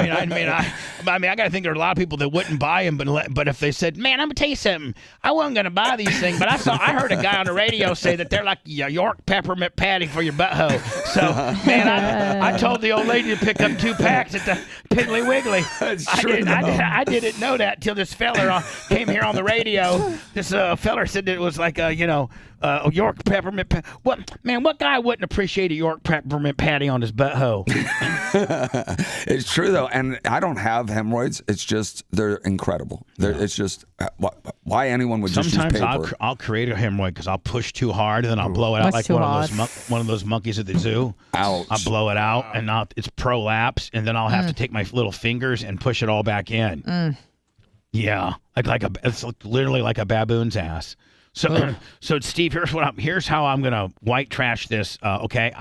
I got to think there are a lot of people that wouldn't buy them, but if they said, "Man, I'm gonna tell you something, I wasn't gonna buy these things," but I heard a guy on the radio say that they're like a York peppermint patty for your butthole. So, man, I told the old lady to pick up 2 packs at the Piggly Wiggly. I didn't know that till this feller came here on the radio. This feller said that it was like York peppermint. What guy wouldn't appreciate a York peppermint patty on his butthole?
It's true though, and I don't have hemorrhoids. It's just they're incredible. It's just why anyone would just use paper.
Sometimes I'll create a hemorrhoid because I'll push too hard and then I'll blow it out like one of those monkeys at the zoo.
Ouch!
I'll blow it out and it's prolapse, and then I'll have to take my little fingers and push it all back in. Yeah, it's literally like a baboon's ass. So, Steve, here's how I'm gonna white trash this. Okay,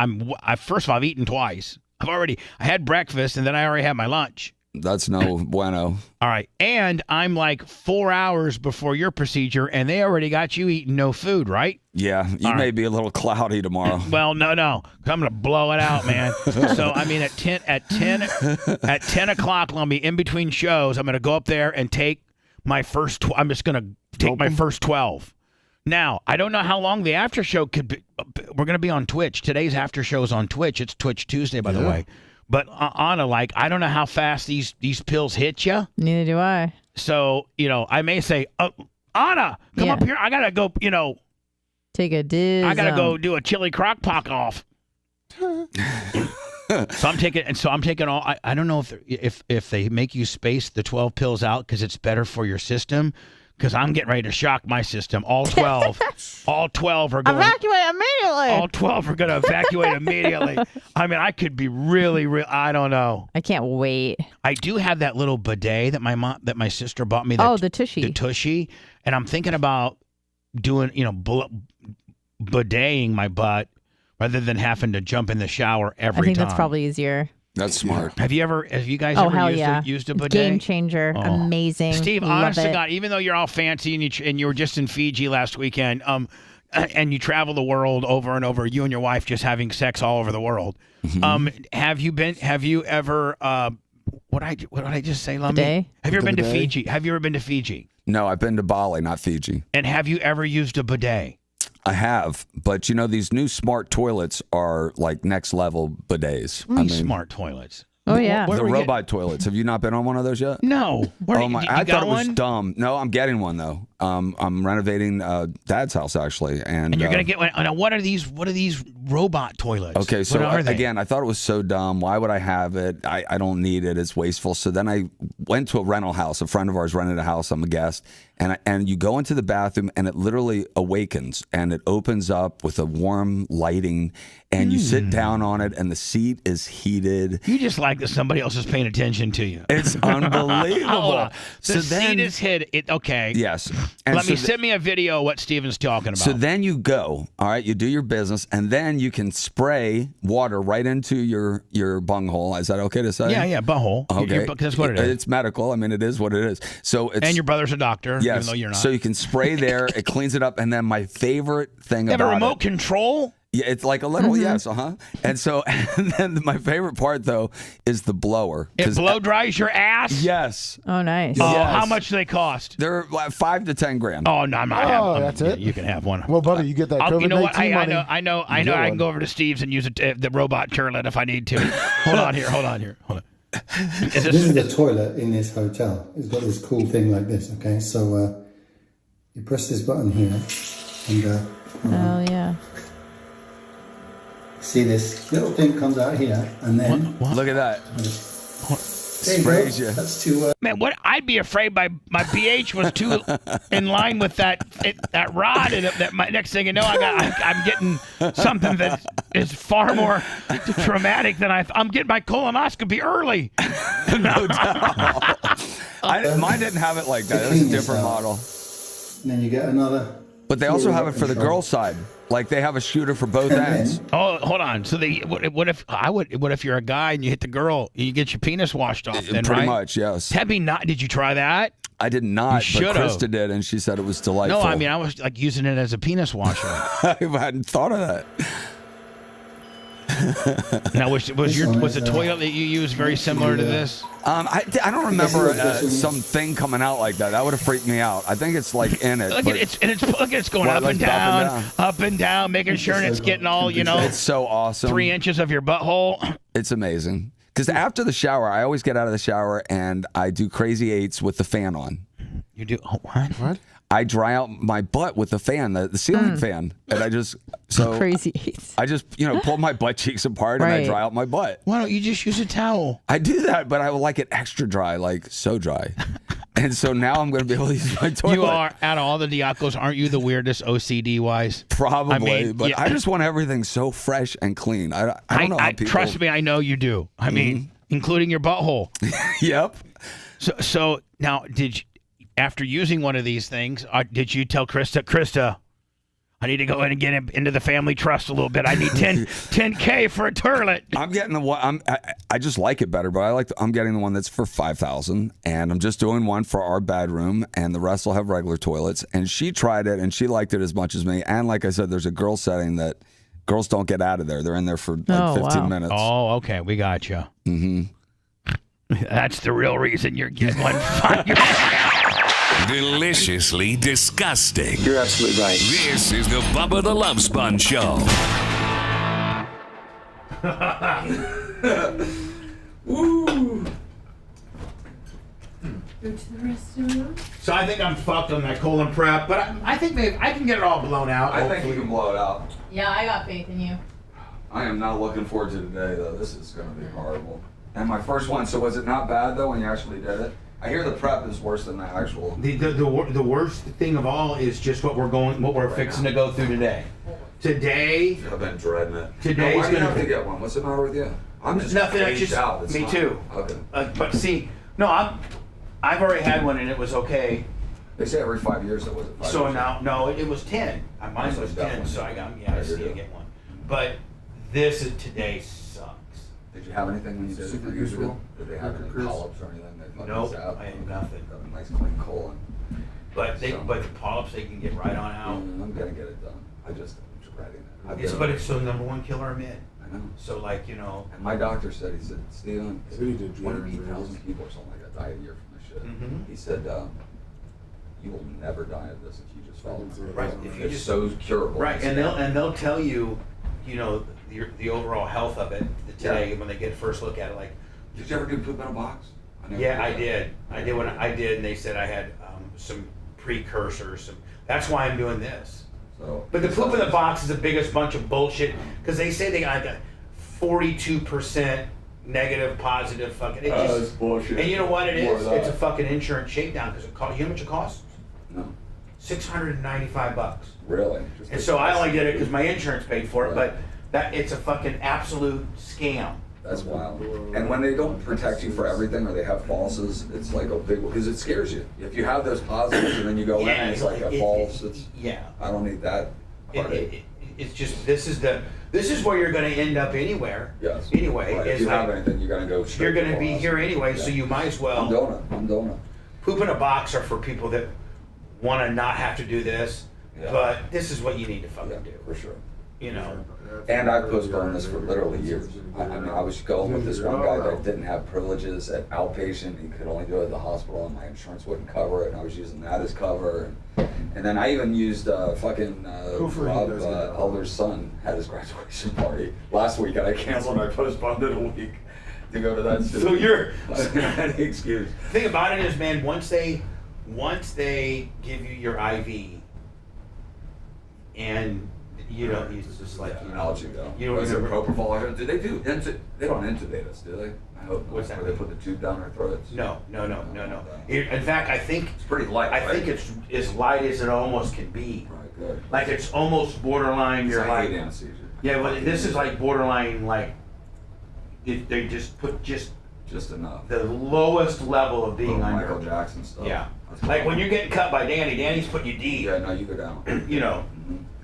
first of all, I've eaten twice. I had breakfast and then I already had my lunch.
That's no bueno.
All right, and I'm like 4 hours before your procedure, and they already got you eating no food, right?
Yeah, you may be a little cloudy tomorrow.
Well, no, I'm gonna blow it out, man. So I mean, at 10 o'clock, let me in between shows. I'm gonna go up there and take my first. I'm just gonna take my first 12. Now, I don't know how long the after show could be. We're going to be on Twitch. Today's after show is on Twitch. It's Twitch Tuesday, by the way. But Anna, I don't know how fast these pills hit you.
Neither do I.
So, I may say, Anna, come up here. I got to go,
take a dizz.
I got to go do a chili crock pot off. So I'm taking all. I don't know if they make you space the 12 pills out because it's better for your system. Because I'm getting ready to shock my system. All 12 are going.
Evacuate immediately.
All 12 are going to evacuate immediately. I mean, I could be really, I don't know.
I can't wait.
I do have that little bidet that my sister bought me.
The Tushy.
The Tushy. And I'm thinking about doing, bideting my butt rather than having to jump in the shower every time.
I think that's probably easier.
That's smart.
Have you guys ever used a bidet?
Game changer. Amazing.
Steve, honest to God, even though you're all fancy and you were just in Fiji last weekend, and you travel the world over and over, you and your wife just having sex all over the world. Have you ever what did I just say, Lummy?
Bidet?
Have you ever been to Fiji? Have you ever been to Fiji?
No, I've been to Bali, not Fiji.
And have you ever used a bidet?
I have, but these new smart toilets are like next level bidets.
Smart toilets.
Oh yeah,
the robot toilets. Have you not been on one of those yet?
No.
I thought it was dumb. No, I'm getting one though. I'm renovating Dad's house actually, and
you're gonna get one. Now, what are these robot toilets?
Okay, so again, I thought it was so dumb. Why would I have it? I don't need it. It's wasteful. So then I went to a rental house. A friend of ours rented a house. I'm a guest, and you go into the bathroom, and it literally awakens, and it opens up with a warm lighting, and you sit down on it, and the seat is heated.
You just like that somebody else is paying attention to you.
It's unbelievable.
The seat is hit. Okay.
Yes.
And send me a video of what Steven's talking about.
So then you go, all right, you do your business, and then you can spray water right into your bunghole. Is that okay to say?
Yeah, bunghole.
Okay.
That's what it is.
It's medical. I mean, it is what it is. So
and your brother's a doctor,
yes,
even though you're not.
So you can spray there. It cleans it up. And then my favorite thing about it.
You have a remote control?
Yeah, it's like a little, yes, And so, and then my favorite part, though, is the blower.
It blow dries your ass?
Yes.
Oh, nice.
Oh,
yes.
How much do they cost?
They're like $5 to $10,000.
Oh, no,
that's it?
You can have one.
Well, buddy, you get that COVID-19
You know what?
money.
I know. I can go over to Steve's and use the robot turlet if I need to. Hold on here.
This is the toilet in this hotel. It's got this cool thing like this, okay? So you press this button here and...
oh, yeah.
See, this little thing comes out here, and then...
Look at that. Sprays you.
That's too...
Man, what? I'd be afraid my pH was too in line with that rod, and next thing you know, I'm getting something that is far more traumatic than I'm getting my colonoscopy early.
No doubt. Mine didn't have it like that. It was a different model.
And then you get another...
But they also have it for the girl side. Like they have a shooter for both ends.
Oh, hold on. So what if you're a guy and you hit the girl, you get your penis washed off? Then,
pretty
right?
much, yes.
Did you try that?
I did not,
You
but Krista did, and she said it was delightful.
No, I mean I was like using it as a penis washer.
I hadn't thought of that.
Now, was the toilet that you used very similar to this?
I don't remember some thing coming out like that. That would have freaked me out. I think it's like in it.
It's going up and down, making sure it's getting all
It's so awesome.
3 inches of your butthole.
It's amazing. Because after the shower, I always get out of the shower and I do crazy eights with the fan on.
You do what?
I dry out my butt with the fan, the ceiling fan, and I just
Crazy.
I just pull my butt cheeks apart and I
Right.
dry out my butt.
Why don't you just use a towel?
I do that, but I would like it extra dry, like so dry. And so now I'm going to be able to use my toilet.
You are, out of all the Diacos, aren't you the weirdest OCD wise?
Probably, but
yeah.
I just want everything so fresh and clean. I don't know how people...
Trust me, I know you do. I mean, including your butthole.
Yep.
So now, after using one of these things, did you tell Krista, I need to go in and get into the family trust a little bit. I need 10K for a toilet.
I'm getting the one. I just like it better, but I'm getting the one that's for $5,000, and I'm just doing one for our bedroom, and the rest will have regular toilets. And she tried it, and she liked it as much as me. And like I said, there's a girl setting that girls don't get out of there. They're in there for like 15 minutes.
Oh, okay, we got you.
Mm-hmm.
That's the real reason you're getting one.
Deliciously disgusting.
You're absolutely right.
This is the Bubba the Love Sponge Show.
Woo!
Go to the restroom.
So I think I'm fucked on that colon prep, but I think maybe I can get it all blown out.
I think you can blow it out.
Yeah, I got faith in you.
I am not looking forward to today, though. This is going to be horrible. And my first one, so was it not bad, though, when you actually did it? I hear the prep is worse than the actual.
The worst thing of all is just what we're fixing to go through today. Today,
I've been dreading it.
Today's
why do you
gonna
have
be-
to get one? What's the matter with you? I'm just
nothing. I
aged
just
out. It's
me
fine.
too.
Okay.
But see, no, I've already had one and it was okay.
They say every 5 years, though, was it 5
So
years?
now, no, it was 10. Mine was 10, so I got I still get one. But today sucks.
Did you have anything when you did it?
Super
Usual? Did they have any
Chris.
polyps or anything? That fucking
Nope,
zap?
I had nothing.
Got a nice clean colon.
But the polyps they can get right on out.
I'm gonna get it done. I'm dreading it.
It's the number one killer I'm in.
I know.
So
And my doctor said, he said, Steven,
So you did
28,000 people or something like that die a year from this shit.
Mhm.
He said, you will never die of this if you just follow it.
Right, if you
It's
just
so curable.
right, and they'll tell you, the overall health of it today when they get a first look at it. Like,
did you ever do poop in a box?
Yeah, I did. And they said I had some precursors. That's why I'm doing this.
So,
but the poop in the box is the biggest bunch of bullshit because they say they got like a 42% negative, positive fucking.
It's bullshit.
And you know what it
More
is?
of that.
It's a fucking insurance shakedown because it costs. You know how much it costs?
No.
$695.
Really?
And so I only did it because my insurance paid for it, but it's a fucking absolute scam.
That's wild. And when they don't protect you for everything or they have falses, it's like a big, because it scares you. If you have those positives and then you go in and it's like a false, I don't need that.
It's just this is where you're going to end up anywhere.
Yes.
Anyway,
Right. If you have anything, you're going to go straight.
You're going to
to
be
false.
here anyway, so
Yeah.
you might as well.
I'm doing it.
Poop in a box are for people that want to not have to do this, but this is what you need to fucking do.
For sure.
And I postponed this for literally years. I mean, I was going with this one guy that didn't have privileges at outpatient. He could only do it at the hospital, and my insurance wouldn't cover it. And I was using that as cover. And then I even used Rob Elder's son had his graduation party last week, and I canceled and I postponed it a week to go to that.
So you're
any excuse.
The thing about it is, man, once they give you your IV, and it's just like
allergy though.
You don't
Was it
remember
propofol? Do they do? They don't intubate us, do they? I hope.
What's that
Where they
mean?
put the tube down our throats.
No. In fact, I think
it's pretty light.
I think it's as light as it almost can be.
Right, good.
Like it's almost borderline. You're
I
like
hate anesthesia.
Yeah, well, this is like borderline. Like they just put just
enough.
The lowest level of being under.
Michael Jackson stuff.
Yeah. Like when you're getting cut by Danny's putting you deep.
Yeah, no, you go down.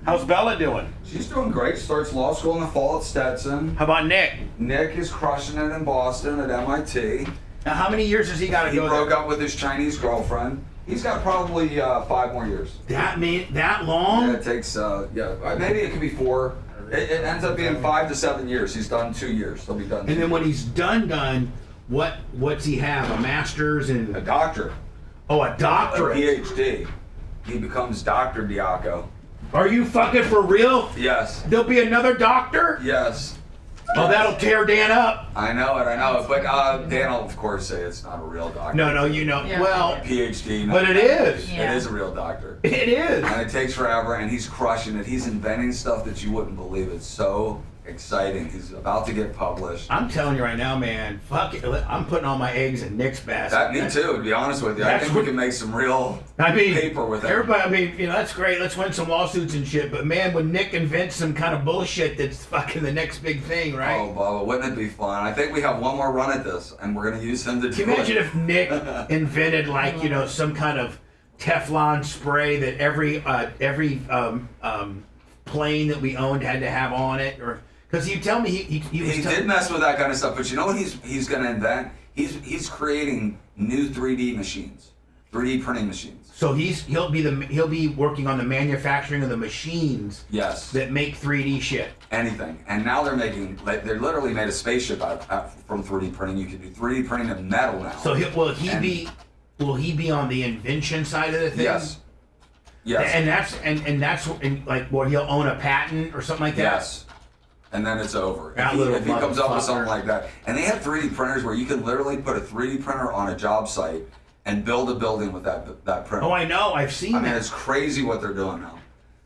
How's Bella doing?
She's doing great. Starts law school in the fall at Stetson.
How about Nick?
Nick is crushing it in Boston at MIT.
Now, how many years has he got to go?
He broke up with his Chinese girlfriend. He's got probably 5 more years.
That long?
Yeah, it takes. Maybe it could be 4. It ends up being 5 to 7 years. He's done 2 years. He'll be done.
And then when he's done, what's he have? A master's in
a doctorate.
Oh, a doctorate.
A PhD. He becomes Dr. Diaco.
Are you fucking for real?
Yes.
There'll be another doctor?
Yes.
Oh, that'll tear Dan up.
I know it. But Dan will, of course, say it's not a real doctor.
No, you know.
Yeah.
Well,
PhD.
but it is.
It is a real doctor.
It is.
And it takes forever, and he's crushing it. He's inventing stuff that you wouldn't believe. It's so exciting. He's about to get published.
I'm telling you right now, man. Fuck it. I'm putting all my eggs in Nick's basket.
Me too, to be honest with you. I think we can make some real paper with it.
Everybody, that's great. Let's win some lawsuits and shit. But man, when Nick invents some kind of bullshit that's fucking the next big thing, right?
Oh, Bubba, wouldn't it be fun? I think we have one more run at this, and we're going to use him to do it.
Can you imagine if Nick invented, some kind of Teflon spray that every plane that we owned had to have on it? Or because you tell me he
did mess with that kind of stuff, but you know what he's going to invent? He's creating new 3D machines, 3D printing machines.
So he'll be working on the manufacturing of the machines.
Yes.
That make 3D shit.
Anything, and now they're literally made a spaceship from 3D printing. You can do 3D printing of metal now.
So will he be on the invention side of the thing?
Yes. Yes.
And that's where he'll own a patent or something like that.
Yes. And then it's over.
That
if he comes up with something like that. And they have 3D printers where you can literally put a 3D printer on a job site and build a building with that printer.
Oh, I know. I've seen that.
I mean, it's crazy what they're doing now.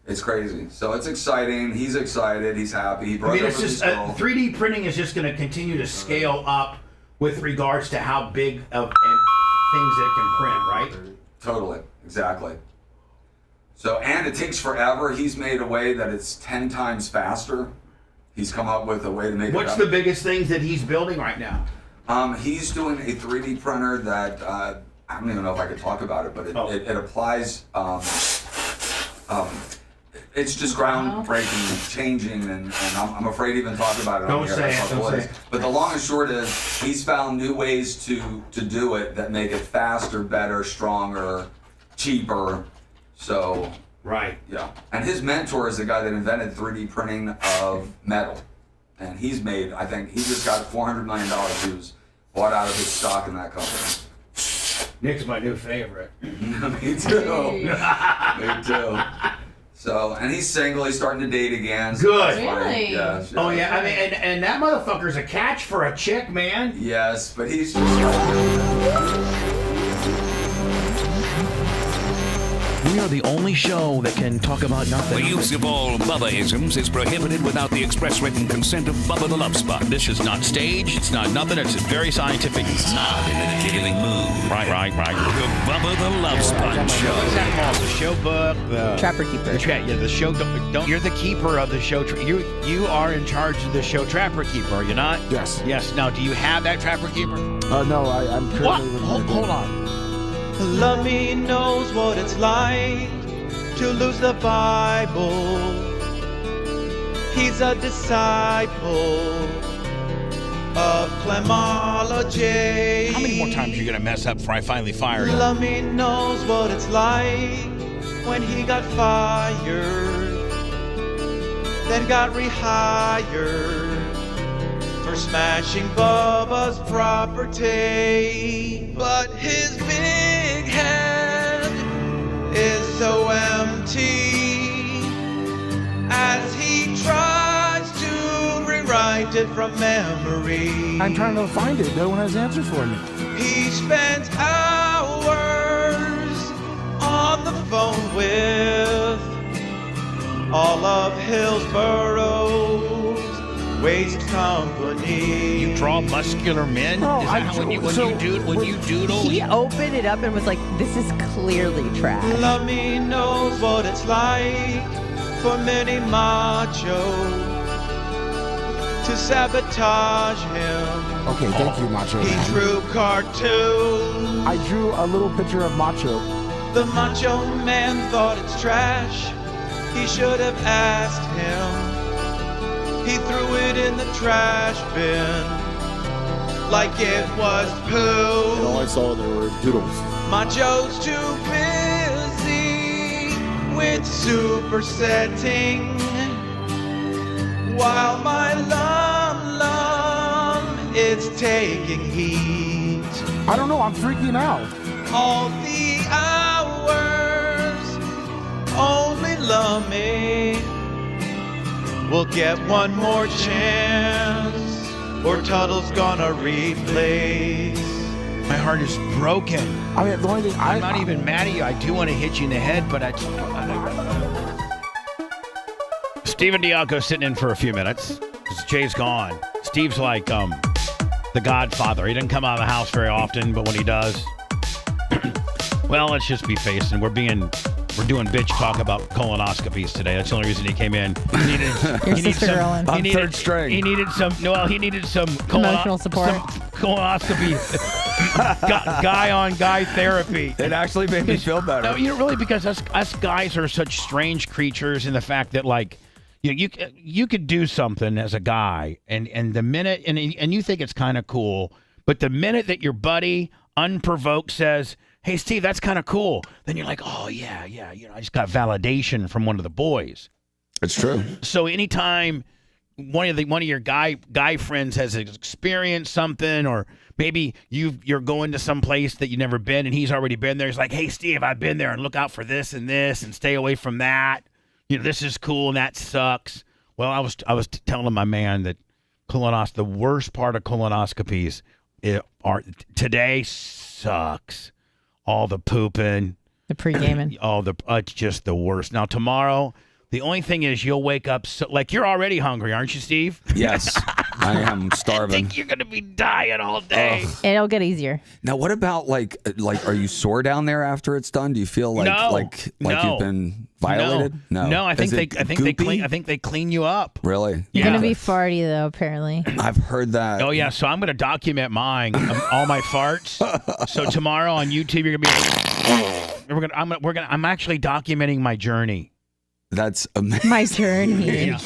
It's crazy. So it's exciting. He's excited. He's happy. He broke up with his girl.
3D printing is just going to continue to scale up with regards to how big of things it can print, right?
Totally. Exactly. So, and it takes forever. He's made a way that it's 10 times faster. He's come up with a way to make it.
What's the biggest things that he's building right now?
He's doing a 3D printer that I don't even know if I could talk about it, but it applies. It's just groundbreaking, changing, and I'm afraid to even talk about it.
Don't say it.
But the long and short is, he's found new ways to do it that make it faster, better, stronger, cheaper. So.
Right.
Yeah. And his mentor is the guy that invented 3D printing of metal. And he's made, I think, he just got $400 million he was bought out of his stock in that company.
Nick's my new favorite.
Me too. Me too. So, and he's single, he's starting to date again. So
Good.
Really?
Yeah,
Oh, yeah. I mean, and that motherfucker's a catch for a chick, man.
Yes, but he's just...
We are the only show that can talk about nothing.
The use of all Bubba-isms is prohibited without the express written consent of Bubba the Love Sponge.
This is not staged. It's not nothing. It's very scientific.
He's not in a killing mood.
Right.
The Bubba the Love Sponge Show.
What's that called? The show book?
Trapper Keeper.
The show. Don't. You're the keeper of the show. You are in charge of the show Trapper Keeper, are you not?
Yes.
Yes. Now, do you have that Trapper Keeper?
No, I'm currently...
What? Hold on.
Lummy knows what it's like to lose the Bible. He's a disciple of clemology.
How many more times are you going to mess up before I finally fire you?
Lummy knows what it's like when he got fired, then got rehired for smashing Bubba's property. But his big head is so empty as he tries to rewrite it from memory.
I'm trying to find it. No one has answers for me.
He spent hours on the phone with all of Hillsborough's waste company.
You draw muscular men?
No,
is that how when you doodle?
He opened it up and was like, "This is clearly trash."
Lummy knows what it's like for many macho to sabotage him.
Okay, thank you, Macho.
He drew cartoons.
I drew a little picture of Macho.
The Macho Man thought it's trash. He should have asked him. He threw it in the trash bin like it was poo.
And all I saw there were doodles.
Macho's too busy with supersetting, while my lum is taking heat.
I don't know, I'm freaking out.
All the hours, only Lummy will get one more chance, or Tuttle's gonna replace.
My heart is broken.
I mean, the only thing
I'm not even mad at you. I do want to hit you in the head, but Steven Diaco's sitting in for a few minutes because Jay's gone. Steve's like the Godfather. He doesn't come out of the house very often, but when he does, well, let's just be facing. We're doing bitch talk about colonoscopies today. That's the only reason he came in. He needed
third string.
He needed some
Emotional support.
Some colonoscopy guy on guy therapy.
It actually made me feel better.
No, really, because us guys are such strange creatures in the fact that, like, you could do something as a guy, and the minute and you think it's kind of cool, but the minute that your buddy unprovoked says, "Hey, Steve, that's kind of cool," then you're like, "Oh yeah, I just got validation from one of the boys."
It's true.
So anytime one of your guy friends has experienced something, or maybe you're going to some place that you've never been and he's already been there, he's like, "Hey, Steve, I've been there, and look out for this and this, and stay away from that. This is cool and that sucks." Well, I was telling my man that the worst part of colonoscopies today sucks. All the pooping,
the pre-gaming,
it's just the worst. Now tomorrow, the only thing is you'll wake up like you're already hungry, aren't you, Steve?
Yes, I am starving.
I think you're gonna be dying all day.
It'll get easier.
Now, what about like, are you sore down there after it's done? Do you feel like you've been violated?
No. I think they clean you up.
Really?
You're gonna be farty though, apparently.
I've heard that.
Oh yeah, so I'm gonna document mine, all my farts. So tomorrow on YouTube, you're gonna be. I'm actually documenting my journey.
That's amazing.
My journey.
Yeah.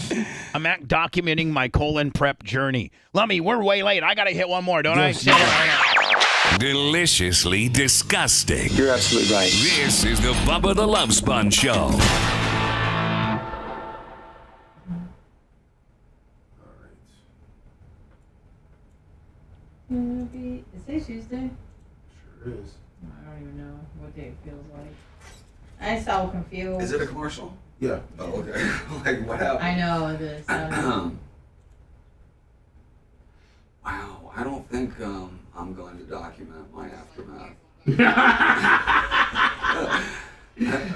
I'm documenting my colon prep journey. Lummy, we're way late. I gotta hit one more, don't I?
Deliciously disgusting.
You're absolutely right.
This is the Bubba the Love Sponge Show.
Is it Tuesday?
Sure is.
I don't even know what day it feels like. I'm so confused.
Is it a commercial?
Yeah.
Oh, okay. Like, what happened?
I know this.
Wow. I don't think I'm going to document my aftermath.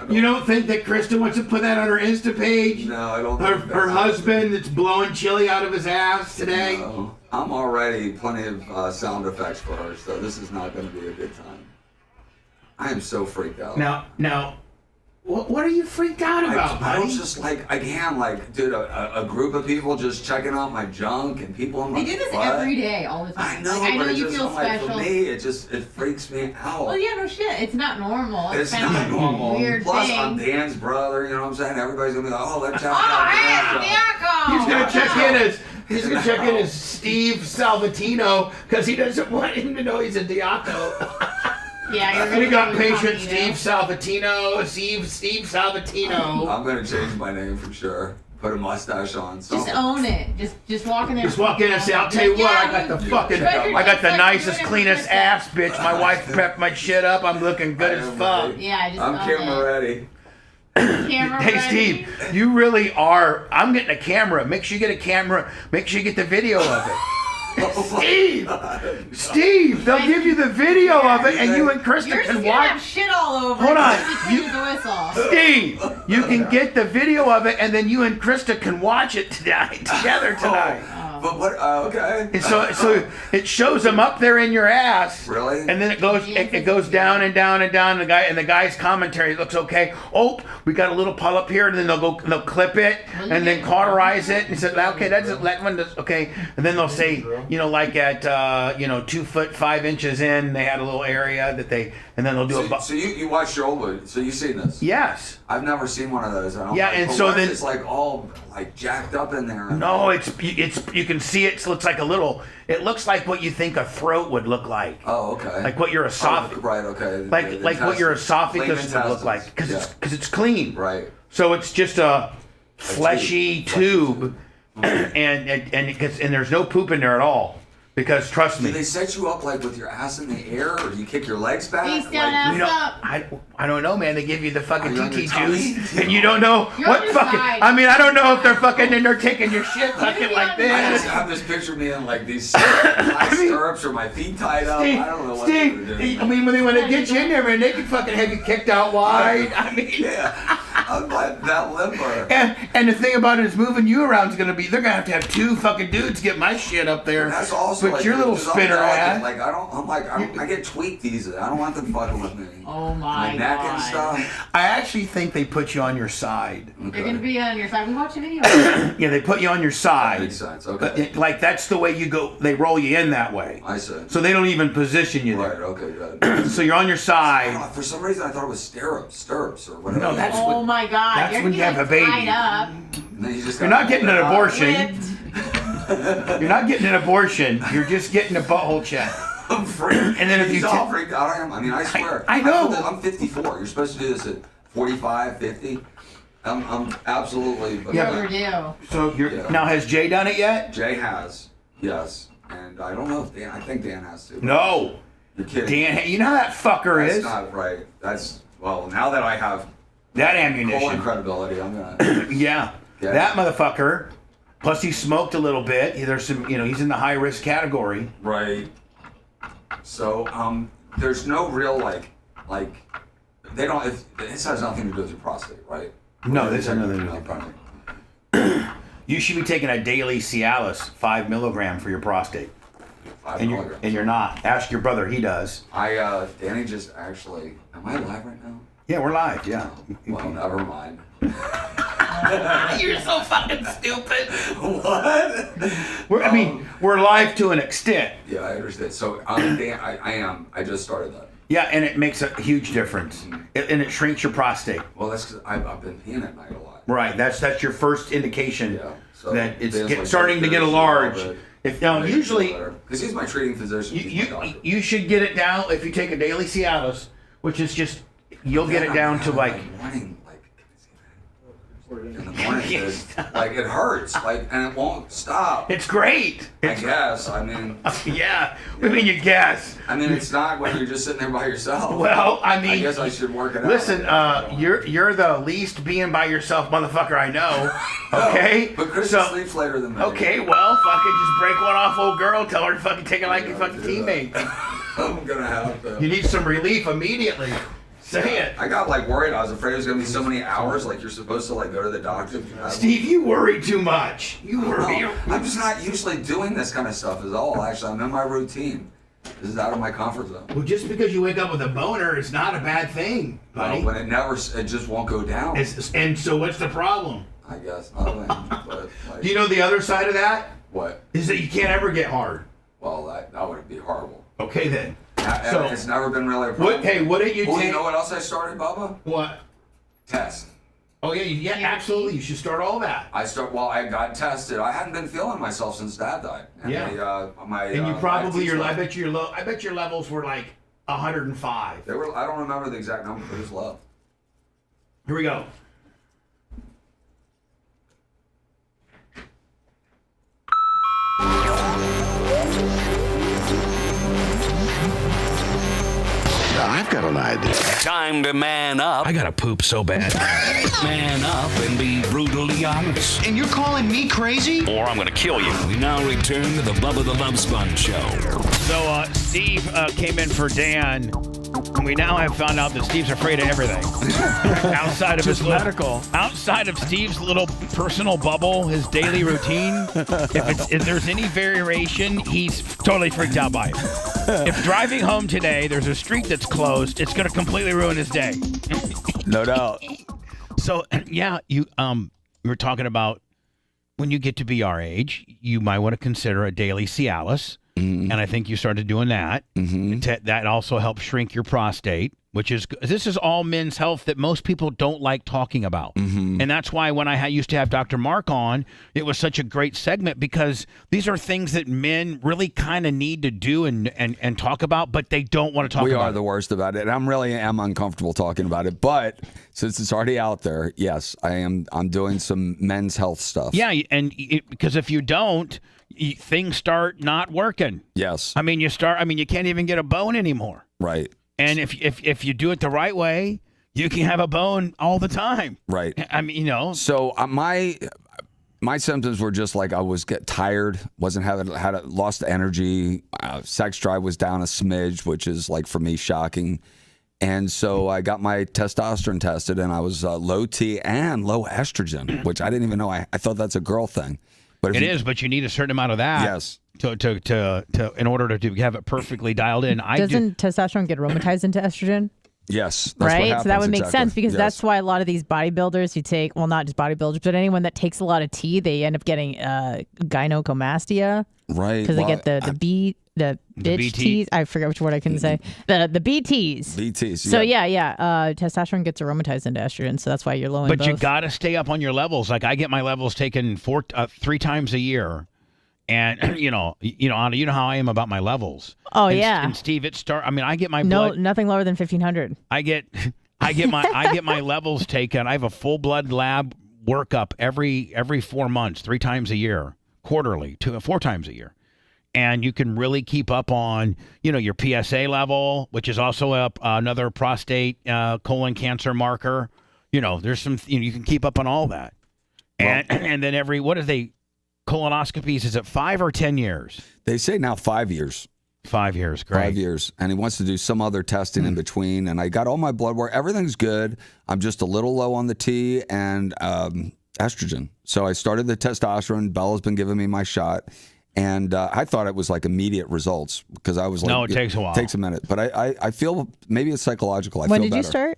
You don't think that Krista wants to put that on her Insta page?
No, I don't.
Her husband that's blowing chili out of his ass today?
No. I'm already plenty of sound effects for her, so this is not going to be a good time. I am so freaked out.
Now, what are you freaked out about, buddy?
I was just dude, a group of people just checking out my junk and people in my
They do this
butt.
every day, all the time.
I know,
I know
but
you feel special.
For me, it freaks me out.
Well, yeah, no shit. It's not normal.
It's
kind
not
of
normal.
Weird
Plus,
thing.
I'm Dan's brother. You know what I'm saying? Everybody's gonna be like, "Oh, let's check
Diaco!
He's gonna check in as Steve Salvatino because he doesn't want him to know he's a Diaco.
Yeah, you're
we got patient Steve Salvatino. Steve Salvatino.
I'm gonna change my name for sure. Put a mustache on.
Just own it. Just walk in there.
Just walk in and say, "I'll tell you what, I got the nicest, cleanest ass, bitch. My wife prepped my shit up. I'm looking good as fuck."
Yeah, just
I'm camera ready.
Hey, Steve, you really are. I'm getting a camera. Make sure you get a camera. Make sure you get the video of it. Steve, they'll give you the video of it, and you and Krista can watch.
Have shit all over.
Hold on,
Steve,
you can get the video of it, and then you and Krista can watch it together tonight.
But what? Okay.
And so it shows them up there in your ass.
Really?
And then it goes down and down and down. The guy's commentary looks okay. Oh, we got a little polyp here, and then they'll clip it and then cauterize it. And he said, "Okay, that one does okay." And then they'll say, like at 2 foot 5 inches in, they had a little area that and then they'll do
So you watched your old one? So you've seen this?
Yes.
I've never seen one of those. It's like all like jacked up in there.
No, it's you can see it. So it's like it looks like what you think a throat would look like.
Oh, okay.
Like what your esophagus.
Right. Okay.
Like what your esophagus would look like because it's clean.
Right.
So it's just a fleshy tube, and there's no poop in there at all. Because trust me.
Do they set you up like with your ass in the air, or you kick your legs back?
Face down, ass up.
I don't know, man. They give you the fucking
Are you on
TT
your tummy?
juice, and you don't know
You're
what
on your
fucking.
side.
I mean, I don't know if they're fucking and they're taking your shit fucking like
I
this.
just have this picture of me in like these stirrups or my feet tied up. I don't know what they're doing.
I mean, when they get you in there, man, they can fucking have you kicked out wide. I mean,
yeah, I'm like that limber.
And the thing about it is, moving you around is gonna be. They're gonna have 2 fucking dudes get my shit up there.
That's also
but
like,
your little
because I'm
spinner
delicate,
ass.
Like I get tweaked easily. I don't want them fucking with me.
Oh my
neck
God.
and stuff.
I actually think they put you on your side.
You're gonna be on your side. We watch a video.
Yeah, they put you on your side.
Makes sense. Okay.
Like that's the way you go. They roll you in that way.
I see.
So they don't even position you there.
Right. Okay. Good.
So you're on your side.
For some reason, I thought it was stirrups or whatever.
No, that's
Oh
what,
my God.
That's
You're
when you
gonna
have a
get
baby.
tied up.
And then you just
You're not getting an abortion.
Whipped.
You're not getting an abortion. You're just getting a butthole check.
I'm freaked.
And then if
He's
you
all freaked out. I am. I mean, I swear.
I know.
I'm 54. You're supposed to do this at 45, 50. I'm absolutely. But
You overdue.
So now has Jay done it yet?
Jay has. Yes. And I don't know if Dan. I think Dan has to.
No.
You're kidding.
Dan, you know how that fucker
That's
is.
not right. That's well. Now that I have
That
full
ammunition.
credibility, I'm gonna.
Yeah. That motherfucker. Plus he smoked a little bit. There's some. He's in the high risk category.
Right. So there's no real like they don't. This has nothing to do with your prostate, right?
No, this has nothing to do with your prostate. You should be taking a daily Cialis, 5 milligram for your prostate.
5
and
milligrams.
you're not. Ask your brother, he does.
Danny just actually. Am I live right now?
Yeah, we're live. Yeah.
Well, never mind.
You're so fucking stupid.
What?
We're live to an extent.
Yeah, I understand. So Dan, I am. I just started that.
Yeah, and it makes a huge difference, and it shrinks your prostate.
Well, that's because I've been peeing at night a lot.
Right. That's your first indication
So
that it's
Dan's like,
starting to get a large. If now
Makes me feel
usually
better. Because he's my treating physician.
you should get it down if you take a daily Cialis, which is just you'll get it down to like.
In the morning, like it hurts, and it won't stop.
It's great.
I guess. I mean.
Yeah. What do you mean you guess?
I mean, it's not when you're just sitting there by yourself.
Well, I mean,
I guess I should work it
listen,
out.
you're the least being by yourself motherfucker I know. Okay.
But Kristen sleeps later than me.
Okay. Well, fucking just break one off, old girl. Tell her to fucking take it like your fucking teammate.
I'm gonna have to.
You need some relief immediately. Say it.
I got worried. I was afraid it was gonna be so many hours. Like you're supposed to go to the doctor.
Steve, you worry too much. You worry.
No, I'm just not usually doing this kind of stuff. Is all. Actually, I'm in my routine. This is out of my comfort zone.
Well, just because you wake up with a boner, it's not a bad thing, buddy.
When it just won't go down.
And so, what's the problem?
I guess nothing. But
Do you know the other side of that?
What?
Is that you can't ever get hard.
Well, that would be horrible.
Okay then.
So it's never been really a problem.
What did you
take?
take?
You know what else I started, Bubba?
What?
Test.
Oh yeah, absolutely. You should start all that.
I got tested. I hadn't been feeling myself since Dad died. And
And you probably I bet your levels were like 105.
They were. I don't remember the exact number, but it was low.
Here we go.
I've got an idea. Time to man up.
I gotta poop so bad.
Man up and be brutally honest.
And you're calling me crazy?
Or I'm gonna kill you. We now return to the Bubba the Love Sponge show.
So Steve came in for Dan, and we now have found out that Steve's afraid of everything. Outside of his medical. Outside of Steve's little personal bubble, his daily routine, if there's any variation, he's totally freaked out by it. If driving home today, there's a street that's closed, it's going to completely ruin his day.
No doubt.
So, yeah, you were talking about when you get to be our age, you might want to consider a daily Cialis. Mm-hmm. And I think you started doing that. Mm-hmm. That also helps shrink your prostate, which is, this is all men's health that most people don't like talking about. Mm-hmm. And that's why when I used to have Dr. Mark on, it was such a great segment because these are things that men really kind of need to do and talk about, but they don't want to talk about it.
We are the worst about it. And I'm really uncomfortable talking about it. But since it's already out there, yes, I'm doing some men's health stuff.
Yeah, and because if you don't, things start not working. working.
Yes.
I mean, you can't even get a bone anymore.
Right.
And if you do it the right way, you can have a bone all the time.
Right.
I mean,
So my symptoms were just like I was tired, lost energy, sex drive was down a smidge, which is like for me shocking. And so I got my testosterone tested, and I was low T and low estrogen, which I didn't even know. I thought that's a girl thing, but
it is. But you need a certain amount of that.
Yes.
To in order to have it perfectly dialed in.
Doesn't testosterone get aromatized into estrogen?
Yes.
Right? So that would make sense because
Yes.
that's why a lot of these bodybuilders who take, well, not just bodybuilders, but anyone that takes a lot of tea, they end up getting gynecomastia.
Right.
Because they get the bitch
BT.
teas. I forget which word I couldn't say. The BTs.
BTs.
So yeah. Testosterone gets aromatized into estrogen, so that's why you're low in
But
both.
you got to stay up on your levels. Like I get my levels taken 3 times a year. And you know, Anna, you know how I am about my levels.
Oh,
and,
yeah.
And Steve, I get my
blood. Nothing lower than 1,500.
I get my levels taken. I have a full blood lab workup every 4 months, 3 times a year, quarterly, 4 times a year, and you can really keep up on your PSA level, which is also another prostate colon cancer marker. There's some you can keep up on all that, and then colonoscopies, is it 5 or 10 years?
They say now 5 years.
5 years, great.
5 years. And he wants to do some other testing in between. And I got all my blood work. Everything's good. I'm just a little low on the T and estrogen. So I started the testosterone. Bella's been giving me my shot. And I thought it was like immediate results because I was like,
no, it takes a while.
It takes a minute. But I feel maybe it's psychological. I
when
feel
did you
better.
start?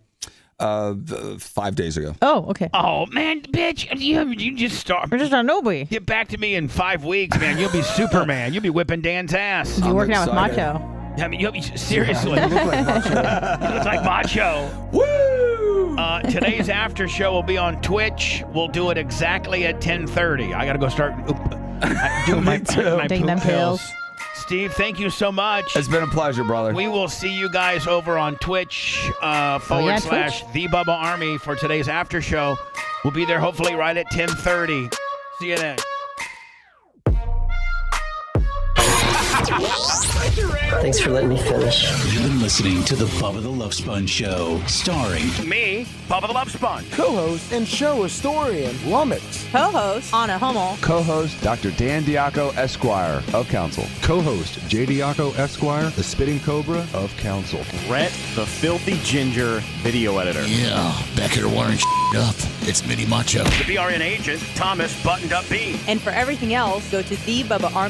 5 days ago.
Oh, okay.
Oh man, bitch! You just start.
We're just on Nobi.
Get back to me in 5 weeks, man. You'll be Superman. You'll be whipping Dan's ass.
You're working out with Macho.
I mean, you'll be seriously.
Yeah.
You look like Macho. You look like Macho. Woo! Today's after show will be on Twitch. We'll do it exactly at 10:30. I gotta go start doing my
Taking them
poop
pills.
Steve, thank you so much.
It's been a pleasure, brother.
We will see you guys over on Twitch / The Bubba Army for today's after show. We'll be there hopefully right at 10:30. See you then.
Thanks for letting me finish.
You've been listening to the Bubba the Love Sponge Show, starring
me, Bubba the Love Sponge,
co-host and show historian Lummox,
co-host Anna Hummel,
Co-host Dr. Dan Diaco, Esquire of Council.
Co-host J. Diaco, Esquire, the Spitting Cobra of Council.
Brett, the Filthy Ginger video editor.
Yeah, back here wiring up. It's Mini Macho.
The BRN agent, Thomas Buttoned Up B.
And for everything else, go to thebubbaarmy.com.